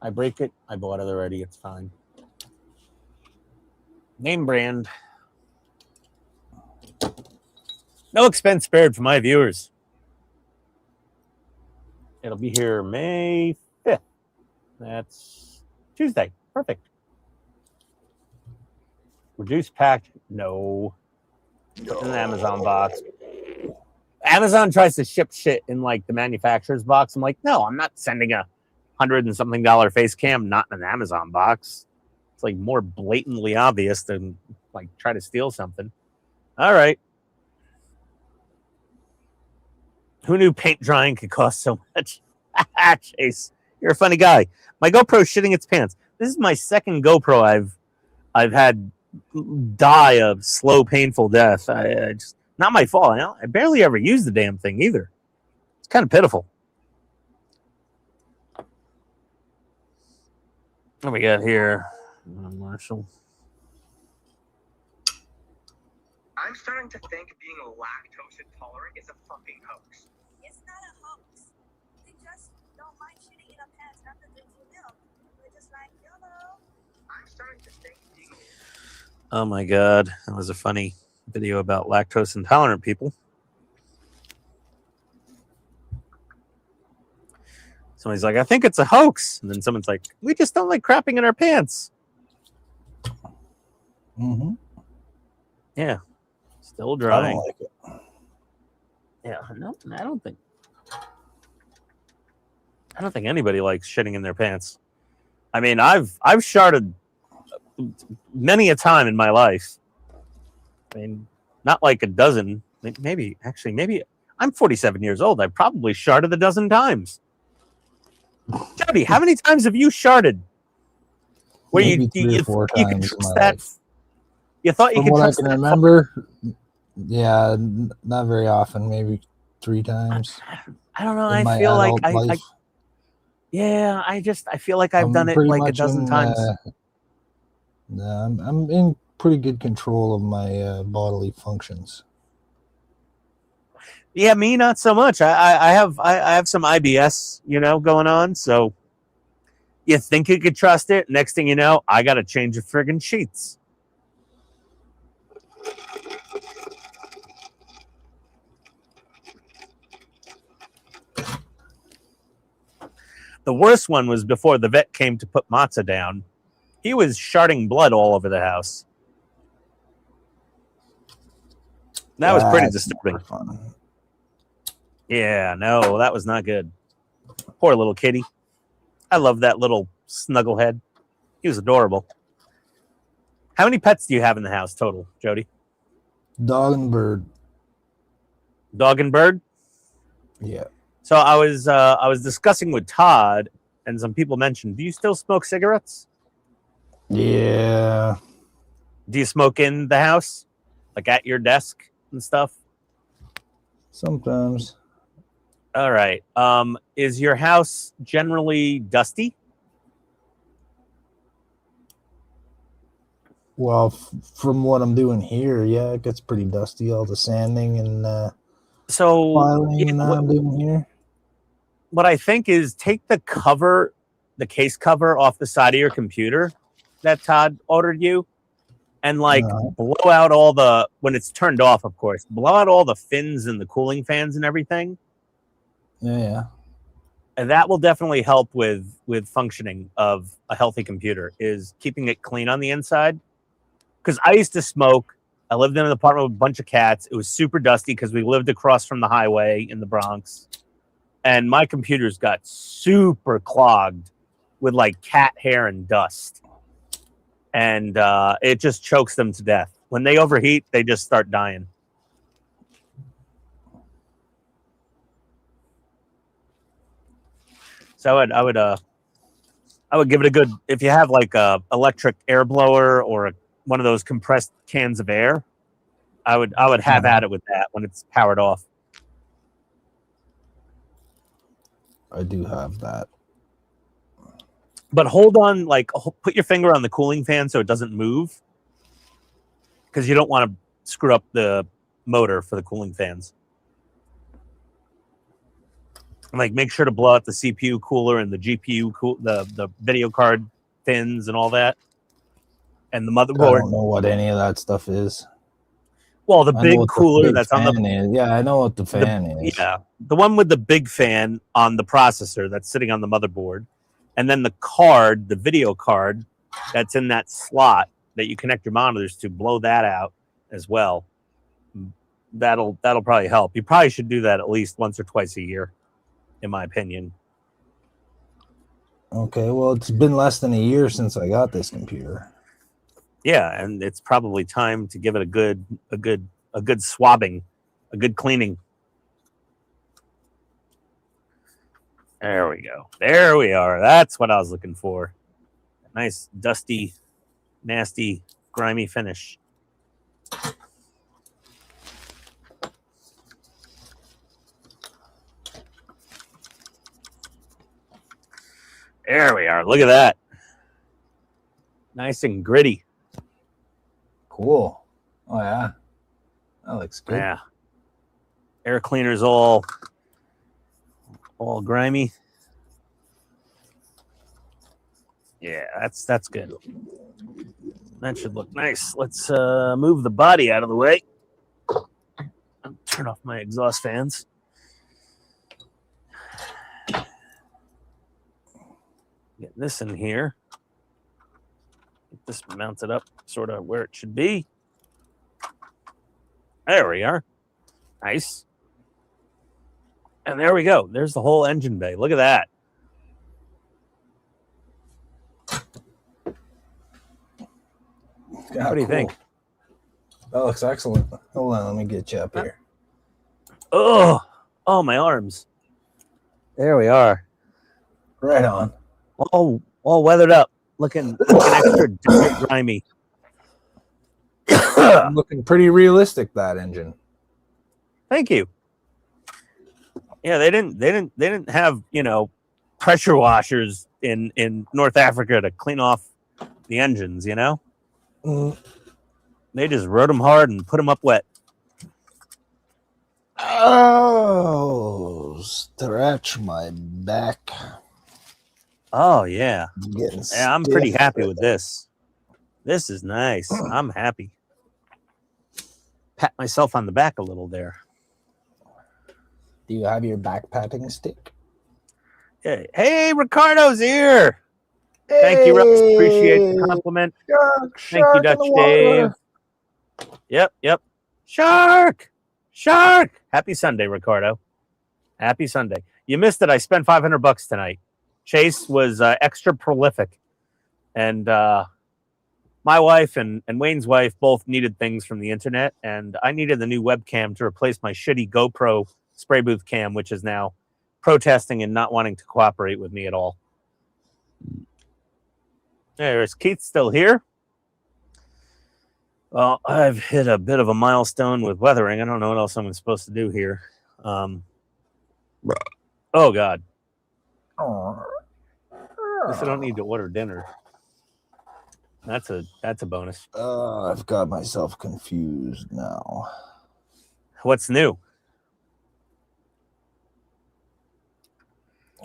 I break it, I bought it already, it's fine. Name brand. No expense spared for my viewers. It'll be here May 5th. That's Tuesday. Perfect. Reduced pack. No. Put in an Amazon box. Amazon tries to ship shit in like the manufacturer's box. I'm like, no, I'm not sending a $100 and something face cam, not in an Amazon box. It's like more blatantly obvious than like try to steal something. All right. Who knew paint drying could cost so much? Chase, you're a funny guy. My GoPro's shitting its pants. This is my second GoPro I've had die a slow, painful death. I just not my fault. I barely ever use the damn thing either. It's kind of pitiful. What we got here, Marshall? I'm starting to think being lactose intolerant is a fucking hoax. It's not a hoax. They just don't mind shitting in a pants after drinking milk. They're just like, YOLO. I'm starting to think being... Oh my god, that was a funny video about lactose intolerant people. Somebody's like, I think it's a hoax. And then someone's like, we just don't like crapping in our pants. Mm-hmm. Yeah. Still drying. I don't like it. Yeah, no, I don't think anybody likes shitting in their pants. I mean, I've sharted many a time in my life. I mean, not like a dozen. Maybe I'm 47 years old. I probably sharted a dozen times. Jody, how many times have you sharted? Where Maybe you 3 or 4 you times could in trust my that? life. You thought you From could what I trust can that? remember, yeah, not very often. Maybe 3 times. I don't know. In my I feel like adult life. yeah. I feel like I've done it pretty like a much dozen times. I'm in pretty good control of my bodily functions. Yeah, me not so much. I have some IBS, going on. So you think you could trust it? Next thing you know, I got to change the friggin' sheets. The worst one was before the vet came to put Matza down. He was sharting blood all over the house. That was pretty disturbing. Fun. Yeah, no, that was not good. Poor little kitty. I love that little snugglehead. He was adorable. How many pets do you have in the house total, Jody? Dog and bird. Dog and bird? Yeah. So I was discussing with Todd, and some people mentioned, do you still smoke cigarettes? Yeah. Do you smoke in the house? Like at your desk and stuff? Sometimes. All right. Is your house generally dusty? Well, from what I'm doing here, yeah, it gets pretty dusty. All the sanding and filing and I'm doing here. What I think is take the case cover off the side of your computer that Todd ordered you, and blow out all the, when it's turned off, of course, blow out all the fins and the cooling fans and everything. Yeah. And that will definitely help with functioning of a healthy computer, is keeping it clean on the inside. Because I used to smoke. I lived in an apartment with a bunch of cats. It was super dusty because we lived across from the highway in the Bronx. And my computers got super clogged with like cat hair and dust. And it just chokes them to death. When they overheat, they just start dying. So I would give it a good, if you have like a electric air blower or one of those compressed cans of air, I would have at it with that when it's powered off. I do have that. But hold on, like put your finger on the cooling fan so it doesn't move, because you don't want to screw up the motor for the cooling fans. And like make sure to blow out the CPU cooler and the GPU the video card fins and all that, and the I motherboard. don't know what any of that stuff is. Well, the I know big what the cooler big that's on the fan is. Yeah, I know what the fan is. Yeah, the one with the big fan on the processor that's sitting on the motherboard, and then the card, the video card that's in that slot that you connect your monitors to, blow that out as well. That'll probably help. You probably should do that at least once or twice a year, in my opinion. Okay, well, it's been less than a year since I got this computer. Yeah, and it's probably time to give it a good swabbing, a good cleaning. There we go. There we are. That's what I was looking for. Nice, dusty, nasty, grimy finish. There we are. Look at that. Nice and gritty. Cool. Oh, yeah. That looks good. Yeah. Air cleaner's all grimy. Yeah, that's good. That should look nice. Let's move the body out of the way. I'll turn off my exhaust fans. Get this in here. Get this mounted up sort of where it should be. There we are. Nice. And there we go. There's the whole engine bay. Look at that. Yeah, what do you think? That looks excellent. Hold on, let me get you up here. Oh, my arms. There we are. Right on. All weathered up, looking extra grimy. Looking pretty realistic, that engine. Thank you. Yeah, they didn't have, pressure washers in North Africa to clean off the engines, They just rode them hard and put them up wet. Oh, stretch my back. Oh, yeah. Yeah, I'm pretty happy with this. This is nice. I'm happy. Pat myself on the back a little there. Do you have your back patting stick? Hey, Ricardo's here. Hey. Thank you, Russ. Appreciate the compliment. Thank you, Dutch Dave. Yep. Shark. Happy Sunday, Ricardo. Happy Sunday. You missed it. I spent $500 tonight. Chase was extra prolific, and my wife and Wayne's wife both needed things from the internet, and I needed the new webcam to replace my shitty GoPro spray booth cam, which is now protesting and not wanting to cooperate with me at all. There's Keith still here. Well, I've hit a bit of a milestone with weathering. I don't know what else I'm supposed to do here. Oh, God. At least I don't need to order dinner. That's a bonus. I've got myself confused now. What's new?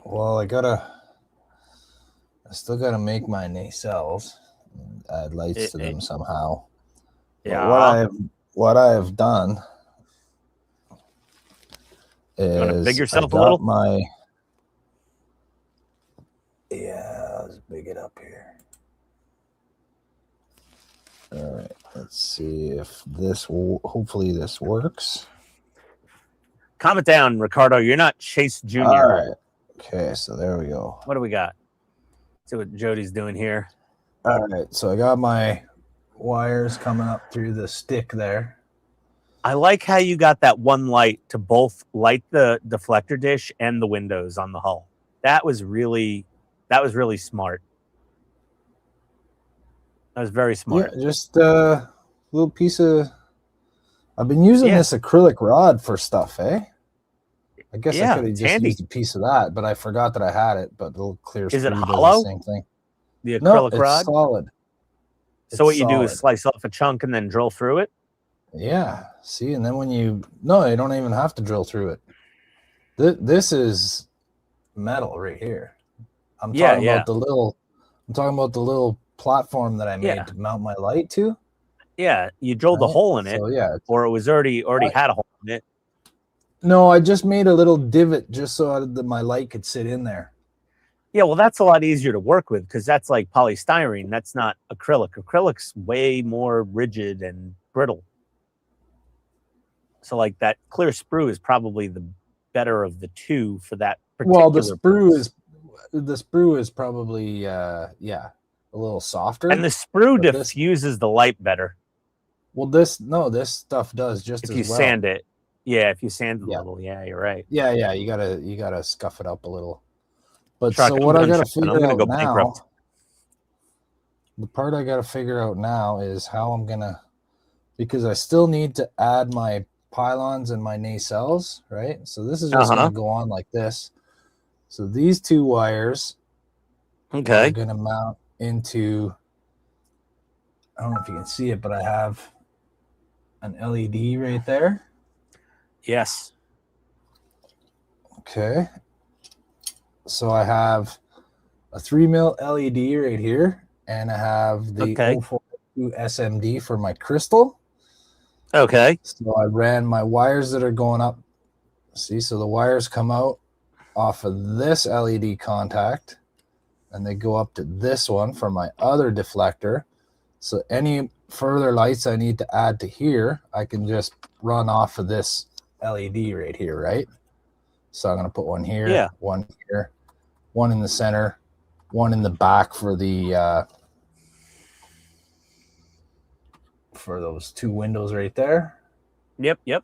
Well, I still gotta make my nacelles, add lights to them somehow. Yeah. What I have done is big yourself I a little. Let's big it up here. All right, let's see if this will. Hopefully, this works. Calm it down, Ricardo. You're not Chase Jr. All right. Okay, so there we go. What do we got? See what Jody's doing here. All right, so I got my wires coming up through the stick there. I like how you got that one light to both light the deflector dish and the windows on the hull. That was really smart. That was very smart. Yeah, just a little piece of. I've been using Yeah. this acrylic rod for stuff, eh? I guess Yeah, I could have it's just handy. used a piece of that, but I forgot that I had it. But the little clear Is it sprue does hollow? the same thing. The No, acrylic it's rod. solid. So what It's you do is solid. slice off a chunk and then drill through it. Yeah. See, and then when you don't even have to drill through it. This is metal right here. I'm Yeah, talking yeah. about the little. I'm talking about the little platform that I made Yeah. to mount my light to. Yeah, you drilled a Right? hole in it, So yeah, or it was already had a hole in it. no, I just made a little divot just so that my light could sit in there. Yeah, well, that's a lot easier to work with because that's like polystyrene. That's not acrylic. Acrylic's way more rigid and brittle. So, like that clear sprue is probably the better of the two for that particular. Well, the purpose. sprue is probably a little softer. And the sprue but this- diffuses the light better Well, this stuff does just if as you well. sand it. Yeah, if you sand it Yeah. a little. Yeah, you're right. Yeah, you gotta scuff it up a little. But Chuck, so I'm what I done gotta chucking. I'm figure gonna out go now, bankrupt. the part I gotta figure out now is how I'm gonna, because I still need to add my pylons and my nacelles, right? So this is just gonna go on like this. So these two wires are Okay. gonna mount into, I don't know if you can see it, but I have an LED right there. Yes. Okay. So I have a 3mm LED right here, and I have the Okay. 042 SMD for my crystal. Okay. So I ran my wires that are going up. See, so the wires come out off of this LED contact, and they go up to this one for my other deflector. So any further lights I need to add to here, I can just run off of this LED right here, right? So I'm going to put one here, Yeah. one here, one in the center, one in the back for the for those two windows right there. Yep. Yep.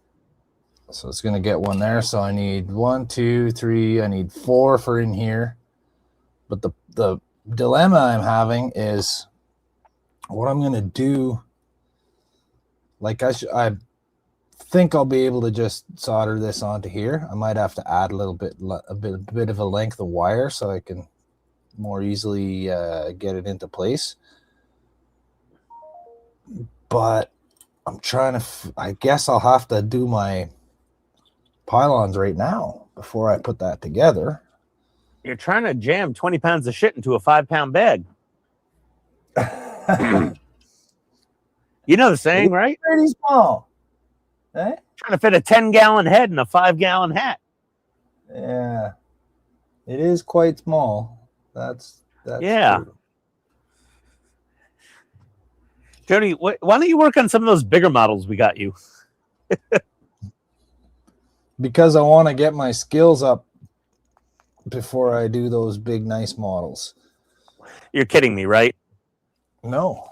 So it's going to get one there. So I need 1, 2, 3. I need 4 for in here. But the dilemma I'm having is what I'm going to do. Like I think I'll be able to just solder this onto here. I might have to add a bit of a length of wire so I can more easily get it into place. But I'm trying to. I guess I'll have to do my pylons right now before I put that together. You're trying to jam 20 pounds of shit into a 5-pound bag. You know the saying, right? Pretty small. Eh? Trying to fit a 10-gallon head in a 5-gallon hat. Yeah, it is quite small. That's Yeah. true. Jody, why don't you work on some of those bigger models we got you? Because I want to get my skills up before I do those big, nice models. You're kidding me, right? No.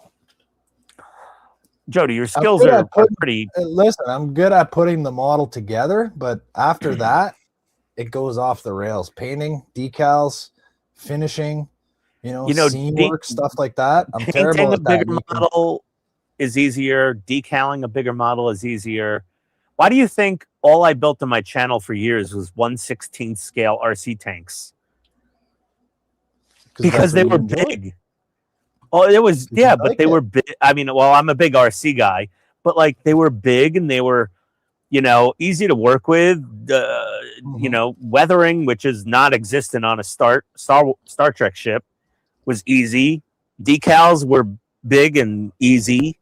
Jody, your I'm skills good are at putting- pretty. Listen, I'm good at putting the model together, but after that, it goes off the rails. Painting, decals, finishing, scene work, stuff like that. I'm Painting terrible a at that. bigger model is easier. Decaling a bigger model is easier. Why do you think all I built on my channel for years was 1/16 scale RC tanks? Because they were big. Oh, it was, yeah, but they were big. I mean, well, I'm a big RC guy, but like they were big and they were, easy to work with. Weathering, which is not existent on a Star Trek ship, was easy. Decals were big and easy.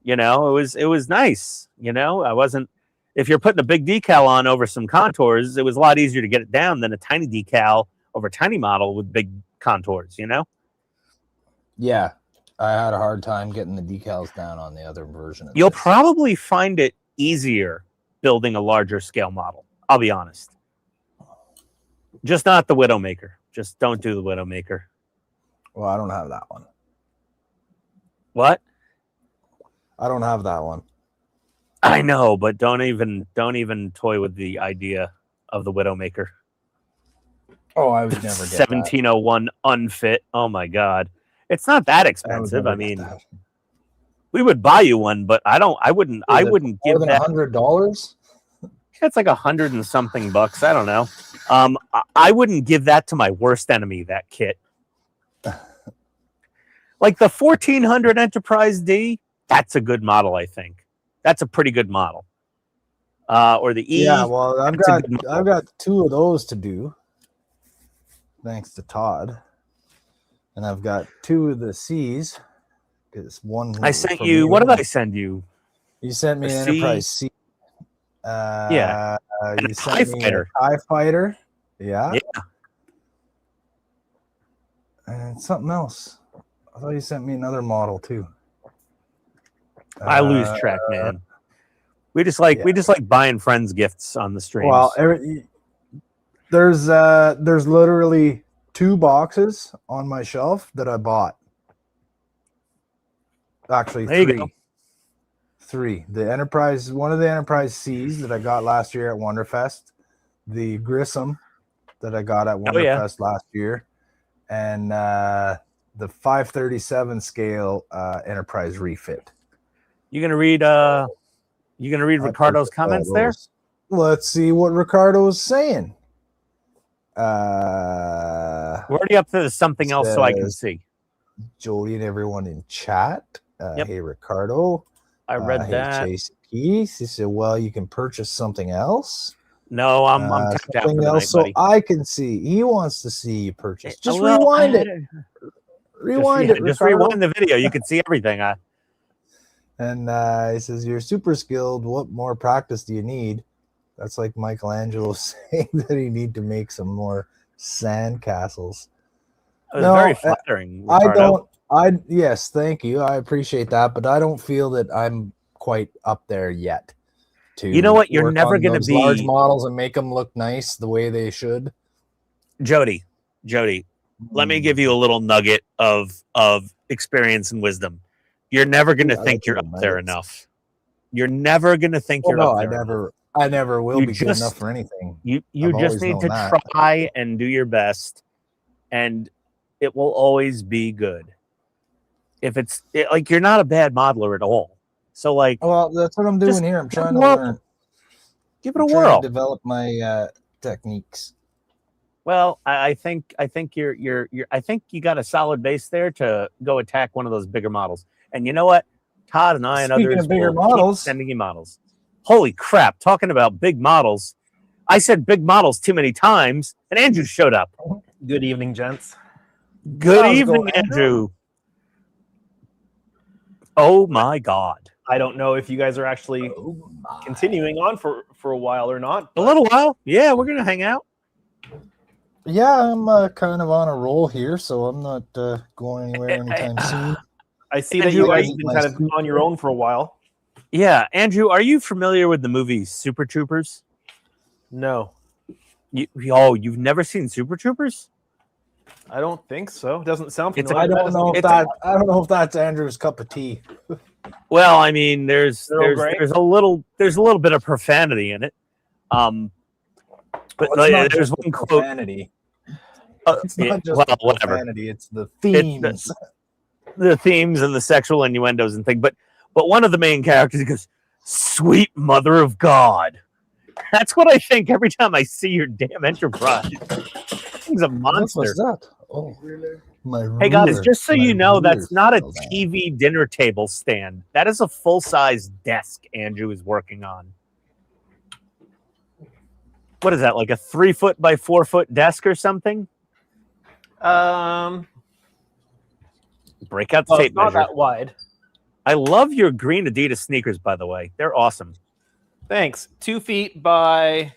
It was nice. I wasn't. If you're putting a big decal on over some contours, it was a lot easier to get it down than a tiny decal over a tiny model with big contours. Yeah, I had a hard time getting the decals down on the other version of You'll this. probably find it easier building a larger scale model. I'll be honest. Just not the Widowmaker. Just don't do the Widowmaker. Well, I don't have that one. What? I don't have that one. I know, but don't even toy with the idea of the Widowmaker. Oh, I would never get that. 1701 unfit. Oh my god, it's not that expensive. I mean, we would buy you one, but I wouldn't give that $100. It's like 100 and something bucks. I don't know. I wouldn't give that to my worst enemy. That kit, like the 1400 Enterprise D, that's a good model. I think that's a pretty good model. Or the E. Yeah, well, I've got 2 of those to do, thanks to Todd, and I've got 2 of the C's. Because one I sent you. What did I send you? You sent me an Enterprise C. Yeah. You sent me a TIE Fighter. Yeah. Yeah. And something else. I thought you sent me another model too. I lose track, man. We just like buying friends gifts on the streams. Well, there's literally 2 boxes on my shelf that I bought. Actually, there you go. 3. The Enterprise, one of the Enterprise C's that I got last year at Wonderfest, the Grissom that I got at Wonderfest last year, and the 537 scale Enterprise refit. You gonna read Ricardo's comments there? Let's see what Ricardo's saying. We're already up to something else so I can see. Jody and everyone in chat. Yep. Hey, Ricardo. I read that. Chase Keith. He said, well, you can purchase something else. No, I'm tapped out for the night, so buddy. I can see. He wants to see you purchase. Just rewind it. Rewind it. Just rewind the video. You can see everything. And he says, you're super skilled. What more practice do you need? That's like Michelangelo saying that he need to make some more sand castles. It was very flattering. Ricardo. Yes, thank you. I appreciate that, but I don't feel that I'm quite up there yet. You know what? You're never going to be large models and make them look nice the way they should. Jody, let me give you a little nugget of experience and wisdom. You're never going to think you're up there enough. You're never going to think you're up there. I never will be good enough for anything. You just need to try and do your best, and it will always be good. If it's like you're not a bad modeler at all. So like, well, that's what I'm doing here. I'm trying to learn. Give it a whirl. Develop my techniques. Well, I think you're I think you got a solid base there to go attack one of those bigger models. And you know what? Todd and I and others bigger models, sending you models. Holy crap! Talking about big models, I said big models too many times, and Andrew showed up. Good evening, gents. Good evening, Andrew. Oh my God! I don't know if you guys are actually continuing on for a while or not. A little while, yeah. We're gonna hang out. Yeah, I'm kind of on a roll here, so I'm not going anywhere anytime soon. I see that you guys have been kind of on your own for a while. Yeah, Andrew, are you familiar with the movie Super Troopers? No. You've never seen Super Troopers? I don't think so. It doesn't sound familiar. I don't know if that's Andrew's cup of tea. Well, I mean, there's a little bit of profanity in it. But there's one quote. Profanity. It's not just whatever. Profanity, it's the themes. The themes and the sexual innuendos and things. But one of the main characters goes, "Sweet mother of God." That's what I think every time I see your damn Enterprise. Thing's a monster. What's that? Oh, really? Hey guys, just so you know, that's not a TV dinner table stand. That is a full-size desk Andrew is working on. What is that, like a 3-foot by 4-foot desk or something? Break out the tape measure. Not that wide. I love your green Adidas sneakers, by the way. They're awesome. Thanks. 2 feet by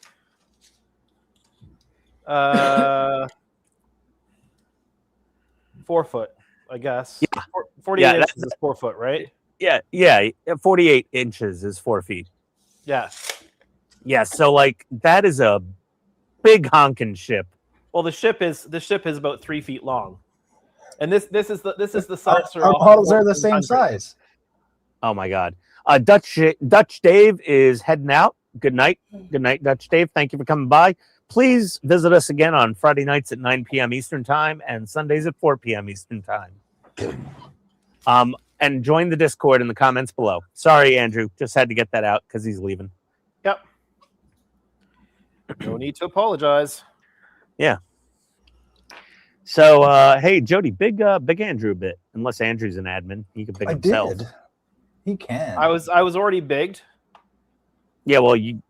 4 foot, I guess. Yeah. 48 inches is 4 foot, right? Yeah. 48 inches is 4 feet. Yeah. Yeah. So like that is a big honking ship. Well, the ship is about 3 feet long, and this is the saucer. Our models are the same size. Oh my God. Dutch Dave is heading out. Good night, Dutch Dave. Thank you for coming by. please visit us again on Friday nights at 9 p.m. Eastern Time and Sundays at 4 p.m. Eastern Time. And join the Discord in the comments below. Sorry, Andrew. Just had to get that out because he's leaving. Yep. No need to apologize. Yeah. So, hey, Jody, big Andrew a bit. Unless Andrew's an admin, he can big himself. Did. He can. I was already bigged. Yeah, well, you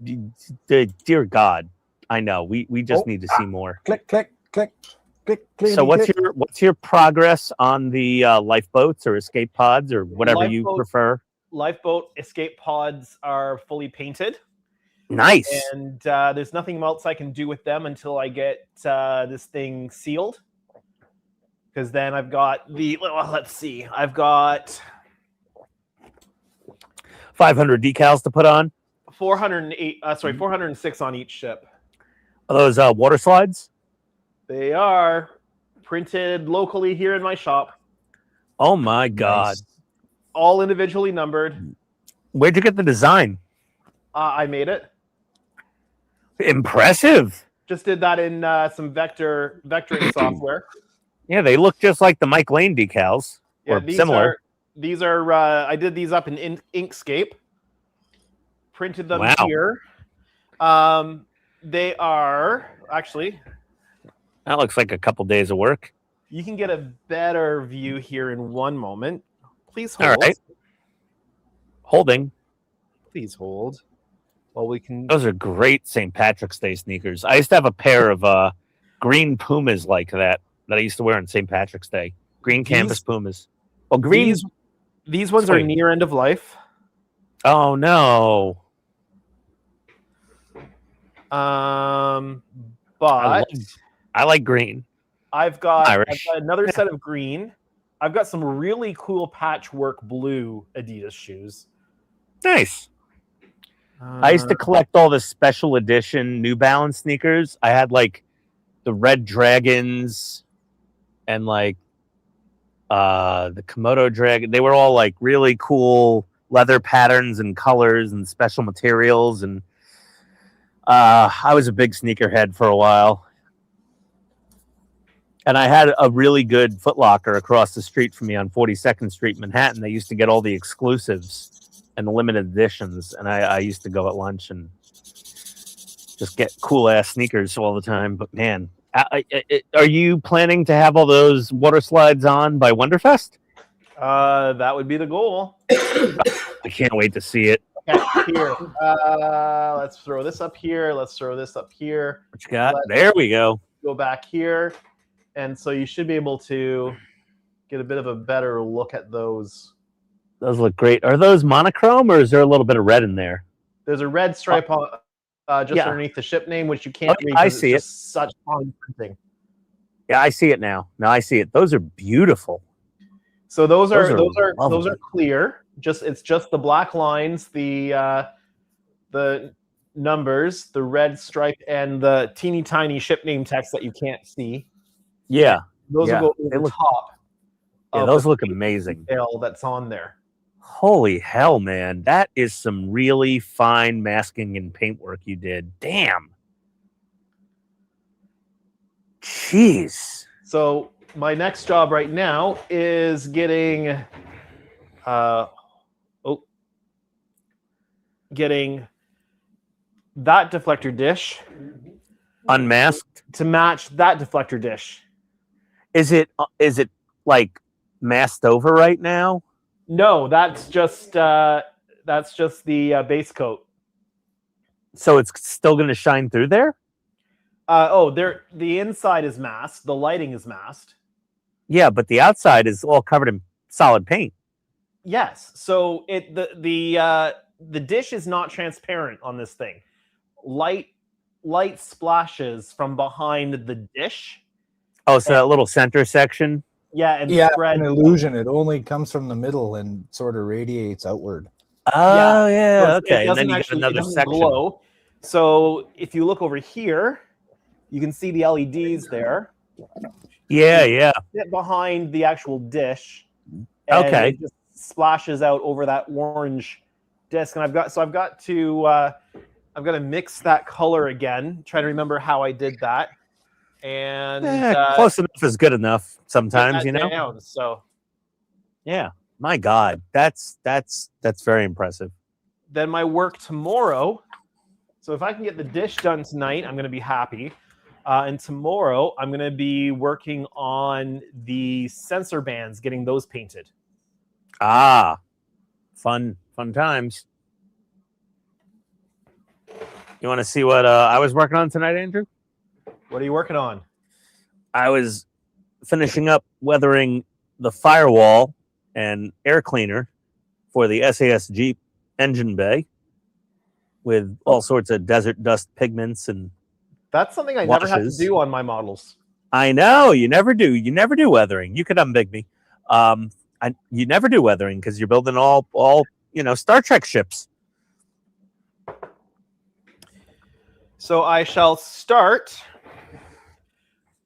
dear God, I know. We just need to see more. Click, click, click, click, click. So what's your progress on the lifeboats or escape pods or whatever you prefer? Lifeboat escape pods are fully painted. Nice. And there's nothing else I can do with them until I get this thing sealed. Because then I've got let's see. I've got 500 decals to put on. 406 on each ship. Are those water slides? They are printed locally here in my shop. Oh my God. Nice. All individually numbered. Where'd you get the design? I made it. Impressive. Just did that in some vectoring software. Yeah, they look just like the Mike Lane decals. Yeah, or similar. These are I did these up in Inkscape. Printed them here. They are actually. That looks like a couple days of work. You can get a better view here in one moment. Please hold. All right. Holding. Please hold. Well, we can. Those are great St. Patrick's Day sneakers. I used to have a pair of green Pumas like that I used to wear on St. Patrick's Day. Green canvas Pumas. Well, green. These ones are near end of life. Oh no. But I like green. I've got another set of green. I've got some really cool patchwork blue Adidas shoes. Nice. I used to collect all the special edition New Balance sneakers. I had like the Red Dragons and like the Komodo Dragon. They were all like really cool leather patterns and colors and special materials. And I was a big sneakerhead for a while. And I had a really good Foot Locker across the street from me on 42nd Street, Manhattan. They used to get all the exclusives and the limited editions. And I used to go at lunch and just get cool-ass sneakers all the time. But, man, are you planning to have all those water slides on by Wonderfest? That would be the goal. I can't wait to see it. Okay, here. Let's throw this up here. Let's throw this up here. What you got? There we go. Go back here. And so you should be able to get a bit of a better look at those. Those look great. Are those monochrome or is there a little bit of red in there? There's a red stripe on just underneath the ship name, which you can't read. I see it. Such fine printing. Yeah, I see it now. No, I see it. Those are beautiful. So those are clear. It's just the black lines, the numbers, the red stripe, and the teeny tiny ship name text that you can't see. Yeah, those will go over the top. Yeah, those look amazing. That's on there. Holy hell, man! That is some really fine masking and paintwork you did. Damn. Jeez. So my next job right now is getting, getting that deflector dish unmasked to match that deflector dish. Is it like masked over right now? No, that's just the base coat. So it's still going to shine through there? The inside is masked. The lighting is masked. Yeah, but the outside is all covered in solid paint. Yes. So the dish is not transparent on this thing. Light splashes from behind the dish. Oh, so that little center section? Yeah, and spread. An illusion. It only comes from the middle and sort of radiates outward. Oh, yeah. So Okay. And then you get another section. Glow. So if you look over here, you can see the LEDs there. Yeah, yeah. Sit behind the actual dish. Okay. It just splashes out over that orange disc. And I've got to I've got to mix that color again. Try to remember how I did that. And close enough is good enough get sometimes, that you know. down. So Yeah, my God, that's very impressive. then my work tomorrow. So if I can get the dish done tonight, I'm going to be happy. And tomorrow I'm going to be working on the sensor bands, getting those painted. Ah, fun times. You want to see what I was working on tonight, Andrew? What are you working on? I was finishing up weathering the firewall and air cleaner for the SAS Jeep engine bay with all sorts of desert dust pigments and That's something I never have to washes. do on my models. I know you never do. You never do weathering. You could unbig me. You never do weathering because you're building all Star Trek ships. So I shall start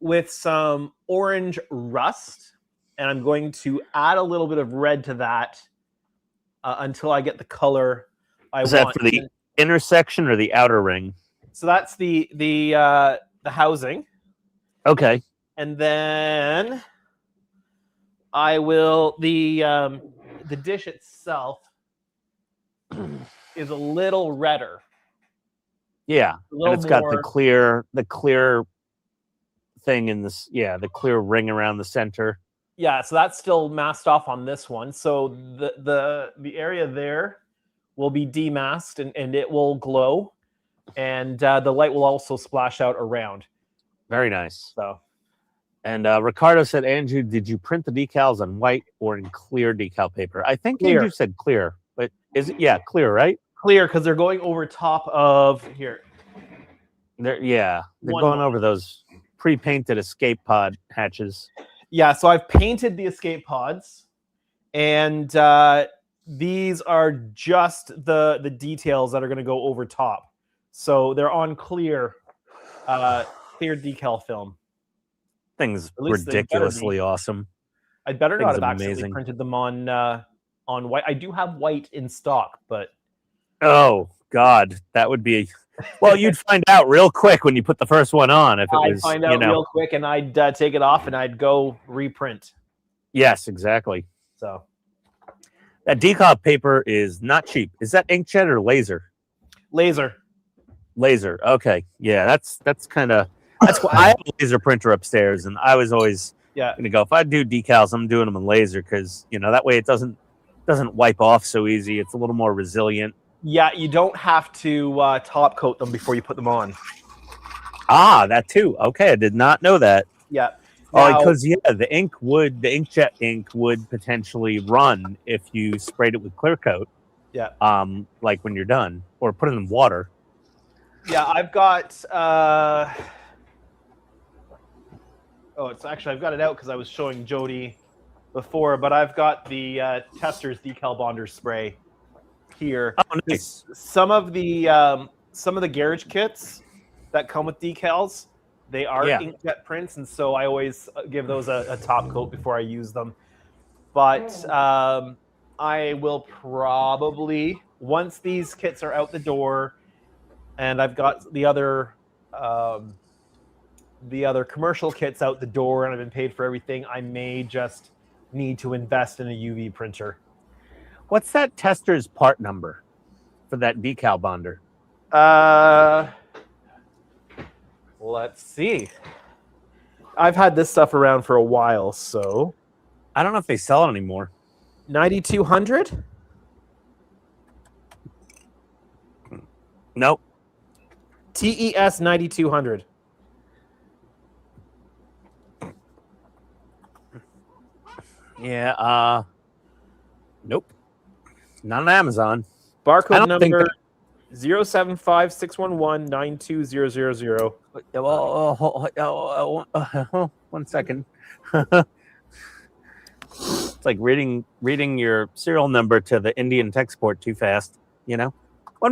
with some orange rust, and I'm going to add a little bit of red to that until I get the color I Is want. that for the intersection or the outer ring? So that's the housing, Okay. and then I will the dish itself is a little redder. Yeah, A little and it's got the more- clear thing in this. Yeah, the clear ring around the center. Yeah, so that's still masked off on this one. So the area there will be demasked and it will glow, and the light will also splash out around. Very nice. So, and Ricardo said, Andrew, did you print the decals on white or in clear decal paper? I think Clear. Andrew said clear, but is it? Yeah, clear, right? Clear, because they're going over top of here. They're One going more. over those pre-painted escape pod hatches. Yeah, so I've painted the escape pods, and these are just the details that are going to go over top. So they're on clear decal film. Things At least they better ridiculously be. awesome. I'd better Things not have accidentally amazing. printed them on white. I do have white in stock, but Oh God, that would be. Well, you'd find out real quick when you put the first one on if it I'd was. find out real quick, and I'd take it off, and I'd go reprint. Yes, exactly. So that decal paper is not cheap. Is that inkjet or laser? Laser. Laser. Okay. Yeah, that's kind of. That's why I have a laser printer upstairs, and I was always gonna go if I do decals, I'm doing them in laser because that way it doesn't wipe off so easy. It's a little more resilient. Yeah, you don't have to top coat them before you put them on. Ah, that too. Okay, I did not know that. Yeah. Oh, Now- because the inkjet ink would potentially run if you sprayed it with clear coat. Yeah. Like when you're done, or put it in water. Yeah, I've got. I've got it out because I was showing Jody before, but I've got the Testors decal bonder spray here. Oh, nice. Some of the garage kits that come with decals, they are inkjet prints, and so I always give those a top coat before I use them. But I will probably, once these kits are out the door, and I've got the other commercial kits out the door, and I've been paid for everything, I may just need to invest in a UV printer. What's that tester's part number for that decal bonder? Let's see. I've had this stuff around for a while, so I don't know if they sell it anymore. 9200? Nope. TES 9200. Yeah, nope. Not on Amazon. Barcode number 075-611-92000. 1 second. It's like reading your serial number to the Indian export too fast, 1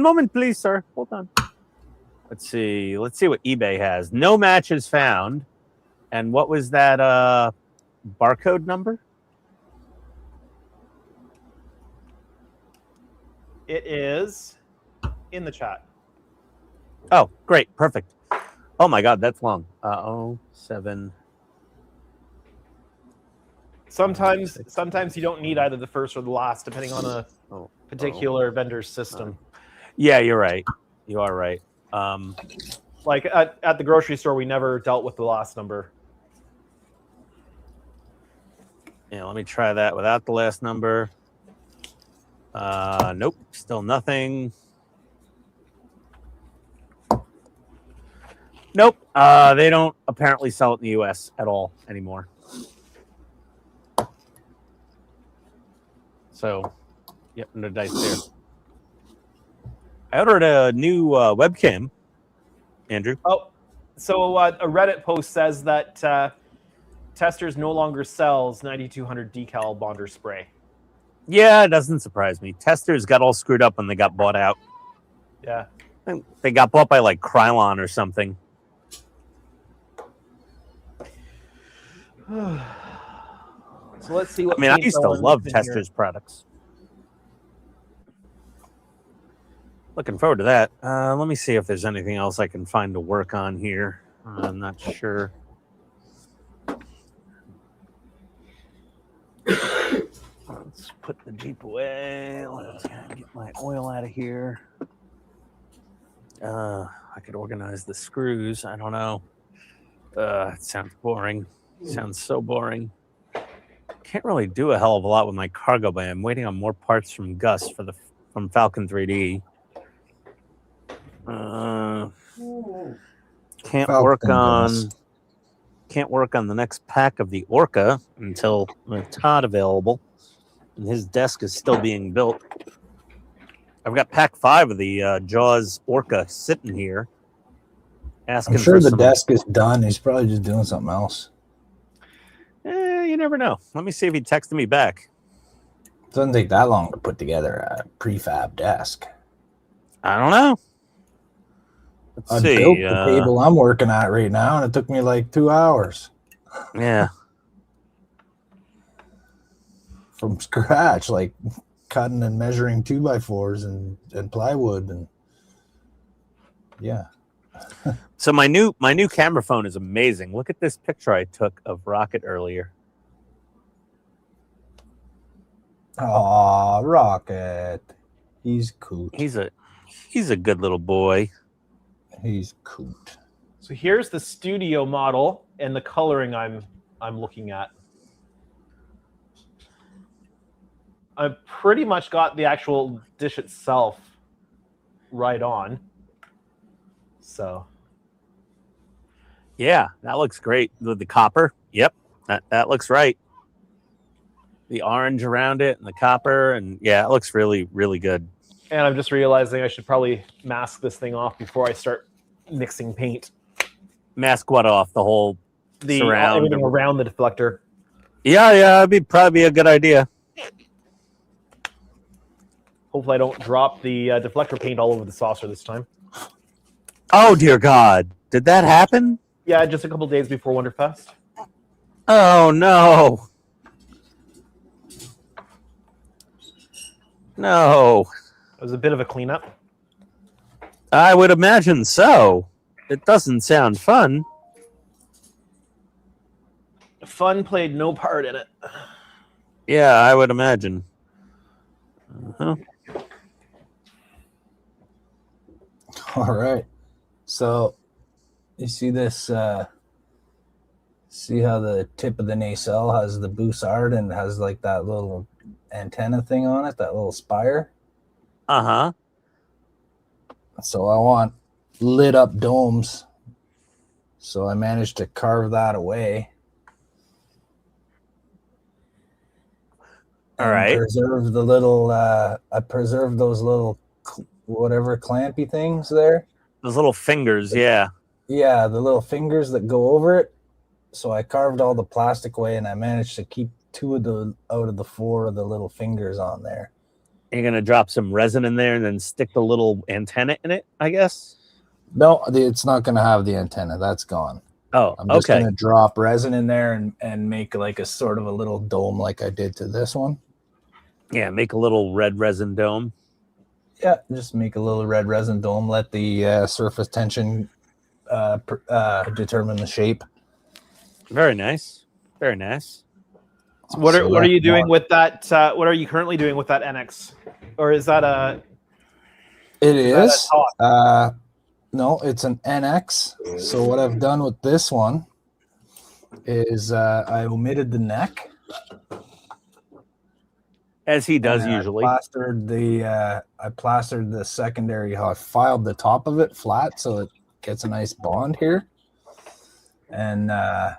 moment, please, sir. Hold on. Let's see what eBay has. No matches found. And what was that barcode number? It is in the chat. Oh, great. Perfect. Oh my God, that's long. 07. Sometimes you don't need either the first or the last, depending on a particular vendor's system. Yeah, you're right. You are right. Like at the grocery store, we never dealt with the last number. Yeah, let me try that without the last number. Nope, still nothing. Nope, they don't apparently sell it in the US at all anymore. So, yep, no dice there. I ordered a new webcam, Andrew. Oh, so a Reddit post says that Testers no longer sells 9200 decal bonder spray. Yeah, it doesn't surprise me. Testers got all screwed up when they got bought out. Yeah. They got bought by like Krylon or something. So let's see what. I mean, I used to love Testers products. Looking forward to that. Let me see if there's anything else I can find to work on here. I'm not sure. Let's put the Jeep away. Let's get my oil out of here. I could organize the screws. I don't know. It sounds boring. Sounds so boring. Can't really do a hell of a lot with my cargo bay. I'm waiting on more parts from Gus from Falcon 3D. Can't work on the next pack of the Orca until with Todd available, and his desk is still being built. I've got pack 5 of the Jaws Orca sitting here. Asking I'm sure for the desk is done. He's probably just doing something else. You never know. Let me see if he texted me back. Doesn't take that long to put together a prefab desk. I don't know. I built the table I'm working at right now, and it took me like 2 hours. Yeah. From scratch, like cutting and measuring 2x4s and plywood, and yeah. So my new camera phone is amazing. Look at this picture I took of Rocket earlier. Aw, Rocket. He's cool. He's a good little boy. He's coot. So here's the studio model and the coloring I'm looking at. I pretty much got the actual dish itself right on. So yeah, that looks great. With the copper. Yep. That looks right. The orange around it and the copper, and yeah, it looks really, really good. And I'm just realizing I should probably mask this thing off before I start mixing paint. Mask what off? The whole surround? Everything around the deflector. Yeah, that'd probably be a good idea. Hopefully I don't drop the deflector paint all over the saucer this time. Oh, dear God. Did that happen? Yeah, just a couple days before Wonderfest. Oh, no. No. It was a bit of a cleanup. I would imagine so. It doesn't sound fun. Fun played no part in it. Yeah, I would imagine. Uh-huh. All right. So you see this, see how the tip of the nacelle has the Bussard and has like that little antenna thing on it, that little spire? Uh-huh. So I want lit up domes. So I managed to carve that away. All right. Preserve the little, I preserved those little, whatever, clampy things there. Those little fingers, yeah. Yeah, the little fingers that go over it. So I carved all the plastic away, and I managed to keep 2 of the out of the 4 of the little fingers on there. You're going to drop some resin in there and then stick the little antenna in it, I guess? No, it's not going to have the antenna. That's gone. Oh, I'm just okay. going to drop resin in there and make like a sort of a little dome like I did to this one. Yeah, make a little red resin dome. Yeah, just make a little red resin dome. Let the surface tension determine the shape. Very nice. Very nice. So what So are that's you doing one. with that? What are you currently doing with that NX? Or is that a? It is that a is. TODD? No, it's an NX. So what I've done with this one is I omitted the neck. As he does and usually. I plastered the secondary. I filed the top of it flat so it gets a nice bond here. And I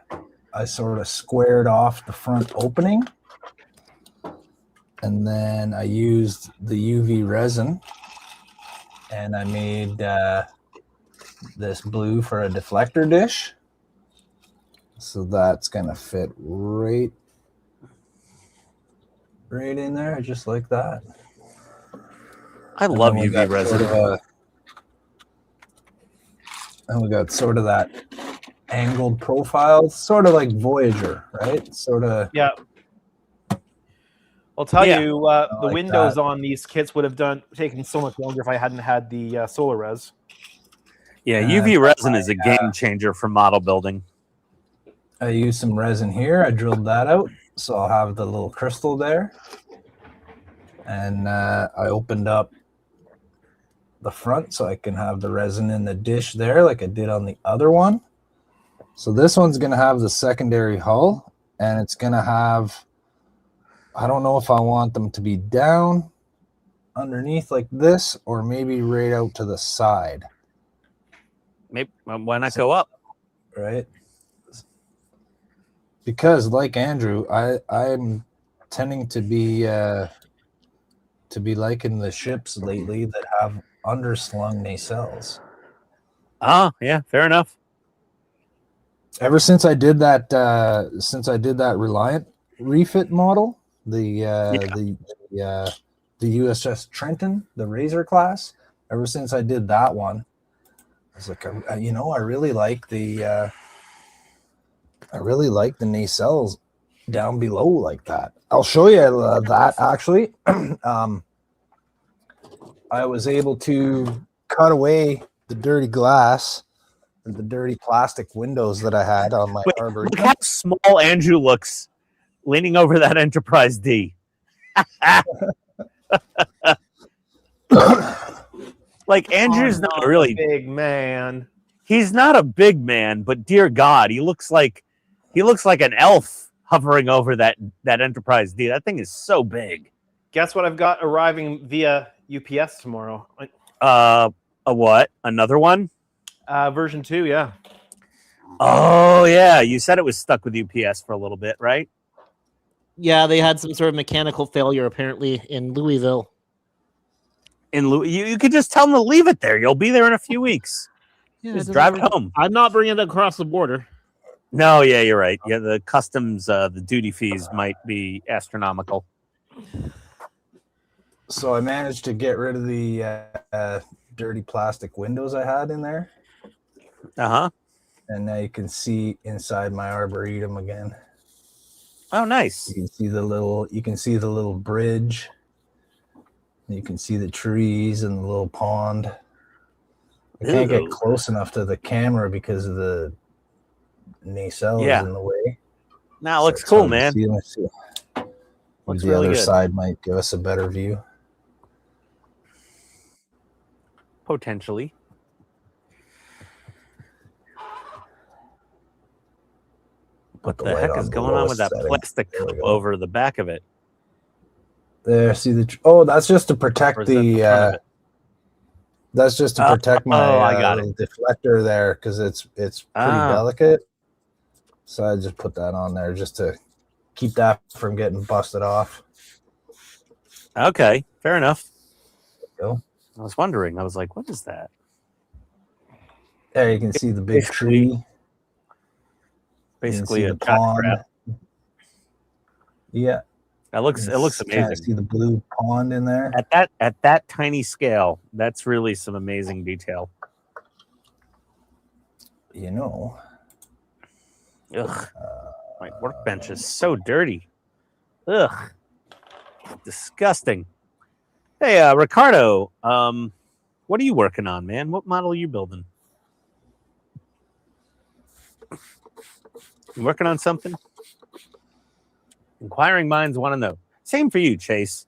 sort of squared off the front opening. And then I used the UV resin. And I made this blue for a deflector dish. So that's going to fit right in there, just like that. I love UV resin. And we got sort of that angled profile, sort of like Voyager, right? Sort of. Yeah. I'll tell Yeah. you, the like windows that. on these kits would have taken so much longer if I hadn't had the solar res. Yeah, And UV I've got resin is a game changer for model building. I used some resin here. I drilled that out, so I'll have the little crystal there. And I opened up the front so I can have the resin in the dish there like I did on the other one. So this one's going to have the secondary hull, and it's going to have, I don't know if I want them to be down underneath like this or maybe right out to the side. Maybe why not go up? Right? Because like Andrew, I'm tending to be liking the ships lately that have underslung nacelles. Oh, yeah, fair enough. Ever since I did that Reliant refit model, the USS Trenton, the Razor class. Ever since I did that one, I was like, I really like the nacelles down below like that. I'll show you that actually. I was able to cut away the dirty glass and the dirty plastic windows that I had on my Arboretum. Look how small Andrew looks leaning over that Enterprise D. Like Andrew's not really a big man. He's not a big man, but dear God, he looks like an elf hovering over that Enterprise D. That thing is so big. Guess what I've got arriving via UPS tomorrow? A what? Another one? Version 2, yeah. Oh yeah, you said it was stuck with UPS for a little bit, right? Yeah, they had some sort of mechanical failure apparently in Louisville. You could just tell them to leave it there. You'll be there in a few weeks. Yeah, just drive it home. I'm not bringing it across the border. No, yeah, you're right. Yeah, the customs, the duty fees might be astronomical. So I managed to get rid of the dirty plastic windows I had in there. Uh-huh. And now you can see inside my Arboretum again. Oh, nice. You can see the little bridge. You can see the trees and the little pond. I can't get close enough to the camera because of the nacelle in the way. Now it looks cool, man. Looks the really other good. side might give us a better view. Potentially. What the heck is going on with that plastic cup over the back of it? There, see the that's just to protect the that's just to protect my I got it. deflector there because it's pretty delicate. So I just put that on there just to keep that from getting busted off. Okay, fair enough. There you go. I was wondering. I was like, what is that? There you can see the big tree. Basically a the pond. crab. Yeah. It looks amazing. See the blue pond in there? At that tiny scale, that's really some amazing detail. You know. Ugh. My workbench is so dirty. Ugh. Disgusting. Hey, Ricardo. What are you working on, man? What model are you building? You working on something? Inquiring minds want to know. Same for you, Chase.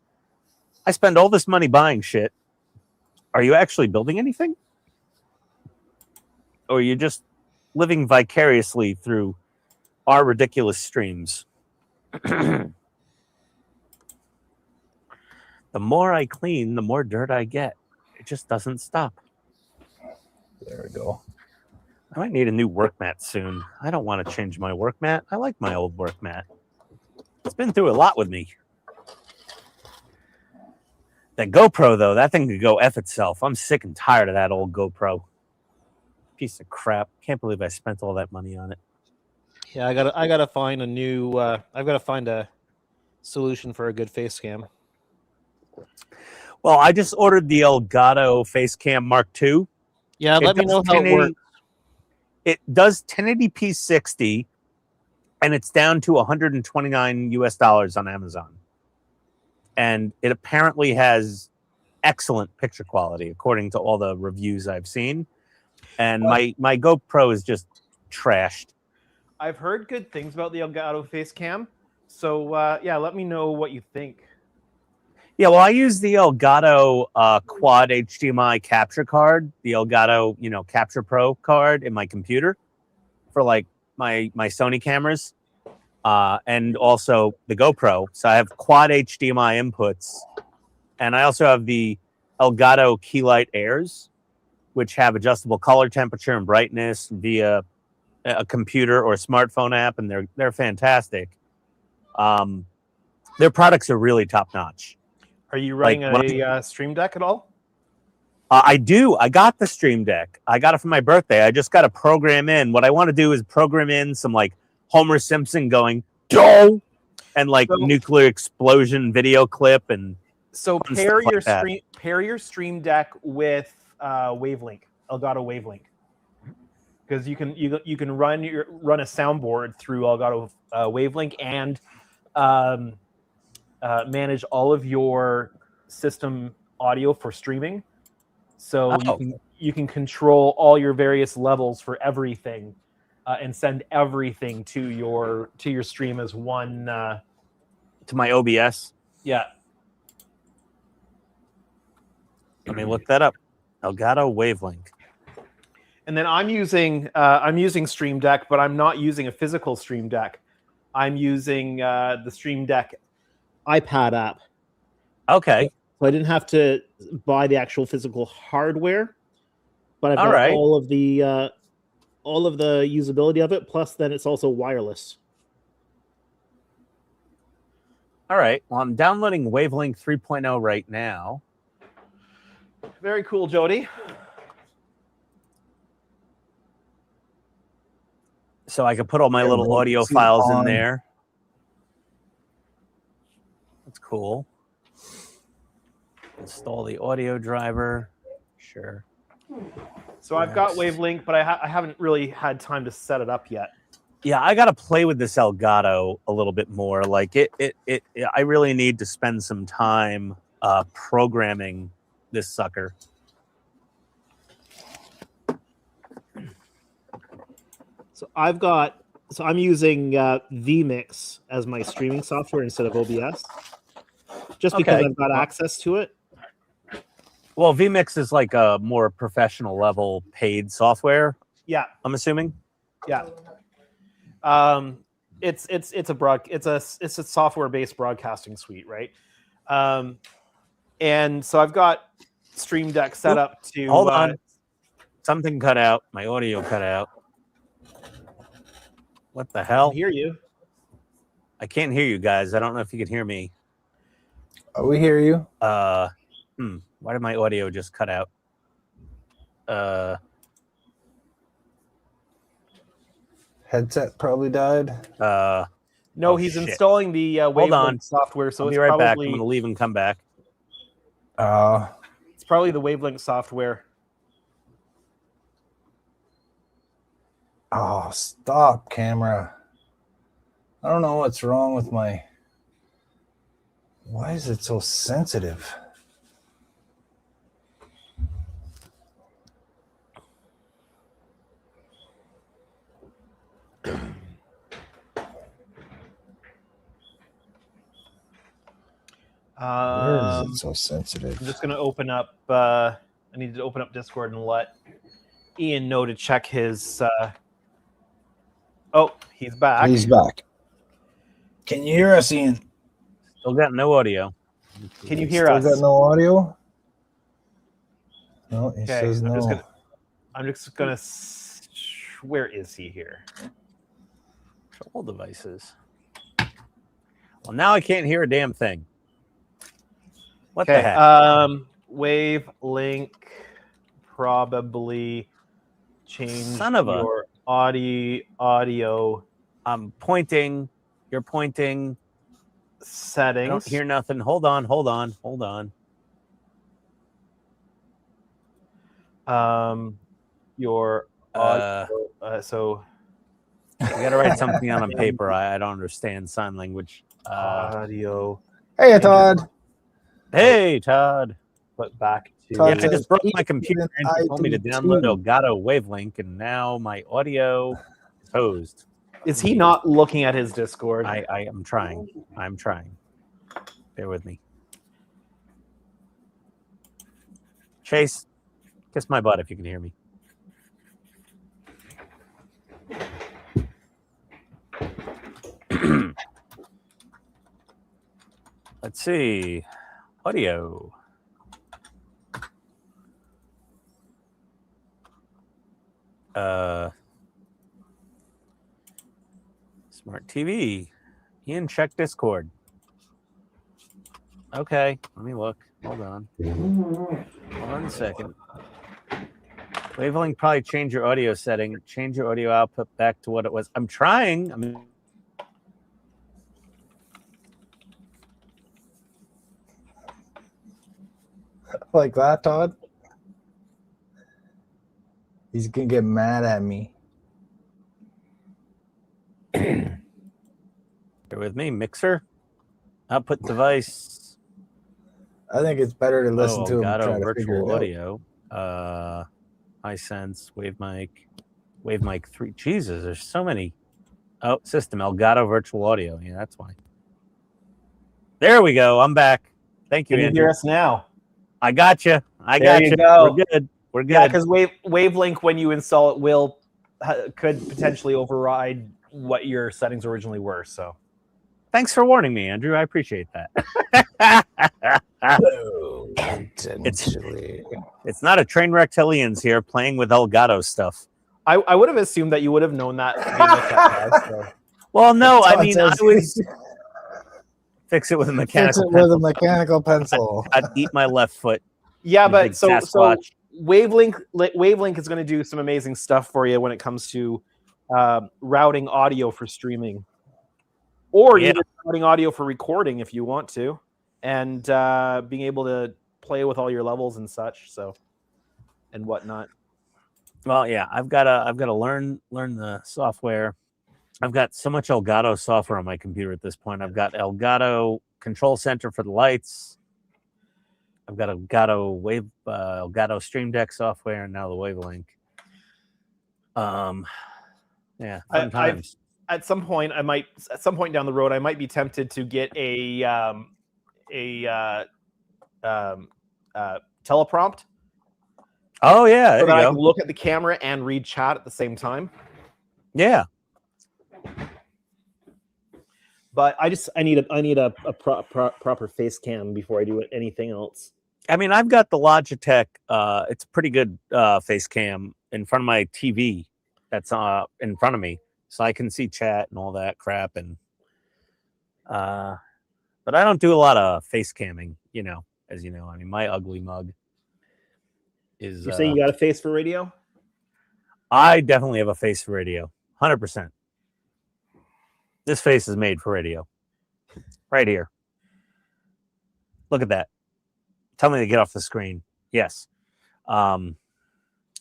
I spend all this money buying shit. Are you actually building anything? Or are you just living vicariously through our ridiculous streams? The more I clean, the more dirt I get. It just doesn't stop. There we go. I might need a new work mat soon. I don't want to change my work mat. I like my old work mat. It's been through a lot with me. That GoPro, though, that thing could go F itself. I'm sick and tired of that old GoPro. Piece of crap. Can't believe I spent all that money on it. Yeah, I gotta find a new. I've got to find a solution for a good face cam. Well, I just ordered the Elgato Facecam Mark II. Yeah, let me know how it works. It does 1080p 60, and it's down to $129 US on Amazon. And it apparently has excellent picture quality, according to all the reviews I've seen. And my GoPro is just trashed. I've heard good things about the Elgato Facecam. So, yeah, let me know what you think. Yeah, well, I use the Elgato quad HDMI capture card, the Elgato, Capture Pro card in my computer for like my Sony cameras, and also the GoPro. So I have quad HDMI inputs, and I also have the Elgato Keylight Airs, which have adjustable color temperature and brightness via a computer or a smartphone app, and they're fantastic. Their products are really top notch. Are you running a Stream Deck at all? I do. I got the Stream Deck. I got it for my birthday. I just got to program in. What I want to do is program in some like Homer Simpson going, "Doh!" and like nuclear explosion video clip. And so pair your Stream Deck with Wavelink, Elgato Wavelink, because you can run a soundboard through Elgato Wavelink and manage all of your system audio for streaming. So you can control all your various levels for everything, and send everything to your stream as one. To my OBS. Yeah. Let me look that up. Elgato Wavelink. And then I'm using Stream Deck, but I'm not using a physical Stream Deck. I'm using the Stream Deck iPad app. Okay. So I didn't have to buy the actual physical hardware, but I've got all of the usability of it. Plus, then it's also wireless. All right. Well, I'm downloading Wavelink 3.0 right now. Very cool, Jody. So I can put all my little audio files in there. That's cool. Install the audio driver. Sure. So I've got Wavelink, but I haven't really had time to set it up yet. Yeah, I got to play with this Elgato a little bit more. Like I really need to spend some time programming this sucker. So I'm using vMix as my streaming software instead of OBS, just because I've got access to it. Well, vMix is like a more professional level paid software. Yeah, I'm assuming. Yeah. It's a software based broadcasting suite, right? And so I've got Stream Deck set up to. Hold on. Something cut out. My audio cut out. What the hell? I hear you. I can't hear you guys. I don't know if you can hear me. We hear you. Why did my audio just cut out? Headset probably died. No, he's installing the Wavelink software. So I'll be it's right probably, back. I'm going to leave and come back. It's probably the Wavelink software. Oh, stop, camera. I don't know what's wrong with my... Why is it so sensitive? Where is it so sensitive? I'm just going to open up. I need to open up Discord and let Ian know to check his. Oh, he's back. He's back. Can you hear us, Ian? Still got no audio. Can you hear Still us? got no audio? No, he says no. I'm just gonna. Where is he here? Control devices. Well, now I can't hear a damn thing. What the heck? Wave link probably changed Son of a- your audio. I'm pointing. You're pointing. Settings. I don't hear nothing. Hold on. Your audio. So you got to write something on paper. I don't understand sign language. Audio. Hey, Todd. Hey, Todd. Put back to. Todd I just says, broke my computer and I told me to do download too. Elgato Wavelink, and now my audio is hosed. Is he not looking at his Discord? I am trying. I'm trying. Bear with me. Chase, kiss my butt if you can hear me. Let's see. Audio. Smart TV. Ian, check Discord. Okay, let me look. Hold on. Hold on a second. Wavelink probably change your audio setting. Change your audio output back to what it was. I'm trying. Like that, Todd? He's going to get mad at me. Bear with me. Mixer. Output device. I think it's better to listen to him and try to figure virtual it out. audio. iSense, Wave Mic 3. Jesus, there's so many. Oh, system Elgato virtual audio. Yeah, that's why. There we go. I'm back. Thank you, Can you Andrew. hear us now? I got you. I There got you you. go. We're good. We're good. Yeah, because Wavelink, when you install it, could potentially override what your settings originally were. So, thanks for warning me, Andrew. I appreciate that. It's not a train wreck till Ian's here playing with Elgato stuff. I would have assumed that you would have known that. So. Well, no, I Todd mean, I says- was fix it with a mechanical Fix it with a mechanical pencil. I'd eat my left foot. Yeah, You but big so Sasquatch. Wavelink is going to do some amazing stuff for you when it comes to routing audio for streaming, or even routing audio for recording if you want to, and being able to play with all your levels and such. So, and whatnot. Well, yeah, I've got to learn the software. I've got so much Elgato software on my computer at this point. I've got Elgato Control Center for the lights. I've got Elgato Stream Deck software, and now the Wavelink. Yeah, fun times. At some point down the road, I might be tempted to get a teleprompt. Oh yeah, so that I go. can look at the camera and read chat at the same time. Yeah. But I need a proper face cam before I do anything else. I mean, I've got the Logitech. It's a pretty good face cam in front of my TV. That's in front of me, so I can see chat and all that crap. And but I don't do a lot of face camming. You know, as you know, I mean, my ugly mug is. You're saying you got a face for radio? I definitely have a face for radio, 100%. This face is made for radio. Right here. Look at that. Tell me to get off the screen. Yes. I'm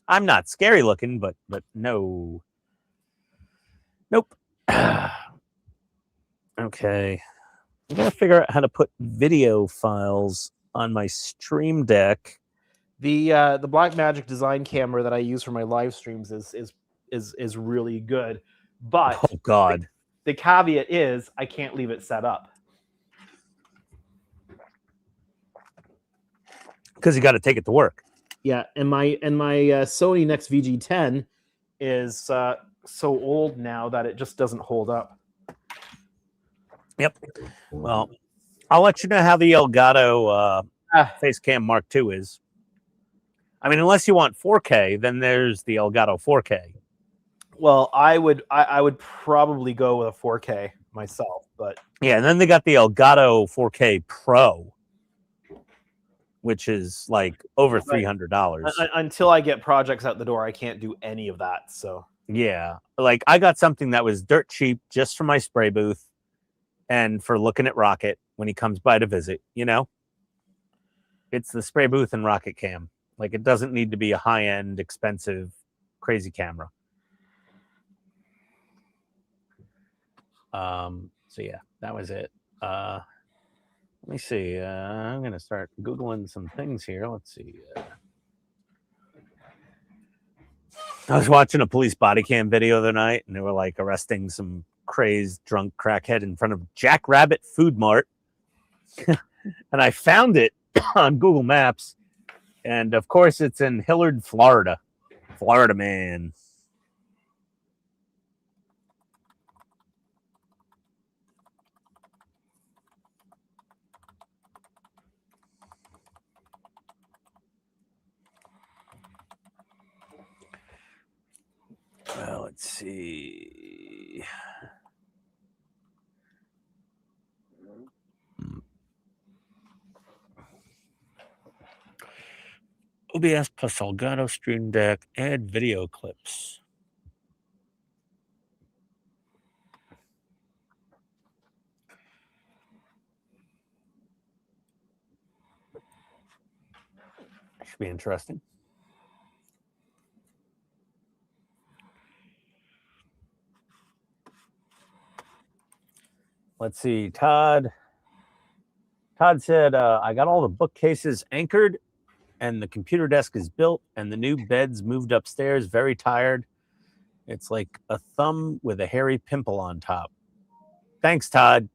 not scary looking, but no. Nope. Okay. I'm gonna figure out how to put video files on my Stream Deck. The Blackmagic design camera that I use for my live streams is really good, but oh god, the caveat is I can't leave it set up. because you got to take it to work. Yeah, and my Sony Nex VG10 is so old now that it just doesn't hold up. Yep. Well, I'll let you know how the Elgato Facecam Mark II is. I mean, unless you want 4K, then there's the Elgato 4K. Well, I would probably go with a 4K myself, but yeah, and then they got the Elgato 4K Pro, which is like over $300. Until I get projects out the door, I can't do any of that. So yeah, like I got something that was dirt cheap just for my spray booth and for looking at Rocket when he comes by to visit. You know, it's the spray booth and Rocket Cam. Like it doesn't need to be a high-end, expensive, crazy camera. So yeah, that was it. Let me see. I'm gonna start Googling some things here. Let's see. I was watching a police body cam video the other night, and they were like arresting some crazed drunk crackhead in front of Jack Rabbit Food Mart. And I found it on Google Maps, and of course it's in Hillard, Florida. Florida man. Well, let's see. OBS plus Elgato Stream Deck, add video clips. Should be interesting. Let's see. Todd said, I got all the bookcases anchored and the computer desk is built and the new bed's moved upstairs. Very tired. It's like a thumb with a hairy pimple on top. Thanks, Todd.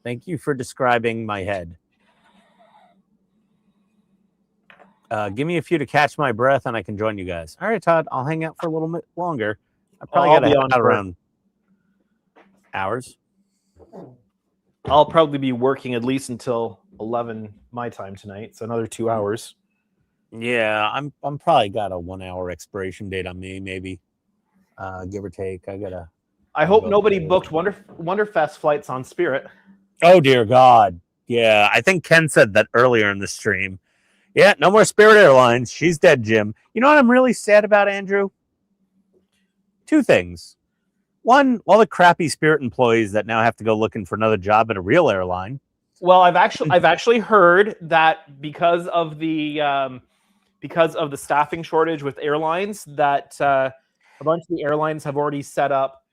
Thank you for describing my head. Give me a few to catch my breath and I can join you guys. All right, Todd, I'll hang out for a little bit longer. I probably got to head out around hours. I'll probably be working at least until 11 my time tonight, so another 2 hours. Yeah, I'm probably got a 1 hour expiration date on me, maybe, give or take. I hope nobody booked Wonderfest flights on Spirit. Oh dear God, yeah. I think Ken said that earlier in the stream. Yeah, no more Spirit Airlines. She's dead, Jim. You know what I'm really sad about, Andrew? Two things. One, all the crappy Spirit employees that now have to go looking for another job at a real airline. Well, I've actually heard that because of the staffing shortage with airlines, that a bunch of the airlines have already set up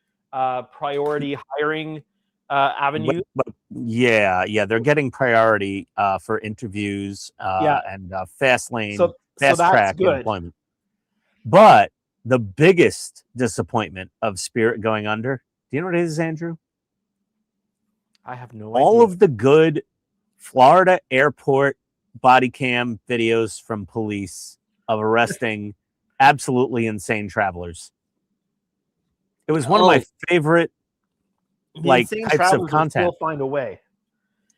priority hiring avenues. Yeah, they're getting priority for interviews and fast lane, fast track employment. But the biggest disappointment of Spirit going under, do you know what it is, Andrew? I have no idea. All of the good Florida airport body cam videos from police of arresting absolutely insane travelers. It was one of my favorite types of content. Will find a way.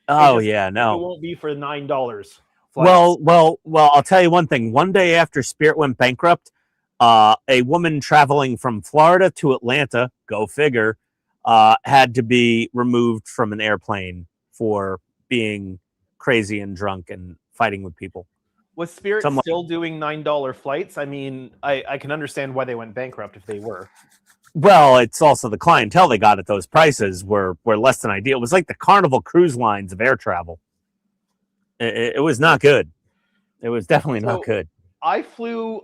Oh it no, it won't be for $9. Well, I'll tell you one thing. One day after Spirit went bankrupt, a woman traveling from Florida to Atlanta, go figure, had to be removed from an airplane for being crazy and drunk and fighting with people. Was Spirit still doing $9 flights? I mean, I can understand why they went bankrupt if they were. Well, it's also the clientele they got at those prices were less than ideal. It was like the Carnival Cruise Lines of air travel. It was not good. It was definitely not good. I flew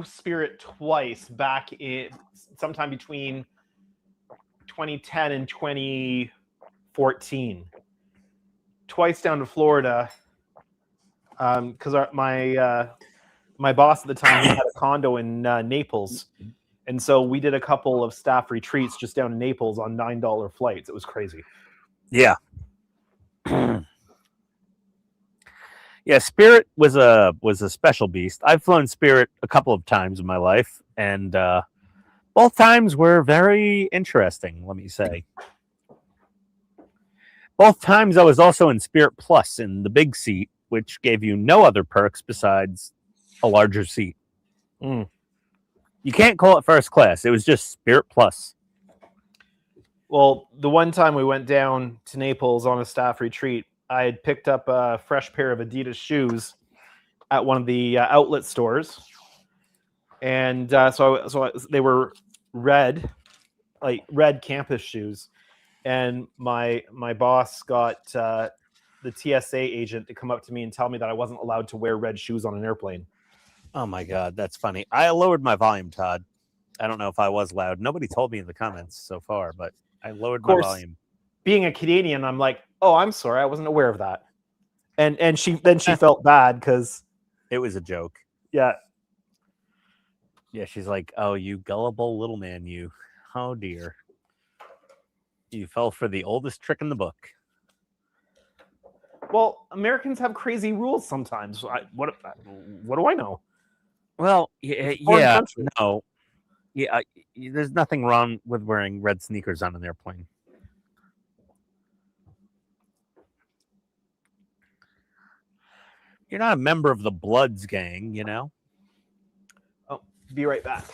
Spirit twice back in sometime between 2010 and 2014. Twice down to Florida because my boss at the time had a condo in Naples, and so we did a couple of staff retreats just down in Naples on $9 flights. It was crazy. Yeah. Yeah, Spirit was a special beast. I've flown Spirit a couple of times in my life, and both times were very interesting, let me say. Both times I was also in Spirit Plus in the big seat, which gave you no other perks besides a larger seat. Mm. You can't call it first class. It was just Spirit Plus. Well, the one time we went down to Naples on a staff retreat, I had picked up a fresh pair of Adidas shoes at one of the outlet stores. And they were red, like red campus shoes. And my boss got the TSA agent to come up to me and tell me that I wasn't allowed to wear red shoes on an airplane. Oh my God, that's funny. I lowered my volume, Todd. I don't know if I was loud. Nobody told me in the comments so far, but I lowered my volume. Being a Canadian, I'm like, oh, I'm sorry, I wasn't aware of that. And she felt bad because it was a joke. Yeah. Yeah, she's like, oh, you gullible little man, you. Oh dear. You fell for the oldest trick in the book. Well, Americans have crazy rules sometimes. What do I know? Well, yeah, no. Yeah, there's nothing wrong with wearing red sneakers on an airplane. You're not a member of the Bloods gang, you know? Oh, be right back.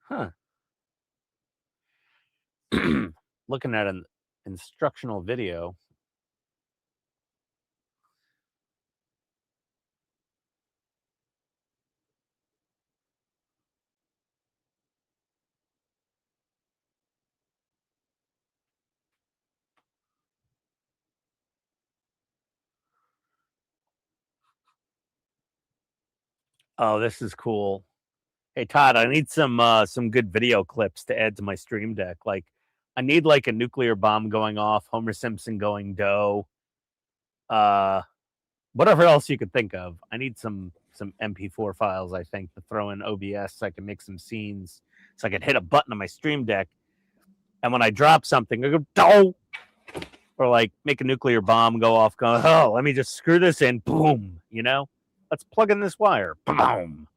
Huh. Looking at an instructional video. Oh, this is cool. Hey Todd, I need some good video clips to add to my stream deck. Like, I need like a nuclear bomb going off, Homer Simpson going dough, whatever else you could think of. I need some MP4 files, I think, to throw in OBS so I can make some scenes, so I can hit a button on my stream deck, and when I drop something, I go dough, or like make a nuclear bomb go off. Go, oh, let me just screw this in, boom. You know, let's plug in this wire, boom.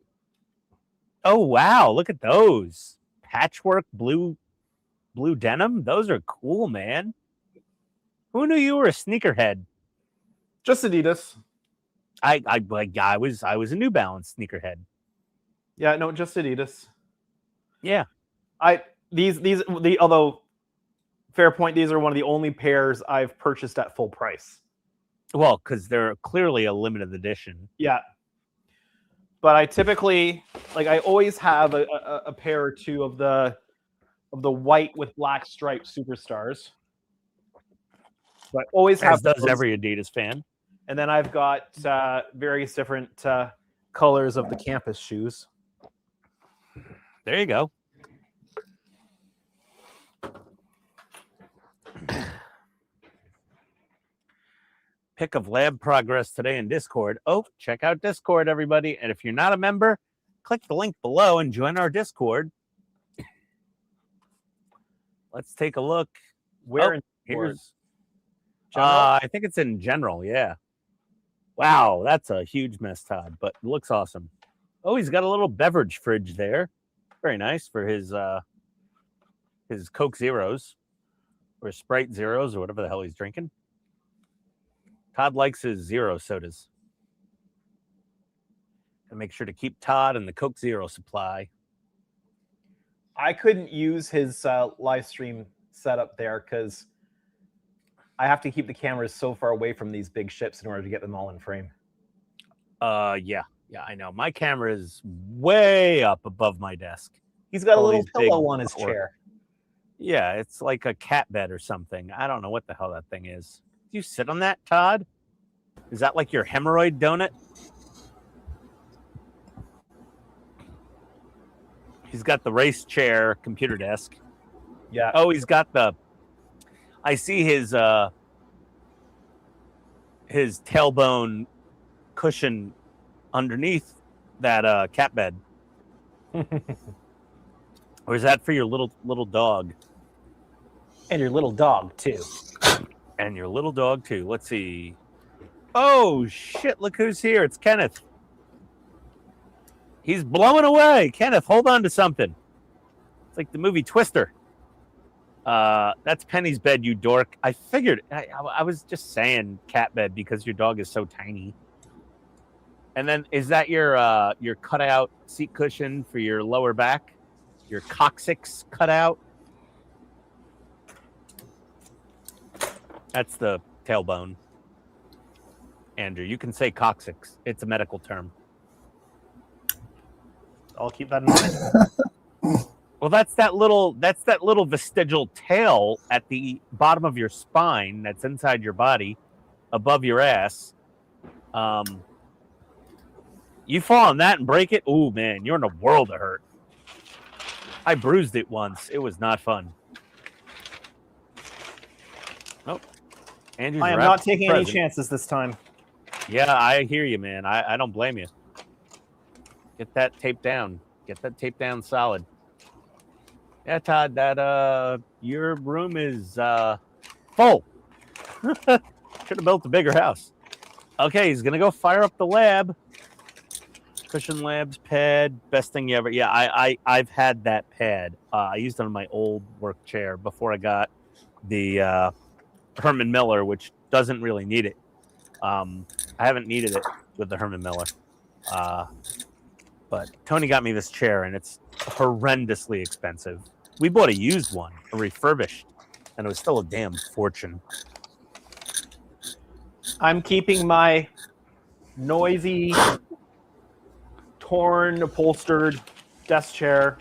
Oh, wow. Look at those. Patchwork blue denim. Those are cool, man. Who knew you were a sneakerhead? Just Adidas. I was a New Balance sneakerhead. Yeah, no, just Adidas. Yeah. Although fair point, these are one of the only pairs I've purchased at full price. Well, because they're clearly a limited edition. Yeah. But I typically, like, I always have a pair or two of the white with black striped Superstars. So I always have. As does every Adidas fan. And then I've got various different colors of the campus shoes. There you go. Pick of lab progress today in Discord. Oh, check out Discord, everybody. And if you're not a member, click the link below and join our Discord. Let's take a look. Where in here's I think it's in general, yeah. Wow, that's a huge mess, Todd, but it looks awesome. Oh, he's got a little beverage fridge there. Very nice for his Coke Zeros or Sprite Zeros or whatever the hell he's drinking. Todd likes his zero sodas. And make sure to keep Todd in the Coke Zero supply. I couldn't use his live stream setup there because I have to keep the cameras so far away from these big ships in order to get them all in frame. Yeah, I know. My camera is way up above my desk. He's got a little pillow on his chair. Yeah, it's like a cat bed or something. I don't know what the hell that thing is. Do you sit on that, Todd? Is that like your hemorrhoid donut? He's got the race chair computer desk. Yeah. Oh, he's got the. I see his tailbone cushion underneath that cat bed. Or is that for your little dog? And your little dog too. And your little dog too. Let's see. Oh shit! Look who's here. It's Kenneth. He's blowing away. Kenneth, hold on to something. It's like the movie Twister. That's Penny's bed, you dork. I figured. I was just saying cat bed because your dog is so tiny. And then is that your cutout seat cushion for your lower back? Your coccyx cutout? That's the tailbone. Andrew, you can say coccyx. It's a medical term. I'll keep that in mind. Well, that's that little vestigial tail at the bottom of your spine that's inside your body, above your ass. You fall on that and break it. Ooh, man, you're in a world of hurt. I bruised it once. It was not fun. Oh, Andrew's I am not taking any chances this time. Yeah, I hear you, man. I don't blame you. Get that tape down. Get that tape down solid. Yeah, Todd, that your room is full. Should have built a bigger house. Okay, he's gonna go fire up the lab. Cushion Labs pad, best thing you ever. Yeah, I've had that pad. I used it on my old work chair before I got the Herman Miller, which doesn't really need it. I haven't needed it with the Herman Miller. But Tony got me this chair, and it's horrendously expensive. We bought a used one, a refurbished, and it was still a damn fortune. I'm keeping my noisy, torn, upholstered desk chair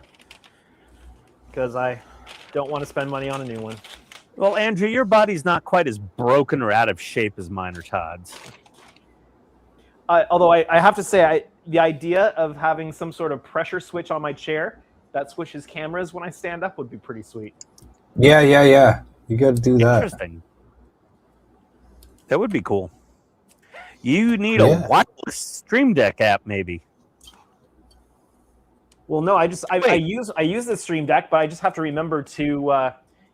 because I don't want to spend money on a new one. Well, Andrew, your body's not quite as broken or out of shape as mine or Todd's. Although I have to say, the idea of having some sort of pressure switch on my chair that switches cameras when I stand up would be pretty sweet. Yeah. You got to do that. Interesting. That would be cool. You need a wireless Stream Deck app, maybe. Well, no, I use the Stream Deck, but I just have to remember to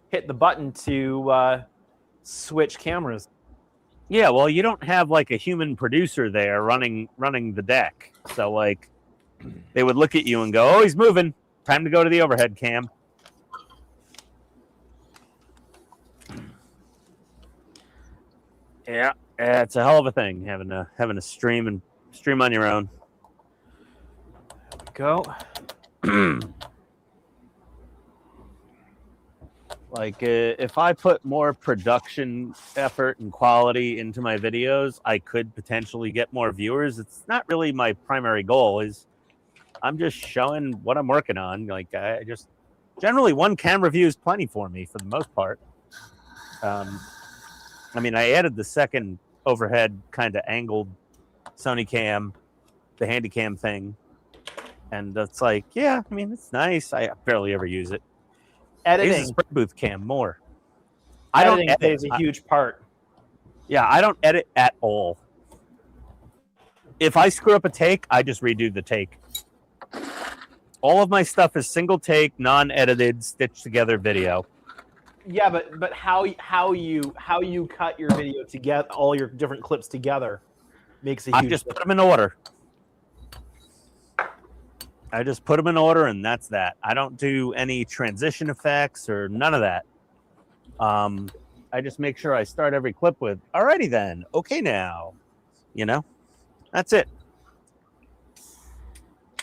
hit the button to switch cameras. Yeah, well, you don't have like a human producer there running the deck. So like they would look at you and go, "Oh, he's moving. Time to go to the overhead cam." Yeah, it's a hell of a thing having a stream on your own. Go. Like if I put more production effort and quality into my videos, I could potentially get more viewers. It's not really my primary goal. I'm just showing what I'm working on. Like I just generally one camera view is plenty for me for the most part. I mean, I added the second overhead kind of angled Sony cam, the Handycam thing, and it's like, yeah, I mean, it's nice. I barely ever use it. Editing. I use the spray booth cam more. Editing plays a huge part. Yeah, I don't edit at all. If I screw up a take, I just redo the take. All of my stuff is single take, non-edited, stitched together video. Yeah, but how you cut your video together, all your different clips together, makes a huge. I just put them in order. I just put them in order, and that's that. I don't do any transition effects or none of that. I just make sure I start every clip with, "Alrighty then, okay now," you know. That's it.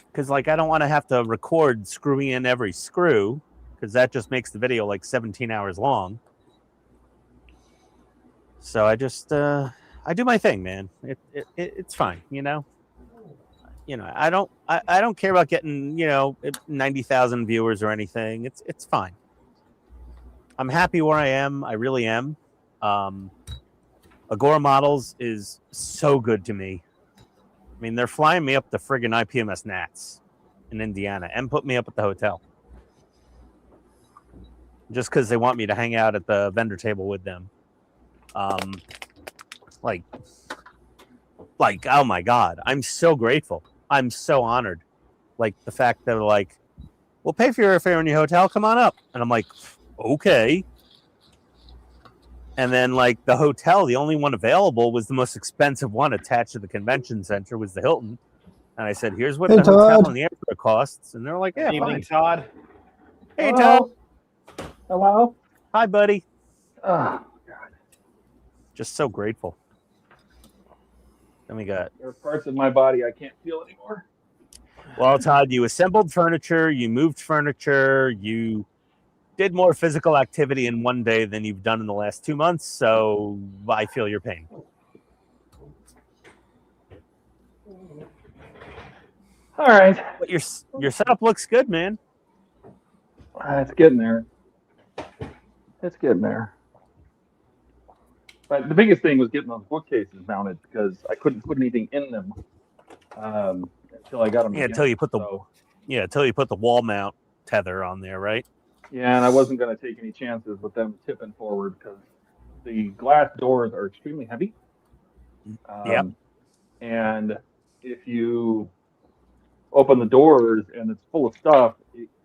Because like I don't want to have to record screwing in every screw, because that just makes the video like 17 hours long. So I just I do my thing, man. It's fine, you know. I don't care about getting 90,000 viewers or anything. It's fine. I'm happy where I am. I really am. Agora Models is so good to me. I mean, they're flying me up the friggin' IPMS Nats, in Indiana and put me up at the hotel. Just because they want me to hang out at the vendor table with them. Like, oh my God, I'm so grateful. I'm so honored. Like the fact that they're like, we'll pay for your airfare in your hotel. Come on up. And I'm like, okay. And then like the hotel, the only one available was the most expensive one attached to the convention center was the Hilton. And I said, here's what the hotel and the airfare costs. And they're like, yeah, Evening, fine. Todd. Hey, Hello. Todd. Hello. Hi, buddy. Oh, God. Just so grateful. Then we got... There are parts of my body I can't feel anymore. Well, Todd, you assembled furniture, you moved furniture, you did more physical activity in one day than you've done in the last 2 months, so I feel your pain. All right. But your setup looks good, man. It's getting there. It's getting there. But the biggest thing was getting those bookcases mounted because I couldn't put anything in them until I got them. Yeah, until you put the wall mount tether on there, right? Yeah, and I wasn't going to take any chances with them tipping forward because the glass doors are extremely heavy. Yep. And if you open the doors and it's full of stuff,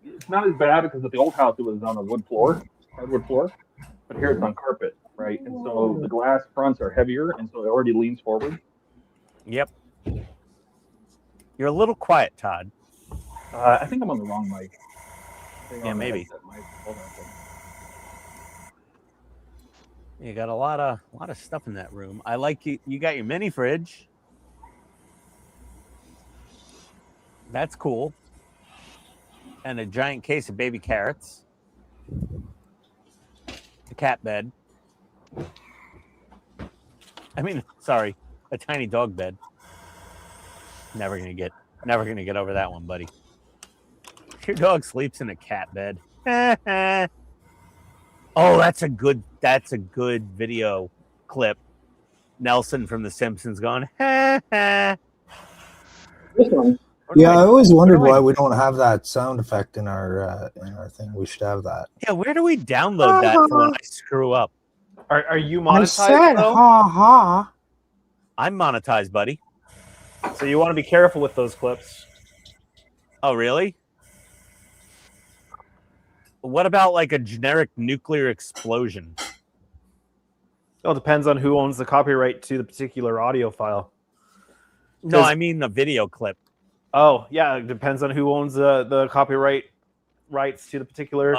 it's not as bad because at the old house it was on a wood floor, hardwood floor, but here it's on carpet, right? And so the glass fronts are heavier, and so it already leans forward. Yep. You're a little quiet, Todd. I think I'm on the wrong mic. Yeah, maybe. You got a lot of stuff in that room. I like you. You got your mini fridge. That's cool. And a giant case of baby carrots. A cat bed. I mean, sorry, a tiny dog bed. Never gonna get over that one, buddy. Your dog sleeps in a cat bed. Oh, that's a good video clip. Nelson from The Simpsons going, This one. Yeah, I always wondered why we don't have that sound effect in our thing. We should have that. Yeah, where do we download that for when I screw up? Are you I monetized? said, though? ha ha. I'm monetized, buddy. So you want to be careful with those clips. Oh, really? What about like a generic nuclear explosion? Well, it depends on who owns the copyright to the particular audio file. No, I mean the video clip. Oh, yeah, it depends on who owns the copyright rights to the particular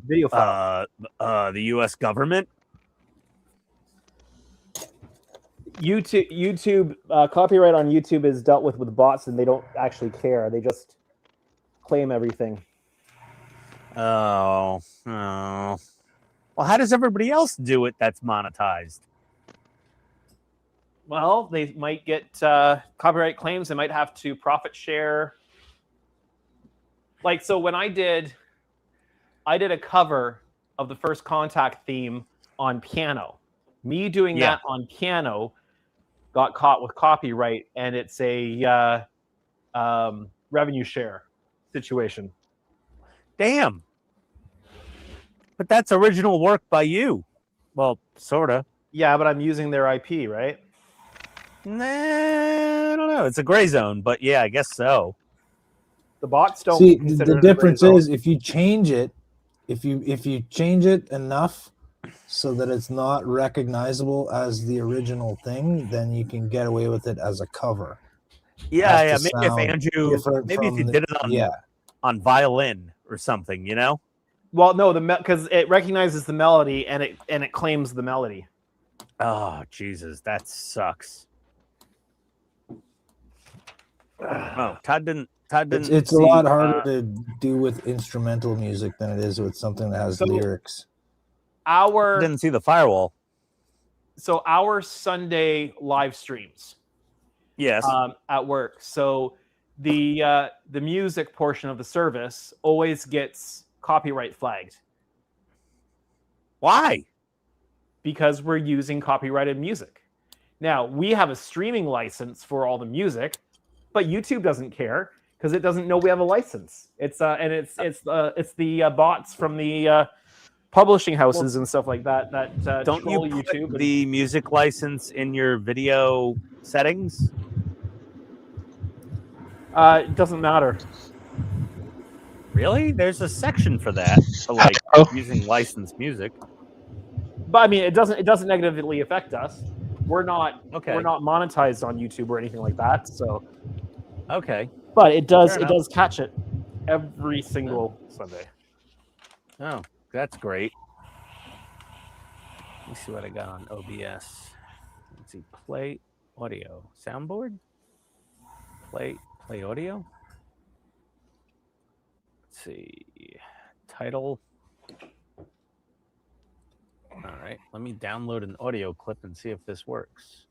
video file. The U.S. government. YouTube copyright on YouTube is dealt with bots, and they don't actually care. They just claim everything. Oh. Well, how does everybody else do it that's monetized? Well, they might get copyright claims. They might have to profit share. Like, so when I did a cover of the First Contact theme on piano. Me doing that on piano got caught with copyright, and it's a revenue share situation. Damn. But that's original work by you. Well, sort of. Yeah, but I'm using their IP, right? Nah, I don't know. It's a gray zone, but yeah, I guess so. The bots don't See, consider the it a gray difference zone. is if you change it, if you change it enough so that it's not recognizable as the original thing, then you can get away with it as a cover. Yeah, yeah. Has to Maybe if sound Andrew, different maybe if from you the- did it on violin or something, you know? Well, no, because it recognizes the melody and it claims the melody. Oh, Jesus, that sucks. Oh, Todd didn't. It's a lot harder to do with instrumental music than it is with something that has So- lyrics. Didn't see the firewall. So our Sunday live streams. Yes. At work. So the music portion of the service always gets copyright flagged. Why? Because we're using copyrighted music. Now, we have a streaming license for all the music, but YouTube doesn't care. because it doesn't know we have a license. It's the bots from the publishing houses and stuff like that don't you troll put YouTube. the music license in your video settings? It doesn't matter. Really? There's a section for that, for like using licensed music. But I mean, it doesn't negatively affect us. We're not Okay. monetized on YouTube or anything like that. So okay, but it does Fair it enough. does catch it every single Sunday. Oh, that's great. Let me see what I got on OBS. Let's see, play audio, soundboard, play audio. Let's see, title. All right, let me download an audio clip and see if this works.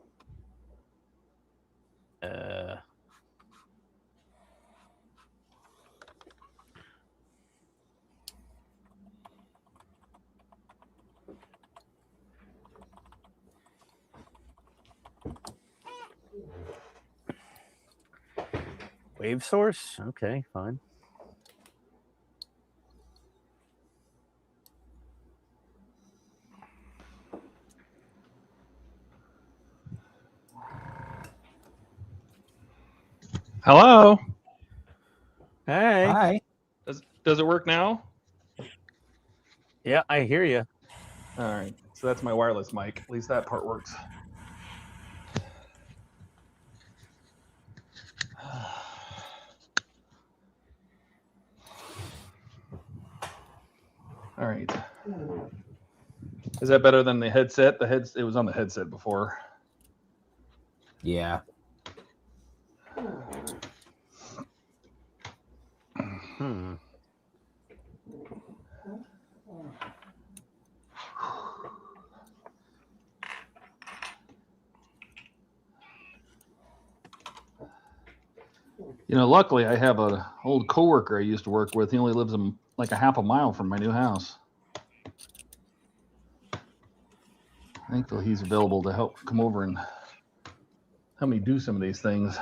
Wave source? Okay, fine. Hello. Hey. Hi. Does it work now? Yeah, I hear you. All right. So that's my wireless mic. At least that part works. All right. Is that better than the headset? It was on the headset before. Yeah. You know, luckily I have an old coworker I used to work with. He only lives like a half a mile from my new house. Thankfully, he's available to help come over and help me do some of these things.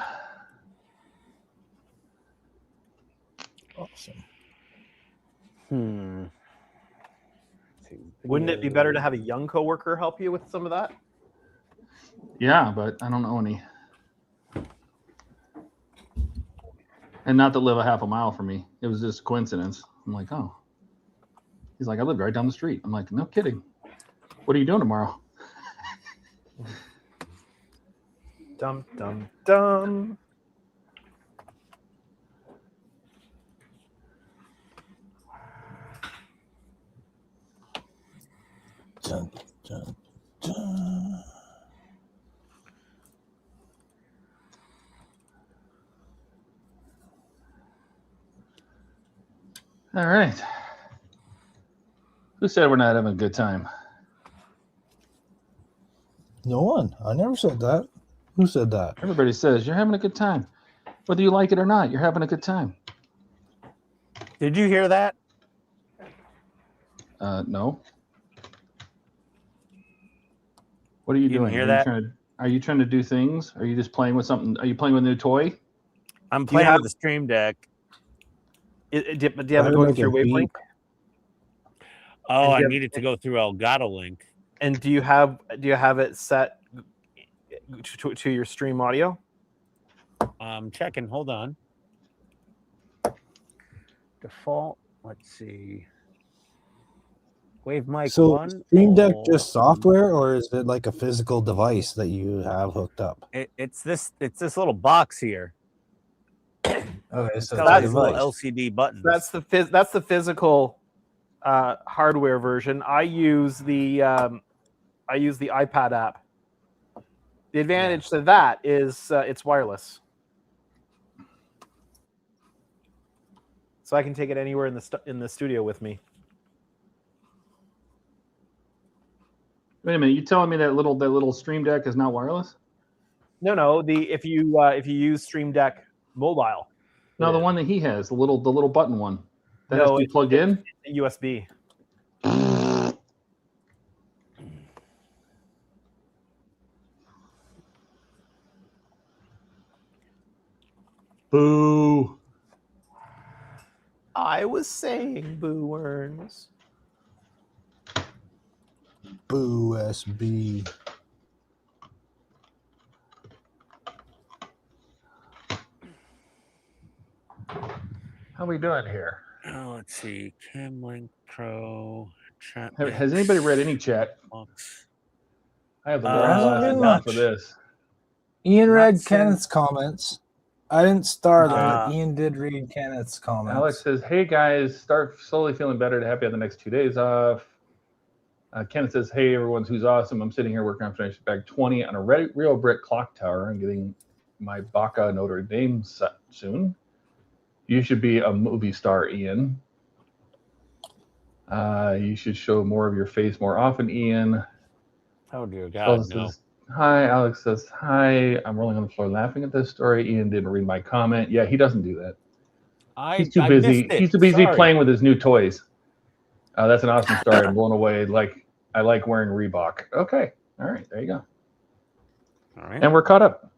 Awesome. Wouldn't it be better to have a young coworker help you with some of that? Yeah, but I don't know any. And not to live a half a mile from me. It was just a coincidence. I'm like, oh. He's like, I live right down the street. I'm like, no kidding. What are you doing tomorrow? Dum, dum, dum. Dun, dun, dun. All right. Who said we're not having a good time? No one. I never said that. Who said that? Everybody says you're having a good time. Whether you like it or not, you're having a good time. Did you hear that? No. What are you doing? Hear that? Are you trying to do things? Are you just playing with something? Are you playing with a new toy? I'm playing with the Stream Deck. Do you have it going through Wavelink? Oh, I need it to go through Elgato Link. And do you have it set to your stream audio? I'm checking. Hold on. Default. Let's see. Wave mic So one. Stream Deck just software, or is it like a physical device that you have hooked up? It's this little box here. Okay, It's so got it's these a little device. LCD buttons. That's the physical hardware version. I use the iPad app. The advantage to that is it's wireless, so I can take it anywhere in the studio with me. Wait a minute. You telling me that little Stream Deck is not wireless? No. If you use Stream Deck mobile. No, the one that he has, the little button one. That has to be plugged in? It's USB. Boo. I was saying, Boo Worms. Boo SB. How we doing here? Oh, let's see. Camlink Pro. Chat. Has anybody read any chat? I have the There long hasn't lasting been one much. for this. Ian Not read since- Kenneth's comments. I didn't start them, Uh, but Ian did read Kenneth's comments. Alex says, "Hey guys, start slowly feeling better to happy on the next 2 days off." Kenneth says, "Hey everyone, who's awesome? I'm sitting here working on finishing bag 20 on a real brick clock tower. I'm getting my Baca Notre Dame set soon. You should be a movie star, Ian. You should show more of your face more often, Ian." Oh dear God, no. Says, "Hi." Alex says, "Hi. I'm rolling on the floor laughing at this story. Ian didn't read my comment." Yeah, he doesn't do that. He's too busy. missed it. He's too busy Sorry. playing with his new toys. That's an awesome story. I'm blown away. I like wearing Reebok. Okay. All right. There you go. All right. And we're caught up.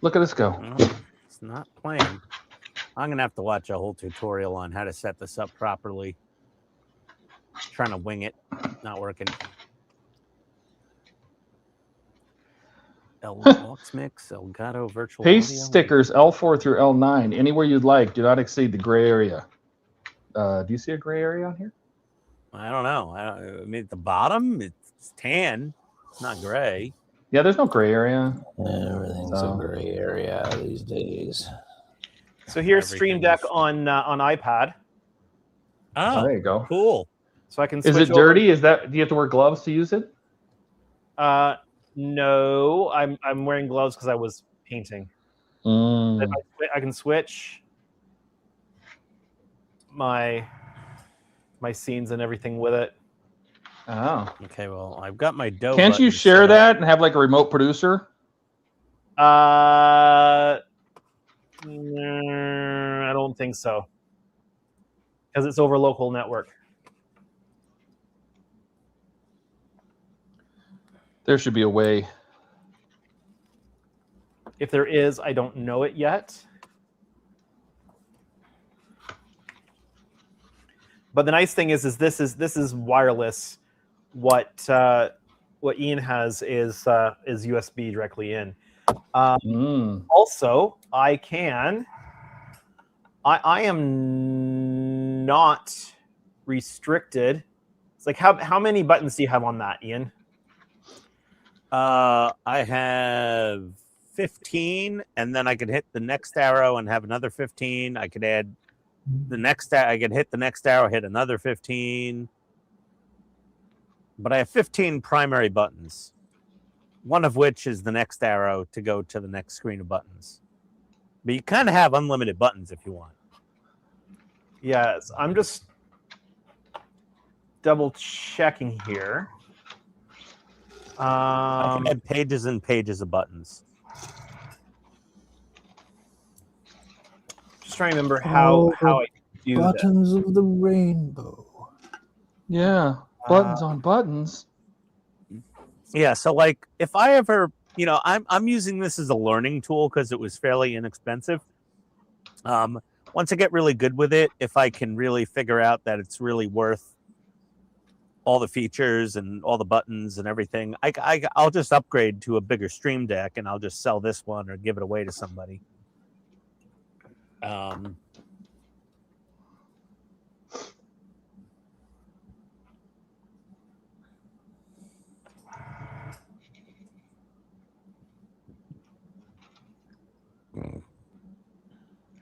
Look at us go. Well, it's not playing. I'm gonna have to watch a whole tutorial on how to set this up properly. Trying to wing it, not working. Lux Mix, Elgato Virtual Paste Audio. stickers L4 through L9 anywhere you'd like. Do not exceed the gray area. Do you see a gray area on here? I don't know. I mean, at the bottom, it's tan. It's not gray. Yeah, there's no gray area. Everything's a gray area these days. So here's Stream Deck on iPad. Oh, there you go. Cool. So I can. Is Switch it dirty? Is that? Do you have to wear gloves to use it? No, I'm wearing gloves because I was painting. Mm. I can switch my scenes and everything with it. Oh. Okay, well, I've got my dough. Can't you button share set up. that and have like a remote producer? I don't think so, because it's over local network. There should be a way. If there is, I don't know it yet. But the nice thing is this is wireless. What Ian has is USB directly in. Also, I am not restricted. It's like how many buttons do you have on that, Ian? I have 15, and then I could hit the next arrow and have another 15. I could add the next. I could hit the next arrow, hit another 15. But I have 15 primary buttons, one of which is the next arrow to go to the next screen of buttons. But you kind of have unlimited buttons if you want. Yes, I'm just double checking here. I can add pages and pages of buttons. Just trying to remember how I do that. Buttons of the rainbow. Yeah, buttons on buttons. Yeah, so like if I ever, I'm using this as a learning tool because it was fairly inexpensive. Once I get really good with it, if I can really figure out that it's really worth all the features and all the buttons and everything, I'll just upgrade to a bigger Stream Deck and I'll just sell this one or give it away to somebody.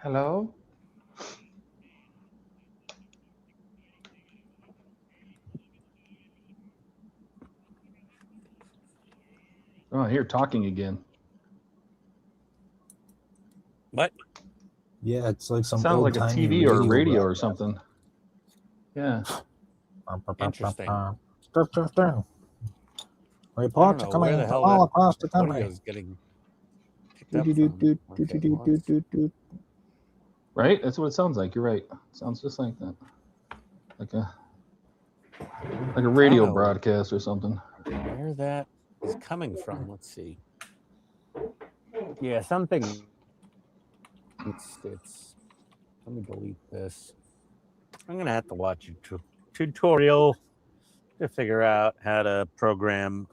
Hello? Oh, I hear talking again. What? Yeah, it's like some Sounds like a old-timey TV or a radio or broadcast. something. Yeah. Interesting. Reports are coming from all across the country. Audio's getting picked up from. Right? That's what it sounds like. You're right. It sounds just like that. Like a radio know broadcast or something. Where that is coming from? Let's see. Yeah, something. It's. Let me delete this. I'm gonna have to watch a tutorial to figure out how to program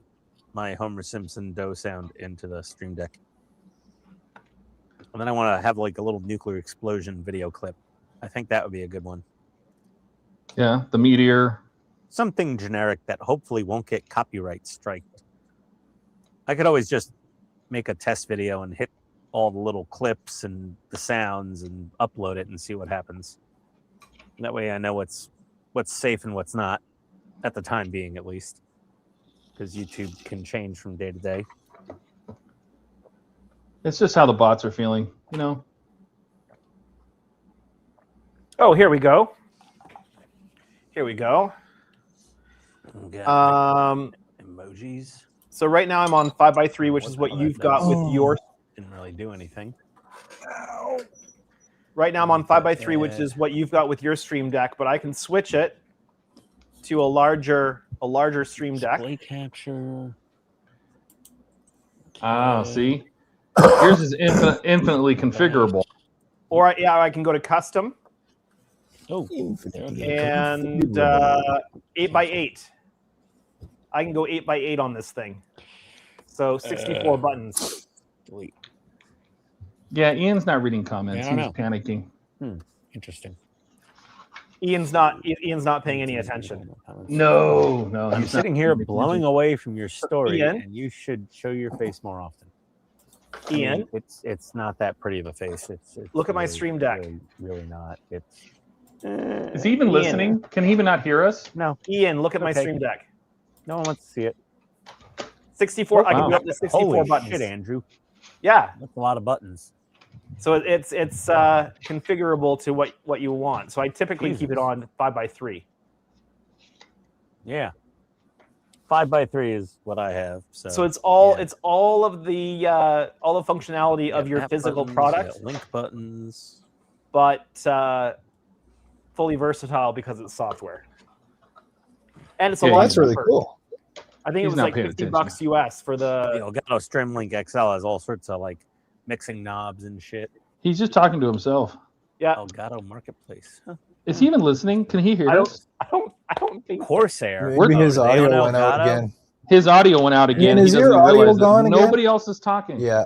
my Homer Simpson dough sound into the Stream Deck. And then I want to have like a little nuclear explosion video clip. I think that would be a good one. Yeah, the meteor. Something generic that hopefully won't get copyright striked. I could always just make a test video and hit all the little clips and the sounds and upload it and see what happens. That way I know what's safe and what's not, at the time being at least. Because YouTube can change from day to day. It's just how the bots are feeling, you know. Oh, here we go. Here we go. Emojis. So right now I'm on 5x3, which is what you've got with your. Didn't really do anything. Right now I'm on 5x3, which is what you've got with your Stream Deck, but I can switch it to a larger Stream Deck. Display capture. Ah, see, yours is infinitely configurable. Or I can go to custom. Oh, and 8x8. I can go 8x8 on this thing. So 64 buttons. Delete. Yeah, Ian's not reading comments. Yeah, He's panicking. Interesting. Ian's not paying any attention. No, I'm he's sitting not here paying blowing attention. away from your story, Ian? and you should show your face more often. Ian? It's not that pretty of a face. It's Look at my really, Stream Deck. Really not. It's. Is he even Ian. listening? Can he even not hear us? No. Ian, look at my Okay. Stream Deck. No one wants to see it. 64. I can Wow. go up to 64 Holy buttons. shit, Andrew! Yeah. That's a lot of buttons. So it's configurable to what you want. So I typically keep it on 5x3. Yeah. 5x3 is what I have. So it's all yeah. it's all of the functionality of your Map physical buttons, product, link buttons, but fully versatile because it's software. And it's a Yeah, lot That's really cheaper. cool. I think it He's was not like paying $50 US for the the. Elgato Streamlink XL has all sorts of like mixing knobs and shit. He's just talking to himself. Yeah. Elgato Marketplace. Huh. Is he even listening? Can he hear us? I don't think. Corsair. Maybe his Are they on audio went out Elgato? again. His audio went out again. Ian, is He your doesn't audio realize that gone again? nobody else is talking. Yeah.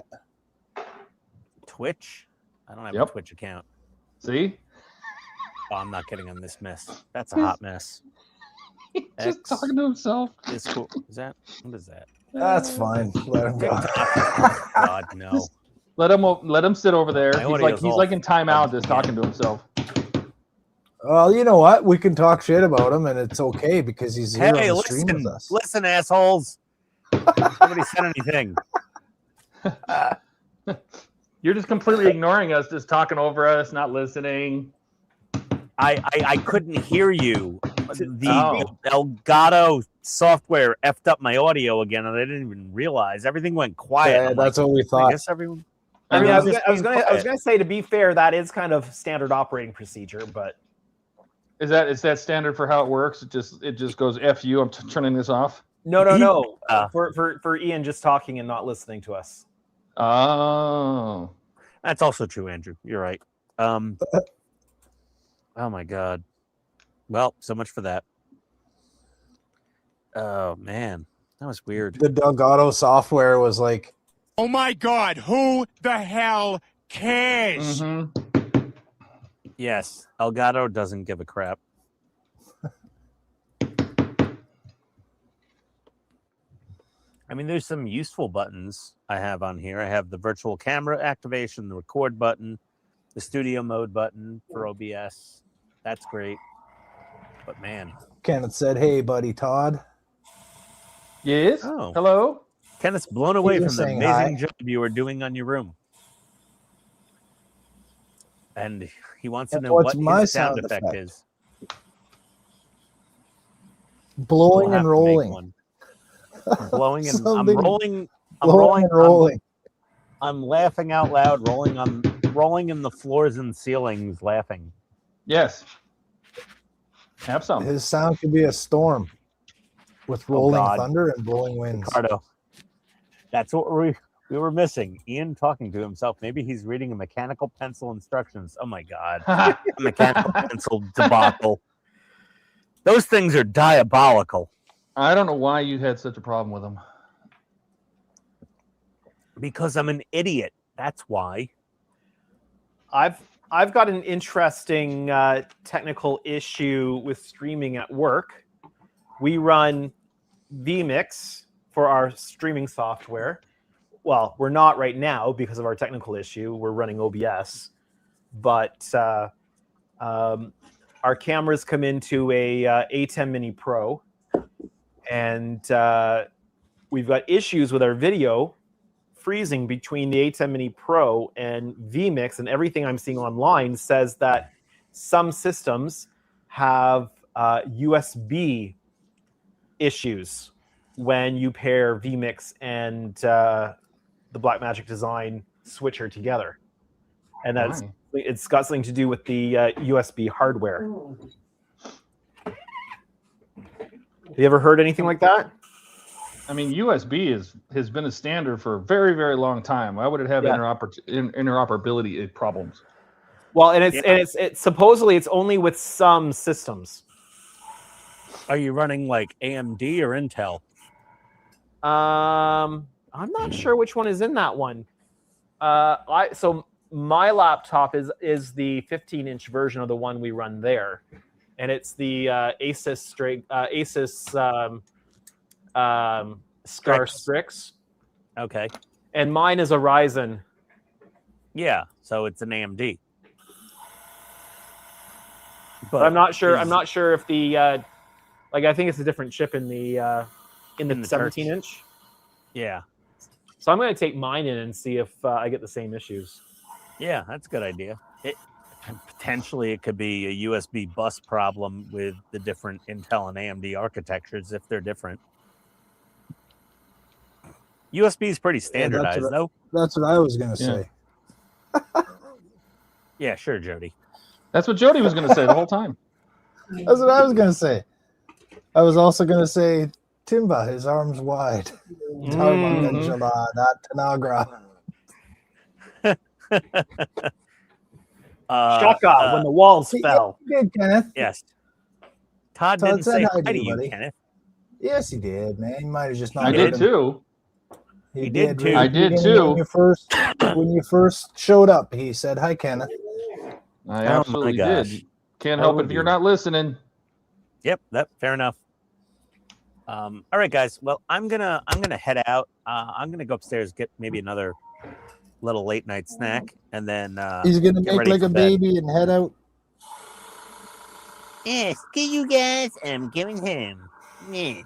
Twitch. I don't have Yep. a Twitch account. See? Oh, I'm not getting on this mess. That's a hot mess. He's just X talking to himself. is cool. Is that? What is that? That's fine. Let him go. God no. Let him sit over there. My He's audio's like all in timeout, just again. talking to himself. Well, you know what? We can talk shit about him, and it's okay because he's here Hey, on the stream listen, with us. listen, assholes. Nobody said anything. You're just completely ignoring us, just talking over us, not listening. I couldn't hear you. The Oh. Elgato software effed up my audio again, and I didn't even realize. Everything went quiet. Yeah, I'm that's like, what we I thought. guess everyone. I mean, I was just being gonna quiet. say, to be fair, that is kind of standard operating procedure, but Is that standard for how it works? It just goes F you. I'm turning this off. no. For Ian just talking and not listening to us. Oh. That's also true, Andrew. You're right. Oh my God. Well, so much for that. Oh man, that was weird. The Elgato software was like, Oh my God, who the hell cares? Mm-hmm. Yes, Elgato doesn't give a crap. I mean, there's some useful buttons I have on here. I have the virtual camera activation, the record button, the studio mode button for OBS. That's great. But man. Kenneth said, "Hey, buddy, Todd." Yes. Oh. Hello. Kenneth's blown away He from was the saying amazing hi. job you were doing on your room. And he wants to And know what's what my his sound sound effect effect? is. Blowing We'll have and to make rolling. one. Blowing and I'm Something rolling. I'm blowing rolling. and rolling. I'm laughing out loud, rolling in the floors and ceilings, laughing. Yes. Have some. His sound could be a storm with rolling God. thunder and blowing winds. Ricardo, that's what We were missing Ian talking to himself. Maybe he's reading a mechanical pencil instructions. Oh my God. A mechanical pencil debacle. Those things are diabolical. I don't know why you had such a problem with them. Because I'm an idiot. That's why. I've got an interesting technical issue with streaming at work. We run vMix for our streaming software. Well, we're not right now because of our technical issue. We're running OBS, but our cameras come into a A10 Mini Pro, and we've got issues with our video freezing between the A10 Mini Pro and vMix, and everything I'm seeing online says that some systems have USB issues when you pair vMix and the Blackmagic Design switcher together, and it's got something to do with the USB hardware. Have you ever heard anything like that? I mean, USB has been a standard for a very, very long time. Why would it have interoperability problems? Well, and it's supposedly it's only with some systems. Are you running like AMD or Intel? I'm not sure which one is in that one. So my laptop is the 15-inch version of the one we run there, and it's the Asus StarShips. Okay. And mine is a Ryzen. Yeah, so it's an AMD. But I'm not sure. I'm not sure if the I think it's a different chip in the 17-inch. Yeah. So I'm going to take mine in and see if I get the same issues. Yeah, that's a good idea. Potentially it could be a USB bus problem with the different Intel and AMD architectures if they're different. USB is pretty standardized, though. That's what I was going to say. Yeah, sure, Jody. That's what Jody was going to say the whole time. That's what I was going to say. I was also going to say, Timba, his arms wide. Tanagra. Shaka, when the walls fell. He did, Kenneth. Yes. Todd didn't say hi to you, buddy. Kenneth. Yes, he did, man. He might have just not. I did too. He did too. I did too. When you first showed up, he said, "Hi, Kenneth." I absolutely did. Can't help it if you're not listening. Yep, fair enough. All right, guys. Well, I'm gonna head out. I'm gonna go upstairs, get maybe another little late night snack, and then he's gonna make like a baby and head out. Yeah, screw you guys. I'm going home. Yeah.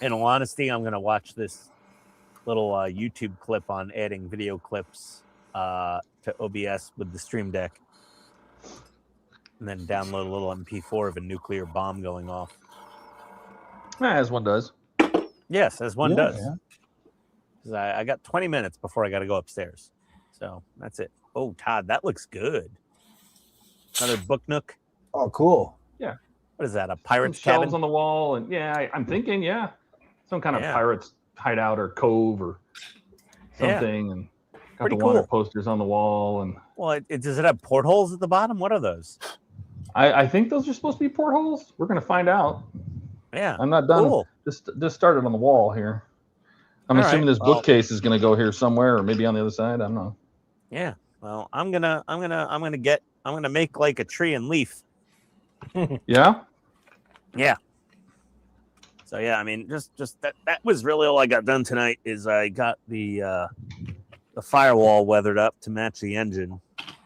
In all honesty, I'm gonna watch this little YouTube clip on adding video clips to OBS with the Stream Deck, and then download a little MP4 of a nuclear bomb going off. As one does. Yes, as one does. Yeah. I got 20 minutes before I got to go upstairs, so that's it. Oh, Todd, that looks good. Another book nook. Oh, cool. Yeah. What is that? A pirate's Some cabin? shelves on the wall, and I'm thinking, some kind of pirate's hideout or cove or something, and got Pretty the water cool. posters on the wall. And Well, does it have portholes at the bottom? What are those? I think those are supposed to be portholes. We're gonna find out. Yeah, I'm not done. Cool. Just started on the wall here. I'm All assuming right, this bookcase is gonna go here somewhere, or maybe on the other side. I don't know. Yeah. Well, I'm gonna make like a tree and leaf. Yeah. Yeah. So yeah, I mean, just that was really all I got done tonight. Is I got the firewall weathered up to match the engine,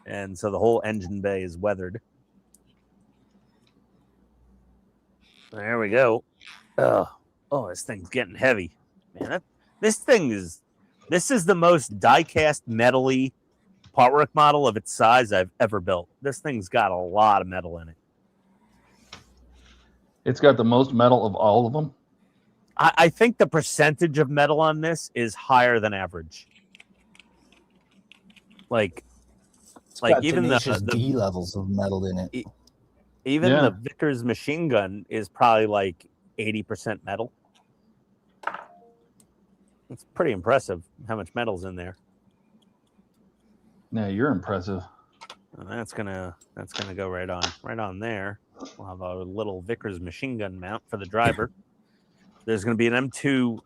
and so the whole engine bay is weathered. There we go. Oh, this thing's getting heavy, man. This is the most die-cast metally partwork model of its size I've ever built. This thing's got a lot of metal in it. It's got the most metal of all of them. I think the percentage of metal on this is higher than average. Like even the D levels of metal in it. Even the Vickers machine gun is probably like 80% metal. It's pretty impressive how much metal's in there. Yeah, you're impressive. And that's gonna go right on there. We'll have a little Vickers machine gun mount for the driver. There's gonna be an M2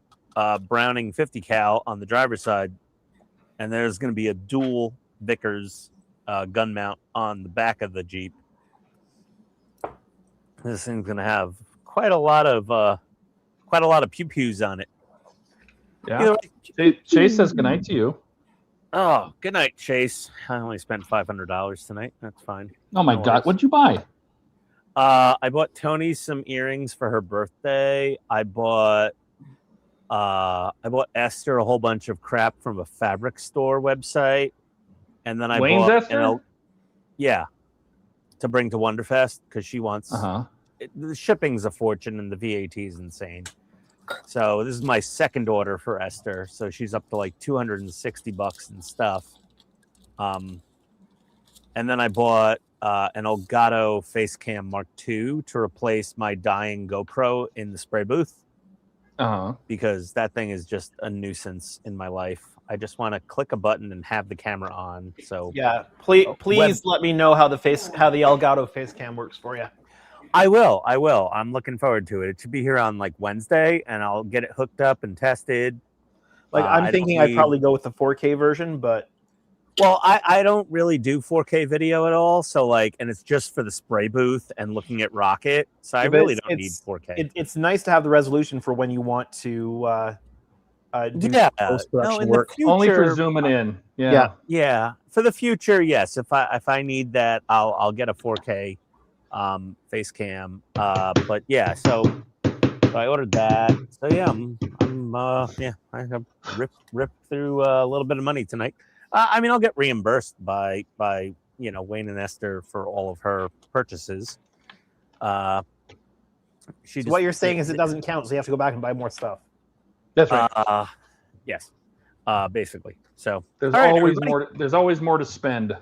Browning 50 cal on the driver's side, and there's gonna be a dual Vickers gun mount on the back of the Jeep. This thing's gonna have quite a lot of pew pews on it. Yeah. Chase says goodnight to you. Oh, good night, Chase. I only spent $500 tonight. That's fine. Oh my God, what'd you buy? I bought Tony some earrings for her birthday. I bought Esther a whole bunch of crap from a fabric store website, and then I Wayne's bought Esther? Yeah, to bring to Wonderfest because she wants. The shipping's a fortune and the VAT is insane. So this is my second order for Esther. So she's up to like $260 and stuff. And then I bought an Elgato Facecam Mark II to replace my dying GoPro in the spray booth. Because that thing is just a nuisance in my life. I just want to click a button and have the camera on. So yeah, please let me know how the Elgato Facecam works for you. I will. I'm looking forward to it. It should be here on like Wednesday, and I'll get it hooked up and tested. Like I'm thinking I'd probably go with the 4K version, but I don't really do 4K video at all. So like, and it's just for the spray booth and looking at Rocket. So I really don't need 4K. It's nice to have the resolution for when you want to do post-production work. Only for zooming in. Yeah. For the future, yes. If I need that, I'll get a 4K face cam. But yeah, so I ordered that. So yeah, I have ripped through a little bit of money tonight. I mean, I'll get reimbursed by Wayne and Esther for all of her purchases. So what you're saying is it doesn't count, so you have to go back and buy more stuff. That's right. Yes. Basically. So there's all right, always everybody. more. There's always more to spend.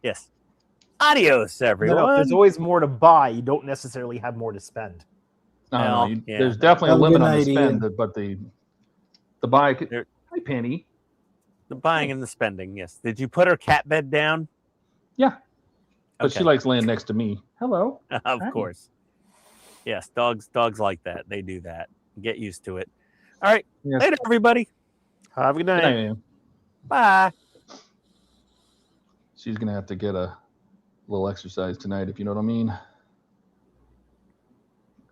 Yes. Adios, everyone. No, there's always more to buy. You don't necessarily have more to spend. No, there's definitely a limit on the spend, but the buy. Hi, Penny. The buying and the spending. Yes. Did you put her cat bed down? Yeah. But Okay. she likes laying next to me. Hello. Of course. Yes, dogs like that. They do that. Get used to it. All right. Yes. Later, everybody. Have a good night. Good night, man. Bye. She's gonna have to get a little exercise tonight, if you know what I mean.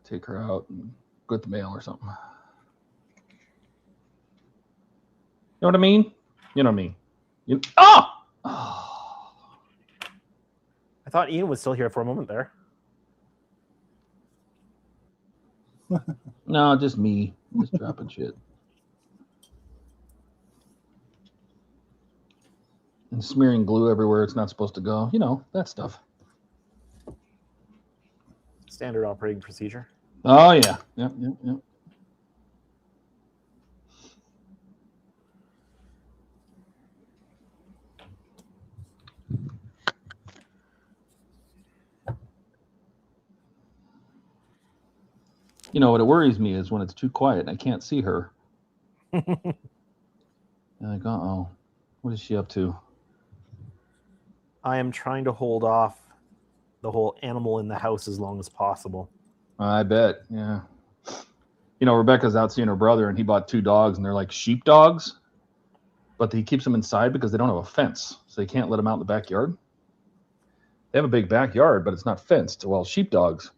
Take her out and go get the mail or something. You know what I mean? You know what I mean? I thought Ian was still here for a moment there. No, just me. Just dropping shit. And smearing glue everywhere it's not supposed to go. You know, that stuff. Standard operating procedure. Oh, yeah. Yep. You know, what it worries me is when it's too quiet and I can't see her. I'm like, uh-oh. What is she up to? I am trying to hold off the whole animal in the house as long as possible. I bet, yeah. You know, Rebecca's out seeing her brother, and he bought 2 dogs, and they're like sheep dogs, but he keeps them inside because they don't have a fence, so they can't let them out in the backyard. They have a big backyard, but it's not fenced. Well, sheepdogs,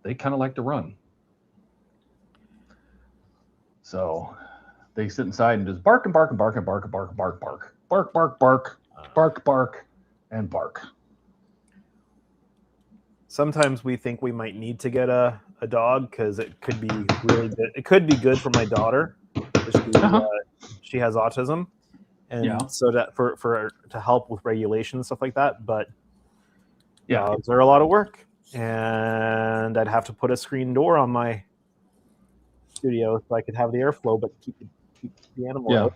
they kind of like to run. So they sit inside and just bark and bark and bark and bark and bark and bark, bark, bark, bark, bark, bark, bark, and bark. Sometimes we think we might need to get a dog because it could be really good. It could be good for my daughter. She has autism, and so that for to help with regulation and stuff like that. But dogs are a lot of work, and I'd have to put a screen door on my studio so I could have the airflow, but keep the animal out.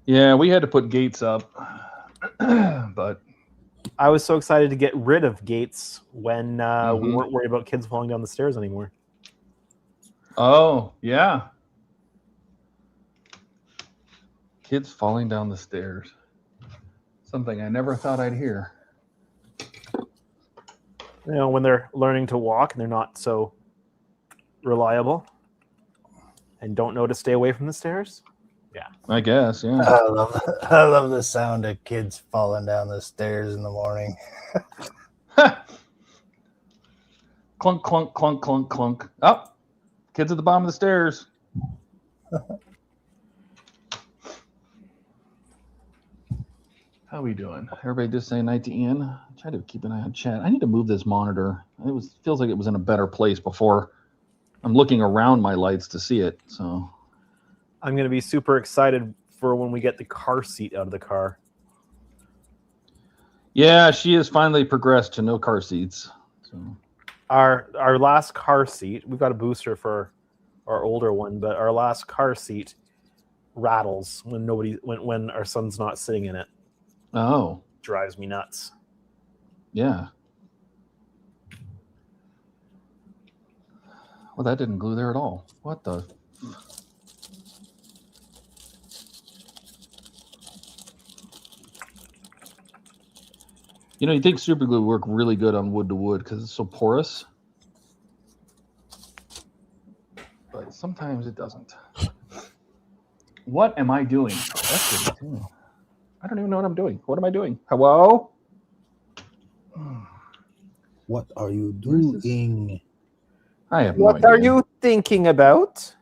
Yeah, we had to put gates up, but I was so excited to get rid of gates when we weren't worried about kids falling down the stairs anymore. Oh, yeah. Kids falling down the stairs. Something I never thought I'd hear. You know, when they're learning to walk and they're not so reliable and don't know to stay away from the stairs. Yeah. I guess, yeah. I love the sound of kids falling down the stairs in the morning. Clunk, clunk, clunk, clunk, clunk. Oh, kids at the bottom of the stairs. How we doing? Everybody just saying night to Ian. Try to keep an eye on chat. I need to move this monitor. Feels like it was in a better place before. I'm looking around my lights to see it. So I'm going to be super excited for when we get the car seat out of the car. yeah, she has finally progressed to no car seats. So Our last car seat, we've got a booster for our older one, but our last car seat rattles when our son's not sitting in it. Oh, drives me nuts. Yeah. Well, that didn't glue there at all. What the? You know, you think super glue would work really good on wood to wood because it's so porous. But sometimes it doesn't. What am I doing? Oh, that's good too. I don't even know what I'm doing. What am I doing? Hello? What are you doing? I have no What idea. are you thinking about?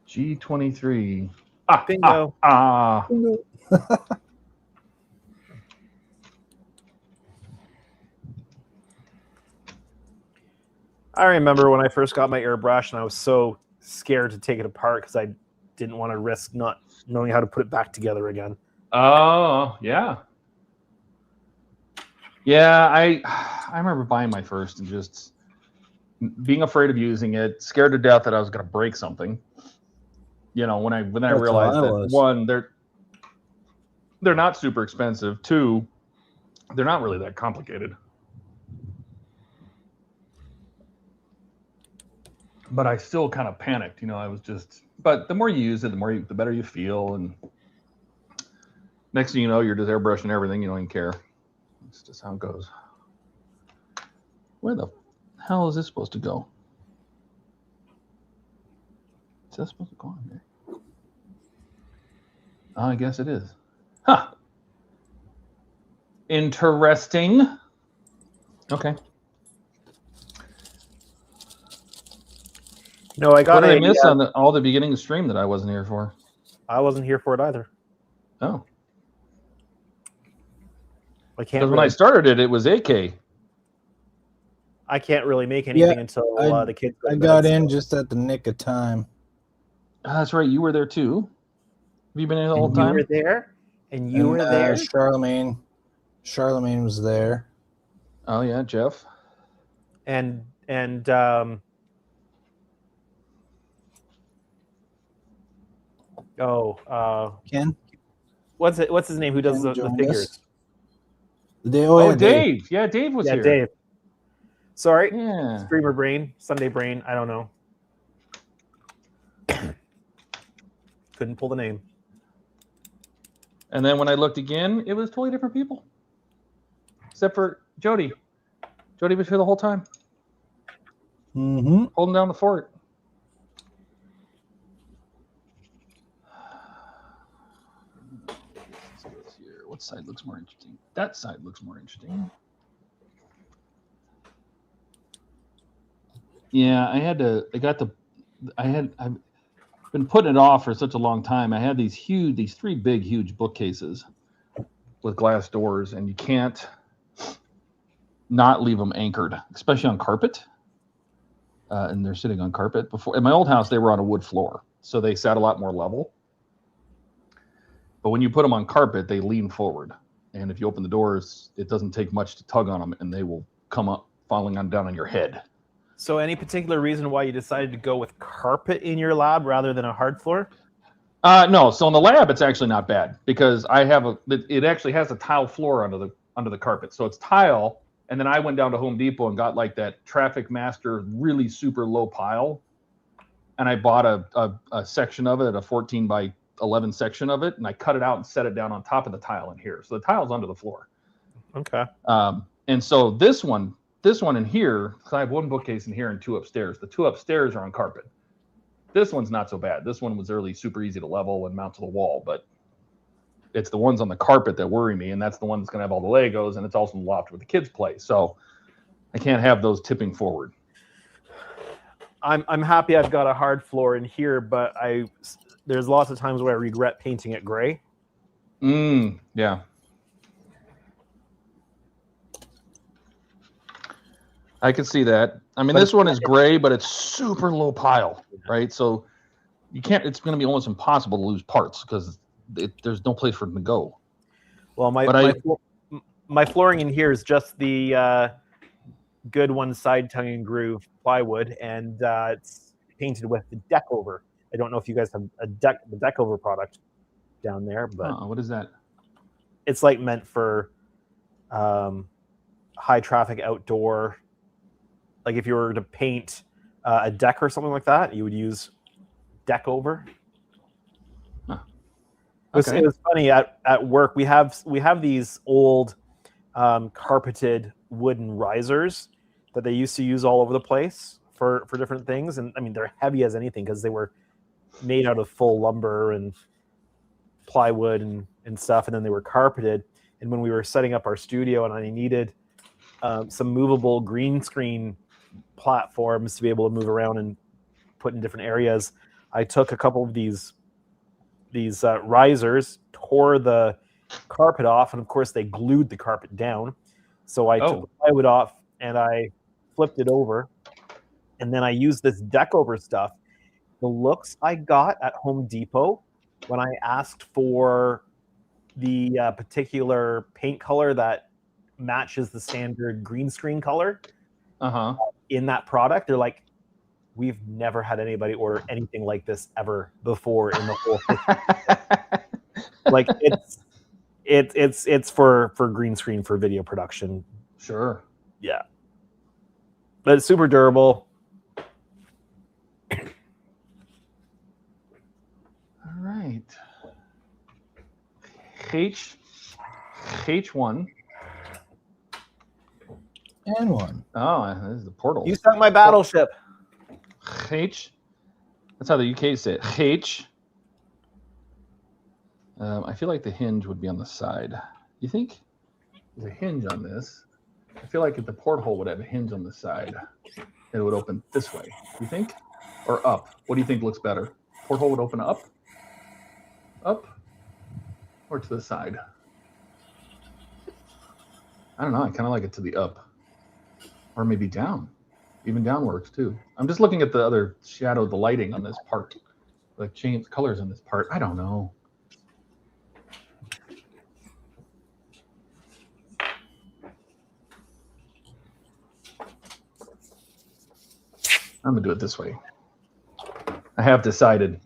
G23. Bingo. I remember when I first got my airbrush and I was so scared to take it apart because I didn't want to risk not knowing how to put it back together again. Oh, yeah. Yeah, I remember buying my first and just being afraid of using it, scared to death that I was going to break something. You know, when I realized that one, they're not super expensive. Two, they're not really that complicated. But I still kind of panicked, you know. I was just, but the more you use it, the better you feel, and next thing you know, you're just airbrushing everything. You don't even care. It's just how it goes. Where the hell is this supposed to go? Is that supposed to go on there? Oh, I guess it is. Huh. Interesting. Okay. No, I got what did I miss on all the beginning of the stream that I wasn't here for? I wasn't here for it either. Oh. I can't. Because when I started it, it was AK. I can't really make anything until the kids. I got in just at the nick of time. That's right. You were there too. Have you been in the whole time? You were there, and you were there. Charlemagne was there. Oh yeah, Jeff. And Ken. What's his name? Who does the figures? Dave. Yeah, Dave was here. Dave. Sorry. Yeah. Streamer brain, Sunday brain. I don't know. Couldn't pull the name. And then when I looked again, it was totally different people. Except for Jody. Jody was here the whole time. Mm-hmm. Holding down the fort. What side looks more interesting? That side looks more interesting. Yeah, I've been putting it off for such a long time. I had these three big, huge bookcases with glass doors, and you can't not leave them anchored, especially on carpet. And they're sitting on carpet. Before in my old house, they were on a wood floor, so they sat a lot more level. But when you put them on carpet, they lean forward. And if you open the doors, it doesn't take much to tug on them, and they will come up falling down on your head. So any particular reason why you decided to go with carpet in your lab rather than a hard floor? No. So in the lab, it's actually not bad because it actually has a tile floor under the carpet. So it's tile And then I went down to Home Depot and got like that Traffic Master really super low pile. And I bought a section of it, a 14 by 11 section of it, and I cut it out and set it down on top of the tile in here. So the tile's under the floor. Okay. And so this one in here, because I have one bookcase in here and 2 upstairs. The 2 upstairs are on carpet. This one's not so bad. This one was really super easy to level and mount to the wall, but it's the ones on the carpet that worry me, and that's the one that's going to have all the Legos, and it's also in the loft where the kids play. So I can't have those tipping forward. I'm happy I've got a hard floor in here, but there's lots of times where I regret painting it gray. Yeah. I can see that. I mean, this one is gray, but it's super low pile, right? So you can't. It's going to be almost impossible to lose parts because there's no place for them to go. Well, my flooring in here is just the good one side tongue and groove plywood, and it's painted with the deck over. I don't know if you guys have the deck over product down there, but what is that? It's like meant for high traffic outdoor. Like if you were to paint a deck or something like that, you would use deck over. Okay. It was funny at work. We have these old carpeted wooden risers that they used to use all over the place for different things. And I mean, they're heavy as anything because they were made out of full lumber and plywood and stuff. And then they were carpeted. And when we were setting up our studio and I needed some movable green screen platforms to be able to move around and put in different areas, I took a couple of these risers, tore the carpet off, and of course they glued the carpet down. So I took the plywood off and I flipped it over, and then I used this deck over stuff. The looks I got at Home Depot when I asked for the particular paint color that matches the standard green screen color in that product, they're like, we've never had anybody order anything like this ever before in the whole like it's for green screen for video production. Sure. Yeah. But it's super durable. All right. H1 and 1. Oh, this is the portal. You sunk my battleship. H. That's how the UK say it. H. I feel like the hinge would be on the side. You think there's a hinge on this? I feel like if the porthole would have a hinge on the side, it would open this way. You think? Or up? What do you think looks better? Porthole would open up? Up? Or to the side? I don't know. I kind of like it to the up. Or maybe down. Even down works too. I'm just looking at the other shadow, the lighting on this part. The change colors on this part. I don't know. I'm gonna do it this way. I have decided.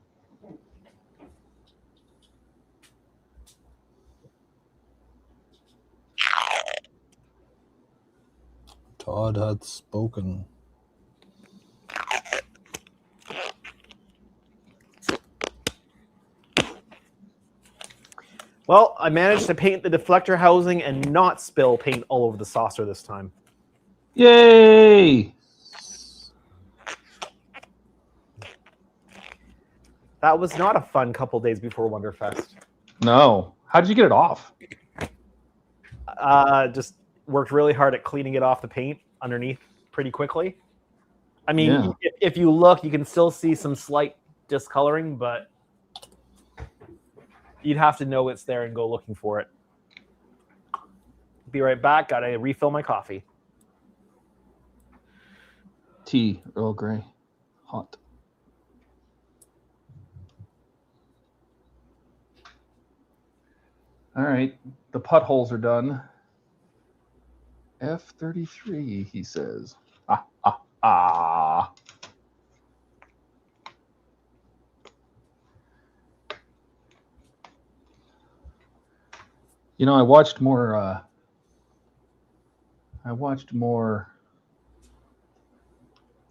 Todd had spoken. Well, I managed to paint the deflector housing and not spill paint all over the saucer this time. Yay! That was not a fun couple days before Wonderfest. No. How did you get it off? Just worked really hard at cleaning it off the paint underneath pretty quickly. I mean, if you look, you can still see some slight discoloring, but you'd have to know it's there and go looking for it. Be right back. Gotta refill my coffee. Tea, Earl Grey, hot. All right, the putt holes are done. F33, he says. Ah, ah, ah. You know, I watched more I watched more.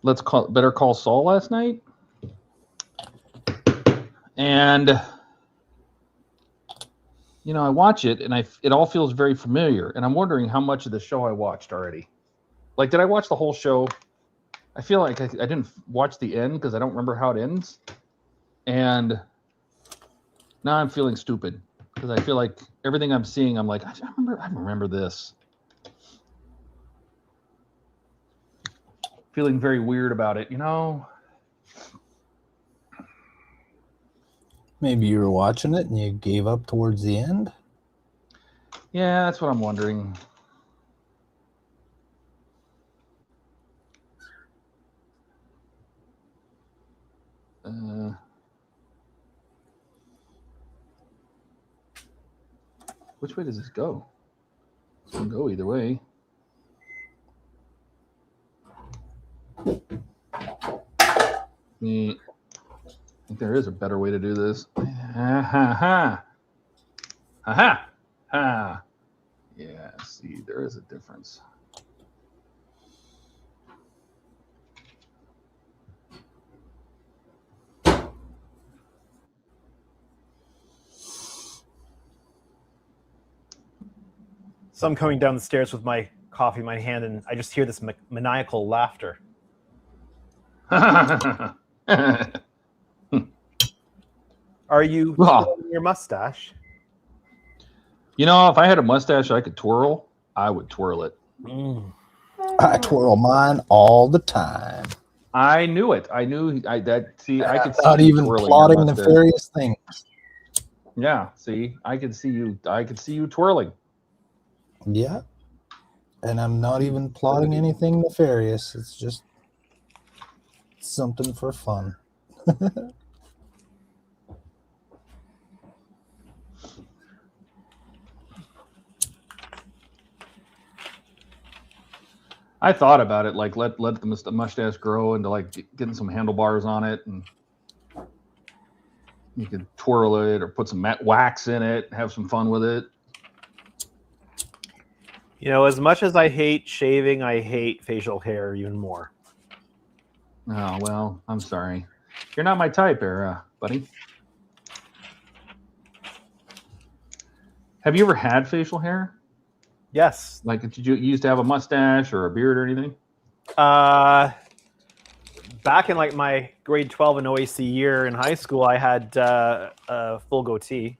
Better Call Saul last night, and I watch it and it all feels very familiar, and I'm wondering how much of the show I watched already. Like, did I watch the whole show? I feel like I didn't watch the end because I don't remember how it ends, and now I'm feeling stupid because I feel like everything I'm seeing, I'm like, I remember this. Feeling very weird about it, Maybe you were watching it and you gave up towards the end? Yeah, that's what I'm wondering. Which way does this go? It can go either way. I think there is a better way to do this. Ha ha ha. Ha ha ha. Yeah, see, there is a difference. So I'm coming down the stairs with my coffee in my hand, and I just hear this maniacal laughter. Are you twirling your mustache? If I had a mustache I could twirl, I would twirl it. I twirl mine all the time. I knew it. I knew I could see not even plotting nefarious things. Yeah, see, I could see you twirling. Yeah. And I'm not even plotting anything nefarious. It's just something for fun. I thought about it, like let the mustache grow into like getting some handlebars on it, and you could twirl it or put some wax in it, have some fun with it. As much as I hate shaving, I hate facial hair even more. Oh, well, I'm sorry. You're not my type, buddy. Have you ever had facial hair? Yes. Like, did you used to have a mustache or a beard or anything? Back in like my grade 12 and OAC year in high school, I had a full goatee.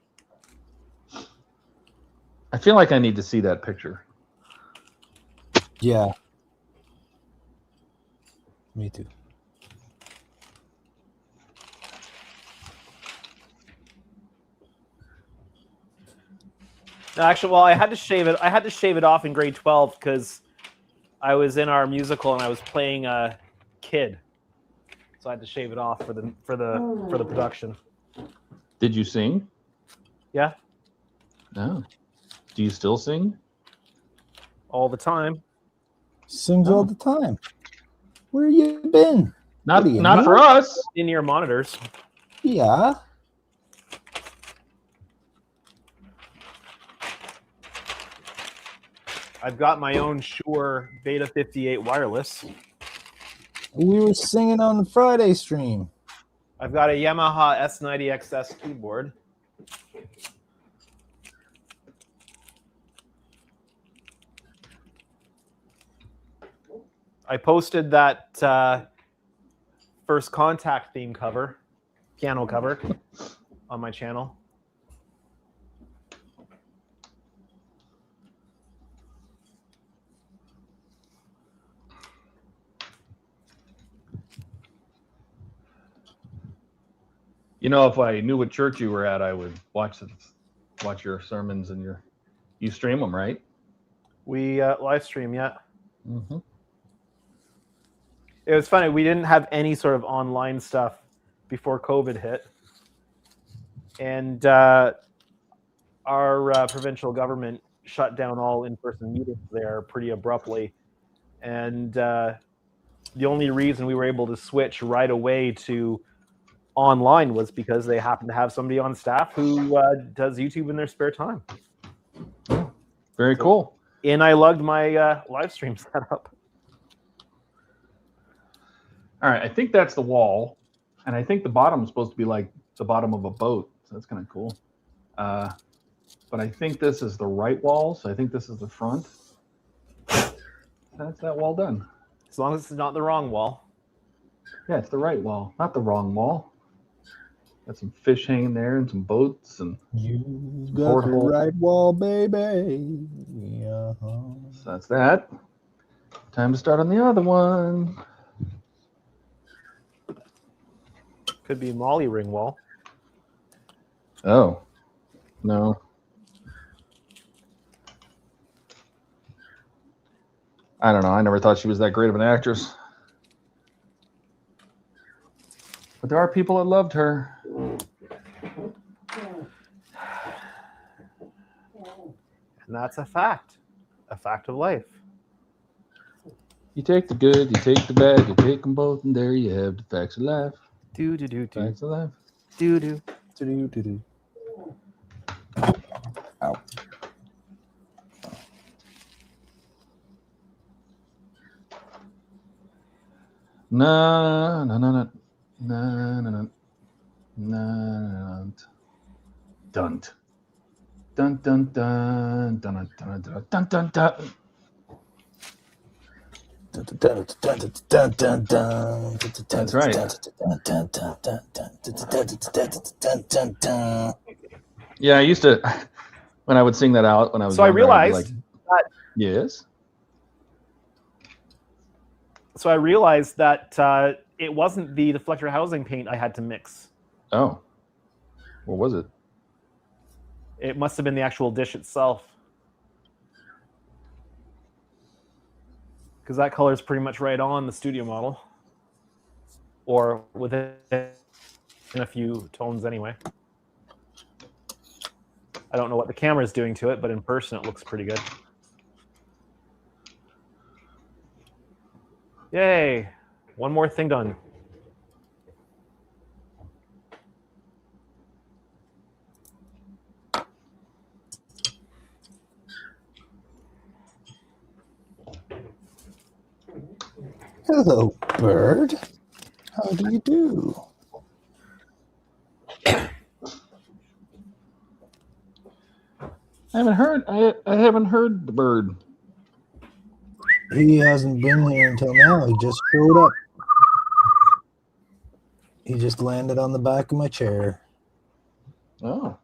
I feel like I need to see that picture. Yeah. Me too. Actually, well, I had to shave it. I had to shave it off in grade 12 because I was in our musical and I was playing a kid, so I had to shave it off for the production. Did you sing? Yeah. No. Do you still sing? All the time. Sings all the time. Where you been? Not for us. In your monitors. Yeah. I've got my own Shure Beta 58 wireless. We were singing on the Friday stream. I've got a Yamaha S90XS keyboard. I posted that First Contact theme cover, piano cover, on my channel. If I knew what church you were at, I would watch your sermons and you stream them, right? We live stream, yeah. Mm-hmm. It was funny. We didn't have any sort of online stuff before COVID hit. And our provincial government shut down all in-person meetings there pretty abruptly. And the only reason we were able to switch right away to online was because they happen to have somebody on staff who does YouTube in their spare time. Very cool. And I lugged my live stream setup. All right, I think that's the wall, and I think the bottom is supposed to be like the bottom of a boat, so that's kind of cool. But I think this is the right wall, so I think this is the front. That's that wall done. As long as it's not the wrong wall. Yeah, it's the right wall, not the wrong wall. Got some fish hanging there and some boats and you got the right wall, baby. So that's that. Time to start on the other one. Could be Molly ring wall. Oh, no. I don't know. I never thought she was that great of an actress. But there are people that loved her. And that's a fact of life. You take the good, you take the bad, you take them both, and there you have the facts of life. Do do do do. Facts of life. Do do do do do. Ow. No, no, no, no, no, no, no, no, dunt, dun dun dun dun dun dun dun dun dun. That's right. Yeah, I used to when I would sing that out when I was. So I younger, realized I'd be like, that. Yes. So I realized that it wasn't the deflector housing paint I had to mix. Oh, what was it? It must have been the actual dish itself. Because that color is pretty much right on the studio model. Or within a few tones anyway. I don't know what the camera is doing to it, but in person it looks pretty good. Yay! One more thing done. Hello, bird. How do you do? I haven't heard the bird. He hasn't been here until now. He just showed up. He just landed on the back of my chair. Oh.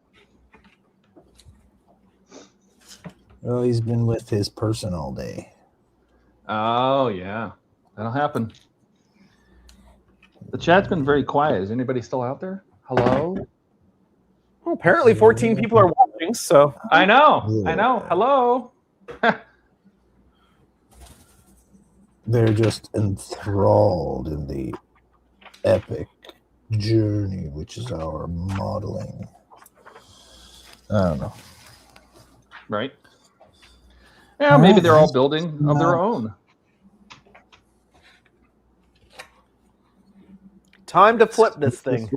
Oh, he's been with his person all day. Oh, yeah. That'll happen. The chat's been very quiet. Is anybody still out there? Hello? Well, apparently 14 people are watching, so. I know. I know. Hello? They're just enthralled in the epic journey, which is our modeling. I don't know. Right. Yeah, maybe they're all building of their own. Time to flip this thing.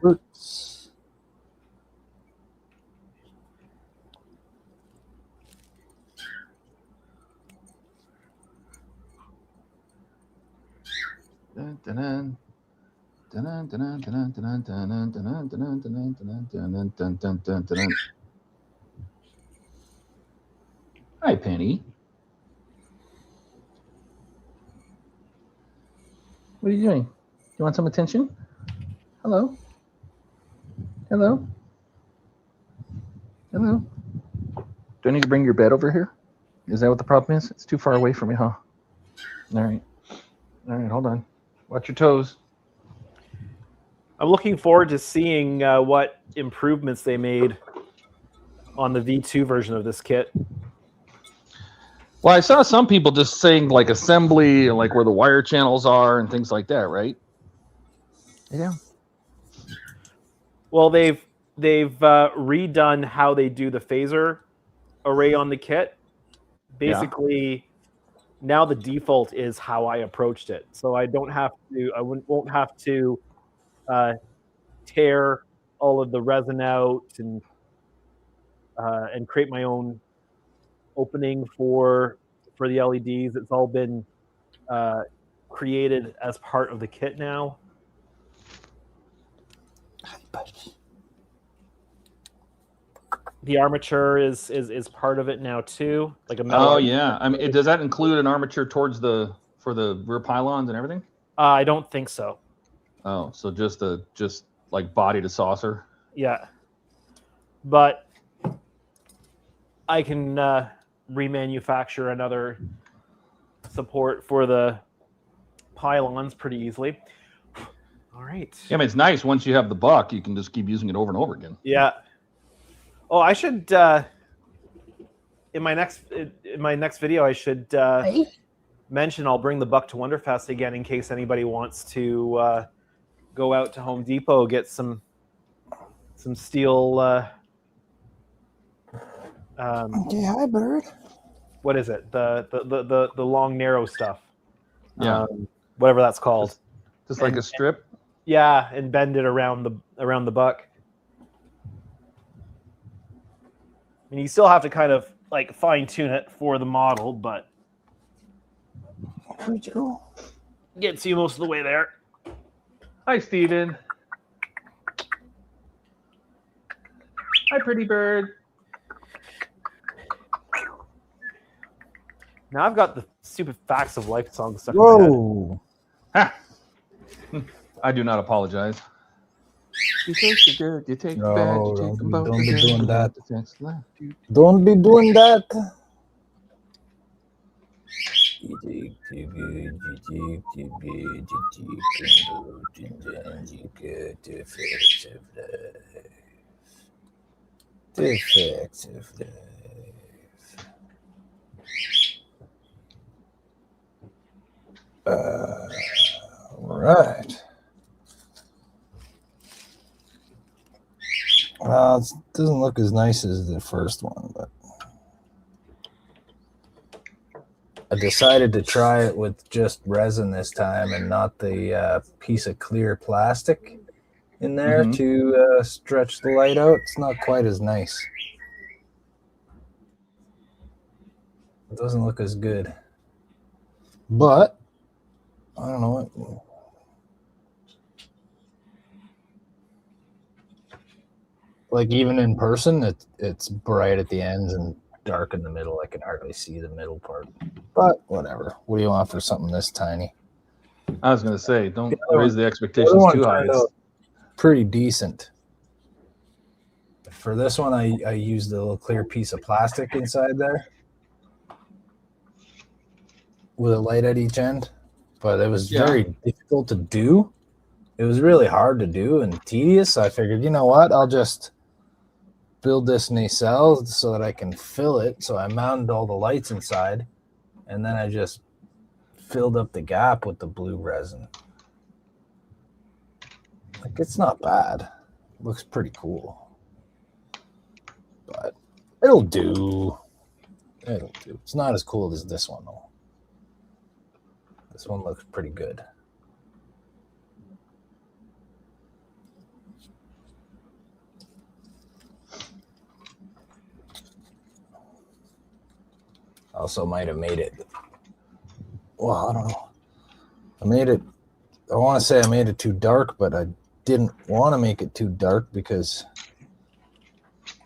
Hi, Penny. What are you doing? You want some attention? Hello? Hello? Hello? Do I need to bring your bed over here? Is that what the problem is? It's too far away from me, huh? All right. All right, hold on. Watch your toes. I'm looking forward to seeing what improvements they made on the V2 version of this kit. Well, I saw some people just saying like assembly and like where the wire channels are and things like that, right? Yeah. Well, they've redone how they do the phaser array on the kit. Basically, now the default is how I approached it, so I don't have to. I won't have to tear all of the resin out and create my own opening for for the LEDs. It's all been created as part of the kit now. The armature is part of it now too, like a metal. Oh yeah, I mean, does that include an armature towards for the rear pylons and everything? I don't think so. Oh, so just like body to saucer. Yeah, but I can remanufacture another support for the pylons pretty easily. All right. Yeah, I mean, it's nice once you have the buck, you can just keep using it over and over again. Yeah. Oh, I should in my next video I should mention I'll bring the buck to Wonderfest again in case anybody wants to go out to Home Depot, get some steel okay, hi bird. What is it? The long narrow stuff. Yeah. Whatever that's called. Just like a strip. Yeah, and bend it around the buck. I mean, you still have to kind of like fine tune it for the model, but gets you most of the way there. Hi, Steven. Hi, pretty bird. Now I've got the stupid Facts of Life song stuck in my head. I do not apologize. You take the good, you take the bad, you take them both. Don't be doing that. Don't be doing that. Defective life. Right. Well, it doesn't look as nice as the first one, but I decided to try it with just resin this time and not the piece of clear plastic in there to stretch the light out. It's not quite as nice. It doesn't look as good. But I don't know what. Like even in person, it's bright at the ends and dark in the middle. I can hardly see the middle part. But whatever. What do you want for something this tiny? I was going to say, don't raise the expectations too high. Pretty decent. For this one, I used a little clear piece of plastic inside there with a light at each end. But it was very difficult to do. It was really hard to do and tedious. So I figured, you know what? I'll just build this nacelle so that I can fill it. So I mounted all the lights inside, and then I just filled up the gap with the blue resin. Like, it's not bad. It looks pretty cool. But it'll do. It'll do. It's not as cool as this one, though. This one looks pretty good. Also might have made it. Well, I don't know. I want to say I made it too dark, but I didn't want to make it too dark because,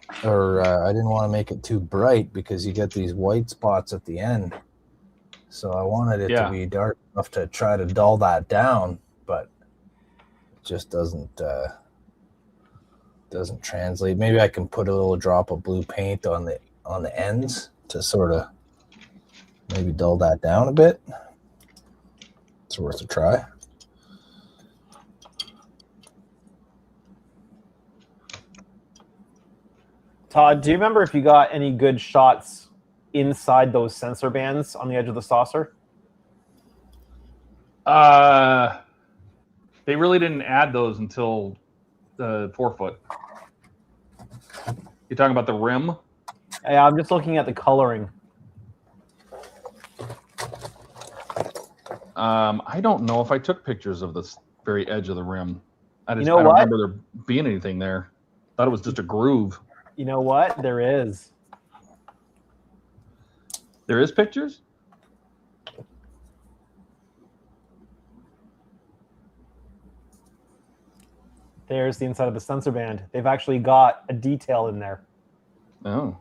I didn't want to make it too bright because you get these white spots at the end. So I wanted it to be dark enough to try to dull that down, but it just doesn't translate. Maybe I can put a little drop of blue paint on the ends to sort of maybe dull that down a bit. It's worth a try. Todd, do you remember if you got any good shots inside those sensor bands on the edge of the saucer? They really didn't add those until the 4-foot. You're talking about the rim? Yeah, I'm just looking at the coloring. I don't know if I took pictures of this very edge of the rim. I don't what? remember there being anything there. Thought it was just a groove. You know what? There is. There is pictures? There's the inside of the sensor band. They've actually got a detail in there. Oh.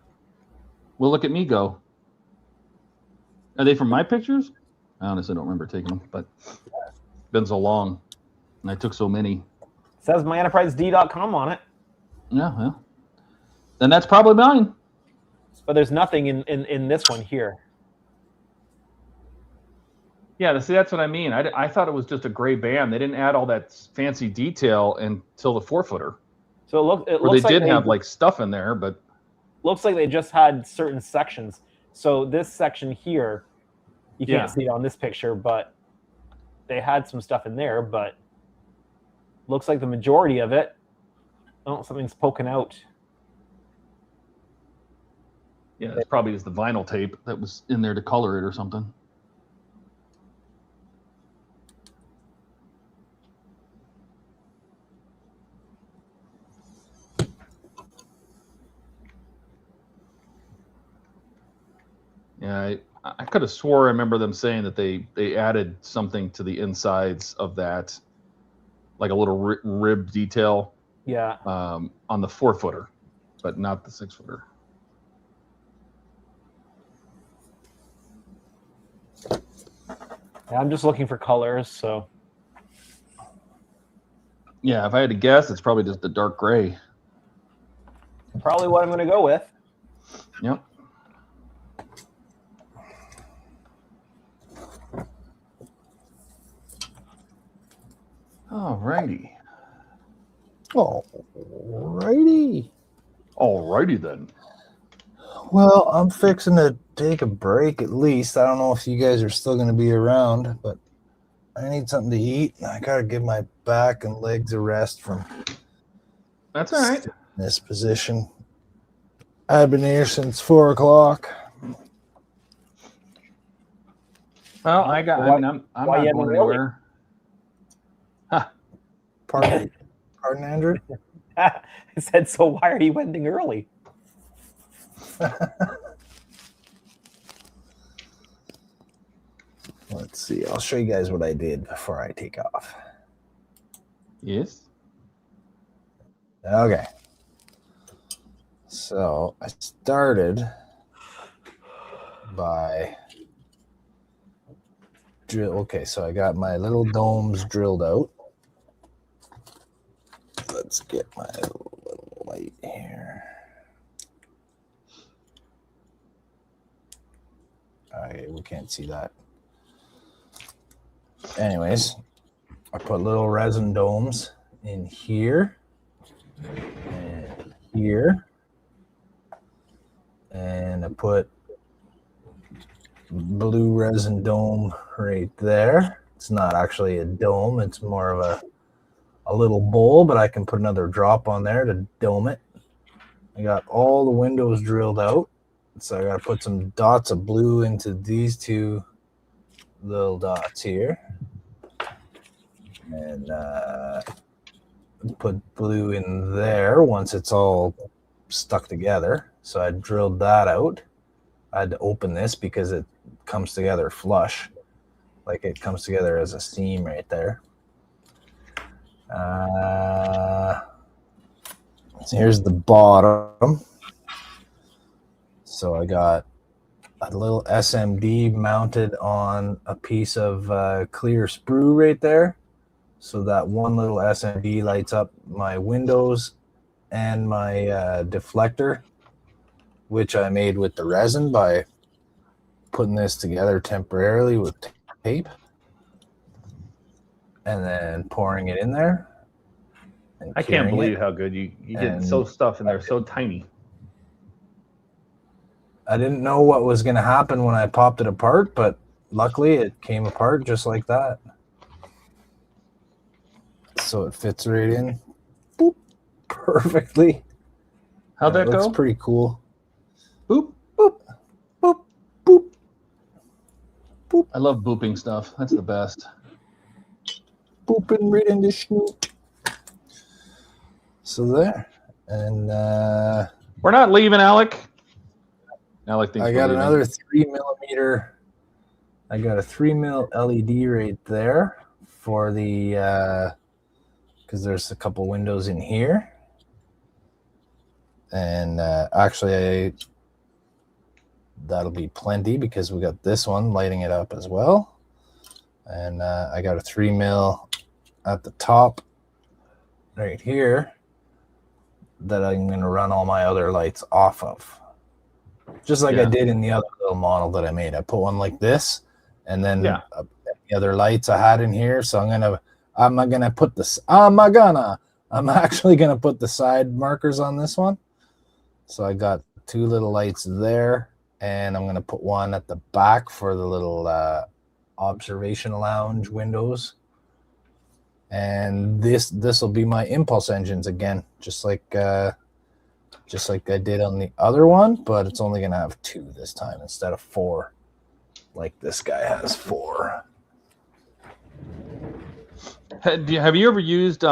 Well, look at me go. Are they from my pictures? I honestly don't remember taking them, but it's been so long, and I took so many. It says myenterprised.com on it. Yeah, well. Then that's probably mine. But there's nothing in this one here. Yeah, see, that's what I mean. I thought it was just a gray band. They didn't add all that fancy detail until the 4-footer. So it looks they like did have like stuff in there, but looks like they just had certain sections. So this section here, you can't see it on this picture, but they had some stuff in there. But looks like the majority of it, oh, something's poking out. Yeah, it's probably just the vinyl tape that was in there to color it or something. Yeah, I could have swore I remember them saying that they added something to the insides of that, like a little rib detail. Yeah. On the 4-footer, but not the 6-footer. Yeah, I'm just looking for colors, so. Yeah, if I had to guess, it's probably just the dark gray. Probably what I'm going to go with. Yep. Alrighty. Alrighty. Alrighty then. Well, I'm fixing to take a break at least. I don't know if you guys are still going to be around, but I need something to eat. I got to give my back and legs a rest from That's all right. This position. I've been here since 4 o'clock. Well, I'm not going anywhere. Huh. Pardon, Andrew? I said, so why are you ending early? Let's see. I'll show you guys what I did before I take off. Yes. Okay. So I started by drill. Okay, so I got my little domes drilled out. Let's get my little light here. Okay, we can't see that. Anyways, I put little resin domes in here and here. And I put blue resin dome right there. It's not actually a dome. It's more of a little bowl, but I can put another drop on there to dome it. I got all the windows drilled out. So I got to put some dots of blue into these 2 little dots here. And put blue in there once it's all stuck together. So I drilled that out. I had to open this because it comes together flush. Like it comes together as a seam right there. So here's the bottom. So I got a little SMD mounted on a piece of clear sprue right there. So that one little SMD lights up my windows and my deflector, which I made with the resin by putting this together temporarily with tape and then pouring it in there. I can't believe how good you get so stuff in there so tiny. I didn't know what was going to happen when I popped it apart, but luckily it came apart just like that. So it fits right in. Boop, perfectly. How'd that go? Looks pretty cool. Boop. Boop. Boop. Boop. Boop. I love booping stuff. That's the best. Booping right in the snoot. So there. And we're not leaving, Alec. Alec thinks I got another 3mm. I got a 3mm LED right there for the because there's a couple windows in here. And actually, that'll be plenty because we got this one lighting it up as well. And I got a 3 mil at the top right here that I'm going to run all my other lights off of. Just like I did in the other little model that I made. I put one like this, and then the other lights I had in here. So I'm actually gonna put the side markers on this one. So I got 2 little lights there, and I'm gonna put one at the back for the little observation lounge windows. And this will be my impulse engines again, just like I did on the other one, but it's only gonna have 2 this time instead of 4, like this guy has 4. Have you ever used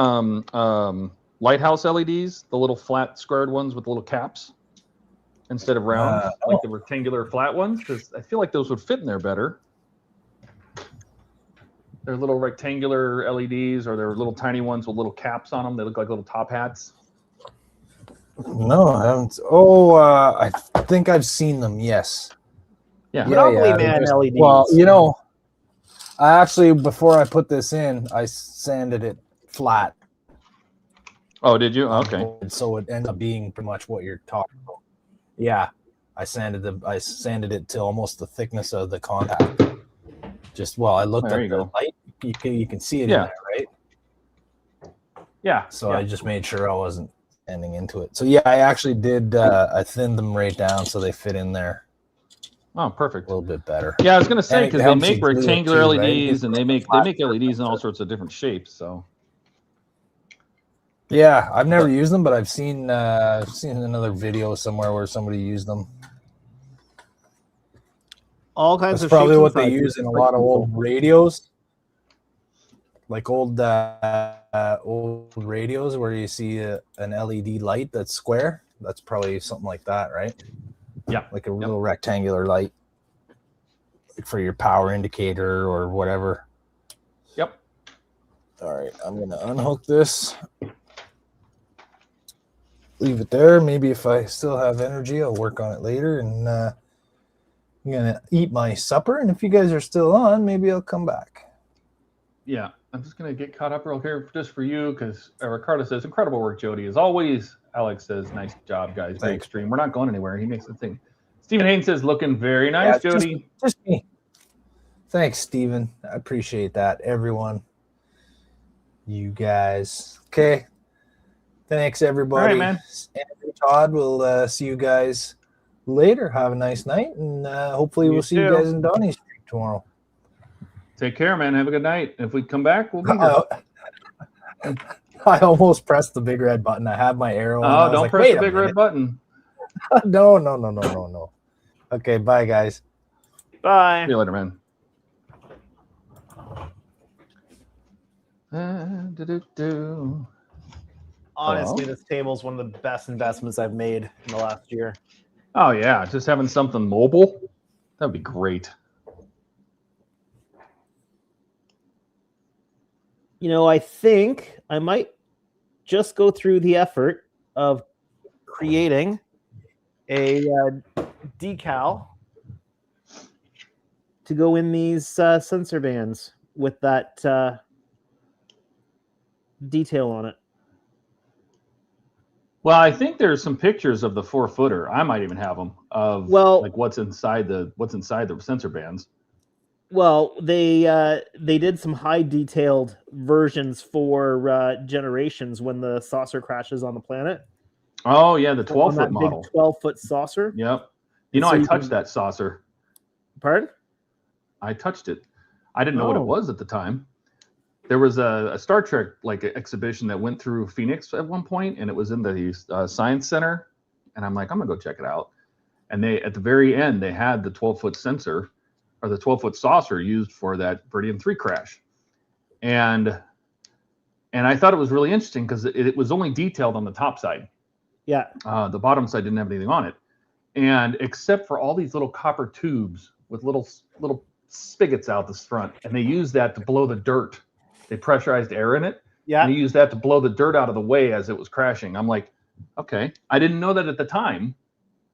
lighthouse LEDs, the little flat squared ones with little caps instead of round, like the rectangular flat ones? Because I feel like those would fit in there better. They're little rectangular LEDs, or they're little tiny ones with little caps on them. They look like little top hats. No, I haven't. Oh, I think I've seen them. Yes. Yeah. Man LEDs. Well, you know, I actually, before I put this in, I sanded it flat. Oh, did you? Okay. So it ends up being pretty much what you're talking about. Yeah, I sanded it to almost the thickness of the contact. I looked at the light. You can see it in there, right? Yeah. So I just made sure I wasn't ending into it. So yeah, I actually did. I thinned them right down so they fit in there. Oh, perfect. A little bit better. Yeah, I was gonna say, because they make rectangular too, LEDs, right? and they make LEDs in all sorts of different shapes. So yeah, I've never used them, but I've seen another video somewhere where somebody used them. All kinds That's of probably shapes what and they sizes. use in a lot of old radios, like old radios where you see an LED light that's square. That's probably something like that, right? Yeah, like a little rectangular light for your power indicator or whatever. Yep. All right, I'm gonna unhook this. Leave it there. Maybe if I still have energy, I'll work on it later. And I'm gonna eat my supper. And if you guys are still on, maybe I'll come back. yeah, I'm just gonna get caught up real here just for you, because Ricardo says incredible work, Jody, as always. Alex says nice job, guys. Very extreme. We're not going anywhere. He makes the thing. Stephen Haynes says looking very nice, Jody. Just me. Thanks, Stephen. I appreciate that. Everyone, you guys. Okay. Thanks, everybody. All right, man. Andrew, Todd, we'll see you guys later. Have a nice night, and hopefully we'll see you guys in Donnie's stream tomorrow. Take care, man. Have a good night. If we come back, we'll be here. I almost pressed the big red button. I have my arrow. Oh, don't press the big red button. No. Okay, bye, guys. Bye. See you later, man. Honestly, this table is one of the best investments I've made in the last year. Oh yeah, just having something mobile, that'd be great. You know, I think I might just go through the effort of creating a decal to go in these sensor bands with that detail on it. Well, I think there's some pictures of the 4-footer. I might even have them of like what's inside the sensor bands. Well, they did some high detailed versions for generations when the saucer crashes on the planet. Oh yeah, the 12-foot model. 12-foot saucer. Yep. You know, I touched that saucer. Pardon? I touched it. I didn't know what it was at the time. There was a Star Trek exhibition that went through Phoenix at one point, and it was in the Science Center. And I'm like, I'm gonna go check it out. And they, at the very end, they had the 12-foot sensor, or the 12-foot saucer used for that Viridian 3 crash. And I thought it was really interesting because it was only detailed on the top side. Yeah. The bottom side didn't have anything on it. And except for all these little copper tubes with little spigots out the front, and they used that to blow the dirt. They pressurized air in it. Yeah. And he used that to blow the dirt out of the way as it was crashing. I'm like, okay. I didn't know that at the time.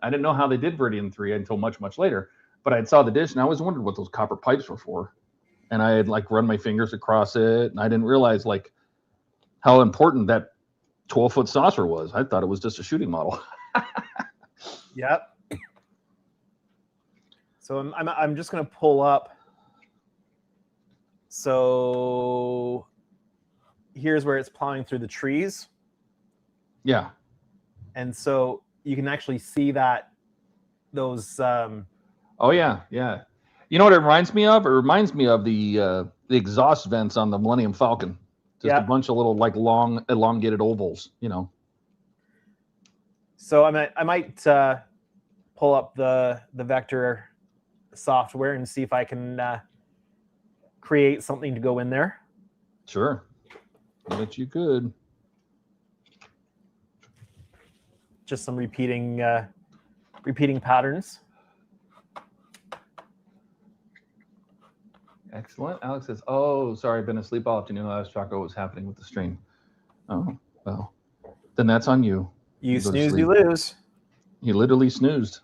I didn't know how they did Viridian 3 until much, much later. But I saw the dish, and I always wondered what those copper pipes were for. And I had like run my fingers across it, and I didn't realize like how important that 12-foot saucer was. I thought it was just a shooting model. Yep. So I'm just going to pull up. So here's where it's plowing through the trees. Yeah. And so you can actually see that those. Oh yeah, yeah. You know what it reminds me of? It reminds me of the exhaust vents on the Millennium Falcon. Just a bunch of little like long elongated ovals. You know. So I might pull up the vector software and see if I can create something to go in there. Sure. I bet you could. Just some repeating patterns. Excellent. Alex says, "Oh, sorry, I've been asleep all afternoon. I was shocked what was happening with the stream." Oh, well, then that's on you. You go to snooze, sleep. you lose. You literally snoozed.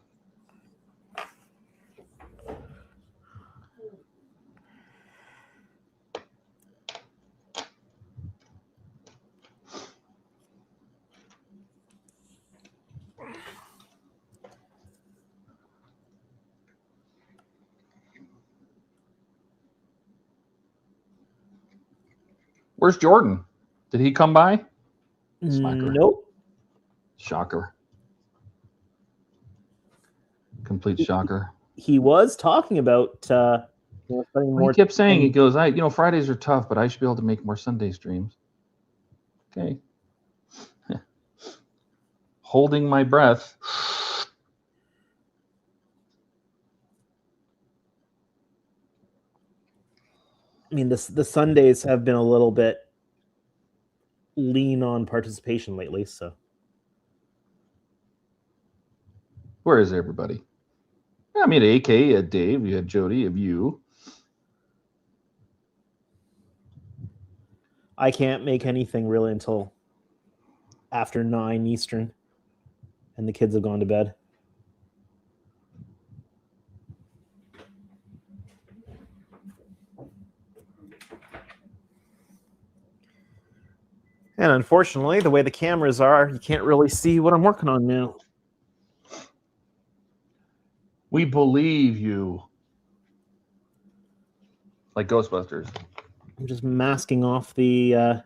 Where's Jordan? Did he come by? Slacker. Nope. Shocker. Complete shocker. He was talking about He kept saying, he goes, Fridays are tough, but I should be able to make more Sunday streams. Okay. Holding my breath. I mean, the Sundays have been a little bit lean on participation lately, so. Where is everybody? I mean, AK, you had Dave, you had Jody, you have you. I can't make anything really until after 9 Eastern, and the kids have gone to bed. And unfortunately, the way the cameras are, you can't really see what I'm working on now. We believe you. Like Ghostbusters. I'm just masking off the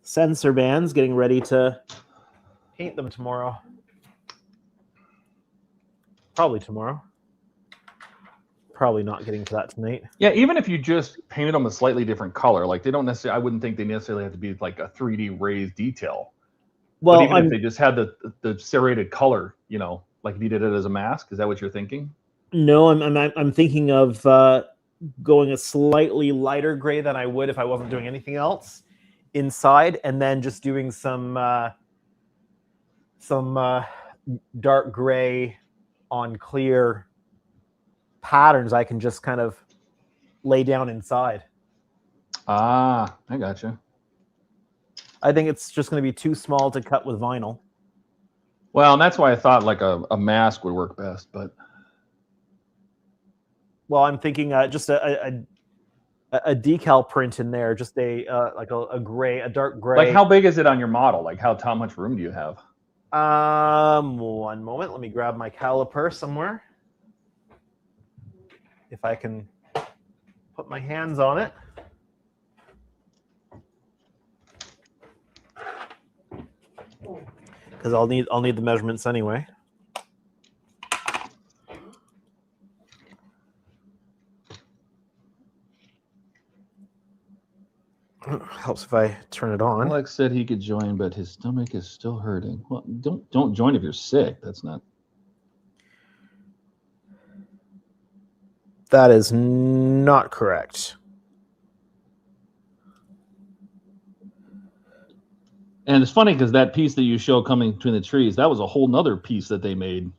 sensor bands, getting ready to Paint them tomorrow. Probably tomorrow. Probably not getting to that tonight. Yeah, even if you just painted them a slightly different color, like they don't necessarily, I wouldn't think they necessarily have to be like a 3D raised detail. Well, but even if they just had the serrated color, like if you did it as a mask, is that what you're thinking? No, I'm thinking of going a slightly lighter gray than I would if I wasn't doing anything else inside, and then just doing some dark gray on clear patterns I can just kind of lay down inside. Ah, I gotcha. I think it's just going to be too small to cut with vinyl. Well, and that's why I thought like a mask would work best, but. Well, I'm thinking just a decal print in there, just like a gray, a dark gray. Like how big is it on your model? Like how much room do you have? 1 moment. Let me grab my caliper somewhere. If I can put my hands on it. Because I'll need the measurements anyway. Helps if I turn it on. Alex said he could join, but his stomach is still hurting. Well, don't join if you're sick. That's not. That is not correct. And it's funny because that piece that you show coming between the trees, that was a whole nother piece that they made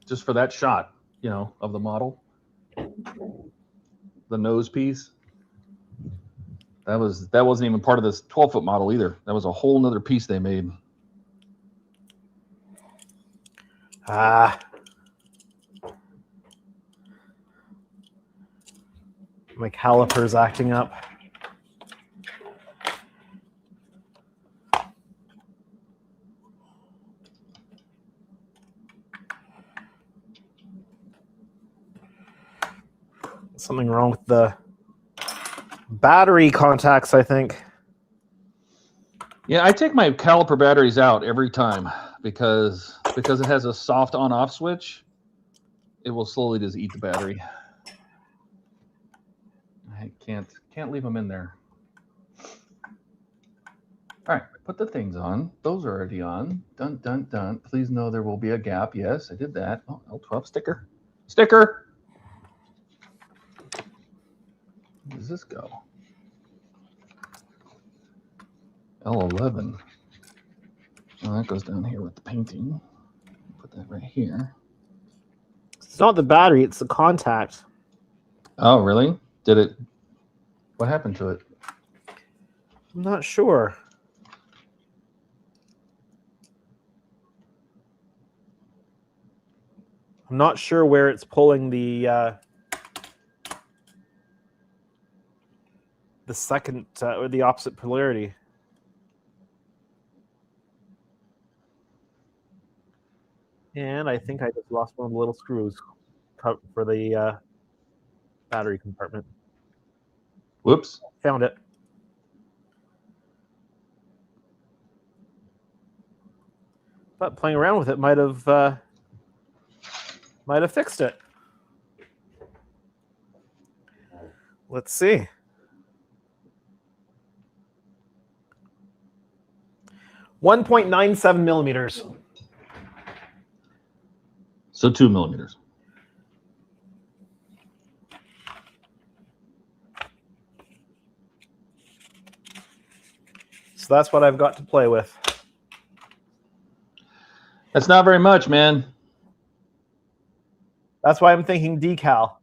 just for that shot, of the model. The nose piece. That wasn't even part of this 12-foot model either. That was a whole nother piece they made. My caliper's acting up. Something wrong with the battery contacts, I think. Yeah, I take my caliper batteries out every time because it has a soft on-off switch. It will slowly just eat the battery. I can't leave them in there. All right, put the things on. Those are already on. Dun, dun, dun. Please know there will be a gap. Yes, I did that. Oh, L12 sticker. Sticker! Where does this go? L11. Oh, that goes down here with the painting. Put that right here. It's not the battery, it's the contact. Oh, really? Did it? What happened to it? I'm not sure. I'm not sure where it's pulling the second or the opposite polarity. And I think I just lost one of the little screws for the battery compartment. Whoops. Found it. But playing around with it might have fixed it. Let's see. .97 millimeters. So 2 millimeters. So that's what I've got to play with. That's not very much, man. That's why I'm thinking decal.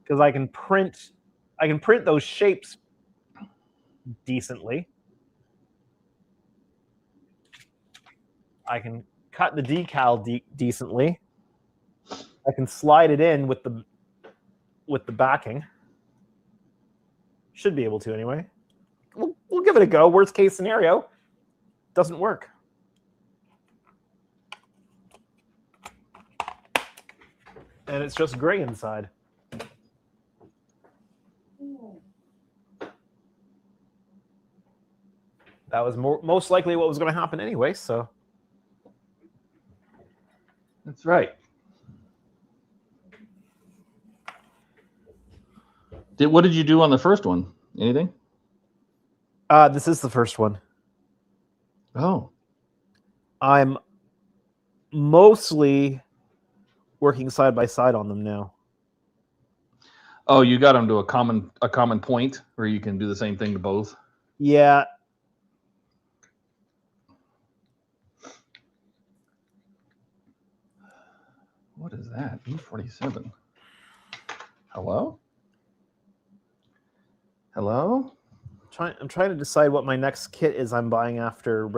Because I can print those shapes decently. I can cut the decal decently. I can slide it in with the backing. Should be able to anyway. We'll give it a go. Worst case scenario, doesn't work. And it's just gray inside. That was most likely what was going to happen anyway, so. That's right. What did you do on the first one? Anything? This is the first one. Oh. I'm mostly working side by side on them now. Oh, you got them to a common point where you can do the same thing to both? Yeah. What is that? E47. Hello? Hello? I'm trying to decide what my next kit is I'm buying after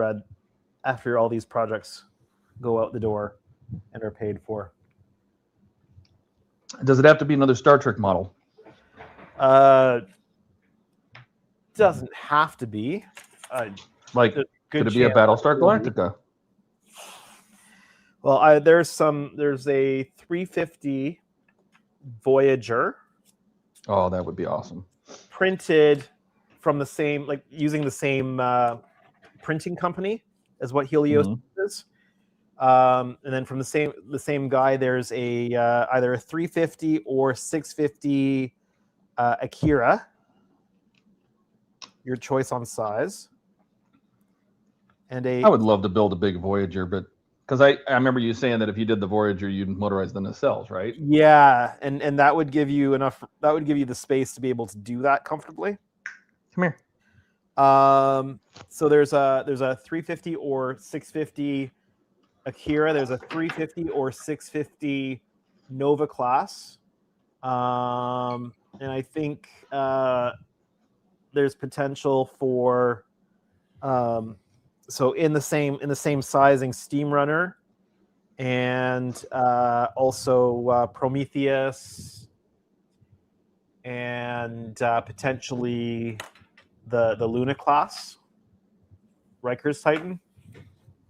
all these projects go out the door and are paid for. Does it have to be another Star Trek model? Doesn't have to be. Like, could it be a Battlestar Galactica? Well, there's a 350 Voyager. Oh, that would be awesome. Printed from the same, like using the same printing company as what Helios is. And then from the same guy, there's a either a 350 or 650 Akira. Your choice on size. And I would love to build a big Voyager, but because I remember you saying that if you did the Voyager, you'd motorize the nacelles, right? Yeah, and that would give you enough. That would give you the space to be able to do that comfortably. Come here. So there's a 350 or 650 Akira. There's a 350 or 650 Nova class. And I think there's potential for so in the same sizing Steam Runner, and also Prometheus, and potentially the Luna class, Riker's Titan.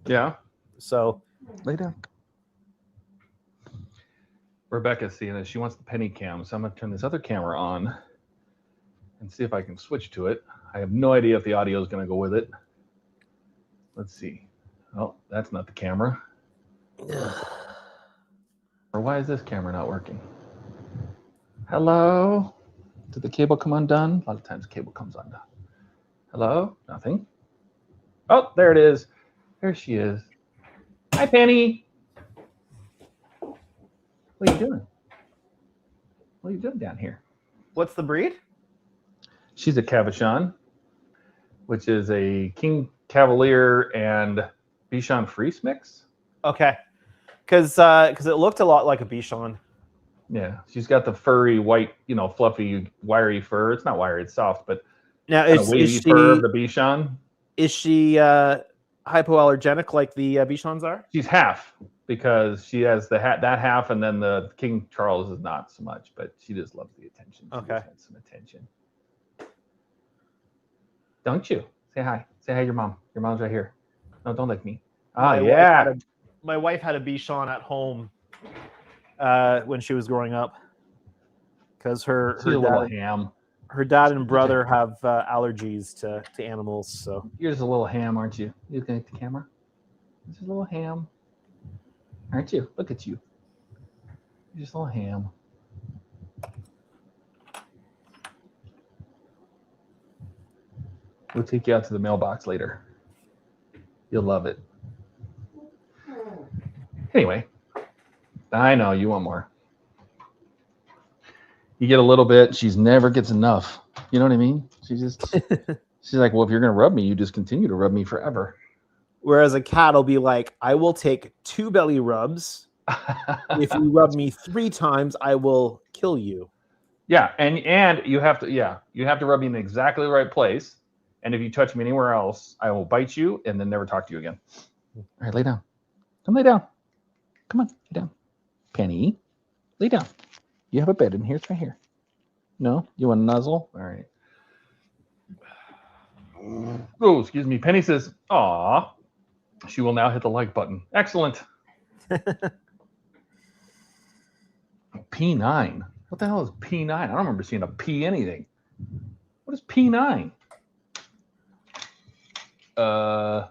Yeah. So lay down. Rebecca's seeing it. She wants the penny cam, so I'm going to turn this other camera on and see if I can switch to it. I have no idea if the audio is going to go with it. Let's see. Oh, that's not the camera. Or why is this camera not working? Hello? Did the cable come undone? A lot of times the cable comes undone. Hello? Nothing. Oh, there it is. There she is. Hi, Penny. What are you doing? What are you doing down here? What's the breed? She's a Cavachon, which is a King Cavalier and Bichon Frise mix. Okay, because it looked a lot like a Bichon. Yeah, she's got the furry, white, fluffy, wiry fur. It's not wiry; it's soft, but now is she fur of the Bichon. Is she hypoallergenic like the Bichons are? She's half, because she has that half, and then the King Charles is not so much, but she just loves the attention. She Okay. just wants some attention. Don't you? Say hi. Say hi to your mom. Your mom's right here. No, don't lick me. Oh, yeah. My wife had a Bichon at home when she was growing up, because her dad and brother have allergies to animals. So you're just a little ham, aren't you? You looking at the camera? Just a little ham, aren't you? Look at you. You're just a little ham. We'll take you out to the mailbox later. You'll love it. Anyway, I know you want more. You get a little bit. She never gets enough. You know what I mean? She's like, well, if you're gonna rub me, you just continue to rub me forever. Whereas a cat will be like, I will take 2 belly rubs. If you rub me 3 times, I will kill you. Yeah, and you have to rub me in exactly the right place. And if you touch me anywhere else, I will bite you and then never talk to you again. All right, lay down. Come lay down. Come on, lay down. Penny, lay down. You have a bed in here. It's right here. No? You want to nuzzle? All right. Oh, excuse me. Penny says, aw. She will now hit the like button. Excellent. P9. What the hell is P9? I don't remember seeing a P anything. What is P9? I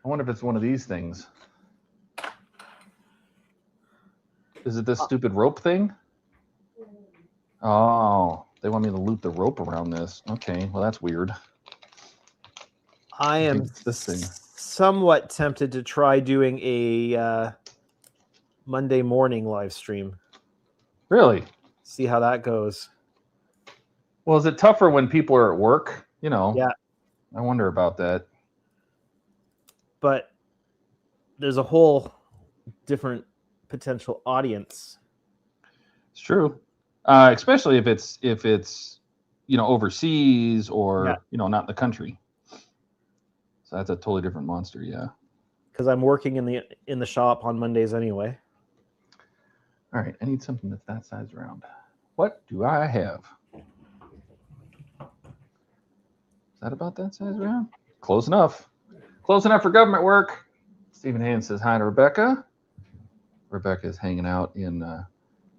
wonder if it's one of these things. Is it this stupid rope thing? Oh, they want me to loop the rope around this. Okay, well, that's weird. I am this thing. Somewhat tempted to try doing a Monday morning live stream. Really? See how that goes. Well, is it tougher when people are at work? Yeah. I wonder about that. But there's a whole different potential audience. It's true. Especially if it's overseas or not in the country. So that's a totally different monster, yeah. Because I'm working in the shop on Mondays anyway. All right, I need something that's that size around. What do I have? Is that about that size around? Close enough. Close enough for government work. Stephen Haynes says hi to Rebecca. Rebecca is hanging out in,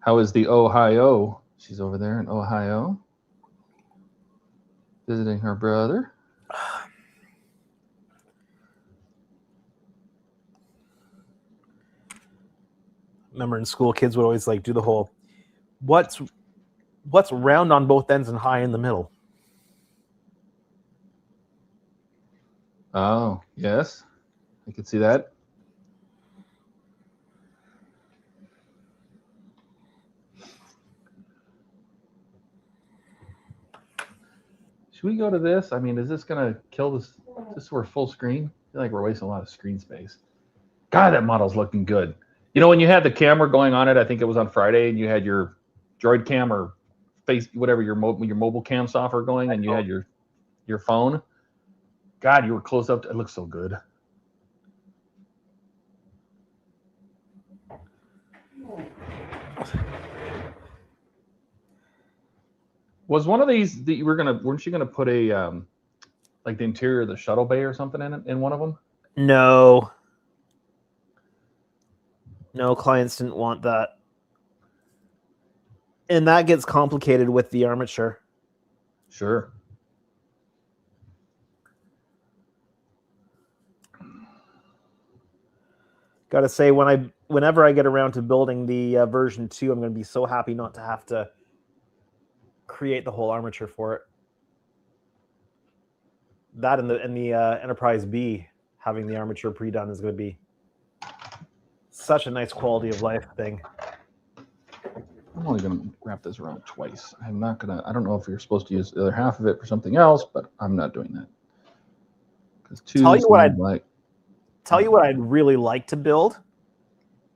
how is the Ohio? She's over there in Ohio, visiting her brother. Remember in school, kids would always do the whole, what's round on both ends and high in the middle? Oh, yes. I could see that. Should we go to this? I mean, is this going to kill this? Is this for full screen? I feel like we're wasting a lot of screen space. God, that model's looking good. You know, when you had the camera going on it, I think it was on Friday, and you had your Droid Cam or face, whatever your mobile cam software going, and you had your phone. God, you were close up. It looks so good. Was one of these that you were weren't you gonna put a like the interior of the shuttle bay or something in it, in one of them? No. No, clients didn't want that. And that gets complicated with the armature. Sure. Gotta say, whenever I get around to building the version 2, I'm going to be so happy not to have to create the whole armature for it. That and the Enterprise B, having the armature pre-done is going to be such a nice quality of life thing. I'm only going to wrap this around twice. I'm not going to, I don't know if you're supposed to use the other half of it for something else, but I'm not doing that. Because Tell you what I'd really like to build.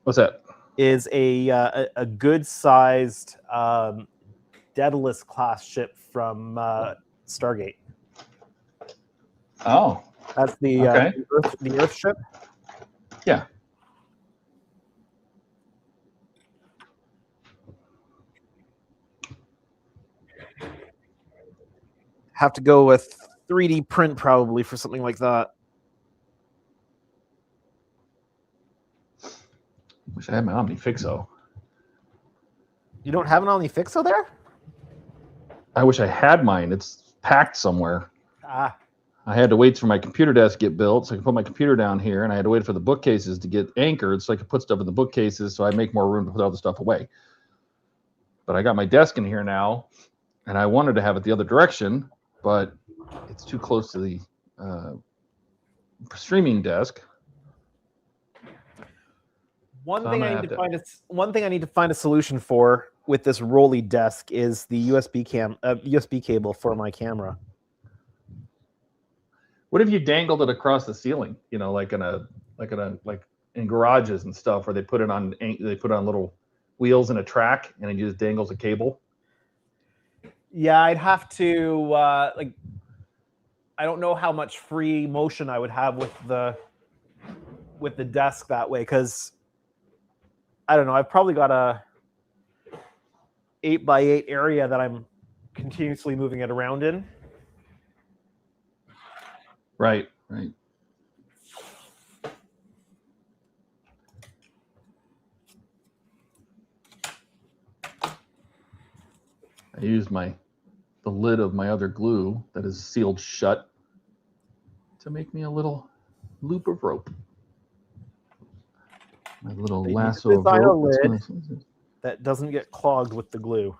What's that? Is a good sized Daedalus class ship from Stargate. Oh, that's the okay. the Earth ship. Yeah. Have to go with 3D print probably for something like that. Wish I had my OmniFixo. You don't have an OmniFixo there? I wish I had mine. It's packed somewhere. Ah. I had to wait for my computer desk to get built so I could put my computer down here, and I had to wait for the bookcases to get anchored so I could put stuff in the bookcases so I make more room to put all the stuff away. But I got my desk in here now, and I wanted to have it the other direction, but it's too close to the streaming desk. One thing I need to find a solution for with this rolly desk is the USB cable for my camera. What if you dangled it across the ceiling? You know, like in garages and stuff, where they put it on little wheels and a track, and it just dangles a cable. Yeah, I'd have to like. I don't know how much free motion I would have with the desk that way, because I don't know. I've probably got a 8x8 area that I'm continuously moving it around in. Right, right. I used the lid of my other glue that is sealed shut to make me a little loop of rope. My little lasso of rope. That doesn't get clogged with the glue.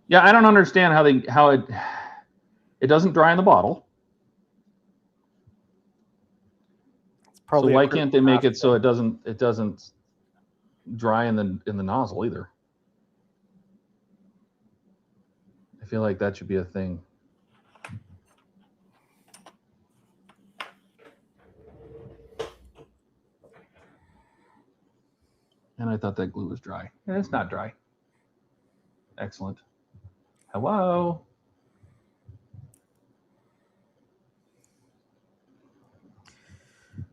Yeah, I don't understand how it doesn't dry in the bottle. So why can't they make it so it doesn't dry in the nozzle either? I feel like that should be a thing. And I thought that glue was dry. And it's not dry. Excellent. Hello.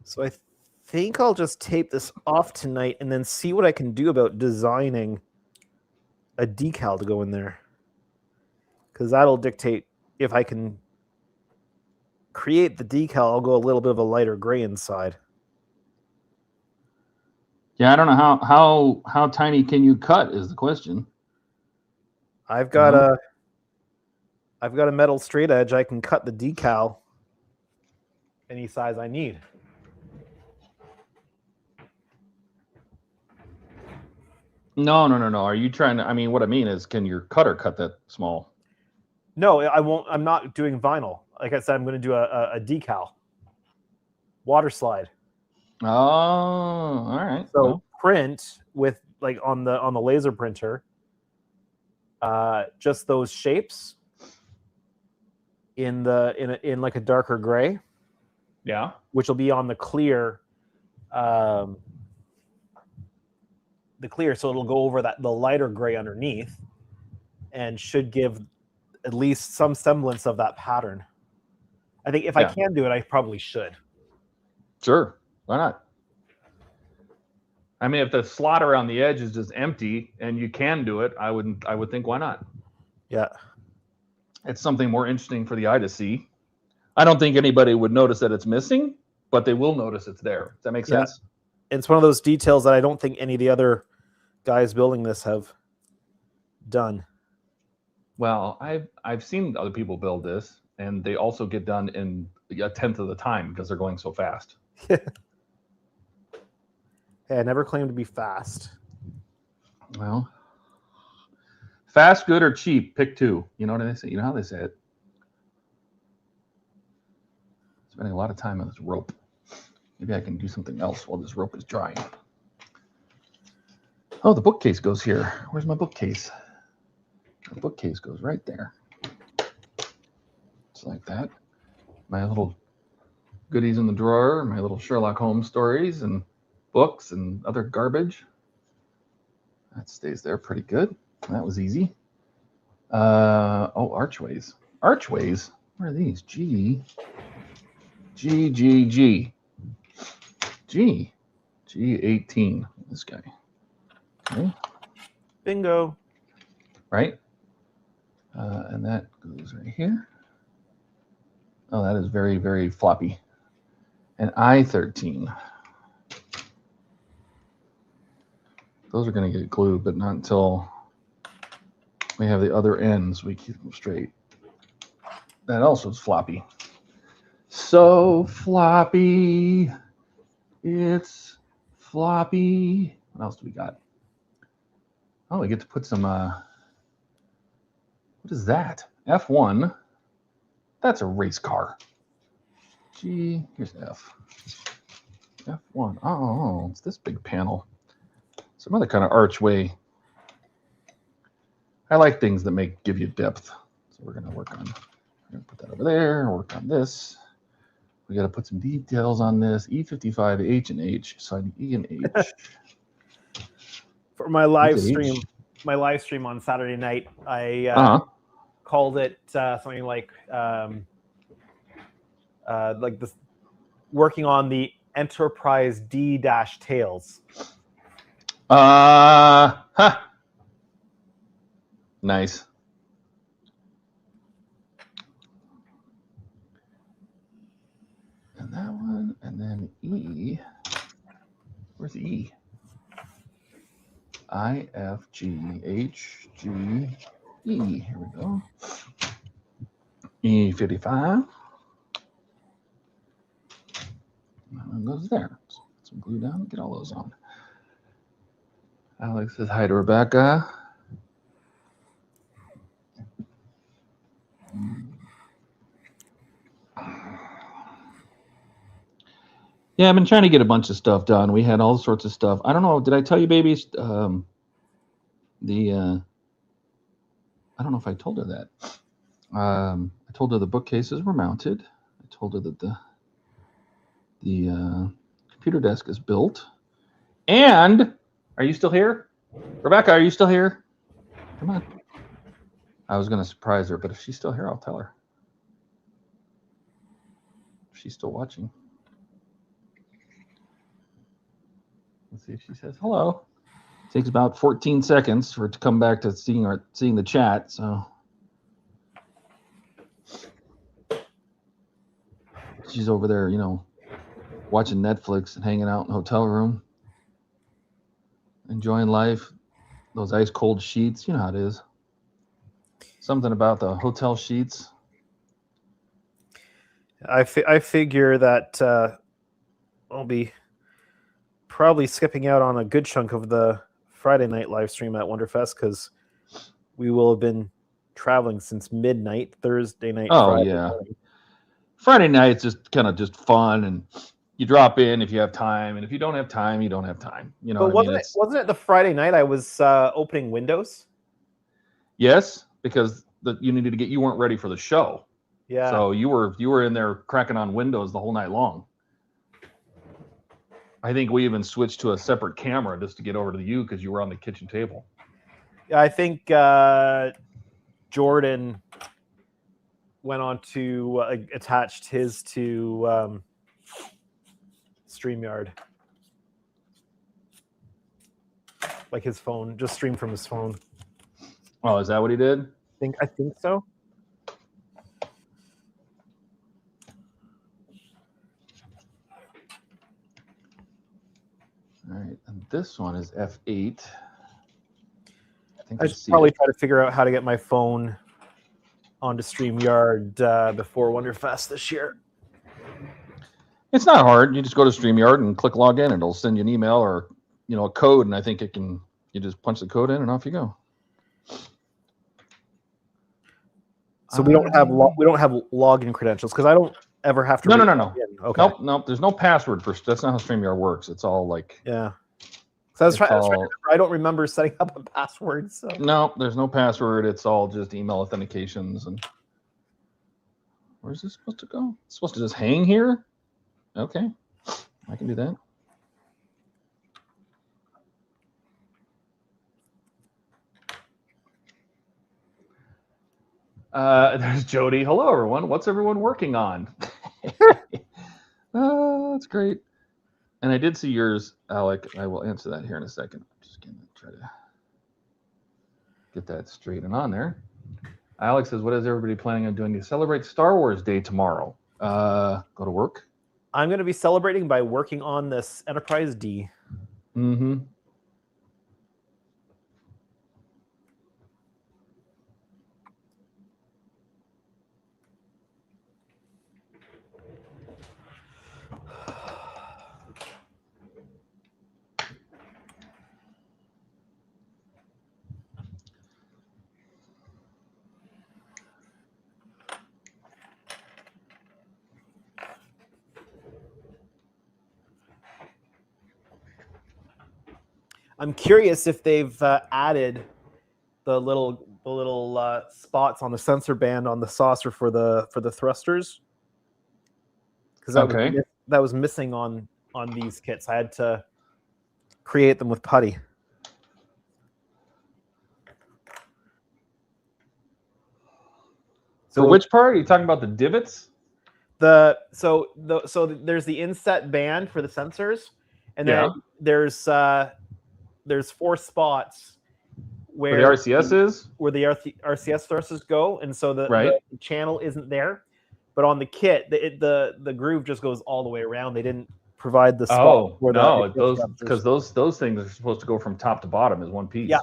So I think I'll just tape this off tonight and then see what I can do about designing a decal to go in there. Because that'll dictate if I can create the decal. I'll go a little bit of a lighter gray inside. Yeah, I don't know how tiny can you cut is the question. I've got a metal straight edge. I can cut the decal any size I need. No. Are you trying to? I mean, what I mean is, can your cutter cut that small? No, I won't. I'm not doing vinyl. Like I said, I'm going to do a decal, water slide. Oh, all right. So print with like on the laser printer, just those shapes in like a darker gray. Yeah. Which will be on the clear the clear, so it'll go over the lighter gray underneath, and should give at least some semblance of that pattern. I think if I can do it, I probably should. Sure, why not? I mean, if the slot around the edge is just empty and you can do it, I would think, why not? Yeah. It's something more interesting for the eye to see. I don't think anybody would notice that it's missing, but they will notice it's there. Does that make sense? It's one of those details that I don't think any of the other guys building this have done. Well, I've seen other people build this, and they also get done in a tenth of the time because they're going so fast. Hey, I never claimed to be fast. Well, fast, good, or cheap, pick two. You know what they say? You know how they say it. Spending a lot of time on this rope. Maybe I can do something else while this rope is drying. Oh, the bookcase goes here. Where's my bookcase? The bookcase goes right there. Just like that. My little goodies in the drawer, my little Sherlock Holmes stories and books and other garbage. That stays there pretty good. That was easy. Oh, archways. Archways? Where are these? G. G18. This guy. Okay. Bingo. Right? And that goes right here. Oh, that is very, very floppy. And I-13. Those are going to get glued, but not until we have the other ends. We keep them straight. That also is floppy. So floppy. It's floppy. What else do we got? Oh, we get to put some, what is that? F1. That's a race car. G, here's F. F1. Oh, it's this big panel. Some other kind of archway. I like things that give you depth. So we're going to work on, we're going to put that over there, work on this. We got to put some details on this. E55, H and H. So I need E and H. For my live stream on Saturday night, I called it something like this, working on the Enterprise D-tails. Nice. And that one, and then E. Where's E? I, F, G, H, G, E. Here we go. E55. That one goes there. So put some glue down, get all those on. Alex says hi to Rebecca. Yeah, I've been trying to get a bunch of stuff done. We had all sorts of stuff. I don't know. Did I tell you, babies? I don't know if I told her that. I told her the bookcases were mounted. I told her that the computer desk is built. And are you still here? Rebecca, are you still here? Come on. I was going to surprise her, but if she's still here, I'll tell her. If she's still watching. Let's see if she says hello. It takes about 14 seconds for it to come back to seeing the chat. So she's over there, watching Netflix and hanging out in the hotel room, enjoying life. Those ice cold sheets, you know how it is. Something about the hotel sheets. I figure that I'll be probably skipping out on a good chunk of the Friday night live stream at WonderFest because we will have been traveling since midnight Thursday night. Oh, Friday yeah. morning. Friday night's just kind of just fun, and you drop in if you have time, and if you don't have time, you don't have time. You know But what I mean? wasn't it the Friday night I was opening windows? Yes, because you needed to get. You weren't ready for the show. Yeah. So you were in there cracking on windows the whole night long. I think we even switched to a separate camera just to get over to you because you were on the kitchen table. Yeah, I think Jordan went on to attached his to StreamYard. Like his phone, just stream from his phone. Oh, is that what he did? I think so. All right, and this one is F8. I should probably try to figure out how to get my phone onto StreamYard before Wonderfest this year. It's not hard. You just go to StreamYard and click log in, and it'll send you an email or a code, and I think it can. You just punch the code in, and off you go. So we don't have login credentials because I don't ever have to. No. Okay. Nope. There's no password for. That's not how StreamYard works. It's all like. Yeah. So I was trying to remember. I don't remember setting up a password. So. No, there's no password. It's all just email authentications. And where's this supposed to go? It's supposed to just hang here. Okay, I can do that. There's Jody. Hello, everyone. What's everyone working on? That's great. And I did see yours, Alec. I will answer that here in a second. I'm just going to try to get that straight and on there. Alex says, what is everybody planning on doing to celebrate Star Wars Day tomorrow? Go to work? I'm going to be celebrating by working on this Enterprise D. Mm-hmm. I'm curious if they've added the little spots on the sensor band on the saucer for the thrusters, because that was missing on these kits. I had to create them with putty. So which part are you talking about? The divots? So there's the inset band for the sensors, and then there's 4 spots where the RCS is, where the RCS thrusters go, and so the channel isn't there. But on the kit, the groove just goes all the way around. They didn't provide the spot. Because those things are supposed to go from top to bottom as one piece. Yeah.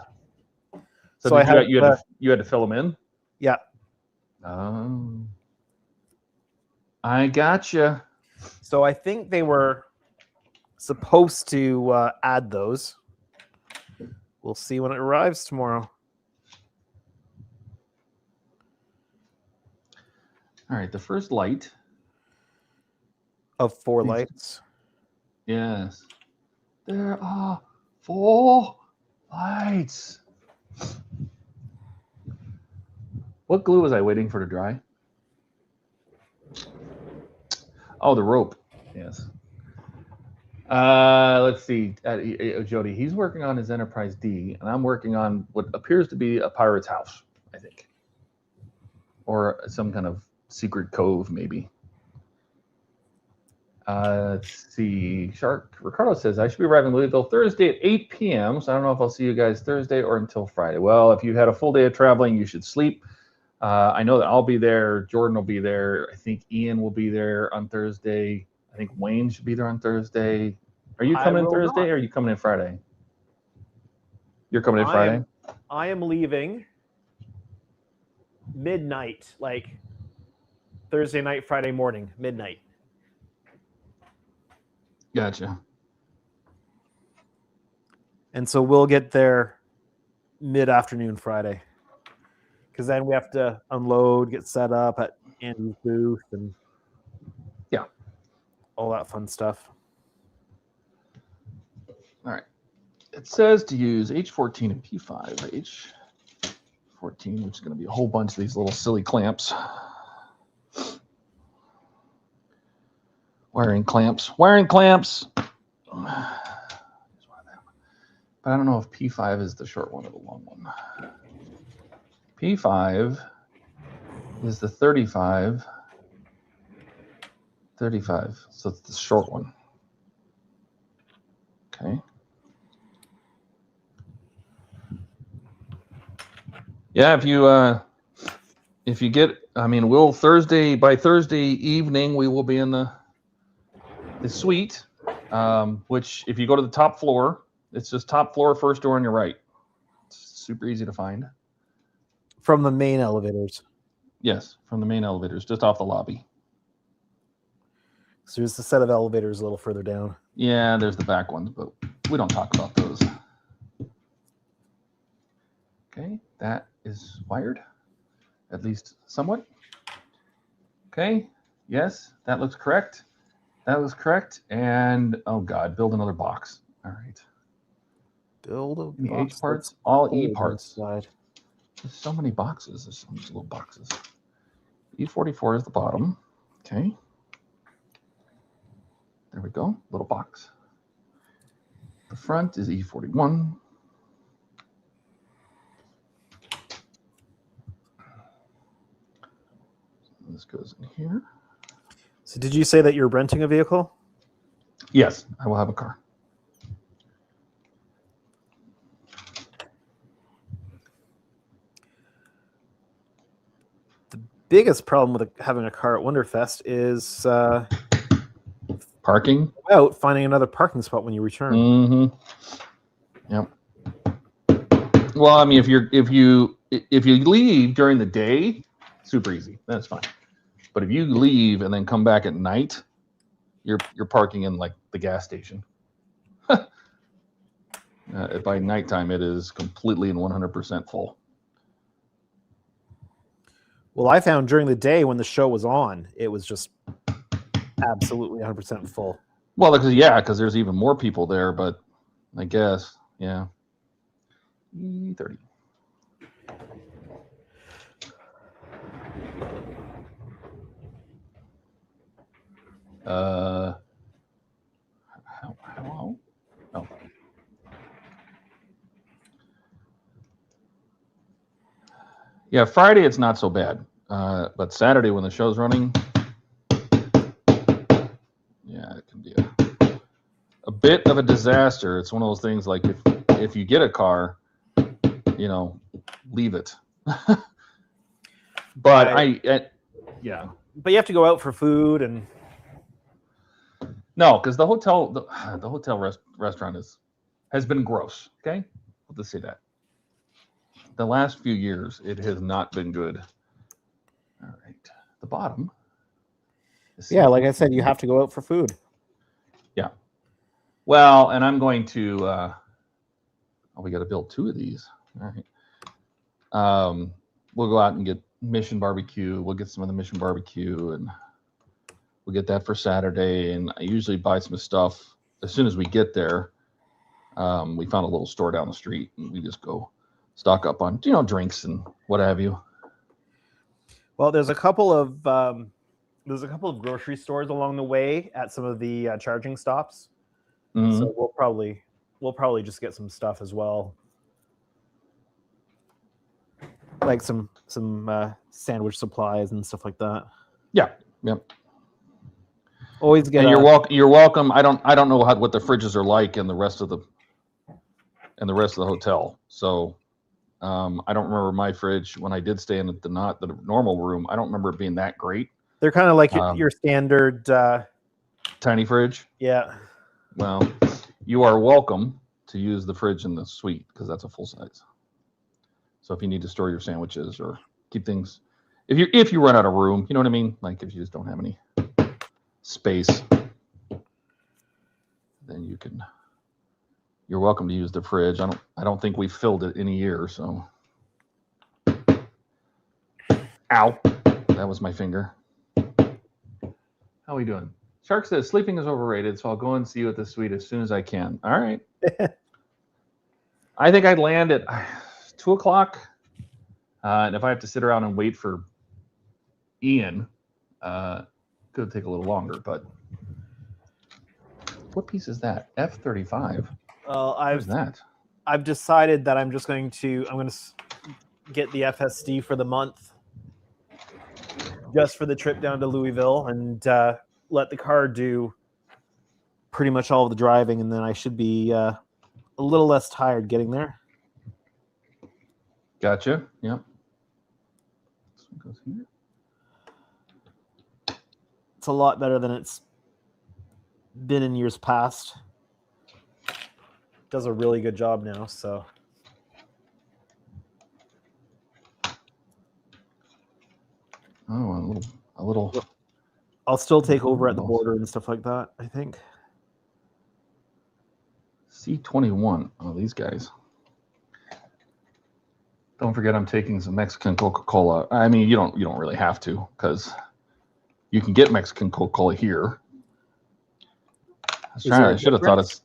So you had to fill them in. Yeah. I gotcha. So I think they were supposed to add those. We'll see when it arrives tomorrow. All right, the first light of 4 lights. Yes, there are 4 lights. What glue was I waiting for to dry? Oh, the rope. Yes. Let's see. Jody, he's working on his Enterprise D, and I'm working on what appears to be a pirate's house, I think. Or some kind of secret cove, maybe. Let's see. Ricardo says, I should be arriving in Louisville Thursday at 8 p.m., so I don't know if I'll see you guys Thursday or until Friday. Well, if you had a full day of traveling, you should sleep. I know that I'll be there. Jordan will be there. I think Ian will be there on Thursday. I think Wayne should be there on Thursday. Are you coming in Thursday or are you coming in Friday? You're coming in Friday? I am leaving midnight, like Thursday night, Friday morning, midnight. Gotcha. And so we'll get there mid-afternoon Friday. Because then we have to unload, get set up at Andy's booth, and all that fun stuff. All right. It says to use H14 and P5. H14, which is going to be a whole bunch of these little silly clamps. Wiring clamps. But I don't know if P5 is the short one or the long one. P5 is the 35. 35. So it's the short one. Okay. Yeah, if you get, I mean, by Thursday evening, we will be in the suite, which if you go to the top floor, it's just top floor, first door on your right. It's super easy to find. From the main elevators. Yes, from the main elevators, just off the lobby. So there's a set of elevators a little further down. Yeah, there's the back ones, but we don't talk about those. Okay, that is wired, at least somewhat. Okay, yes, that looks correct. That looks correct. And oh God, build another box. All right. Build a Any box H parts, that's all E cold parts. inside. There's so many boxes. There's so many little boxes. E44 is the bottom. Okay. There we go. Little box. The front is E41. This goes in here. So did you say that you're renting a vehicle? Yes, I will have a car. The biggest problem with having a car at Wonderfest is parking. Out finding another parking spot when you return. Mm-hmm. Yep. Well, I mean, if you leave during the day, super easy. That's fine. But if you leave and then come back at night, you're parking in like the gas station. By nighttime, it is completely and 100% full. Well, I found during the day when the show was on, it was just absolutely 100% full. Well, because there's even more people there, but I guess, yeah. E30. Hello? Oh. Yeah, Friday it's not so bad, but Saturday when the show's running, yeah, it can be a bit of a disaster. It's one of those things like if you get a car, leave it. But yeah. But you have to go out for food and. No, because the hotel restaurant has been gross. Okay, I'll just say that. The last few years, it has not been good. All right, the bottom. Yeah, like I said, you have to go out for food. Yeah. Well, and I'm going to. We got to build 2 of these. All right. We'll go out and get Mission Barbecue. We'll get some of the Mission Barbecue, and we'll get that for Saturday. And I usually buy some stuff as soon as we get there. We found a little store down the street, and we just go stock up on drinks and what have you. Well, there's a couple of grocery stores along the way at some of the charging stops. Mm-hmm. So we'll probably just get some stuff as well, like some sandwich supplies and stuff like that. Yeah. Yep. Always get. And you're welcome. I don't know what the fridges are like in the rest of the hotel. So I don't remember my fridge when I did stay in the normal room. I don't remember it being that great. They're kind of like your standard tiny fridge. Yeah. Well, you are welcome to use the fridge in the suite because that's a full size. So if you need to store your sandwiches or keep things, if you run out of room, you know what I mean? Like if you just don't have any space, then you're welcome to use the fridge. I don't think we've filled it in a year, so. Ow. That was my finger. How are we doing? Shark says sleeping is overrated, so I'll go and see you at the suite as soon as I can. All right. I think I'd land at 2 o'clock. And if I have to sit around and wait for Ian, could take a little longer, but What piece is that? F-35. I've that? I've decided that I'm going to get the FSD for the month, just for the trip down to Louisville, and let the car do pretty much all of the driving, and then I should be a little less tired getting there. Gotcha. Yep. This one goes here. It's a lot better than it's been in years past. Does a really good job now, so. Oh, a little. I'll still take over at the border and stuff like that, I think. C21. Oh, these guys. Don't forget, I'm taking some Mexican Coca-Cola. I mean, you don't really have to, because you can get Mexican Coca-Cola here. I should have thought it's.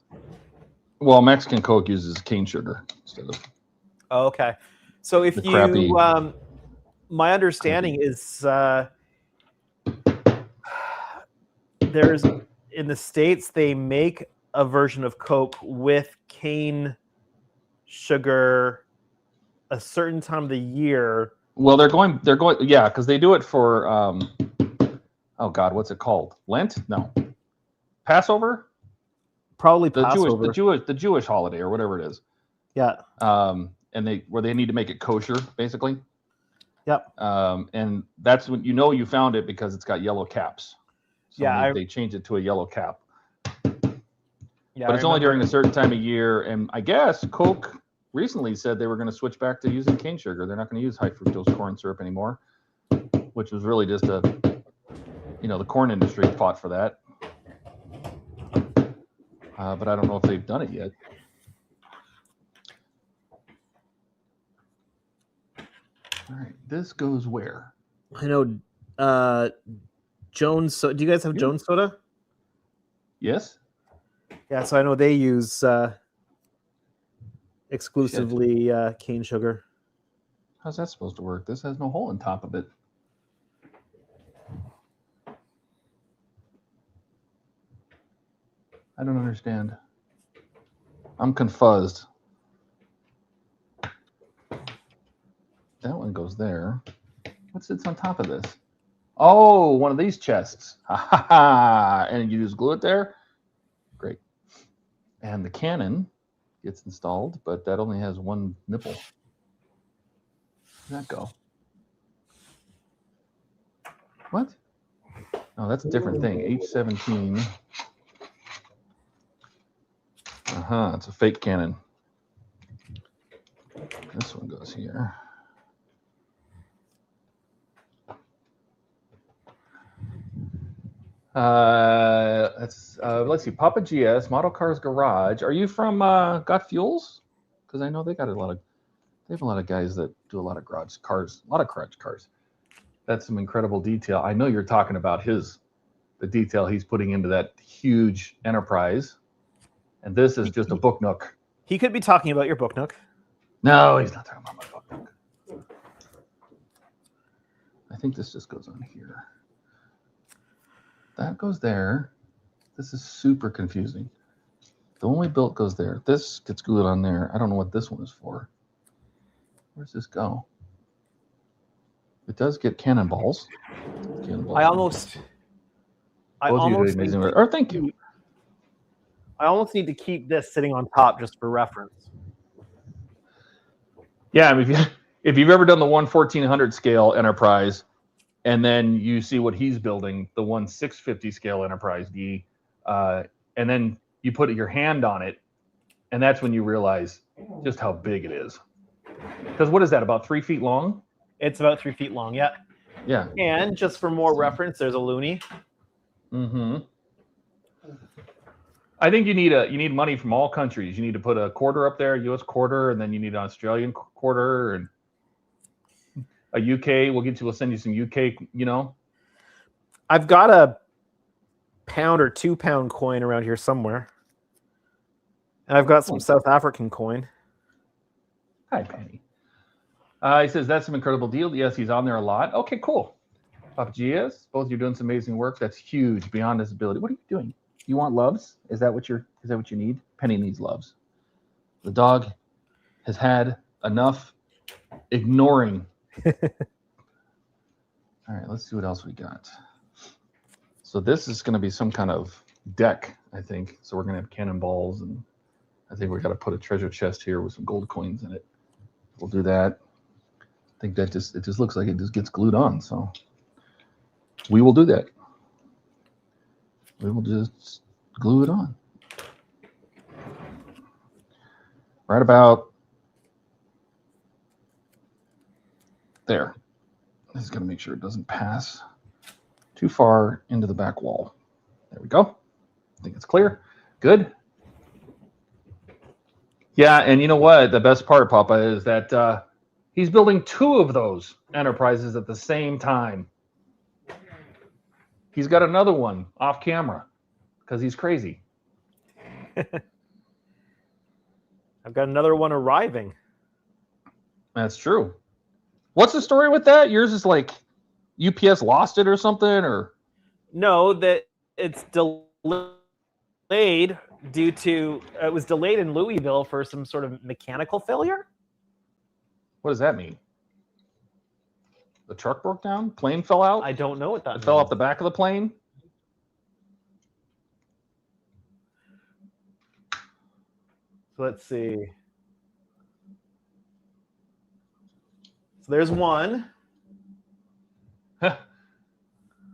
Well, Mexican Coke uses cane sugar instead of. Oh, okay. So if you, crappy, my understanding is there's in the States they make a version of Coke with cane sugar a certain time of the year. Well, they're going, yeah, because they do it for, oh God, what's it called? Lent? No, Passover. Probably the Passover. Jewish holiday or whatever it is. Yeah. And they need to make it kosher, basically. Yep. And that's when you found it because it's got yellow caps. So Yeah, they changed it to a yellow cap. Yeah, but it's only during a certain time of year, and I guess Coke recently said they were going to switch back to using cane sugar. They're not going to use high fructose corn syrup anymore, which was really just the corn industry fought for that. But I don't know if they've done it yet. All right, this goes where? I know Jones. So, do you guys have Jones Soda? Yes. Yeah, so I know they use exclusively cane sugar. How's that supposed to work? This has no hole in top of it. I don't understand. I'm confused. That one goes there. What sits on top of this? Oh, one of these chests. Ha ha ha! And you just glue it there? Great. And the cannon gets installed, but that only has one nipple. Where'd that go? What? Oh, that's a different thing. H17. It's a fake cannon. This one goes here. Let's see. Papa GS, Model Cars Garage. Are you from Got Fuels? Because I know they have a lot of guys that do a lot of garage cars, a lot of garage cars. That's some incredible detail. I know you're talking about the detail he's putting into that huge Enterprise. And this is just a book nook. He could be talking about your book nook. No, he's not talking about my book nook. I think this just goes on here. That goes there. This is super confusing. The only built goes there. This gets glued on there. I don't know what this one is for. Where's this go? It does get cannonballs. I almost amazing work. Or thank you. I almost need to keep this sitting on top just for reference. Yeah, I mean, if you've ever done the 1/1400 scale Enterprise, and then you see what he's building, the 1/650 scale Enterprise D, and then you put your hand on it, and that's when you realize just how big it is. Because what is that, about 3 feet long? It's about 3 feet long, yeah. Yeah. And just for more reference, there's a loonie. Mm-hmm. I think you need money from all countries. You need to put a quarter up there, U.S. quarter, and then you need an Australian quarter and a UK. We'll send you some UK. I've got a £1 or £2 coin around here somewhere, and I've got some South African coin. Hi, Penny. He says that's some incredible deal. Yes, he's on there a lot. Okay, cool. Papa GS, both of you doing some amazing work. That's huge, beyond his ability. What are you doing? you want loves? Is that what you need? Penny needs loves. The dog has had enough ignoring. All right, let's see what else we got. So this is going to be some kind of deck, I think. So we're going to have cannonballs, and I think we got to put a treasure chest here with some gold coins in it. We'll do that. I think that it just looks like it just gets glued on. So we will do that. We will just glue it on. Right about there. Just got to make sure it doesn't pass too far into the back wall. There we go. I think it's clear. Good. Yeah, and you know what? The best part, Papa, is that he's building 2 of those enterprises at the same time. He's got another one off camera because he's crazy. I've got another one arriving. That's true. What's the story with that? Yours is like UPS lost it or something, or no? That it's delayed due to it was delayed in Louisville for some sort of mechanical failure. What does that mean? The truck broke down? Plane fell out? I don't know what that means. Fell off the back of the plane? So let's see. So there's one.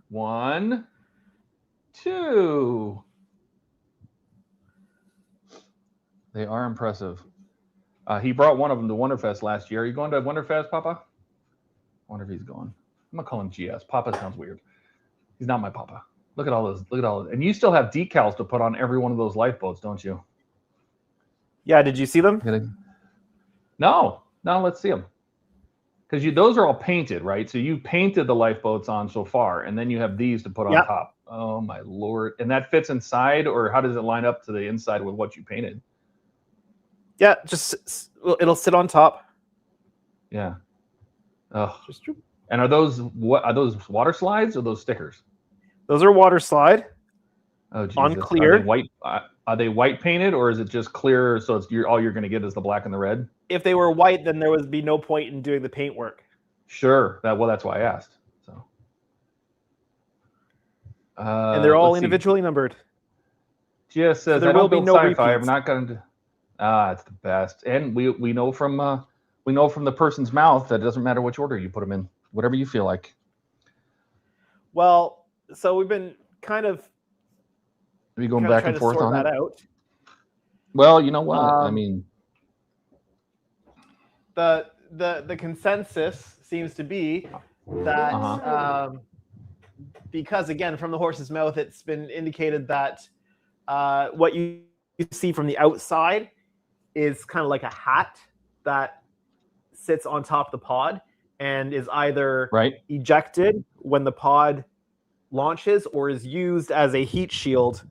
1, 2. They are impressive. He brought one of them to Wonderfest last year. Are you going to Wonderfest, Papa? I wonder if he's going. I'm gonna call him GS. Papa sounds weird. He's not my Papa. Look at all those. Look at all those. And you still have decals to put on every one of those lifeboats, don't you? Yeah. Did you see them? No. No. Let's see them. Because those are all painted, right? So you painted the lifeboats on so far, and then you have these to put on top. Oh my Lord! And that fits inside, or how does it line up to the inside with what you painted? Yeah, just it'll sit on top. Yeah. Oh. And are those water slides or those stickers? Those are water slide. Oh, geez. On clear. Are they white? Are they white painted, or is it just clear? So it's all you're going to get is the black and the red. If they were white, then there would be no point in doing the paint work. Sure. That's why I asked. So. And they're all individually numbered. Just says so there will be no repeats. I'm not going to. It's the best, and we know from the person's mouth that it doesn't matter which order you put them in, whatever you feel like. Well, so we've been kind of. Are we going back and forth on that it? Out. Well, you know what? I mean, the consensus seems to be that because again from the horse's mouth, it's been indicated that what you see from the outside is kind of like a hat that sits on top of the pod and is either ejected when the pod launches or is used as a heat shield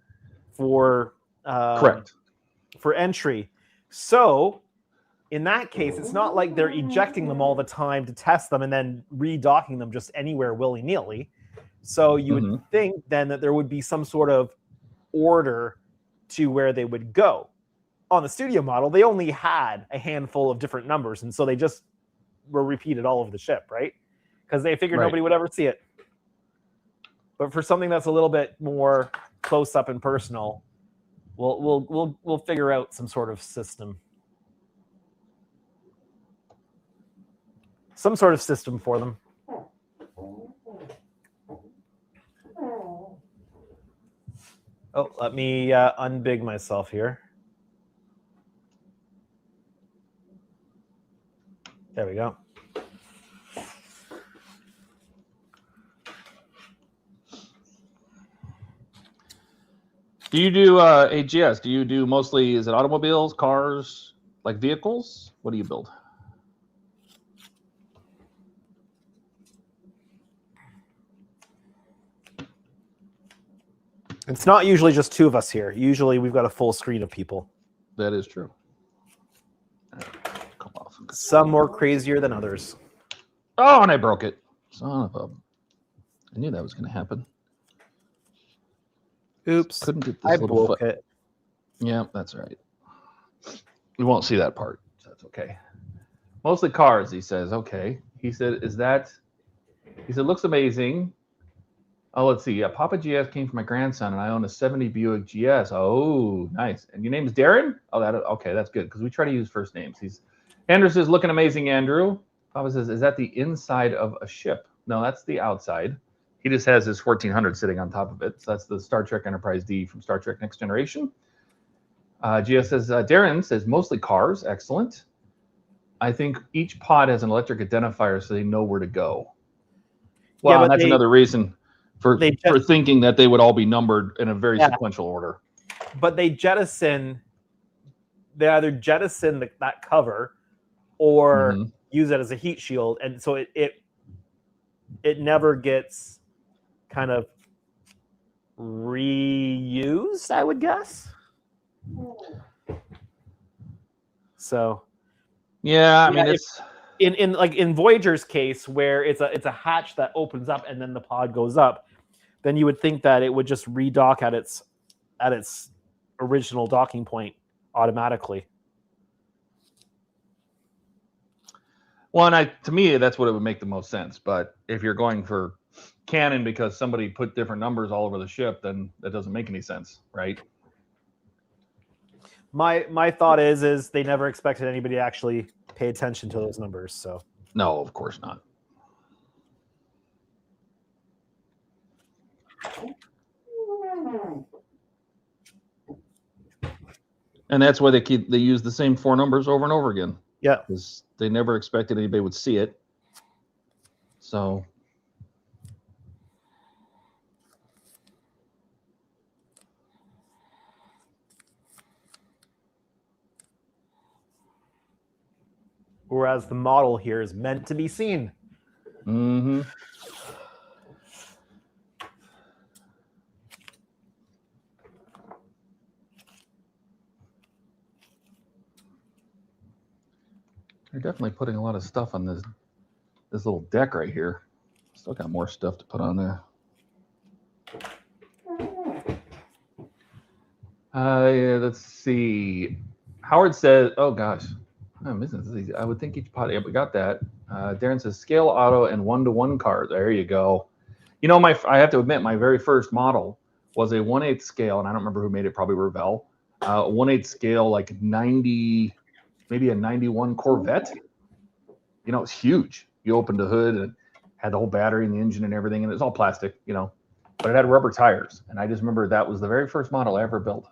for for entry. So in that case, it's not like they're ejecting them all the time to test them and then redocking them just anywhere willy-nilly. So you would think then that there would be some sort of order to where they would go. On the studio model, they only had a handful of different numbers, and so they just were repeated all over the ship, right? Because they figured nobody would ever see it. But for something that's a little bit more close up and personal, we'll figure out some sort of system. Some sort of system for them. Oh, let me unbig myself here. There we go. Do you do AGS? Do you do mostly, is it automobiles, cars, like vehicles? What do you build? It's not usually just 2 of us here. Usually we've got a full screen of people. That is true. Some more crazier than others. Oh, and I broke it. Son of a... I knew that was going to happen. Oops. Couldn't get this I little broke foot. it. Yeah, that's right. We won't see that part, so that's okay. Mostly cars, he says. Okay. He said, is that... He said, looks amazing. Oh, let's see. Yeah, Papa GS came from my grandson, and I own a 70 Buick GS. Oh, nice. And your name is Darren? Oh, okay, that's good, because we try to use first names. Andrew says, looking amazing, Andrew. Papa says, is that the inside of a ship? No, that's the outside. He just has his 1400 sitting on top of it. So that's the Star Trek Enterprise D from Star Trek Next Generation. GS says, Darren says, mostly cars. Excellent. I think each pod has an electric identifier so they know where to go. Well, Yeah, that's another reason for thinking that they would all be numbered in a very sequential order. But they either jettison that cover or use it as a heat shield, and so it never gets kind of reused, I would guess. So yeah, I mean, it's in Voyager's case where it's a hatch that opens up and then the pod goes up, then you would think that it would just redock at its original docking point automatically. Well, and to me, that's what it would make the most sense. But if you're going for canon because somebody put different numbers all over the ship, then that doesn't make any sense, right? My thought is they never expected anybody to actually pay attention to those numbers. So no, of course not. And that's why they use the same 4 numbers over and over again. Yeah, because they never expected anybody would see it. So. Whereas the model here is meant to be seen. Mm-hmm. They're definitely putting a lot of stuff on this little deck right here. Still got more stuff to put on there. Yeah, let's see. Howard says, oh gosh, I'm missing this. I would think each pod. Yeah, we got that. Darren says scale auto and 1-to-1 card. There you go. You know, I have to admit, my very first model was a 1/8 scale, and I don't remember who made it. Probably Revell. 1/8 scale, like 90, maybe a 91 Corvette. You know, it's huge. You opened the hood and had the whole battery and the engine and everything, and it was all plastic. You know, but it had rubber tires, and I just remember that was the very first model I ever built.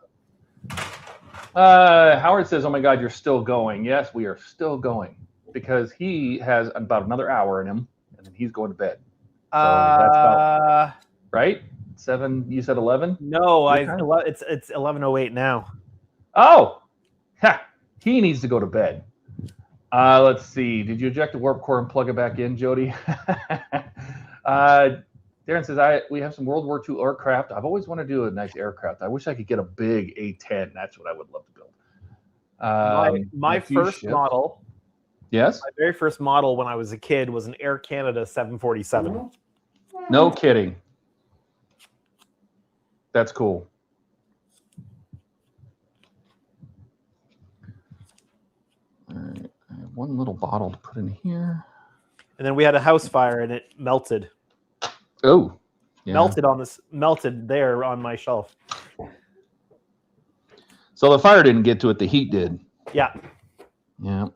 Howard says, oh my God, you're still going. Yes, we are still going because he has about another hour in him and then he's going to bed. So that's about, right? 7, you said 11? No, it's 11:08 now. Oh, he needs to go to bed. Let's see. Did you eject the warp core and plug it back in, Jody? Darren says, we have some World War II aircraft. I've always wanted to do a nice aircraft. I wish I could get a big A-10. That's what I would love to build. My first model. Yes? My very first model when I was a kid was an Air Canada 747. No kidding. That's cool. All right. I have one little bottle to put in here. And then we had a house fire and it melted. Oh, yeah. Melted there on my shelf. So the fire didn't get to it, the heat did. Yeah. Yeah.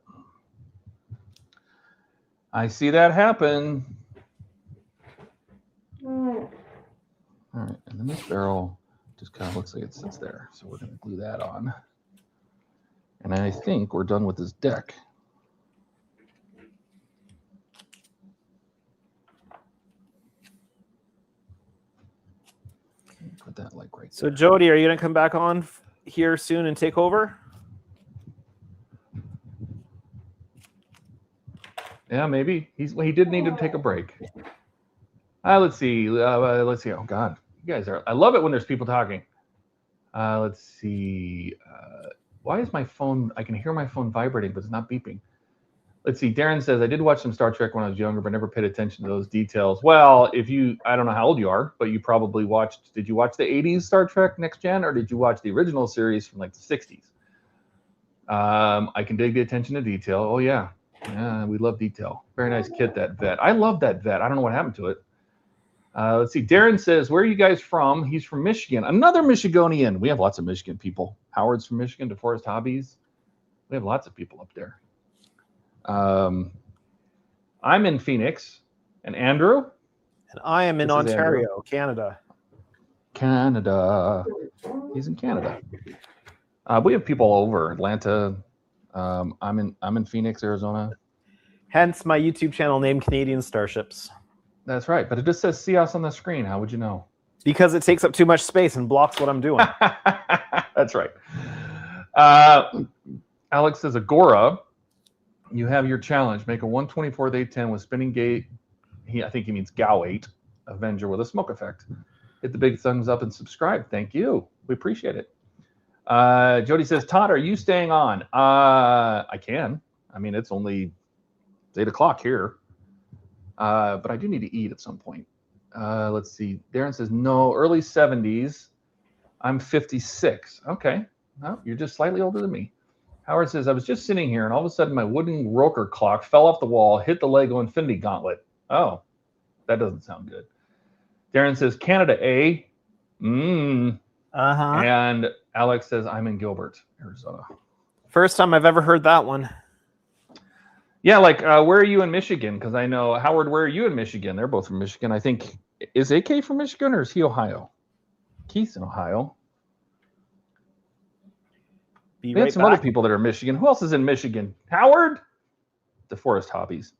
I see that happen. All right, and then this barrel just kind of looks like it sits there. So we're going to glue that on. And I think we're done with this deck. Put that like right there. So Jody, are you going to come back on here soon and take over? Yeah, maybe. He did need to take a break. Let's see. Let's see. Oh God, you guys are. I love it when there's people talking. Let's see. Why is my phone? I can hear my phone vibrating, but it's not beeping. Let's see. Darren says, I did watch some Star Trek when I was younger, but never paid attention to those details. Well, I don't know how old you are, but you probably watched, did you watch the 80s Star Trek Next Gen, or did you watch the original series from like the 60s? I can dig the attention to detail. Oh, yeah. Yeah, we love detail. Very nice kit, that vet. I love that vet. I don't know what happened to it. Let's see. Darren says, where are you guys from? He's from Michigan. Another Michigonian. We have lots of Michigan people. Howard's from Michigan, DeForest Hobbies. We have lots of people up there. I'm in Phoenix. And Andrew? And I am in Ontario, Canada. Canada. He's in Canada. We have people all over Atlanta. I'm in Phoenix, Arizona. Hence my YouTube channel named Canadian Starships. That's right, but it just says see us on the screen. How would you know? Because it takes up too much space and blocks what I'm doing. That's right. Alex says, Agora, you have your challenge. Make a 124 with 810 with spinning gate. I think he means GAU 8 Avenger with a smoke effect. Hit the big thumbs up and subscribe. Thank you. We appreciate it. Jody says, Todd, are you staying on? I can. I mean, it's 8 o'clock here. But I do need to eat at some point. Let's see. Darren says, no, early 70s. I'm 56. Okay. No, you're just slightly older than me. Howard says, I was just sitting here and all of a sudden my wooden Roker clock fell off the wall, hit the Lego Infinity Gauntlet. Oh, that doesn't sound good. Darren says, Canada, eh? And Alex says, I'm in Gilbert, Arizona. First time I've ever heard that one. Yeah, like, where are you in Michigan? Because I know, Howard, where are you in Michigan? They're both from Michigan. I think, is AK from Michigan or is he Ohio? Keith's in Ohio. We had some other people that are in Michigan. Who else is in Michigan? Howard? DeForest Hobbies.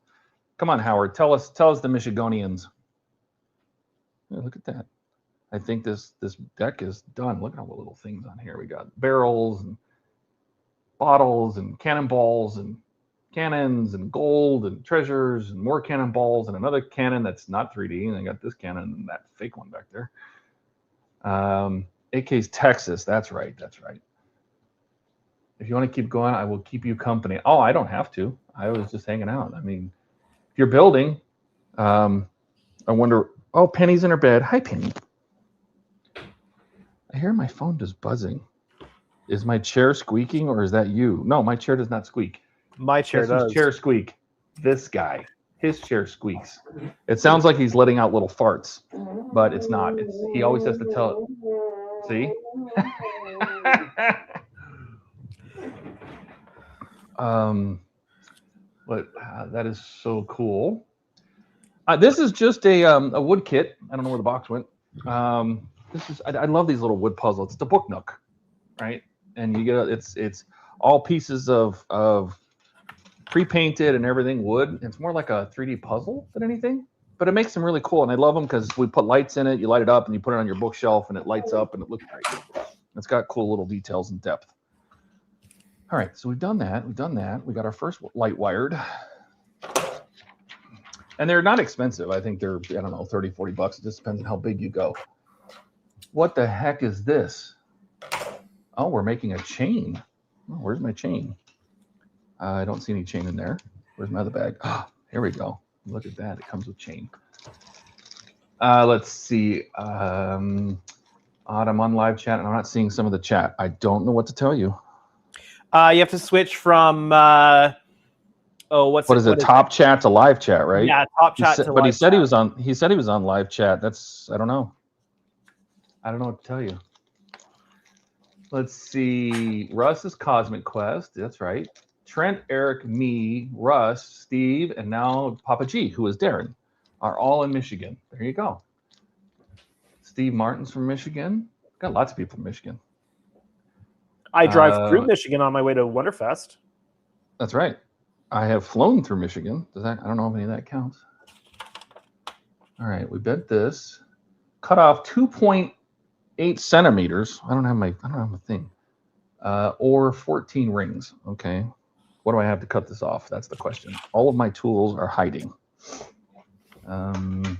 Come on, Howard. Tell us the Michigonians. Yeah, look at that. I think this deck is done. Look at all the little things on here. We got barrels and bottles and cannonballs and cannons and gold and treasures and more cannonballs and another cannon that's not 3D. And I got this cannon and that fake one back there. AK's Texas. That's right. That's right. If you want to keep going, I will keep you company. Oh, I don't have to. I was just hanging out. I mean, if you're building, I wonder. Oh, Penny's in her bed. Hi, Penny. I hear my phone just buzzing. Is my chair squeaking or is that you? No, my chair does not squeak. My chair does. His chair squeak. This guy, his chair squeaks. It sounds like he's letting out little farts, but it's not. He always has to tell it. See? But that is so cool. This is just a wood kit. I don't know where the box went. I love these little wood puzzles. It's a book nook, right? And you get it's all pieces of pre-painted and everything wood. It's more like a 3D puzzle than anything, but it makes them really cool. And I love them because we put lights in it. You light it up and you put it on your bookshelf and it lights up and it looks great. It's got cool little details and depth. All right, so we've done that. We got our first light wired. And they're not expensive. I think they're, I don't know, 30, 40 bucks. It just depends on how big you go. What the heck is this? Oh, we're making a chain. Oh, where's my chain? I don't see any chain in there. Where's my other bag? Oh, here we go. Look at that. It comes with chain. Let's see. Odd, I'm on live chat and I'm not seeing some of the chat. I don't know what to tell you. You have to switch from what is it? Top chat to live chat, right? Yeah, top chat to live chat. But he said he was on. He said he was on live chat. That's, I don't know. I don't know what to tell you. Let's see. Russ is Cosmic Quest. That's right. Trent, Eric, me, Russ, Steve, and now Papa G, who is Darren, are all in Michigan. There you go. Steve Martin's from Michigan. Got lots of people from Michigan. I drive through Michigan on my way to Wonderfest. That's right. I have flown through Michigan. Does that? I don't know if any of that counts. All right, we bet this. Cut off 2.8 centimeters. I don't have a thing. Or 14 rings. Okay. What do I have to cut this off? That's the question. All of my tools are hiding. I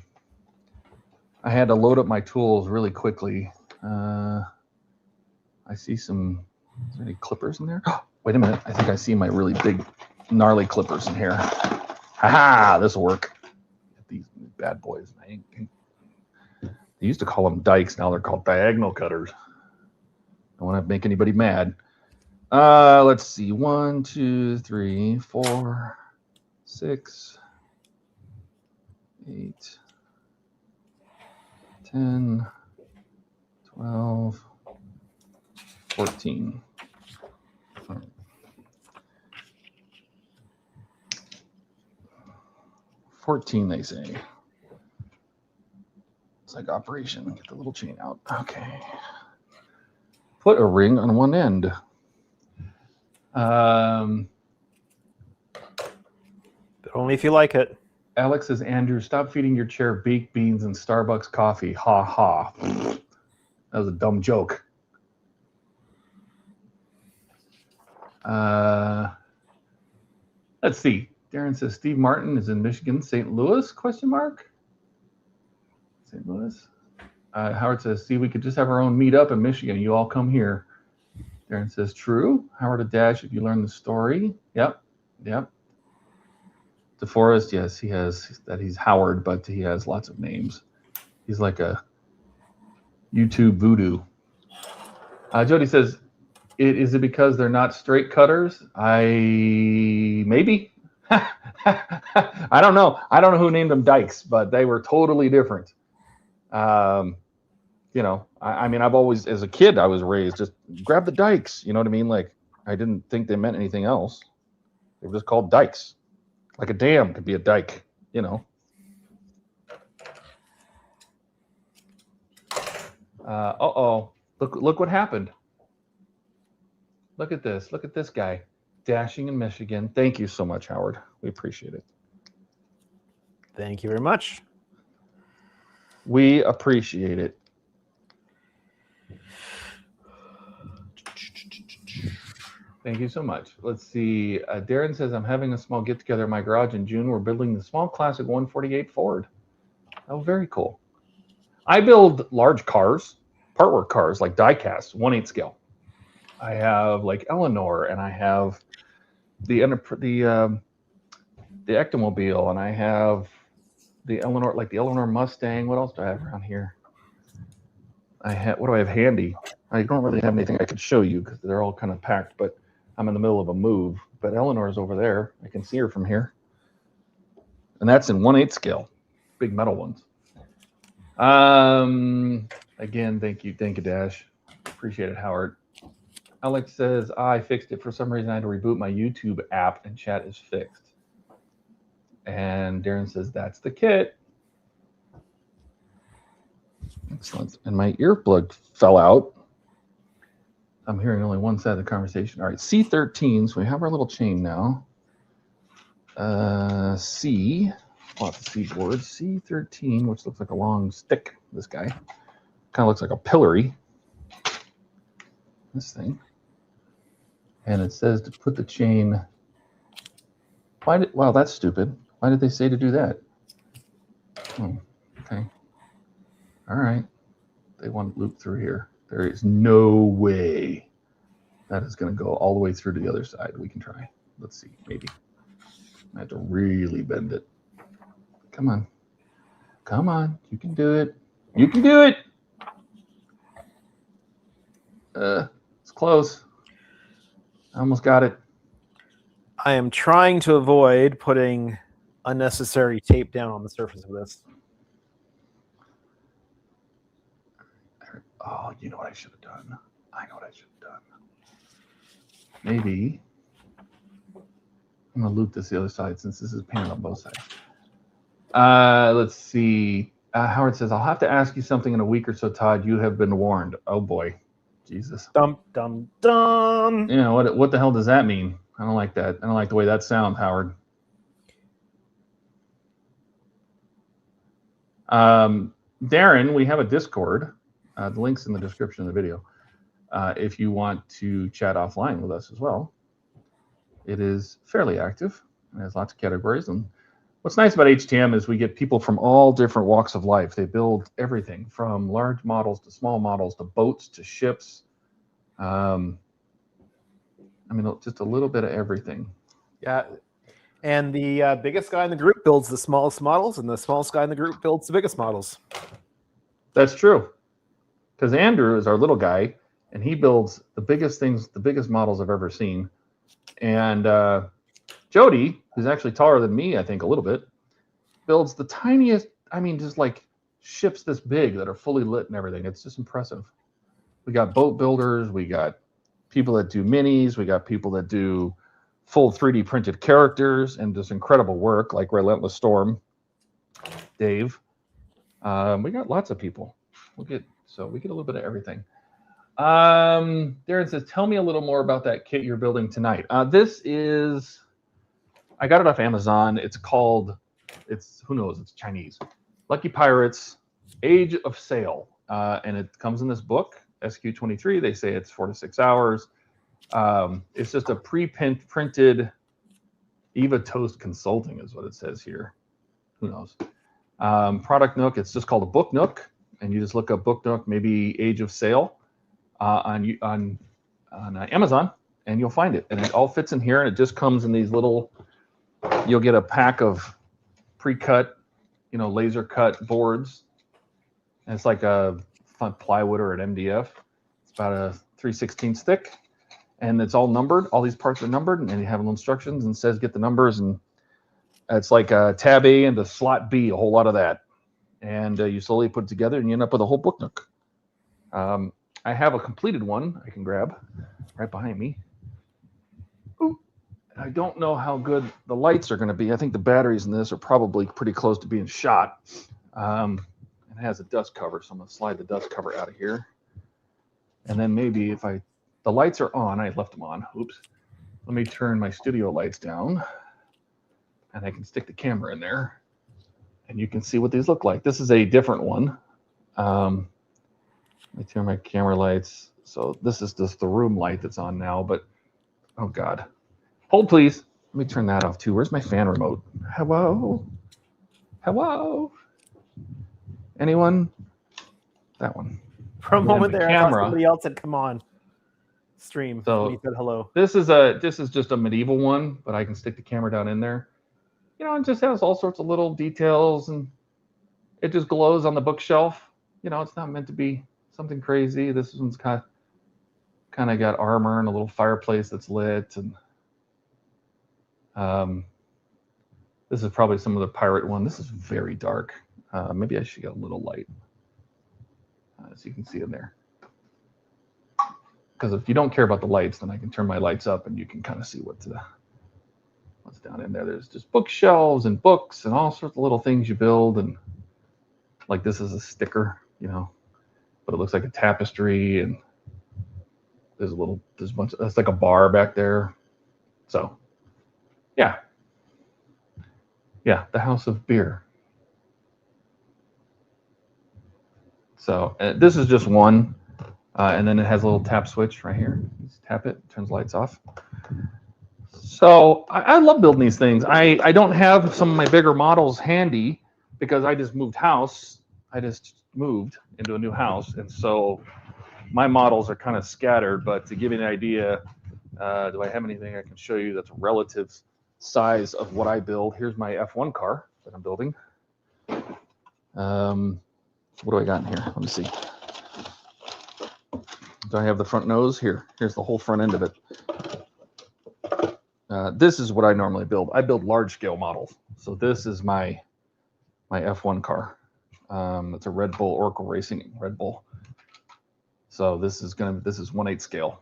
had to load up my tools really quickly. I see some. Is there any clippers in there? Oh, wait a minute. I think I see my really big gnarly clippers in here. Ha! This will work. These bad boys. They used to call them dikes. Now they're called diagonal cutters. I don't want to make anybody mad. Let's see. 1, 2, 3, 4, 6, 8, 10, 12, 14. 14, they say. It's like operation. Get the little chain out. Okay. Put a ring on one end. But only if you like it. Alex says, Andrew, stop feeding your chair baked beans and Starbucks coffee. Ha ha. That was a dumb joke. Let's see. Darren says Steve Martin is in Michigan, St. Louis? Question mark. St. Louis. Howard says, see, we could just have our own meetup in Michigan. You all come here. Darren says, true. Howard a dash if you learn the story. Yep. Yep. DeForest, yes, he has that. He's Howard, but he has lots of names. He's like a YouTube voodoo. Jody says, is it because they're not straight cutters? Maybe. I don't know. I don't know who named them dikes, but they were totally different. You know, I mean, I've always, as a kid, I was raised just grab the dikes. You know what I mean? Like, I didn't think they meant anything else. They were just called dikes. Like a dam could be a dike, you know. Uh-oh. Look what happened. Look at this. Look at this guy. Dashing in Michigan. Thank you so much, Howard. We appreciate it. Thank you very much. We appreciate it. Thank you so much. Let's see. Darren says, I'm having a small get-together in my garage in June. We're building the small classic 148 Ford. Oh, very cool. I build large cars, partwork cars, like die-cast, 1/8 scale. I have like Eleanor, and I have the Ectomobile, and I have the Eleanor, like the Eleanor Mustang. What else do I have around here? What do I have handy? I don't really have anything I could show you because they're all kind of packed, but I'm in the middle of a move. But Eleanor's over there. I can see her from here. And that's in 1/8 scale, big metal ones. Again, thank you, Dash. Appreciate it, Howard. Alex says, I fixed it. For some reason, I had to reboot my YouTube app and chat is fixed. And Darren says, that's the kit. Excellent. And my earplug fell out. I'm hearing only one side of the conversation. All right, C13. So we have our little chain now. C, lots of C boards. C13, which looks like a long stick. This guy kind of looks like a pillory. This thing. And it says to put the chain. Wow, that's stupid. Why did they say to do that? Oh, okay. All right. They want to loop through here. There is no way that is going to go all the way through to the other side. We can try. Let's see. Maybe. I have to really bend it. Come on. Come on. You can do it. You can do it. It's close. I almost got it. I am trying to avoid putting unnecessary tape down on the surface of this. Oh, you know what I should have done? I know what I should have done. Maybe I'm going to loop this the other side since this is painted on both sides. Let's see. Howard says, I'll have to ask you something in a week or so, Todd. You have been warned. Oh, boy. Jesus. Dum, dum, dum. Yeah, what the hell does that mean? I don't like that. I don't like the way that sounds, Howard. Darren, we have a Discord. The link's in the description of the video. If you want to chat offline with us as well. It is fairly active. It has lots of categories. And what's nice about HTM is we get people from all different walks of life. They build everything from large models to small models to boats to ships. I mean, just a little bit of everything. Yeah. And the biggest guy in the group builds the smallest models, and the smallest guy in the group builds the biggest models. That's true. Because Andrew is our little guy, and he builds the biggest things, the biggest models I've ever seen. And Jody, who's actually taller than me, I think a little bit, builds the tiniest, I mean, just like ships this big that are fully lit and everything. It's just impressive. We got boat builders, we got people that do minis, we got people that do full 3D printed characters and just incredible work like Relentless Storm, Dave. We got lots of people. We get a little bit of everything. Darren says, tell me a little more about that kit you're building tonight. This is, I got it off Amazon. It's called, who knows, it's Chinese. Lucky Pirates, Age of Sail. And it comes in this book, SQ23. They say it's 4 to 6 hours. It's just a pre-printed Eva Toast Consulting is what it says here. Who knows? Product Nook, it's just called a Book Nook. And you just look up Book Nook, maybe Age of Sail on Amazon, and you'll find it. And it all fits in here, and it just comes in these little, you'll get a pack of pre-cut, laser cut boards. And it's like a plywood or an MDF. It's about a 3/16 thick. And it's all numbered. All these parts are numbered, and you have little instructions and says get the numbers. And it's like a tab A and a slot B, a whole lot of that. And you slowly put it together, and you end up with a whole Book Nook. I have a completed one I can grab right behind me. Ooh. I don't know how good the lights are going to be. I think the batteries in this are probably pretty close to being shot. It has a dust cover, so I'm going to slide the dust cover out of here. And then maybe if the lights are on, I left them on. Oops. Let me turn my studio lights down, and I can stick the camera in there, and you can see what these look like. This is a different one. Let me turn my camera lights. So this is just the room light that's on now, but oh God. Hold please. Let me turn that off too. Where's my fan remote? Hello? Hello? Anyone? That one. For a moment there, I thought camera. somebody else had come on stream. So when he said hello. This is just a medieval one, but I can stick the camera down in there. It just has all sorts of little details, and it just glows on the bookshelf. It's not meant to be something crazy. This one's kind of got armor and a little fireplace that's lit, and this is probably some of the pirate one. This is very dark. Maybe I should get a little light, so you can see in there. Because if you don't care about the lights, then I can turn my lights up, and you can kind of see what's down in there. There's just bookshelves and books and all sorts of little things you build, and like this is a sticker, but it looks like a tapestry, and there's a bunch of, that's like a bar back there. So yeah, the House of Beer. So this is just one, and then it has a little tap switch right here. Just tap it, turns lights off. So I love building these things. I don't have some of my bigger models handy because I just moved house. I just moved into a new house, and so my models are kind of scattered. But to give you an idea, do I have anything I can show you that's a relative size of what I build? Here's my F1 car that I'm building. What do I got in here? Let me see. Do I have the front nose? Here's the whole front end of it. This is what I normally build. I build large scale models. So this is my F1 car. It's a Red Bull Oracle Racing Red Bull. So this is 1/8 scale.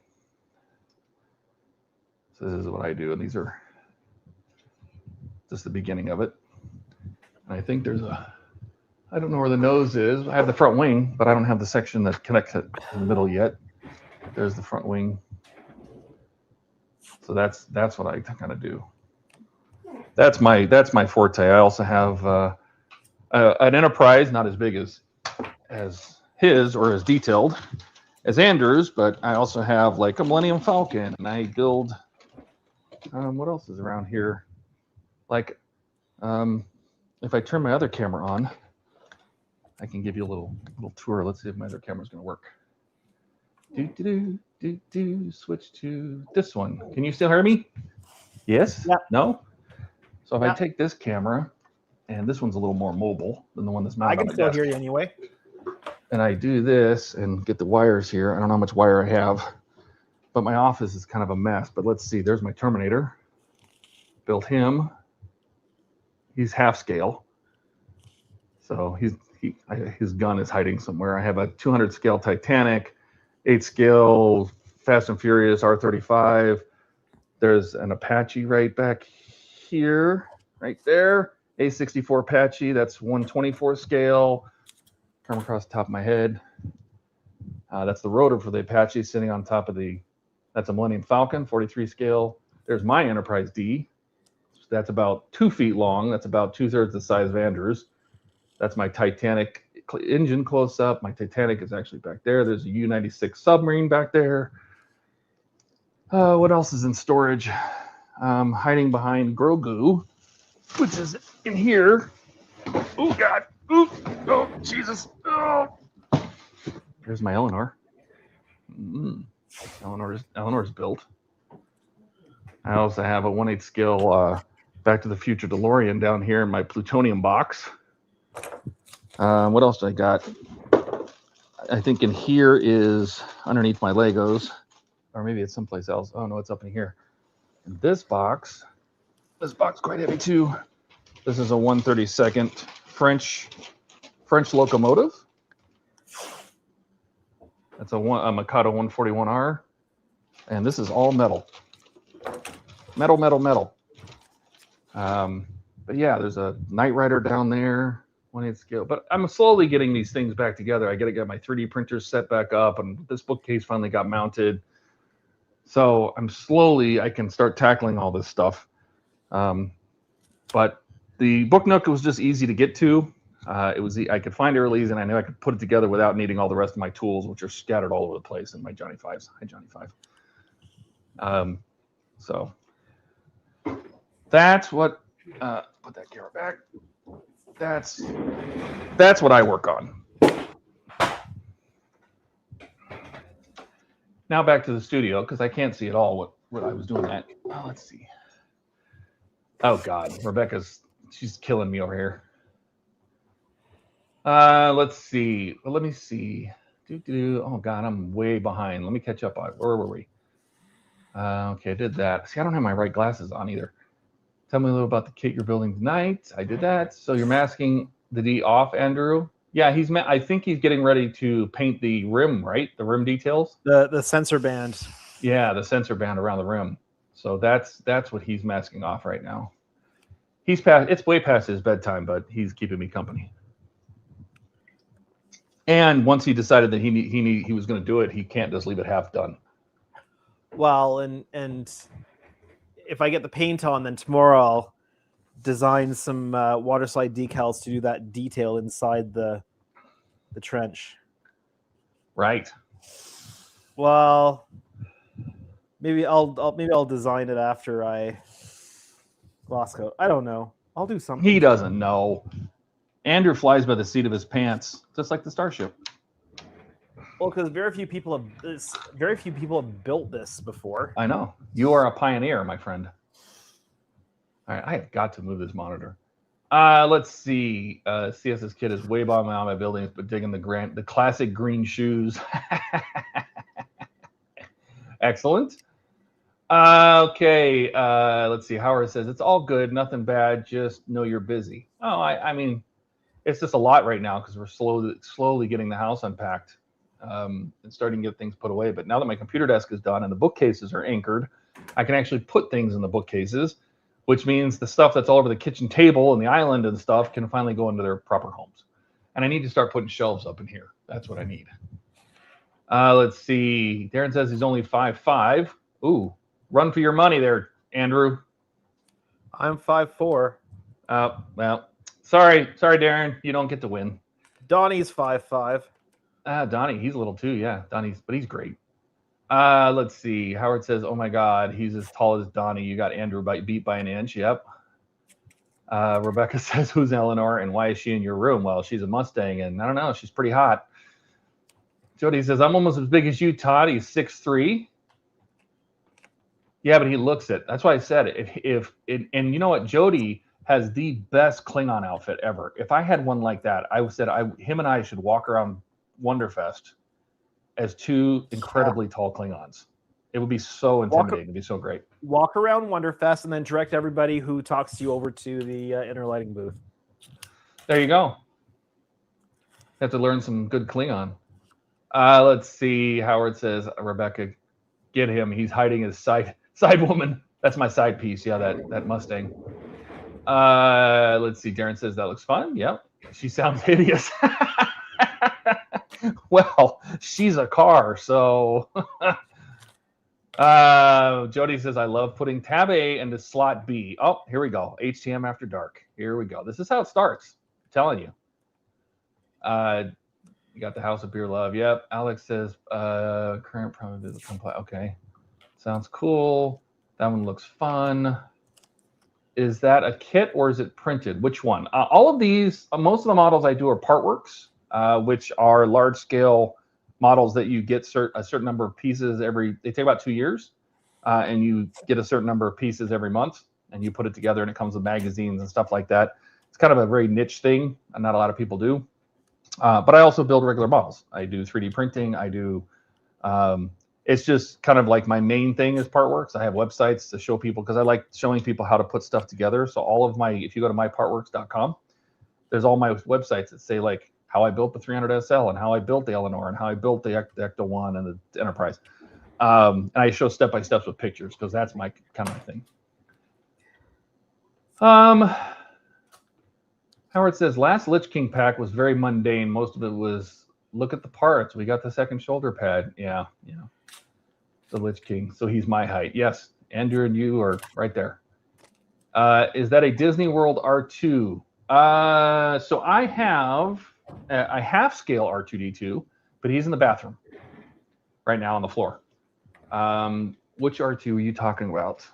So this is what I do, and these are just the beginning of it. And I think there's I don't know where the nose is. I have the front wing, but I don't have the section that connects it in the middle yet. There's the front wing. So that's what I kind of do. That's my forte. I also have an Enterprise, not as big as his or as detailed as Andrew's, but I also have like a Millennium Falcon, and I build. What else is around here? Like, if I turn my other camera on, I can give you a little tour. Let's see if my other camera's going to work. Switch to this one. Can you still hear me? Yes? Yeah. No? So if Yeah. I take this camera, and this one's a little more mobile than the one that's I mounted on can my still desk. hear you anyway. And I do this and get the wires here. I don't know how much wire I have, but my office is kind of a mess. But let's see, there's my Terminator. Built him. He's half scale. So his gun is hiding somewhere. I have a 200 scale Titanic, 8 scale Fast and Furious R35. There's an Apache right back here, right there. A64 Apache, that's 124 scale. Come across the top of my head. That's the rotor for the Apache sitting on top of that's a Millennium Falcon, 43 scale. There's my Enterprise D. That's about 2 feet long. That's about 2/3 the size of Andrew's. That's my Titanic engine close up. My Titanic is actually back there. There's a U-96 submarine back there. What else is in storage? Hiding behind Grogu, which is in here. Oh, God. Ooh. Oh, Jesus. Oh. There's my Eleanor. Eleanor's built. I also have a 1/8 scale Back to the Future DeLorean down here in my plutonium box. What else do I got? I think in here is underneath my Legos, or maybe it's someplace else. Oh no, it's up in here. And this box quite heavy too. This is a 1/32 French locomotive. That's a Mikado 141R, and this is all metal. Metal. But yeah, there's a Knight Rider down there, 1/8 scale. But I'm slowly getting these things back together. I got to get my 3D printer set back up, and this bookcase finally got mounted. So I can start tackling all this stuff. But the Book Nook was just easy to get to. I could find it really easy, and I knew I could put it together without needing all the rest of my tools, which are scattered all over the place in my Johnny Fives. Hi, Johnny Five. So that's what. Put that camera back. That's what I work on. Now back to the studio, because I can't see at all what I was doing that. Oh, let's see. Oh God, she's killing me over here. Let's see. Well, let me see. Oh God, I'm way behind. Let me catch up. Where were we? Okay, I did that. See, I don't have my right glasses on either. Tell me a little about the kit you're building tonight. I did that. So you're masking the D off, Andrew? Yeah, I think he's getting ready to paint the rim, right? The rim details. The sensor band. Yeah, the sensor band around the rim. So that's what he's masking off right now. It's way past his bedtime, but he's keeping me company. And once he decided that he was going to do it, he can't just leave it half done. Well, and if I get the paint on, then tomorrow I'll design some water slide decals to do that detail inside the trench. Right. Well, maybe I'll design it after I Glasgow. I don't know. I'll do something. He doesn't know. Andrew flies by the seat of his pants, just like the Starship. Well, because very few people have built this before. I know. You are a pioneer, my friend. All right, I have got to move this monitor. Let's see. CS's kid is way behind my buildings, but digging the classic green shoes. Excellent. Okay. Let's see. Howard says it's all good, nothing bad. Just know you're busy. Oh, I mean, it's just a lot right now because we're slowly getting the house unpacked. And starting to get things put away. But now that my computer desk is done and the bookcases are anchored, I can actually put things in the bookcases, which means the stuff that's all over the kitchen table and the island and stuff can finally go into their proper homes. And I need to start putting shelves up in here. That's what I need. Let's see. Darren says he's only 5'5". Ooh, run for your money there, Andrew. I'm 5'4". Well, sorry, Darren. You don't get to win. Donnie's 5'5". Donnie, he's a little too, yeah. But he's great. Let's see. Howard says, "Oh my God, he's as tall as Donnie. You got Andrew beat by an inch." Yep. Rebecca says, "Who's Eleanor and why is she in your room?" Well, she's a Mustang, and I don't know. She's pretty hot. Jody says, "I'm almost as big as you, Todd. He's 6'3". Yeah, but he looks it. That's why I said it. And you know what? Jody has the best Klingon outfit ever. If I had one like that, I said him and I should walk around Wonderfest as two incredibly tall Klingons. It would be so intimidating. It'd be so great. Walk around Wonderfest and then direct everybody who talks to you over to the inner lighting booth. There you go. Have to learn some good Klingon. Let's see. Howard says, Rebecca, get him. He's hiding his side woman. That's my side piece. Yeah, that Mustang. Let's see. Darren says that looks fun. Yep. She sounds hideous. Well, she's a car, so. Jody says, I love putting tab A into slot B. Oh, here we go. HTM After Dark. Here we go. This is how it starts. I'm telling you. You got the House of Beer Love. Yep. Alex says, current probability comply. Okay. Sounds cool. That one looks fun. Is that a kit or is it printed? Which one? All of these, most of the models I do are Partworks, which are large scale models that you get a certain number of pieces they take about 2 years, and you get a certain number of pieces every month, and you put it together, and it comes with magazines and stuff like that. It's kind of a very niche thing, and not a lot of people do. But I also build regular models. I do 3D printing. I do, it's just kind of like my main thing is Partworks. I have websites to show people because I like showing people how to put stuff together. So all of if you go to mypartworks.com, there's all my websites that say like how I built the 300 SL and how I built the Eleanor and how I built the Ecto 1 and the Enterprise. And I show step-by-steps with pictures because that's my kind of thing. Howard says, last Lich King pack was very mundane. Most of it was, look at the parts. We got the second shoulder pad. Yeah. The Lich King. So he's my height. Yes, Andrew and you are right there. Is that a Disney World R2? So I have a half-scale R2-D2, but he's in the bathroom right now on the floor. Which R2 are you talking about?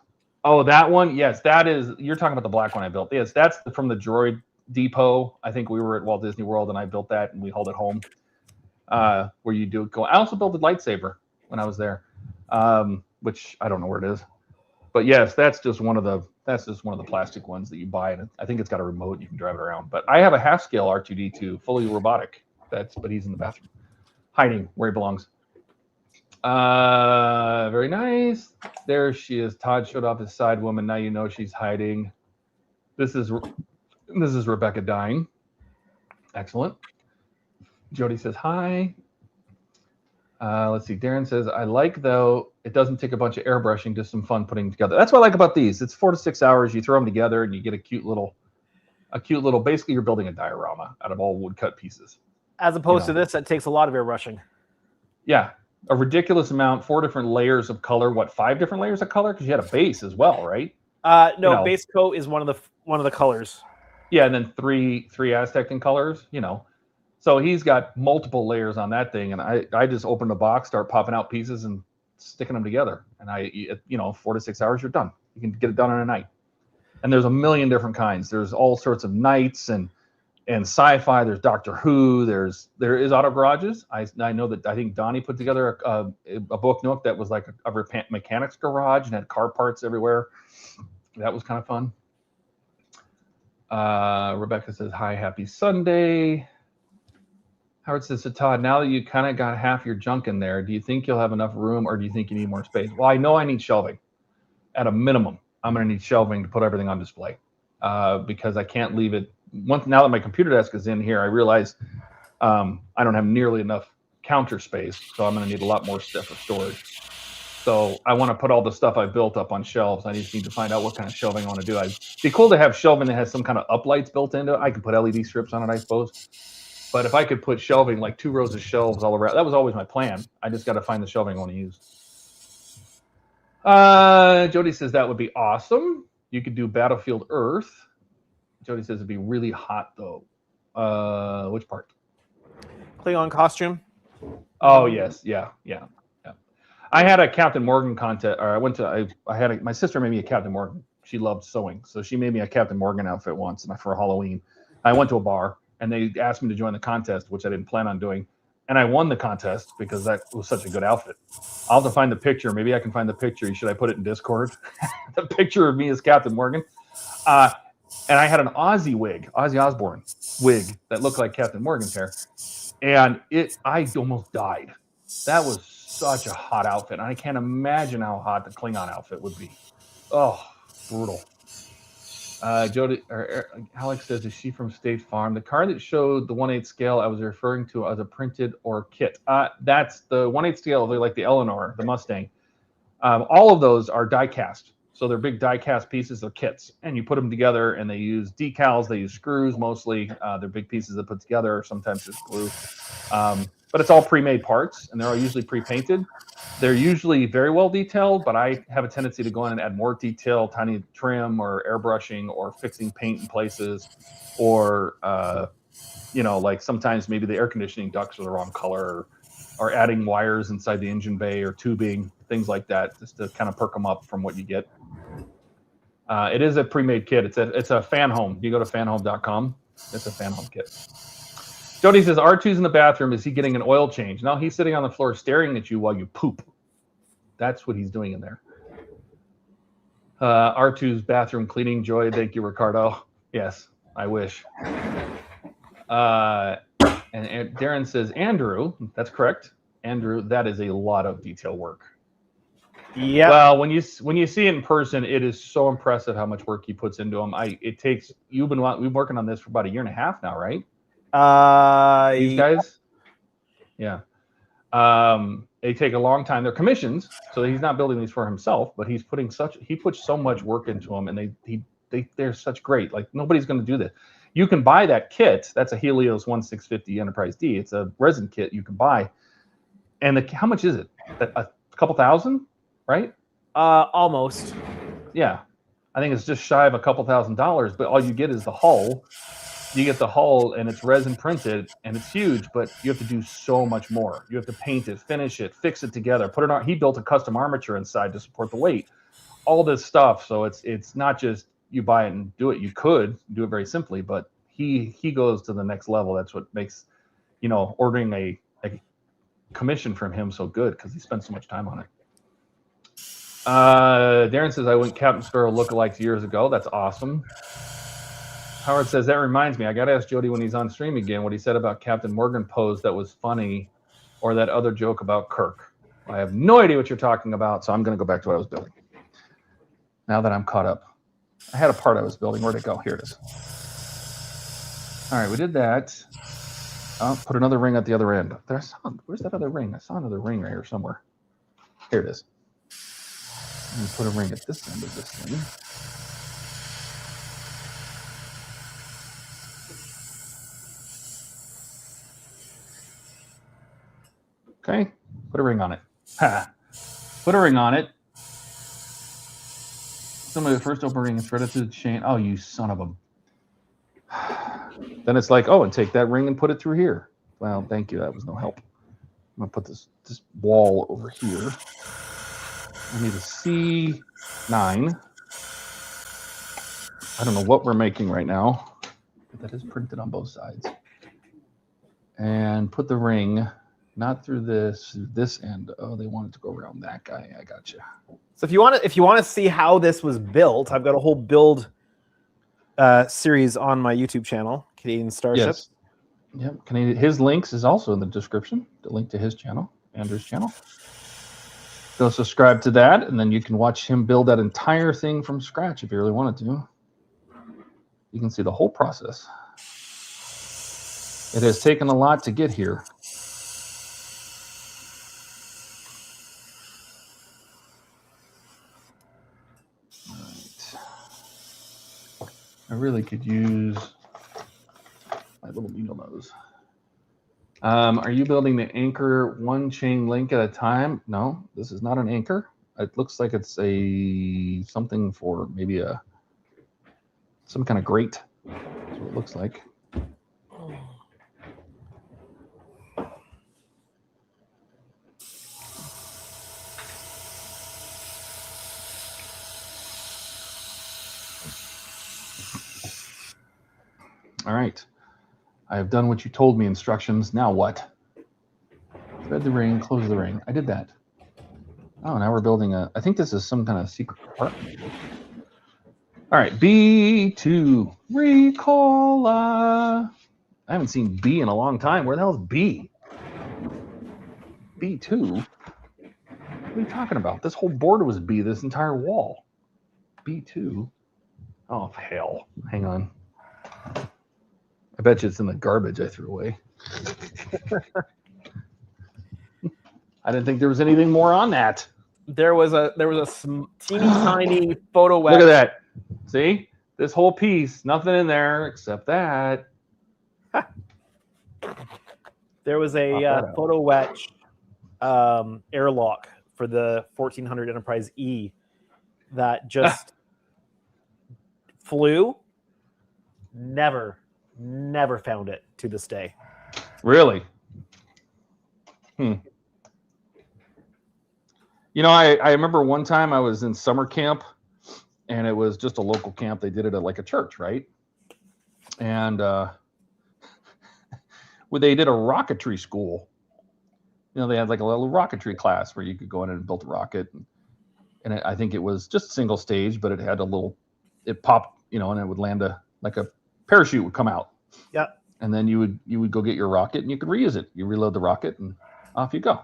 Oh, that one? Yes, that is. You're talking about the black one I built. Yes, that's from the Droid Depot. I think we were at Walt Disney World and I built that and we hauled it home. Where you do go. I also built a lightsaber when I was there, which I don't know where it is. But yes, that's just one of the plastic ones that you buy, and I think it's got a remote. You can drive it around. But I have a half-scale R2-D2, fully robotic. But he's in the bathroom, hiding where he belongs. Very nice. There she is. Todd showed off his side woman. Now you know she's hiding. This is Rebecca dying. Excellent. Jody says hi. Let's see. Darren says, I like, though, it doesn't take a bunch of airbrushing, just some fun putting together. That's what I like about these. It's 4 to 6 hours. You throw them together and you get a cute little, basically you're building a diorama out of all woodcut pieces. As opposed to this, that takes a lot of airbrushing. Yeah. A ridiculous amount, 4 different layers of color. What, 5 different layers of color? Because you had a base as well, right? No, base coat is one of the colors. Yeah, and then three Aztec colors, So he's got multiple layers on that thing, and I just open the box, start popping out pieces and sticking them together. And 4 to 6 hours, you're done. You can get it done in a night. And there's a million different kinds. There's all sorts of knights and sci-fi. There's Doctor Who. There is auto garages. I know that I think Donnie put together a book nook that was like a mechanics garage and had car parts everywhere. That was kind of fun. Rebecca says, hi, happy Sunday. Howard says to Todd, now that you kind of got half your junk in there, do you think you'll have enough room or do you think you need more space? Well, I know I need shelving. At a minimum, I'm going to need shelving to put everything on display because I can't leave it. Now that my computer desk is in here, I realize I don't have nearly enough counter space, so I'm going to need a lot more stuff for storage. So I want to put all the stuff I built up on shelves. I just need to find out what kind of shelving I want to do. It'd be cool to have shelving that has some kind of uplights built into it. I could put LED strips on it, I suppose. But if I could put shelving, like 2 rows of shelves all around, that was always my plan. I just got to find the shelving I want to use. Jody says that would be awesome. You could do Battlefield Earth. Jody says it'd be really hot, though. Which part? Klingon costume. Oh, yes. Yeah. I had a Captain Morgan contest, or my sister made me a Captain Morgan. She loved sewing, so she made me a Captain Morgan outfit once for Halloween. I went to a bar, and they asked me to join the contest, which I didn't plan on doing. and I won the contest because that was such a good outfit. I'll have to find the picture. Maybe I can find the picture. Should I put it in Discord? The picture of me as Captain Morgan. And I had an Ozzy Osbourne wig that looked like Captain Morgan's hair. And I almost died. That was such a hot outfit. And I can't imagine how hot the Klingon outfit would be. Oh, brutal. Jody or Alex says, is she from State Farm? The car that showed the 1/8 scale I was referring to as a printed or kit. That's the 1/8 scale. They're like the Eleanor, the Mustang. All of those are die cast. So they're big die cast pieces. They're kits. And you put them together and they use decals. They use screws mostly. They're big pieces that put together. Sometimes there's glue. But it's all pre-made parts and they're all usually pre-painted. They're usually very well detailed, but I have a tendency to go in and add more detail, tiny trim or airbrushing or fixing paint in places, or like sometimes maybe the air conditioning ducts are the wrong color, or adding wires inside the engine bay or tubing, things like that, just to kind of perk them up from what you get. It is a pre-made kit. It's a fan home. You go to fanhome.com. It's a fan home kit. Jody says, R2's in the bathroom. Is he getting an oil change? No, he's sitting on the floor staring at you while you poop. That's what he's doing in there. R2's bathroom cleaning. Joy, thank you, Ricardo. Yes, I wish. And Darren says, Andrew, that's correct. Andrew, that is a lot of detail work. Yeah. Well, when you see it in person, it is so impressive how much work he puts into them. We've been working on this for about 1.5 years now, right? These guys, yeah. They take a long time. They're commissions, so he's not building these for himself, but he puts so much work into them, and they're such great. Like nobody's going to do this. You can buy that kit. That's a Helios 1650 Enterprise D. It's a resin kit you can buy, and how much is it? A couple thousand, right? Almost. Yeah, I think it's just shy of a couple $1,000, but all you get is the hull. You get the hull and it's resin printed and it's huge, but you have to do so much more. You have to paint it, finish it, fix it together, put it on. He built a custom armature inside to support the weight, all this stuff. So it's not just you buy it and do it. You could do it very simply, but he goes to the next level. That's what makes, ordering a commission from him so good, because he spends so much time on it. Darren says, I went Captain Sparrow lookalikes years ago. That's awesome. Howard says, that reminds me, I got to ask Jody when he's on stream again what he said about Captain Morgan pose that was funny, or that other joke about Kirk. I have no idea what you're talking about, so I'm going to go back to what I was building. Now that I'm caught up. I had a part I was building. Where'd it go? Here it is. All right, we did that. I'll put another ring at the other end. Where's that other ring? I saw another ring right here somewhere. Here it is. I'm put a ring at this end of this thing. Okay, put a ring on it. Ha! Put a ring on it. Somebody, the first open ring is threaded through the chain. Oh, you son of a... Then it's like, oh, and take that ring and put it through here. Well, thank you. That was no help. I'm going to put this wall over here. I need a C9. I don't know what we're making right now, but that is printed on both sides. And put the ring... not through this end. Oh, they wanted to go around that guy. I got you. So if you want to see how this was built, I've got a whole build series on my YouTube channel, Canadian Starships. Yes. Yep. Canadian. His links is also in the description. The link to his channel, Andrew's channel. Go subscribe to that, and then you can watch him build that entire thing from scratch if you really wanted to. You can see the whole process. It has taken a lot to get here. I really could use my little needle nose. Are you building the anchor one chain link at a time? No, this is not an anchor. It looks like it's something for maybe some kind of grate. That's what it looks like. All right. I have done what you told me, instructions. Now what? Thread the ring, close the ring. I did that. Oh, now we're building a... I think this is some kind of secret compartment. All right, B2. Recall. I haven't seen B in a long time. Where the hell is B? B2? What are you talking about? This whole board was B, this entire wall. B2? Oh, hell. Hang on. I bet you it's in the garbage I threw away. I didn't think there was anything more on that. There was a teeny tiny photo wet. Look at that. See? This whole piece, nothing in there except that. There was a photo wetch airlock for the 1400 Enterprise E that just flew. Never found it to this day. Really? You know, I remember one time I was in summer camp, and it was just a local camp. They did it at like a church, right? And they did a rocketry school. You know, they had like a little rocketry class where you could go in and build a rocket. And I think it was just single stage, but it had a little, it popped, you know, and it would land like a parachute would come out. Yeah. And then you would go get your rocket and you could reuse it. You reload the rocket and off you go.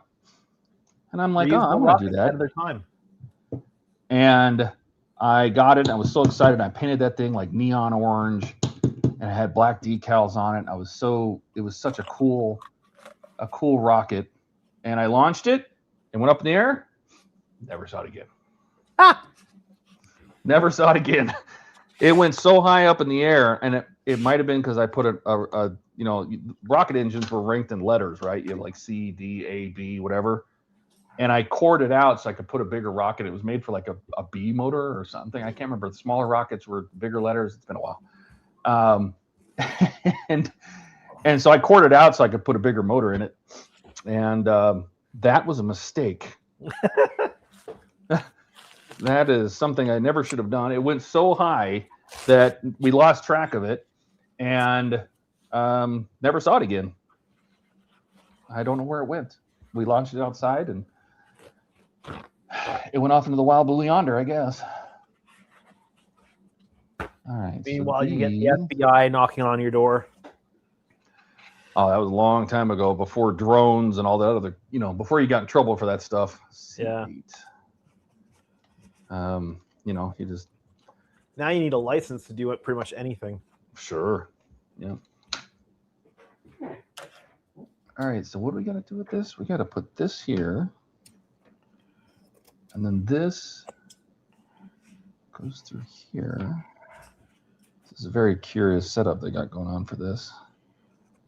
And I'm like, oh, I'm going to do that. Their time. And I got it. And I was so excited. I painted that thing like neon orange, and it had black decals on it. It was such a cool rocket. And I launched it and went up in the air. Never saw it again. Never saw it again. It went so high up in the air, and it might have been because I put a you know, rocket engines were ranked in letters, right? You have like C, D, A, B, whatever. And I corded out so I could put a bigger rocket. It was made for like a B motor or something. I can't remember. The smaller rockets were bigger letters. It's been a while. And so I corded out so I could put a bigger motor in it. And that was a mistake. That is something I never should have done. It went so high that we lost track of it and never saw it again. I don't know where it went. We launched it outside and it went off into the wild blue yonder, I guess. All right. Meanwhile, you get the FBI knocking on your door. Oh, that was a long time ago, before drones and all that other, you know, before you got in trouble for that stuff. Yeah. You know, you just... Now you need a license to do it pretty much anything. Sure. Yeah. All right, so what do we got to do with this? We got to put this here. And then this goes through here. This is a very curious setup they got going on for this.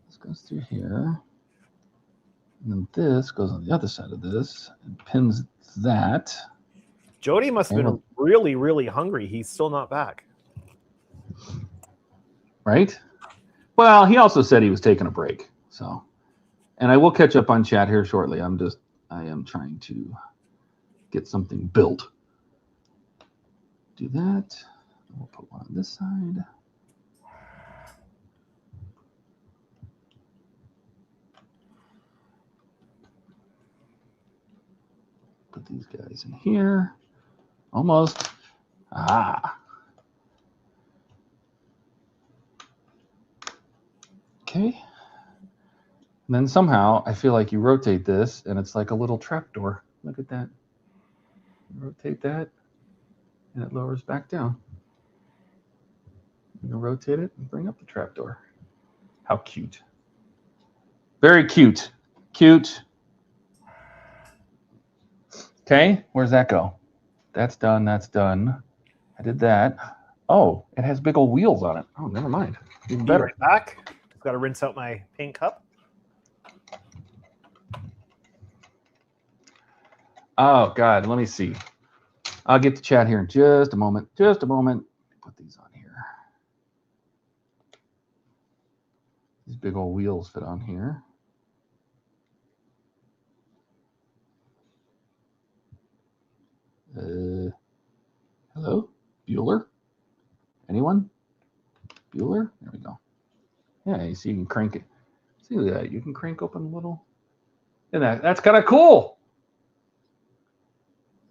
This goes through here. And then this goes on the other side of this and pins that. Jody must have been really, really hungry. He's still not back. Right? Well, he also said he was taking a break. So, and I will catch up on chat here shortly. I am trying to get something built. Do that. We'll put one on this side. Put these guys in here. Almost. Okay. And then somehow I feel like you rotate this and it's like a little trapdoor. Look at that. Rotate that and it lowers back down. You can rotate it and bring up the trapdoor. How cute. Very cute. Cute. Okay, where's that go? That's done. That's done. I did that. Oh, it has big old wheels on it. Oh, never mind. Even better. Right back. Just got to rinse out my paint cup. Oh, God. Let me see. I'll get to chat here in just a moment. Just a moment. Put these on here. These big old wheels fit on here. Hello? Bueller? Anyone? Bueller? There we go. Yeah, you see you can crank it. See that? You can crank open a little And that's kind of cool.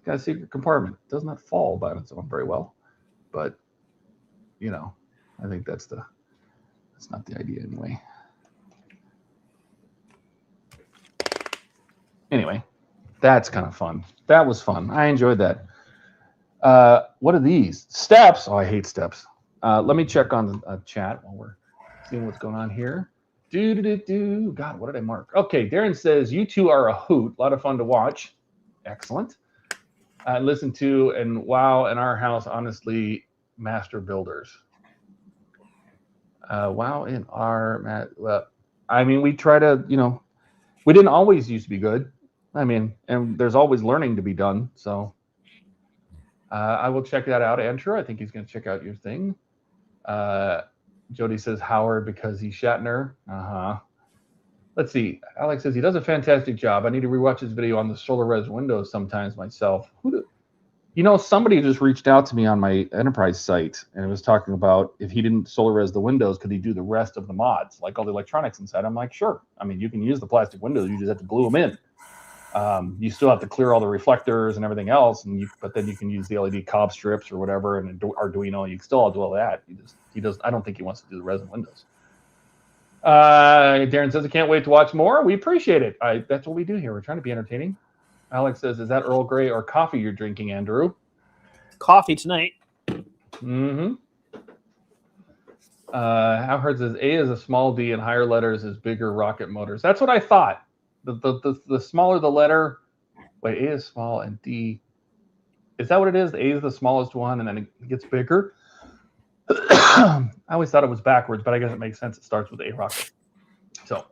Got a secret compartment. It does not fall by its own very well, but you know, I think that's not the idea anyway. Anyway, that's kind of fun. That was fun. I enjoyed that. What are these? Steps. Oh, I hate steps. Let me check on the chat while we're seeing what's going on here. God, what did I mark? Okay, Darren says, you two are a hoot. A lot of fun to watch. Excellent. Listen to, and wow, in our house, honestly, master builders. Wow, in our, well, I mean, we try to, you know, we didn't always used to be good. I mean, and there's always learning to be done. So I will check that out, Andrew. I think he's going to check out your thing. Jody says Howard because he's Shatner. Let's see. Alex says he does a fantastic job. I need to rewatch his video on the solar res windows sometimes myself. You know, somebody just reached out to me on my enterprise site and it was talking about if he didn't solar res the windows, could he do the rest of the mods, like all the electronics inside? I'm like, sure. I mean, you can use the plastic windows. You just have to glue them in. You still have to clear all the reflectors and everything else, but then you can use the LED cob strips or whatever, and Arduino. You can still do all that. He does. I don't think he wants to do the resin windows. Darren says, I can't wait to watch more. We appreciate it. That's what we do here. We're trying to be entertaining. Alex says, is that Earl Grey or coffee you're drinking, Andrew? Coffee tonight. Mm-hmm. Howard says, A is a small d and higher letters is bigger rocket motors. That's what I thought. The smaller the letter, wait, A is small and D, is that what it is? The A is the smallest one and then it gets bigger. I always thought it was backwards, but I guess it makes sense. It starts with A rocket. So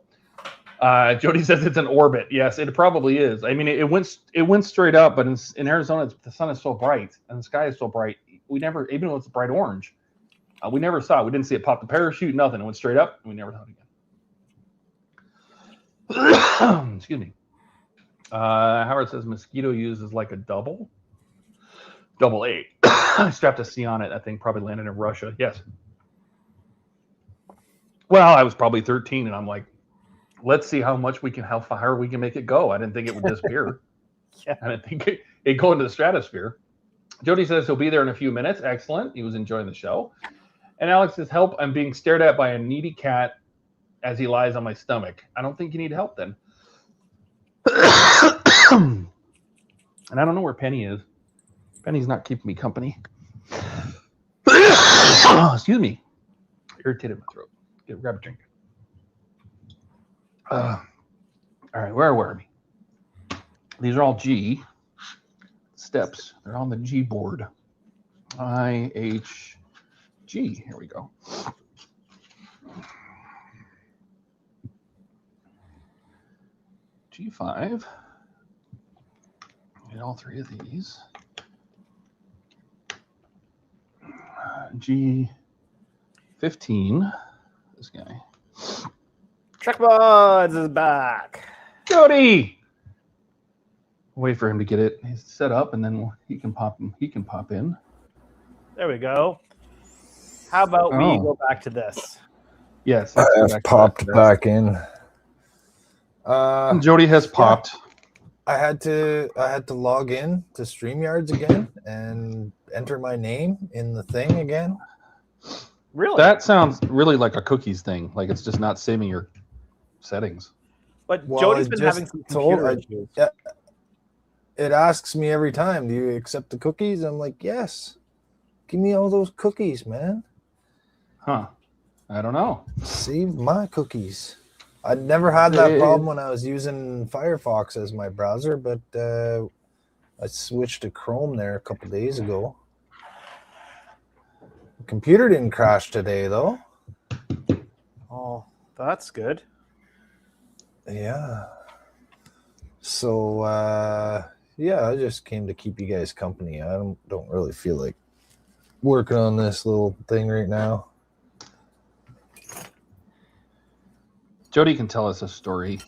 Jody says it's an orbit. Yes, it probably is. I mean, it went straight up, but in Arizona, the sun is so bright and the sky is so bright. We never, even though it's bright orange, we never saw it. We didn't see it pop the parachute, nothing. It went straight up and we never saw it again. Excuse me. Howard says mosquito uses like a double A. I strapped a C on it. That thing probably landed in Russia. Yes. Well, I was probably 13 and I'm like, let's see how far we can make it go. I didn't think it would disappear. Yeah. I didn't think it'd go into the stratosphere. Jody says he'll be there in a few minutes. Excellent. He was enjoying the show. And Alex says, help. I'm being stared at by a needy cat as he lies on my stomach. I don't think you need help then. And I don't know where Penny is. Penny's not keeping me company. Excuse me. Irritated my throat. Grab a drink. All right, where were we? These are all G steps. They're on the G board. I, H, G. Here we go. G5. Get all three of these. G15. This guy. TREKMODS is back. Jody. Wait for him to get it. He's set up, and then he can pop in. There we go. How about we go back to this? Yes, I have popped back in. Jody has popped. I had to log in to StreamYards again and enter my name in the thing again. Really? That sounds really like a cookies thing. Like it's just not saving your settings. But Jody's been having some computer issues. It asks me every time, do you accept the cookies? I'm like, yes. Give me all those cookies, man. Huh. I don't know. Save my cookies. I never had that problem when I was using Firefox as my browser, but I switched to Chrome there a couple days ago. The computer didn't crash today, though. Oh, that's good. Yeah. So, yeah, I just came to keep you guys company. I don't really feel like working on this little thing right now. Jody can tell us a story.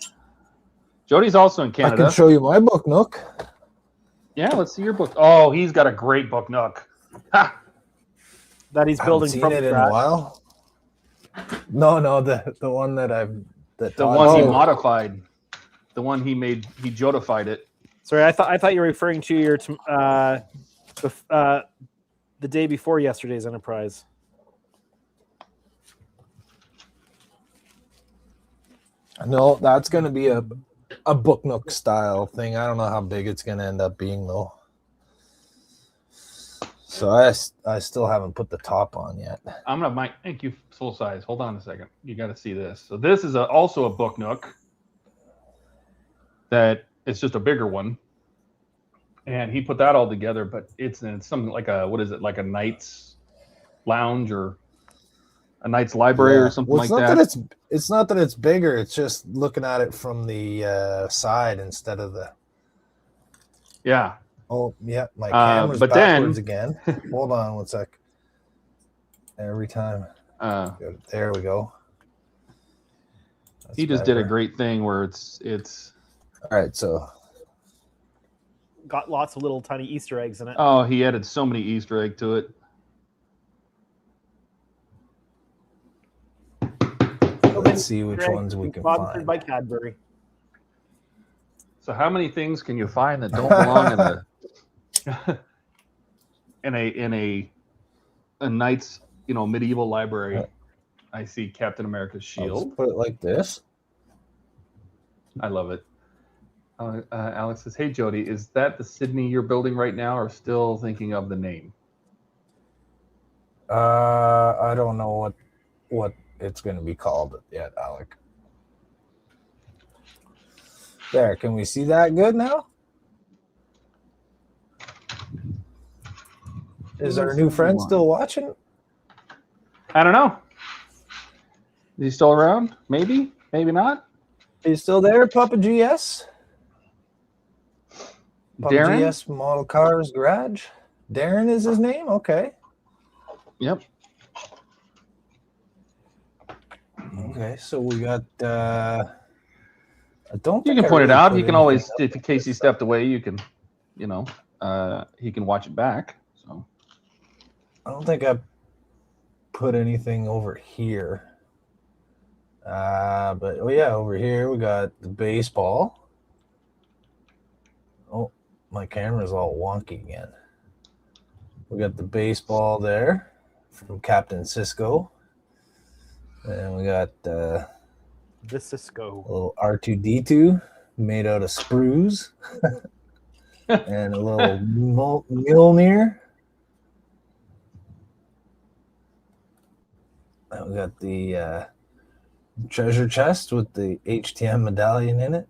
Jody's also in Canada. I can show you my book nook. Yeah, let's see your book. Oh, he's got a great book nook. Ha! That he's building seen from it in scratch. a while. No, the one that I've the one he modified. The one he made, he jodified it. Sorry, I thought you were referring to your the day before yesterday's Enterprise. No, that's going to be a Book Nook style thing. I don't know how big it's going to end up being, though. So I still haven't put the top on yet. I'm going to, thank you, full size. Hold on a second. You got to see this. So this is also a Book Nook. That it's just a bigger one. And he put that all together, but it's something like what is it, like a knight's lounge or a knight's library or something like that. It's not that it's bigger. It's just looking at it from the side instead of the. Yeah. Oh yeah, my camera's backwards again. Hold on one sec. Every time. There we go. He just did a great thing where it's. All right, so. Got lots of little tiny Easter eggs in it. Oh, he added so many Easter eggs to it. Let's see which ones we can find. By Cadbury. So how many things can you find that don't belong in a knight's medieval library? I see Captain America's shield. Let's put it like this. I love it. Alex says, "Hey Jody, is that the Sydney you're building right now, or still thinking of the name?" I don't know what it's going to be called yet, Alec. There, can we see that good now? Is our new friend still watching? I don't know. Is he still around? Maybe, maybe not. Are you still there, Papa GS? Papa Darren? GS Model Cars Garage. Darren is his name? Okay. Yep. Okay, so we got I don't You think can I point it really out. put You can anything always, up. if in case he stepped away, you can, he can watch it back. So I don't think I put anything over here. But oh yeah, over here we got the baseball. Oh, my camera's all wonky again. We got the baseball there from Captain Cisco. And we got the Cisco. a little R2D2 made out of sprues. And a little Mjolnir. And we got the treasure chest with the HTM medallion in it.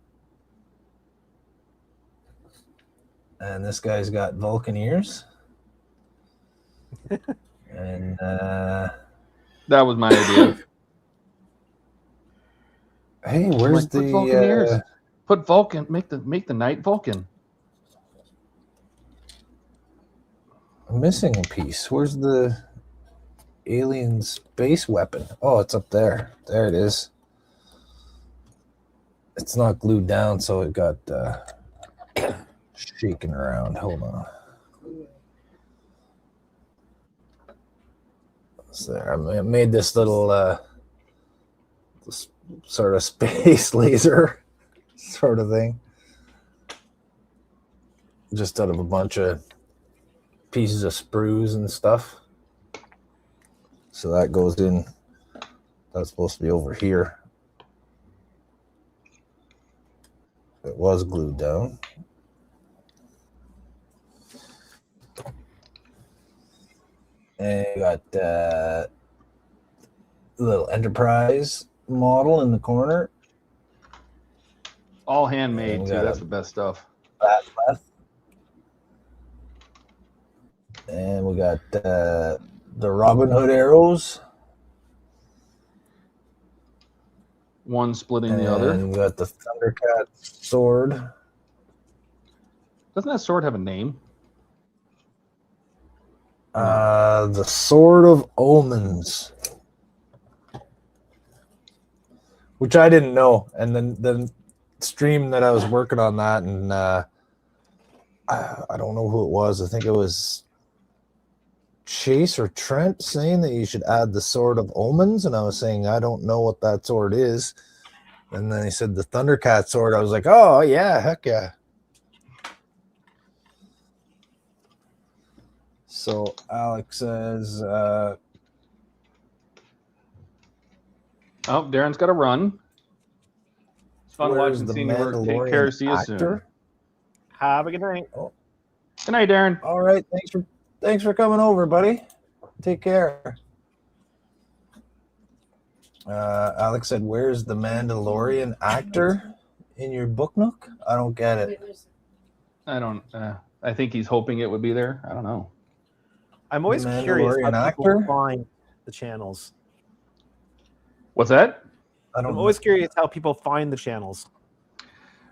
And this guy's got Vulcan ears. And that was my idea. Hey, where's put Vulcan ears? Put Vulcan, make the knight Vulcan. I'm missing a piece. Where's the alien space weapon? Oh, it's up there. There it is. It's not glued down, so it got shaking around. Hold on. So there, I made this little this sort of space laser sort of thing, just out of a bunch of pieces of sprues and stuff. So that goes in. That's supposed to be over here. It was glued down. And you got a little Enterprise model in the corner. All handmade, too. That's the best stuff. Bat left. And we got the Robin Hood arrows. One splitting the other. And we got the Thundercat sword. Doesn't that sword have a name? The Sword of Omens, which I didn't know, and then the stream that I was working on that, and I don't know who it was. I think it was Chase or Trent saying that you should add the Sword of Omens, and I was saying I don't know what that sword is, And then he said the Thundercat sword. I was like, oh, yeah, heck yeah. So Alex says... Oh, Darren's got to run. It's fun watching the seeing you work. Take Mandalorian care. See you soon. actor? Have a good night. Oh. Good night, Darren. All right. Thanks for coming over, buddy. Take care. Alex said, where's the Mandalorian actor in your book nook? I don't get it. I don't. I think he's hoping it would be there. I don't know. I'm always curious how people find the channels. What's that? I'm always curious how people find the channels.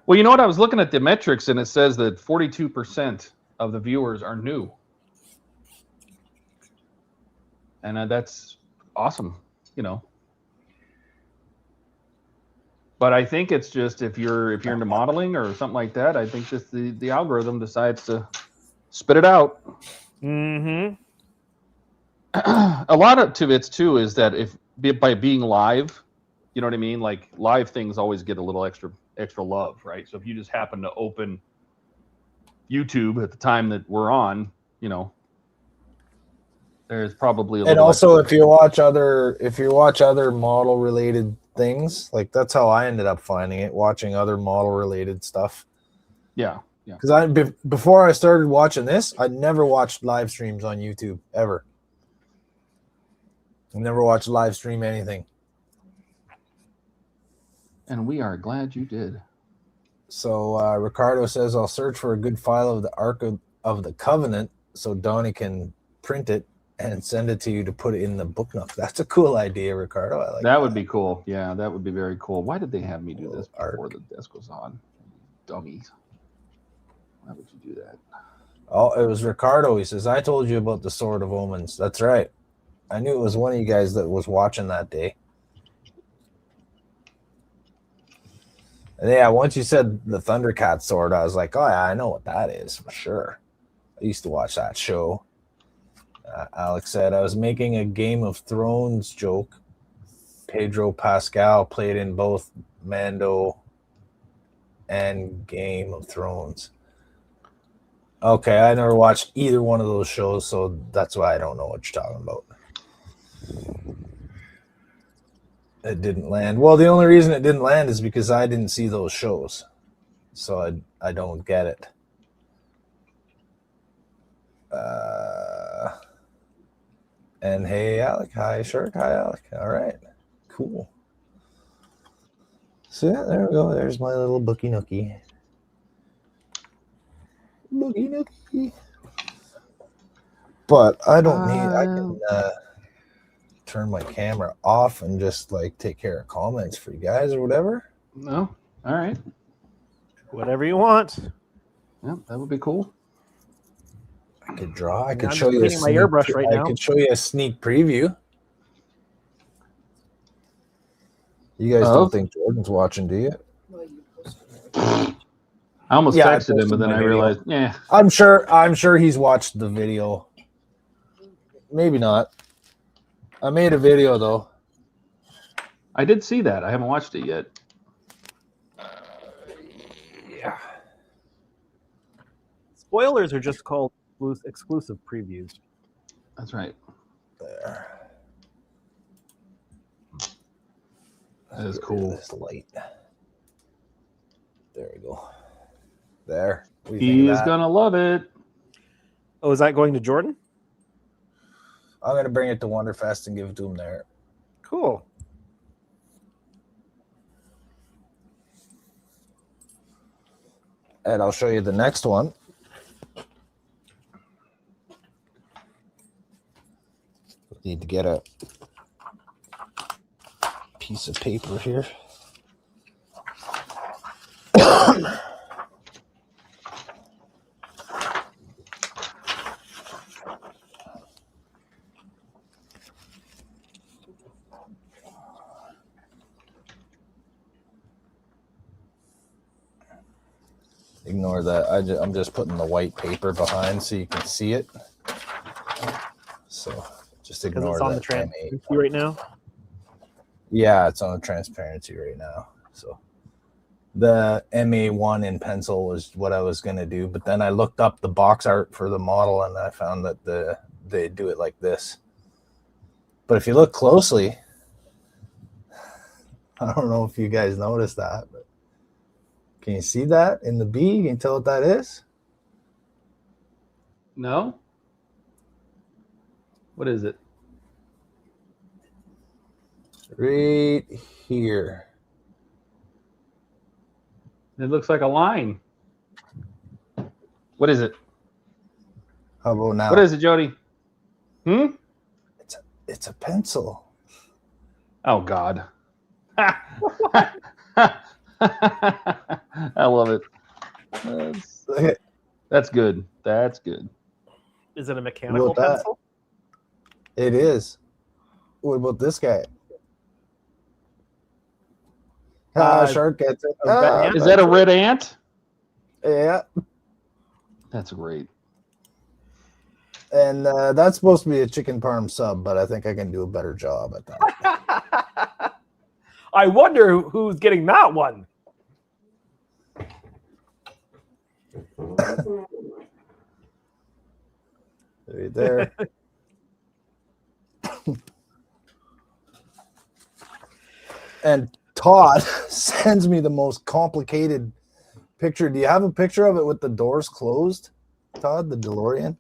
Well, you know what? I was looking at the metrics, and it says that 42% of the viewers are new, and that's awesome. You know. But I think it's just if you're into modeling or something like that, I think just the algorithm decides to spit it out. Mm-hmm. A lot of it too is that by being live, you know what I mean? Like live things always get a little extra love, right? So if you just happen to open YouTube at the time that we're on, you know, there's probably a little. And also, if you watch other model related things, like that's how I ended up finding it, watching other model related stuff. Yeah. Because before I started watching this, I never watched live streams on YouTube ever. I never watched live stream anything. And we are glad you did. So Ricardo says, I'll search for a good file of the Ark of the Covenant so Donnie can print it and send it to you to put it in the book nook. That's a cool idea, Ricardo. I like that. Would be cool. Yeah, that would be very cool. Why did they have me do this before the desk was on? Dummies. Why would you do that? Oh, it was Ricardo. He says, I told you about the Sword of Omens. That's right. I knew it was one of you guys that was watching that day. And yeah, once you said the Thundercat sword, I was like, oh, yeah, I know what that is for sure. I used to watch that show. Alex said, I was making a Game of Thrones joke. Pedro Pascal played in both Mando and Game of Thrones. Okay, I never watched either one of those shows, so that's why I don't know what you're talking about. It didn't land. Well, the only reason it didn't land is because I didn't see those shows. So I don't get it. And hey, Alec. Hi, Shirk. Hi, Alec. All right. Cool. So yeah, there we go. There's my little bookie nookie. Boogie nookie. But I don't need... I can turn my camera off and just like take care of comments for you guys or whatever. No. All right. Whatever you want. Yeah, that would be cool. I could draw. I could I'm show you my airbrush right now. I could show you a sneak preview. You guys don't think Jordan's watching, do you? I almost texted him, but then I realized, yeah. I'm sure he's watched the video. Maybe not. I made a video though. I did see that. I haven't watched it yet. Yeah. Spoilers are just called exclusive previews. That's right. There. That is cool. This light. There we go. There. He's gonna love it. Oh, is that going to Jordan? I'm gonna bring it to Wonderfest and give it to him there. Cool. And I'll show you the next one. Need to get a piece of paper here. Ignore that. I'm just putting the white paper behind so you can see it. So just ignore it's on that. the transparency right now. Yeah, it's on the transparency right now. So the MA1 in pencil was what I was going to do. But then I looked up the box art for the model and I found that they do it like this. But if you look closely, I don't know if you guys noticed that, but can you see that in the B? Can you tell what that is? No. What is it? Right here. It looks like a line. What is it? How about now? What is it, Jody? It's a pencil. Oh God. I love it. That's good. That's good. Is it a mechanical pencil? It is. What about this guy? Shark gets it. Is that a red ant? Yeah. That's great. And that's supposed to be a chicken parm sub, but I think I can do a better job at that. I wonder who's getting that one. Right there. And Todd sends me the most complicated picture. Do you have a picture of it with the doors closed, Todd, the DeLorean?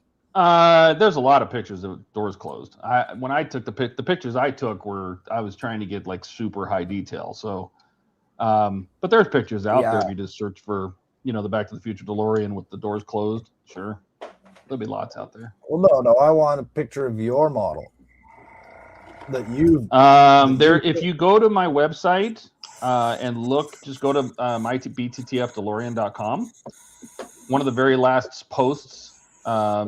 There's a lot of pictures of doors closed. When I took the pictures I took were, I was trying to get like super high detail. So, but there's pictures out there if you just search for, the Back to the Future DeLorean with the doors closed. Sure. There'll be lots out there. Well, no, I want a picture of your model that you. If you go to my website and look, just go to bttfdelorean.com. One of the very last posts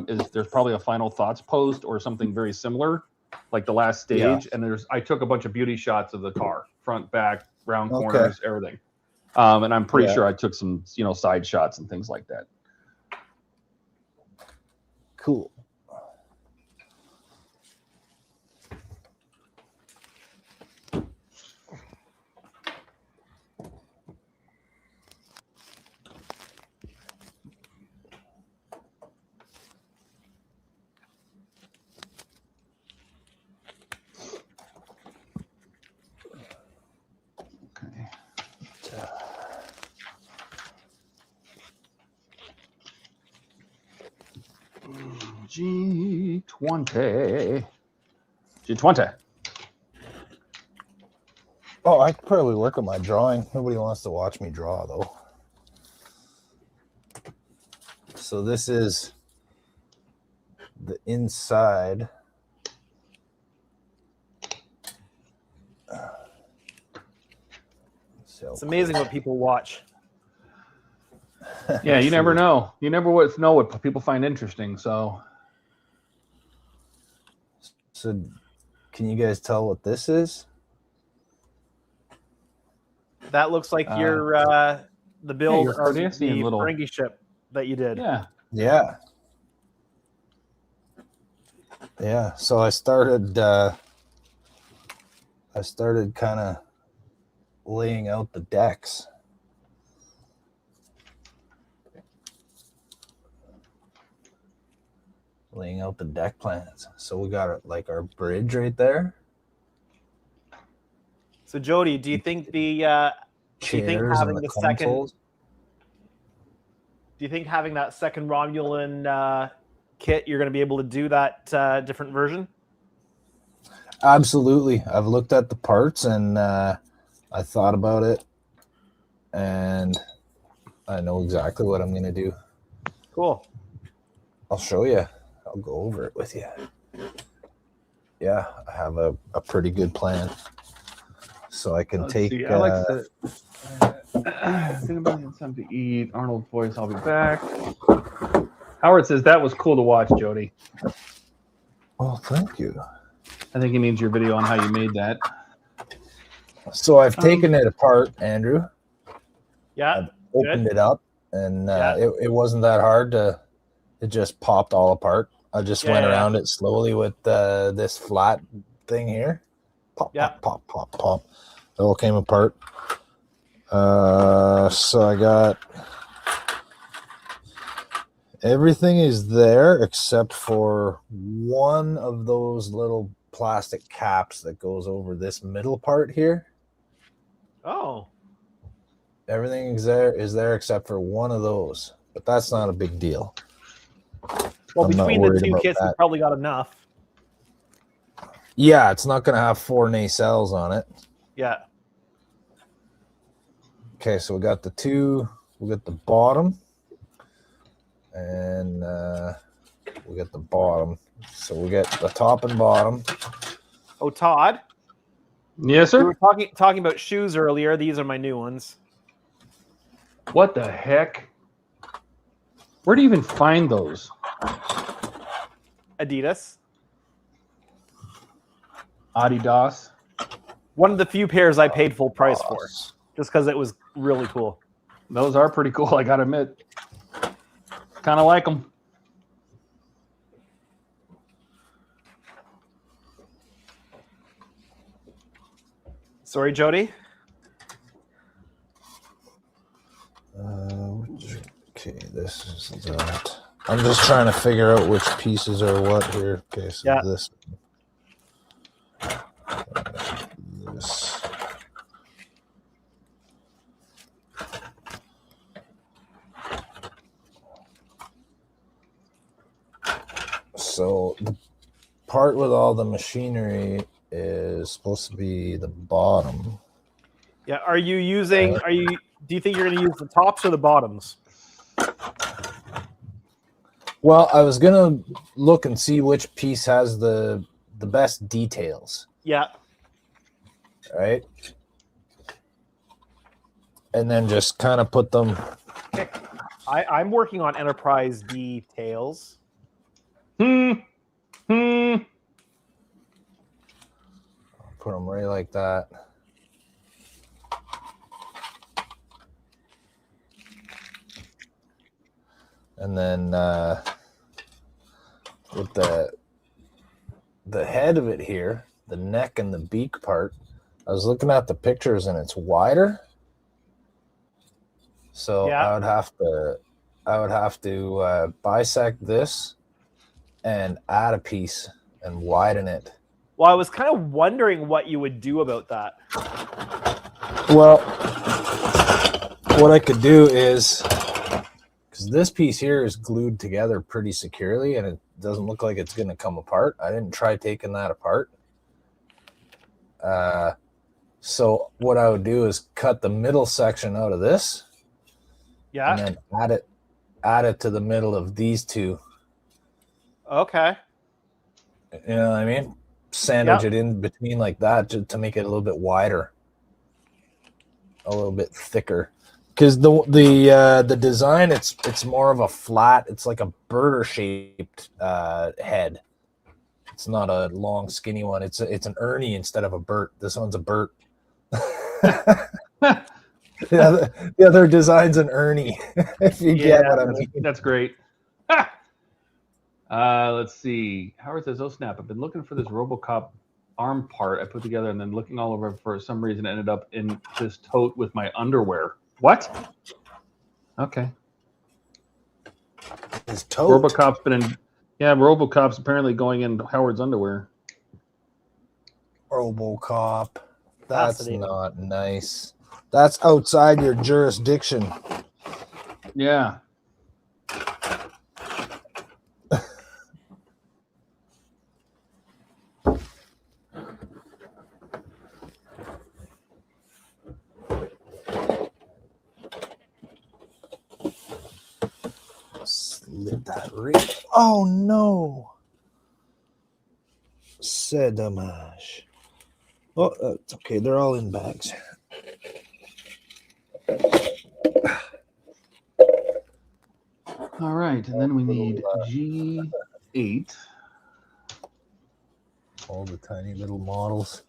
is there's probably a final thoughts post or something very similar, like the last stage. And I took a bunch of beauty shots of the car, front, back, round corners, everything. And I'm pretty sure I took some, side shots and things like that. Cool. G20. Oh, I could probably work on my drawing. Nobody wants to watch me draw, though. So this is the inside. It's amazing what people watch. Yeah, you never know. You never know what people find interesting. So can you guys tell what this is? That looks like your the build of the Ferengi ship that you did. Yeah. So I started kind of laying out the decks. Laying out the deck plans. So we got like our bridge right there. So Jody, do you think having the second? Do you think having that second Romulan kit, you're going to be able to do that different version? Absolutely. I've looked at the parts and I thought about it, and I know exactly what I'm going to do. Cool. I'll show you. I'll go over it with you. Yeah, I have a pretty good plan. So I can take. I like to. Think about it. Time to eat. Arnold voice. I'll be back. Howard says that was cool to watch, Jody. Oh, thank you. I think he means your video on how you made that. So I've taken it apart, Andrew. Yeah. I've opened it up, and it wasn't that hard to. It just popped all apart. I just went around it slowly with this flat thing here. Pop, pop, pop, pop, pop. It all came apart. So I got everything is there except for one of those little plastic caps that goes over this middle part here. Oh. Everything is there except for one of those, but that's not a big deal. Well, I'm not between the worried two about kits, you that. probably got enough. Yeah, it's not going to have 4 nacelles on it. Yeah. Okay, so we got the two. We got the bottom, and we got the bottom. So we get the top and bottom. Oh, Todd. Yes, sir. We were talking about shoes earlier. These are my new ones. What the heck? Where do you even find those? Adidas. Adidas. One of the few pairs I paid full price for, just because it was really cool. Those are pretty cool, I gotta admit. Kind of like them. Sorry, Jody. Okay, this is that. I'm just trying to figure out which pieces are what here. Okay, so Yeah. this. This. So the part with all the machinery is supposed to be the bottom. Yeah. Are you using? Do you think you're going to use the tops or the bottoms? Well, I was gonna look and see which piece has the best details. Yeah. Right. And then just kind of put them. Okay. I'm working on Enterprise details. Put them right like that. And then with the head of it here, the neck and the beak part, I was looking at the pictures and it's wider. So Yeah. I would have to bisect this and add a piece and widen it. Well, I was kind of wondering what you would do about that. Well, what I could do is, because this piece here is glued together pretty securely and it doesn't look like it's going to come apart. I didn't try taking that apart. So what I would do is cut the middle section out of this. Yeah. And then add it to the middle of these two. Okay. You know what I mean? Sandwich it in between like that to make it a little bit wider, a little bit thicker. Because the design, it's more of a flat. It's like a birder shaped head. It's not a long skinny one. It's an Ernie instead of a Bert. This one's a Bert. The other design's an Ernie. If you get what I mean. That's great. Let's see. Howard says, "Oh snap! I've been looking for this RoboCop arm part I put together, and then looking all over for some reason ended up in this tote with my underwear." What? Okay. His tote. RoboCop's been in. Yeah, RoboCop's apparently going in Howard's underwear. RoboCop. That's not nice. That's outside your jurisdiction. Yeah. Slip that ring. Oh no. C'est dommage. Oh, it's okay. They're all in bags. All right, and then we need G8. All the tiny little models.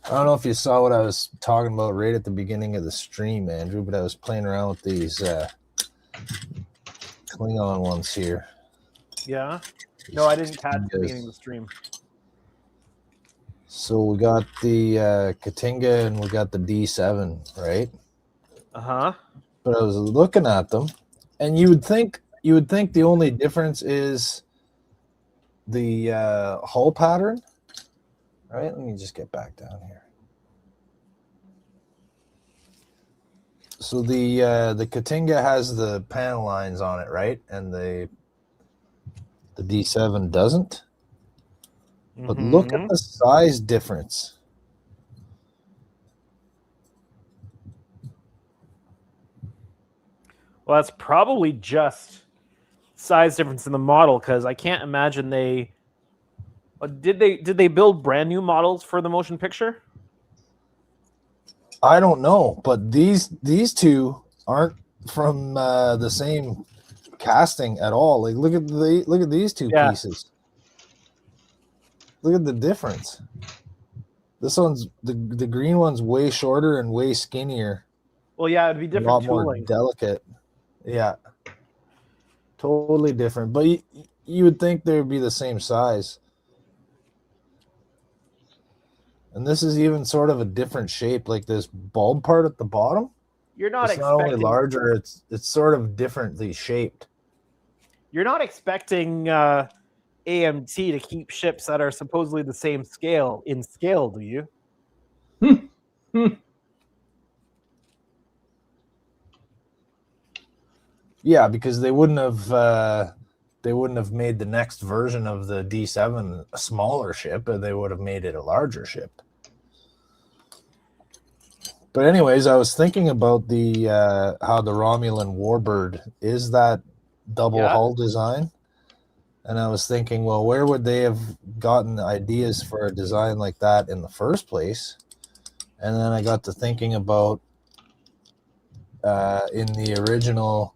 I don't know if you saw what I was talking about right at the beginning of the stream, Andrew, but I was playing around with these Klingon ones here. Yeah. No, I didn't catch the beginning of the stream. So we got the Katinga and we got the D7, right? Uh-huh. But I was looking at them, and you would think the only difference is the hull pattern, right? Let me just get back down here. So the Katinga has the panel lines on it, right? And the D7 doesn't. But look at the size difference. Well, that's probably just size difference in the model, because I can't imagine they did they build brand new models for the motion picture? I don't know, but these two aren't from the same casting at all. Like look at these two pieces. Look at the difference. This one's the green one's way shorter and way skinnier. Well, yeah, it'd be different a lot tooling. more delicate. Yeah, totally different. But you would think they would be the same size. And this is even sort of a different shape, like this bulb part at the bottom. You're not it's not only expecting larger; it's sort of differently shaped. You're not expecting AMT to keep ships that are supposedly the same scale in scale, do you? Yeah, because they wouldn't have made the next version of the D7 a smaller ship, but they would have made it a larger ship. But anyways, I was thinking about the how the Romulan Warbird is that double hull design. And I was thinking, well, where would they have gotten ideas for a design like that in the first place? And then I got to thinking about in the original,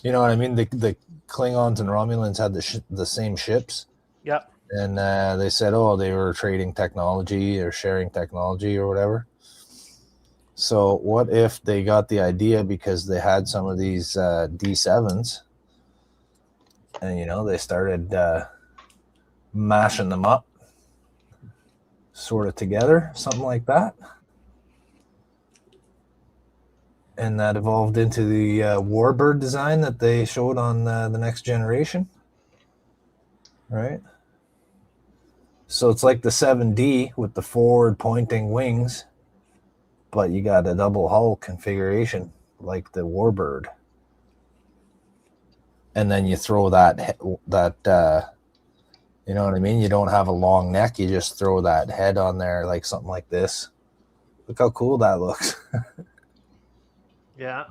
you know what I mean? The Klingons and Romulans had the same ships. Yep. And they said, oh, they were trading technology or sharing technology or whatever. So what if they got the idea because they had some of these D7s and, you know, they started mashing them up sort of together, something like that. And that evolved into the Warbird design that they showed on the Next Generation. Right? So it's like the 7D with the forward pointing wings, but you got a double hull configuration like the Warbird. And then you throw that you know what I mean? You don't have a long neck. You just throw that head on there like something like this. Look how cool that looks. Yeah.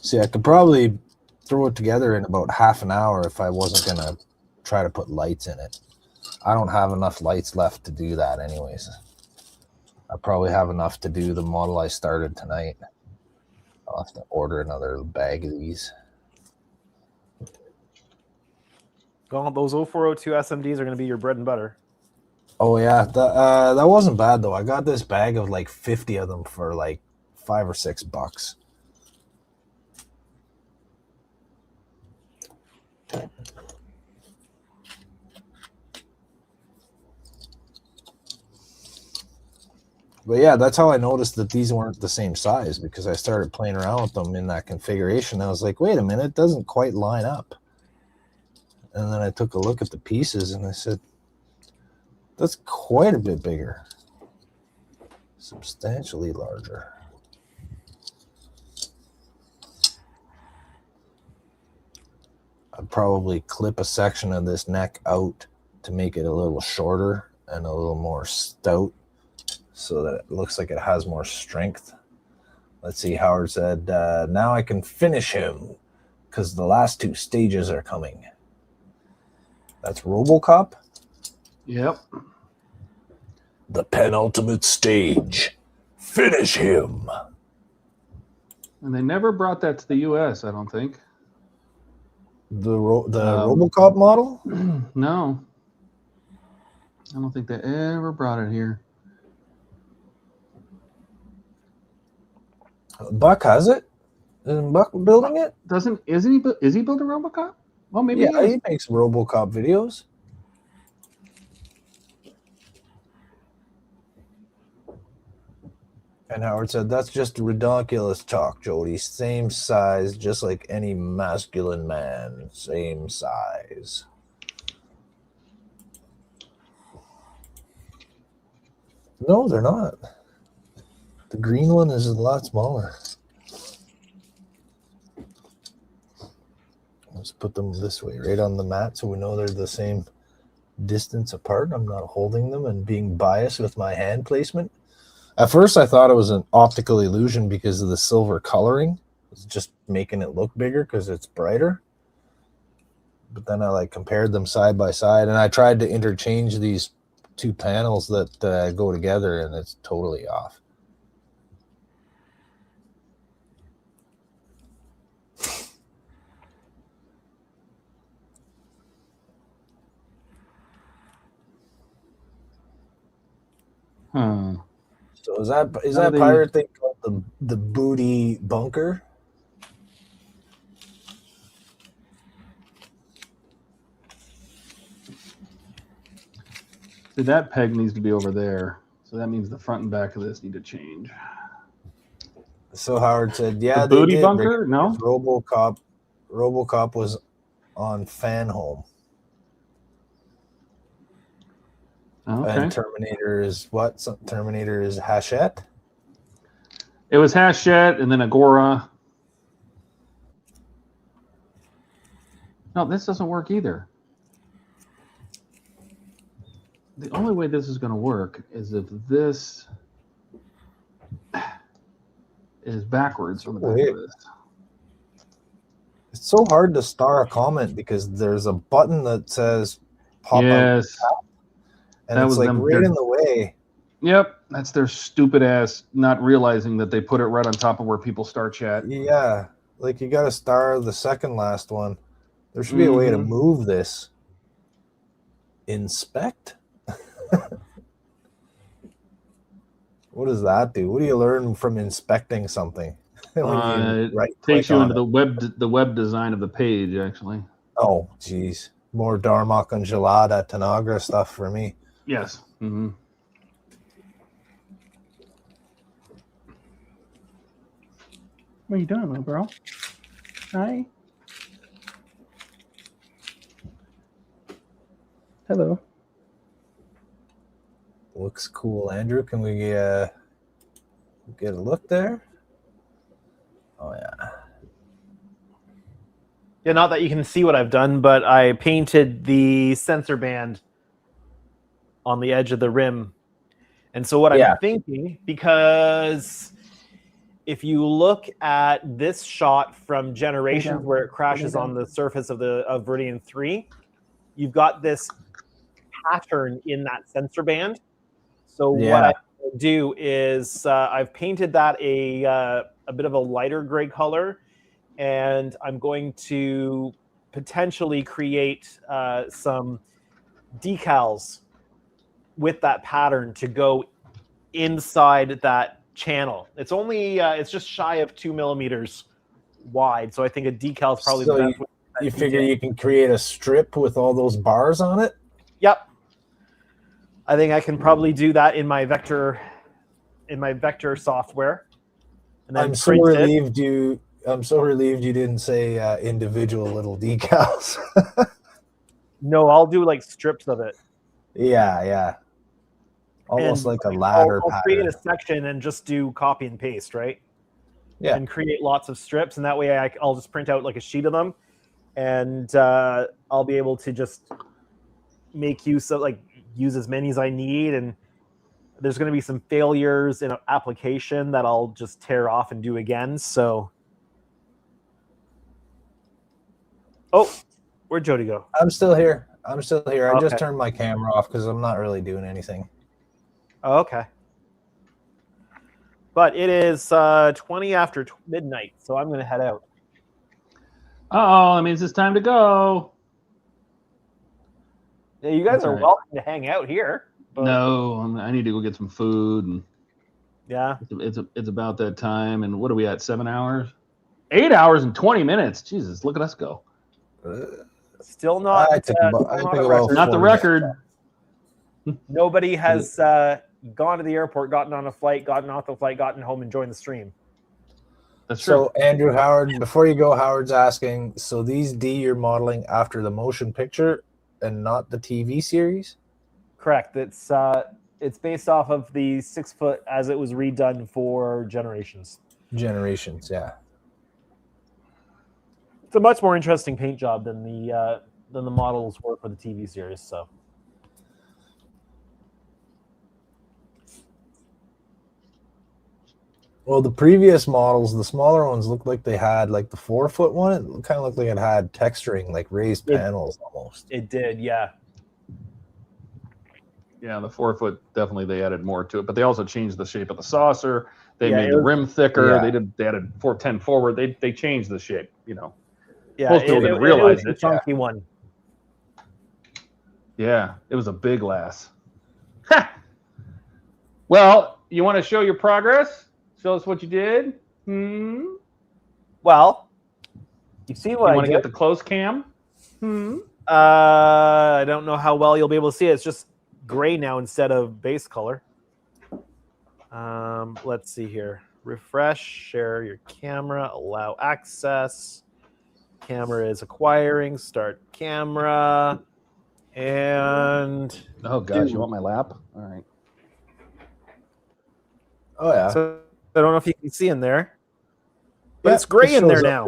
See, I could probably throw it together in about half an hour if I wasn't going to try to put lights in it. I don't have enough lights left to do that anyways. I probably have enough to do the model I started tonight. I'll have to order another bag of these. Well, those 0402 SMDs are going to be your bread and butter. Oh, yeah. That wasn't bad, though. I got this bag of like 50 of them for like $5 or $6. But yeah, that's how I noticed that these weren't the same size, because I started playing around with them in that configuration. I was like, wait a minute, it doesn't quite line up. And then I took a look at the pieces and I said, that's quite a bit bigger. Substantially larger. I'd probably clip a section of this neck out to make it a little shorter and a little more stout, so that it looks like it has more strength. Let's see, Howard said, now I can finish him because the last two stages are coming. That's RoboCop? Yep. The penultimate stage. Finish him. And they never brought that to the U.S., I don't think. The RoboCop model? No. I don't think they ever brought it here. Buck has it? Isn't Buck building it? Is he building RoboCop? Well, maybe Yeah, he makes RoboCop videos. And Howard said, that's just ridiculous talk, Jody. Same size, just like any masculine man. Same size. No, they're not. The green one is a lot smaller. Let's put them this way, right on the mat, so we know they're the same distance apart. I'm not holding them and being biased with my hand placement. At first, I thought it was an optical illusion because of the silver coloring. It's just making it look bigger because it's brighter. But then I compared them side by side, and I tried to interchange these two panels that go together, and it's totally off. So is that pirate thing called the booty bunker? See, that peg needs to be over there. So that means the front and back of this need to change. So Howard said, yeah, the booty bunker? No. RoboCop was on Fan Home. Oh, okay. And Terminator is what? Terminator is Hachette? It was Hachette and then Agora. No, this doesn't work either. The only way this is going to work is if this is backwards on the back of this. It's so hard to star a comment because there's a button that says pop out. And that it's was them. right in the way. Yep, that's their stupid ass not realizing that they put it right on top of where people start chat. Yeah, you got to star the second last one. There should be a way to move this. Inspect? What does that do? What do you learn from inspecting something? It takes you into the web design of the page, actually. Oh, geez. More Dharma Congelada Tanagra stuff for me. Yes. Mm-hmm. What are you doing, little bro? Hi. Hello. Looks cool, Andrew. Can we get a look there? Oh, yeah. Yeah, not that you can see what I've done, but I painted the sensor band on the edge of the rim. And so what I'm thinking, because if you look at this shot from Generations where it crashes on the surface of Viridian 3, you've got this pattern in that sensor band. So what I do is I've painted that a bit of a lighter gray color, and I'm going to potentially create some decals with that pattern to go inside that channel. It's only it's just shy of 2 millimeters wide, so I think a decal is probably the best way. You figure you can create a strip with all those bars on it? Yep. I think I can probably do that in my vector software. And then I'm so relieved you didn't say individual little decals. No, I'll do strips of it. Yeah. Almost like a ladder I'll pattern. create a section and just do copy and paste, right? Yeah. And create lots of strips, and that way I'll just print out a sheet of them, and I'll be able to just make use of use as many as I need. And there's going to be some failures in an application that I'll just tear off and do again. So, where'd Jody go? I'm still here. I Okay. just turned my camera off because I'm not really doing anything. Oh, okay. But it is 20 after midnight, so I'm going to head out. Uh-oh, that means it's time to go. Yeah, you guys All are right. welcome to hang out here. But No, I need to go get some food, and yeah, it's about that time. And what are we at? 7 hours? 8 hours and 20 minutes. Jesus, look at us go. Still not. I think not the record. Nobody has gone to the airport, gotten on a flight, gotten off the flight, gotten home, and joined the stream. That's so true. Andrew Howard, before you go, Howard's asking, so these D you're modeling after the motion picture and not the TV series? Correct. It's based off of the 6 foot as it was redone for Generations. Generations, yeah. It's a much more interesting paint job than the models were for the TV series. So. Well, the previous models, the smaller ones, looked like they had like the 4 foot one. It kind of looked like it had texturing, like raised panels almost. It did, yeah. Yeah, the 4 foot definitely they added more to it, but they also changed the shape of the saucer. They made the rim thicker. Yeah. They added 410 forward. They changed the shape. You know, Yeah, most people didn't realize it was it. a funky one. Yeah, it was a big lass. Well, you want to show your progress? Show us what you did. Well, you've seen what you I want to did. get the close cam? I don't know how well you'll be able to see it. It's just gray now instead of base color. Let's see here. Refresh, share your camera, allow access. Camera is acquiring, start camera, and oh gosh, you want my lap? All right. Oh yeah. So I don't know if you can see in there, but it's gray in there now.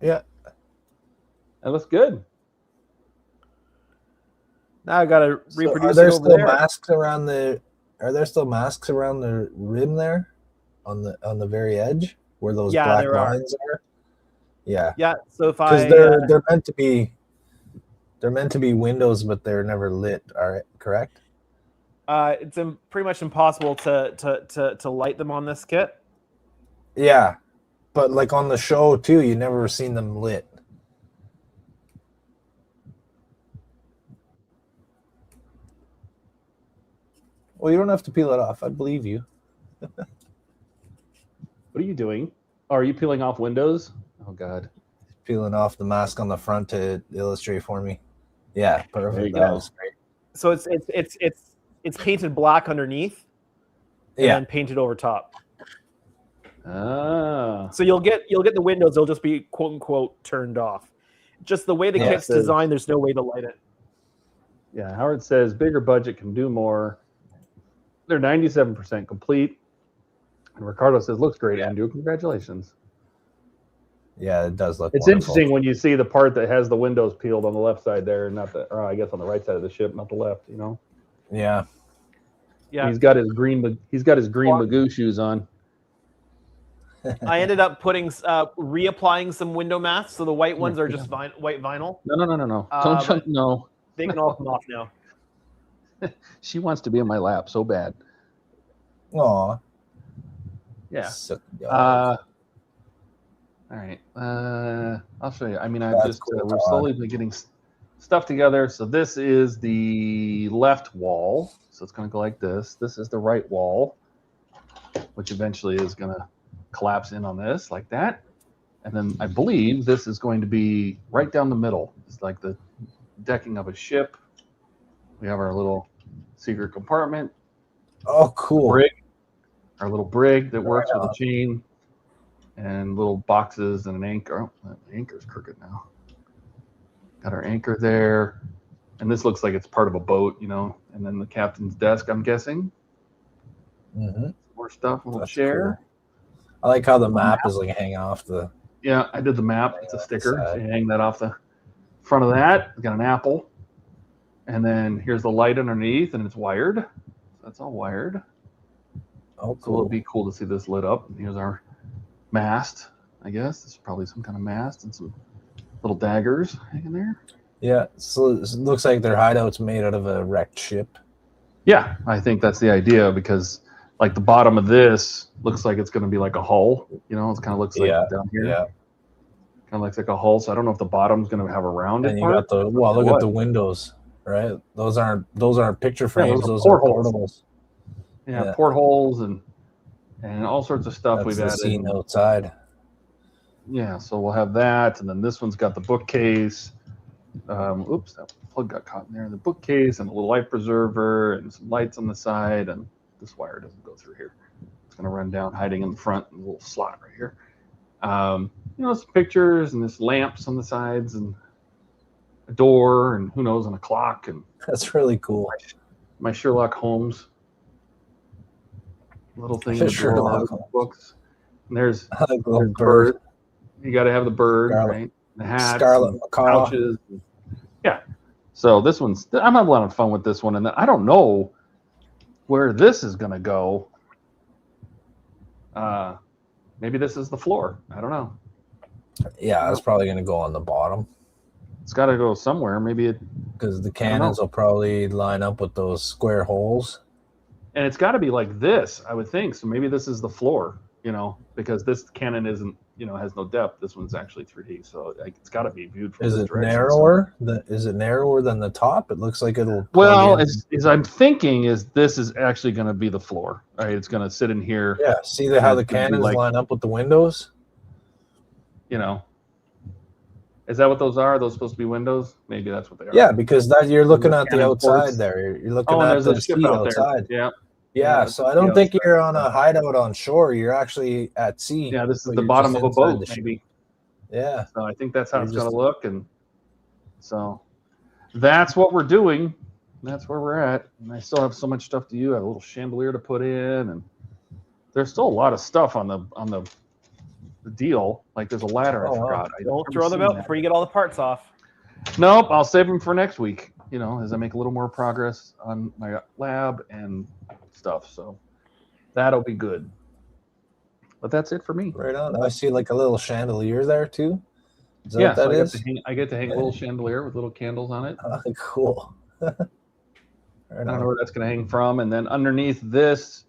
Yeah. That looks good. Now I gotta reproduce So are there it over still there. masks around the? Are there still masks around the rim there, on the very edge where those black there are. lines are? Yeah. Yeah. So if Because I they're meant to be. They're meant to be windows, but they're never lit. All right, correct? it's pretty much impossible to light them on this kit. Yeah, but like on the show too, you never seen them lit. Well, you don't have to peel it off. I believe you. What are you doing? Oh, are you peeling off windows? Oh God. Peeling off the mask on the front to illustrate for me. Yeah, perfect. There you That go. was great. So it's painted black underneath, and Yeah. then painted over top. Ah. So you'll get the windows. They'll just be quote unquote turned off. Just the way the Yeah, kit's so- designed, there's no way to light it. Yeah, Howard says bigger budget can do more. They're 97% complete. And Ricardo says, looks great, Andrew. Congratulations. Yeah, it does look It's wonderful. interesting when you see the part that has the windows peeled on the left side there, not the, or I guess on the right side of the ship, not the left, you know? Yeah. Yeah. He's got his green Magoo shoes on. I ended up putting reapplying some window masks, so the white ones are just white vinyl. No. but No. They can all come off now. She wants to be in my lap so bad. Aw. Yeah. So, All right. I'll show you. I mean, That's cool, we're Todd. slowly been getting stuff together. So this is the left wall. So it's going to go like this. This is the right wall, which eventually is going to collapse in on this like that. And then I believe this is going to be right down the middle. It's like the decking of a ship. We have our little secret compartment. Oh, cool. Brig. Our little brig that works with a chain and little boxes and an anchor. Oh, the anchor's crooked now. Got our anchor there. And this looks like it's part of a boat, you know. And then the captain's desk, I'm guessing. Mm-hmm. More stuff we'll share. I like how the map is like hanging off the. Yeah, I did the map. It's a sticker. side. So you hang that off the front of that. We got an apple. And then here's the light underneath, and it's wired. That's all wired. Oh, So it'll cool. be cool to see this lit up. Here's our mast, I guess. This is probably some kind of mast and some little daggers hanging there. Yeah, so it looks like their hideout's made out of a wrecked ship. Yeah, I think that's the idea because like the bottom of this looks like it's going to be like a hull. You know, it kind of looks like down here. Yeah. Kind of looks like a hull. So I don't know if the bottom's going to have a rounded And you part. got the look What? at the windows, right? Those aren't picture Yeah, frames. those Those are are portholes. portables. Yeah, Yeah. portholes and all sorts of stuff That's we've the added. scene outside. Yeah, so we'll have that, and then this one's got the bookcase, Oops, that plug got caught in there. The bookcase and a little life preserver and some lights on the side, and this wire doesn't go through here. It's going to run down, hiding in the front, in a little slot right here. You know, some pictures and this lamps on the sides and a door and who knows, and a clock. And that's really cool. My Sherlock Holmes little thing to draw out of books. And there's a little bird. You got to have the bird, Scarlet, right? The hat, Scarlet Macaw. couches. Yeah. So this one's, I'm having a lot of fun with this one. And then I don't know where this is going to go. Maybe this is the floor. I don't know. Yeah, it's probably going to go on the bottom. It's got to go somewhere. Maybe it, because the cannons will probably line up with those square holes. And it's got to be like this, I would think. So maybe this is the floor, you know, because this cannon isn't, you know, has no depth. This one's actually 3D, so it's got to be viewed from Is this it direction. narrower? Is it narrower than the top? It looks like it'll. Well, as I'm thinking, is this is actually going to be the floor. All right, it's going to sit in here. Yeah. See how the cannons line up with the windows? You know, is that what those are? Are those supposed to be windows? Maybe that's what they are. Yeah, because that you're looking at the cannon outside ports. there. You're looking and at there's the a ship sea out outside. there. Yeah. Yeah, so I don't think you're on a hideout on shore. You're actually at sea. Yeah, this is but the you're bottom just of a inside boat, the ship. maybe. Yeah. So I think that's how You're it's going to just- look, and so that's what we're doing. That's where we're at. And I still have so much stuff to do. I have a little chandelier to put in, and there's still a lot of stuff on the deal. Like there's a ladder I forgot. I Don't throw them out before you get all the parts off. Nope, I'll save them for next week. You know, as I make a little more progress on my lab and stuff. So that'll be good. But that's it for me. Right on. I see like a little chandelier there too. Is that Yeah, what that so is? I get to hang a little chandelier with little candles on it. Cool. I don't know where that's going to hang from. And then underneath this,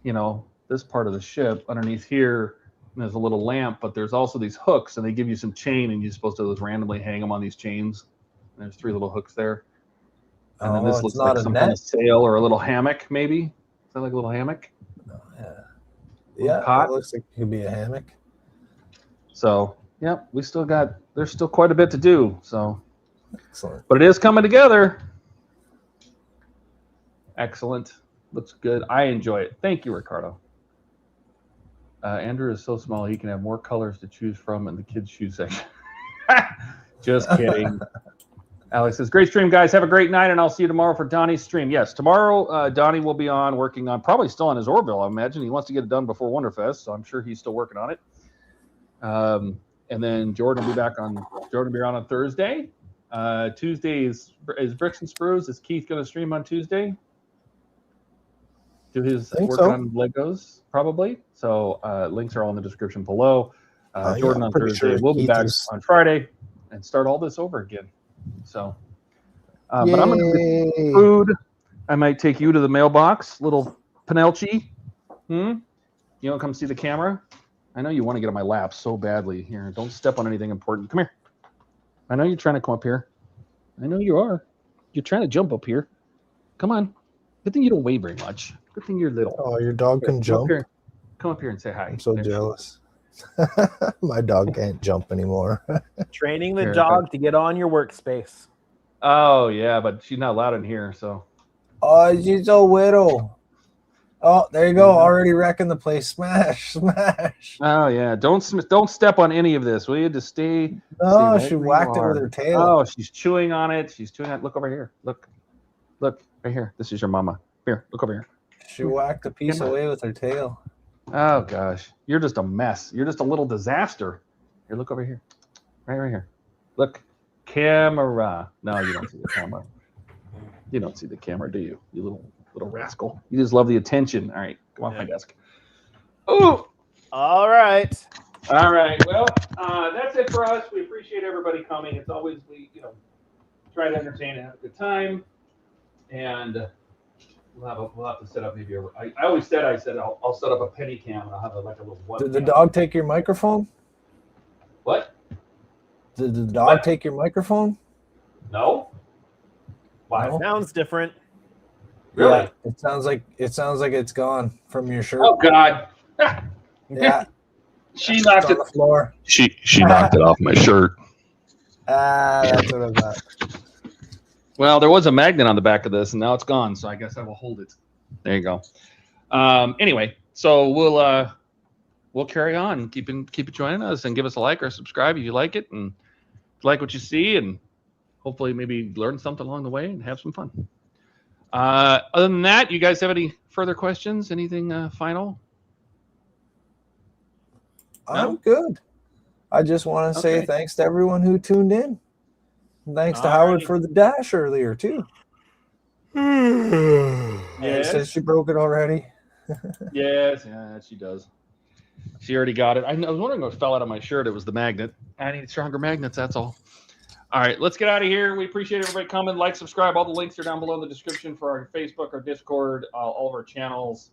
you know, this part of the ship, underneath here, there's a little lamp, but there's also these hooks, and they give you some chain, and you're supposed to just randomly hang them on these chains. And there's 3 little hooks there. And then this it's looks not like a some net? kind of sail or a little hammock, maybe. Is that like a little hammock? Yeah, cot. it looks like it could be a hammock. So, yeah, there's still quite a bit to do. So, Excellent. but it is coming together. Excellent. Looks good. I enjoy it. Thank you, Ricardo. Andrew is so small he can have more colors to choose from in the kids' shoe section. Just kidding. Alex says, great stream, guys. Have a great night, and I'll see you tomorrow for Donnie's stream. Yes, tomorrow Donnie will be on working on, probably still on his Orville, I imagine. He wants to get it done before Wonderfest, so I'm sure he's still working on it. And then Jordan will be on Thursday. Tuesday is Bricks and Sprues. Is Keith going to stream on Tuesday? Do his work on Legos, probably. So links are all in the description below. Jordan on Thursday. We'll be back on Friday and start all this over again. So, but I'm going to get food. I might take you to the mailbox, little Penelchi. You don't come see the camera? I know you want to get on my lap so badly. Here, don't step on anything important. Come here. I know you're trying to come up here. I know you are. You're trying to jump up here. Come on. Good thing you don't weigh very much. Good thing you're little. Oh, your dog can jump. Come up here and say hi. I'm so jealous. My dog can't jump anymore. Training the dog to get on your workspace. Oh, yeah, but she's not allowed in here, so. Oh, she's so little. Oh, there you go. Already wrecking the place. Smash, smash. Oh, yeah. Don't step on any of this, will you? Just stay. No, stay she right whacked it where with you her are. tail. Oh, she's chewing on it. She's chewing on it. Look over here. Look, right here. This is your mama. Here, look over here. She whacked a piece away with her tail. Oh, gosh. You're just a mess. You're just a little disaster. Here, look over here. Right here. Look. Camera. No, you don't see the camera. You don't see the camera, do you? You little rascal. You just love the attention. All right. Come off my desk. Oh. All right. All right. Well, that's it for us. We appreciate everybody coming. It's always, we try to entertain and have a good time. And we'll have to set up maybe I always said I'll set up a penny cam and I'll have like a little one. Did the dog take your microphone? What? Did the dog take your microphone? No. Why? No? Sounds different. Really? Yeah, it sounds like it's gone from your shirt. Oh God. Yeah. She knocked it on the floor. She knocked it off my shirt. That's what I thought. Well, there was a magnet on the back of this, and now it's gone. So I guess I will hold it. There you go. Anyway, so we'll carry on. Keep it joining us, and give us a like or subscribe if you like it, and like what you see, and hopefully maybe learn something along the way and have some fun. Other than that, you guys have any further questions? Anything final? I'm good. I just want to say thanks to everyone who tuned in. Thanks to Howard for the dash earlier too. Yes. Says she broke it already. Yes, yeah, she does. She already got it. I was wondering what fell out of my shirt. It was the magnet. I need stronger magnets, that's all. All right, let's get out of here. We appreciate everybody coming. Like, subscribe. All the links are down below in the description for our Facebook, our Discord, all of our channels.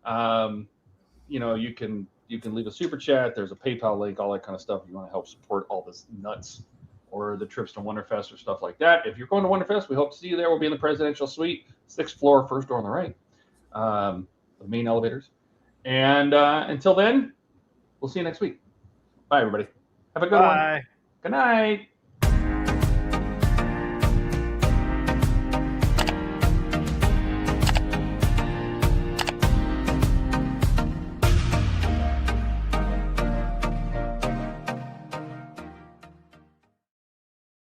You know, you can leave a super chat. There's a PayPal link, all that kind of stuff if you want to help support all this nuts or the trips to Wonderfest or stuff like that. If you're going to Wonderfest, we hope to see you there. We'll be in the presidential suite, 6th floor, first door on the right, the main elevators. And until then, we'll see you next week. Bye, everybody. Have a good one. Good night.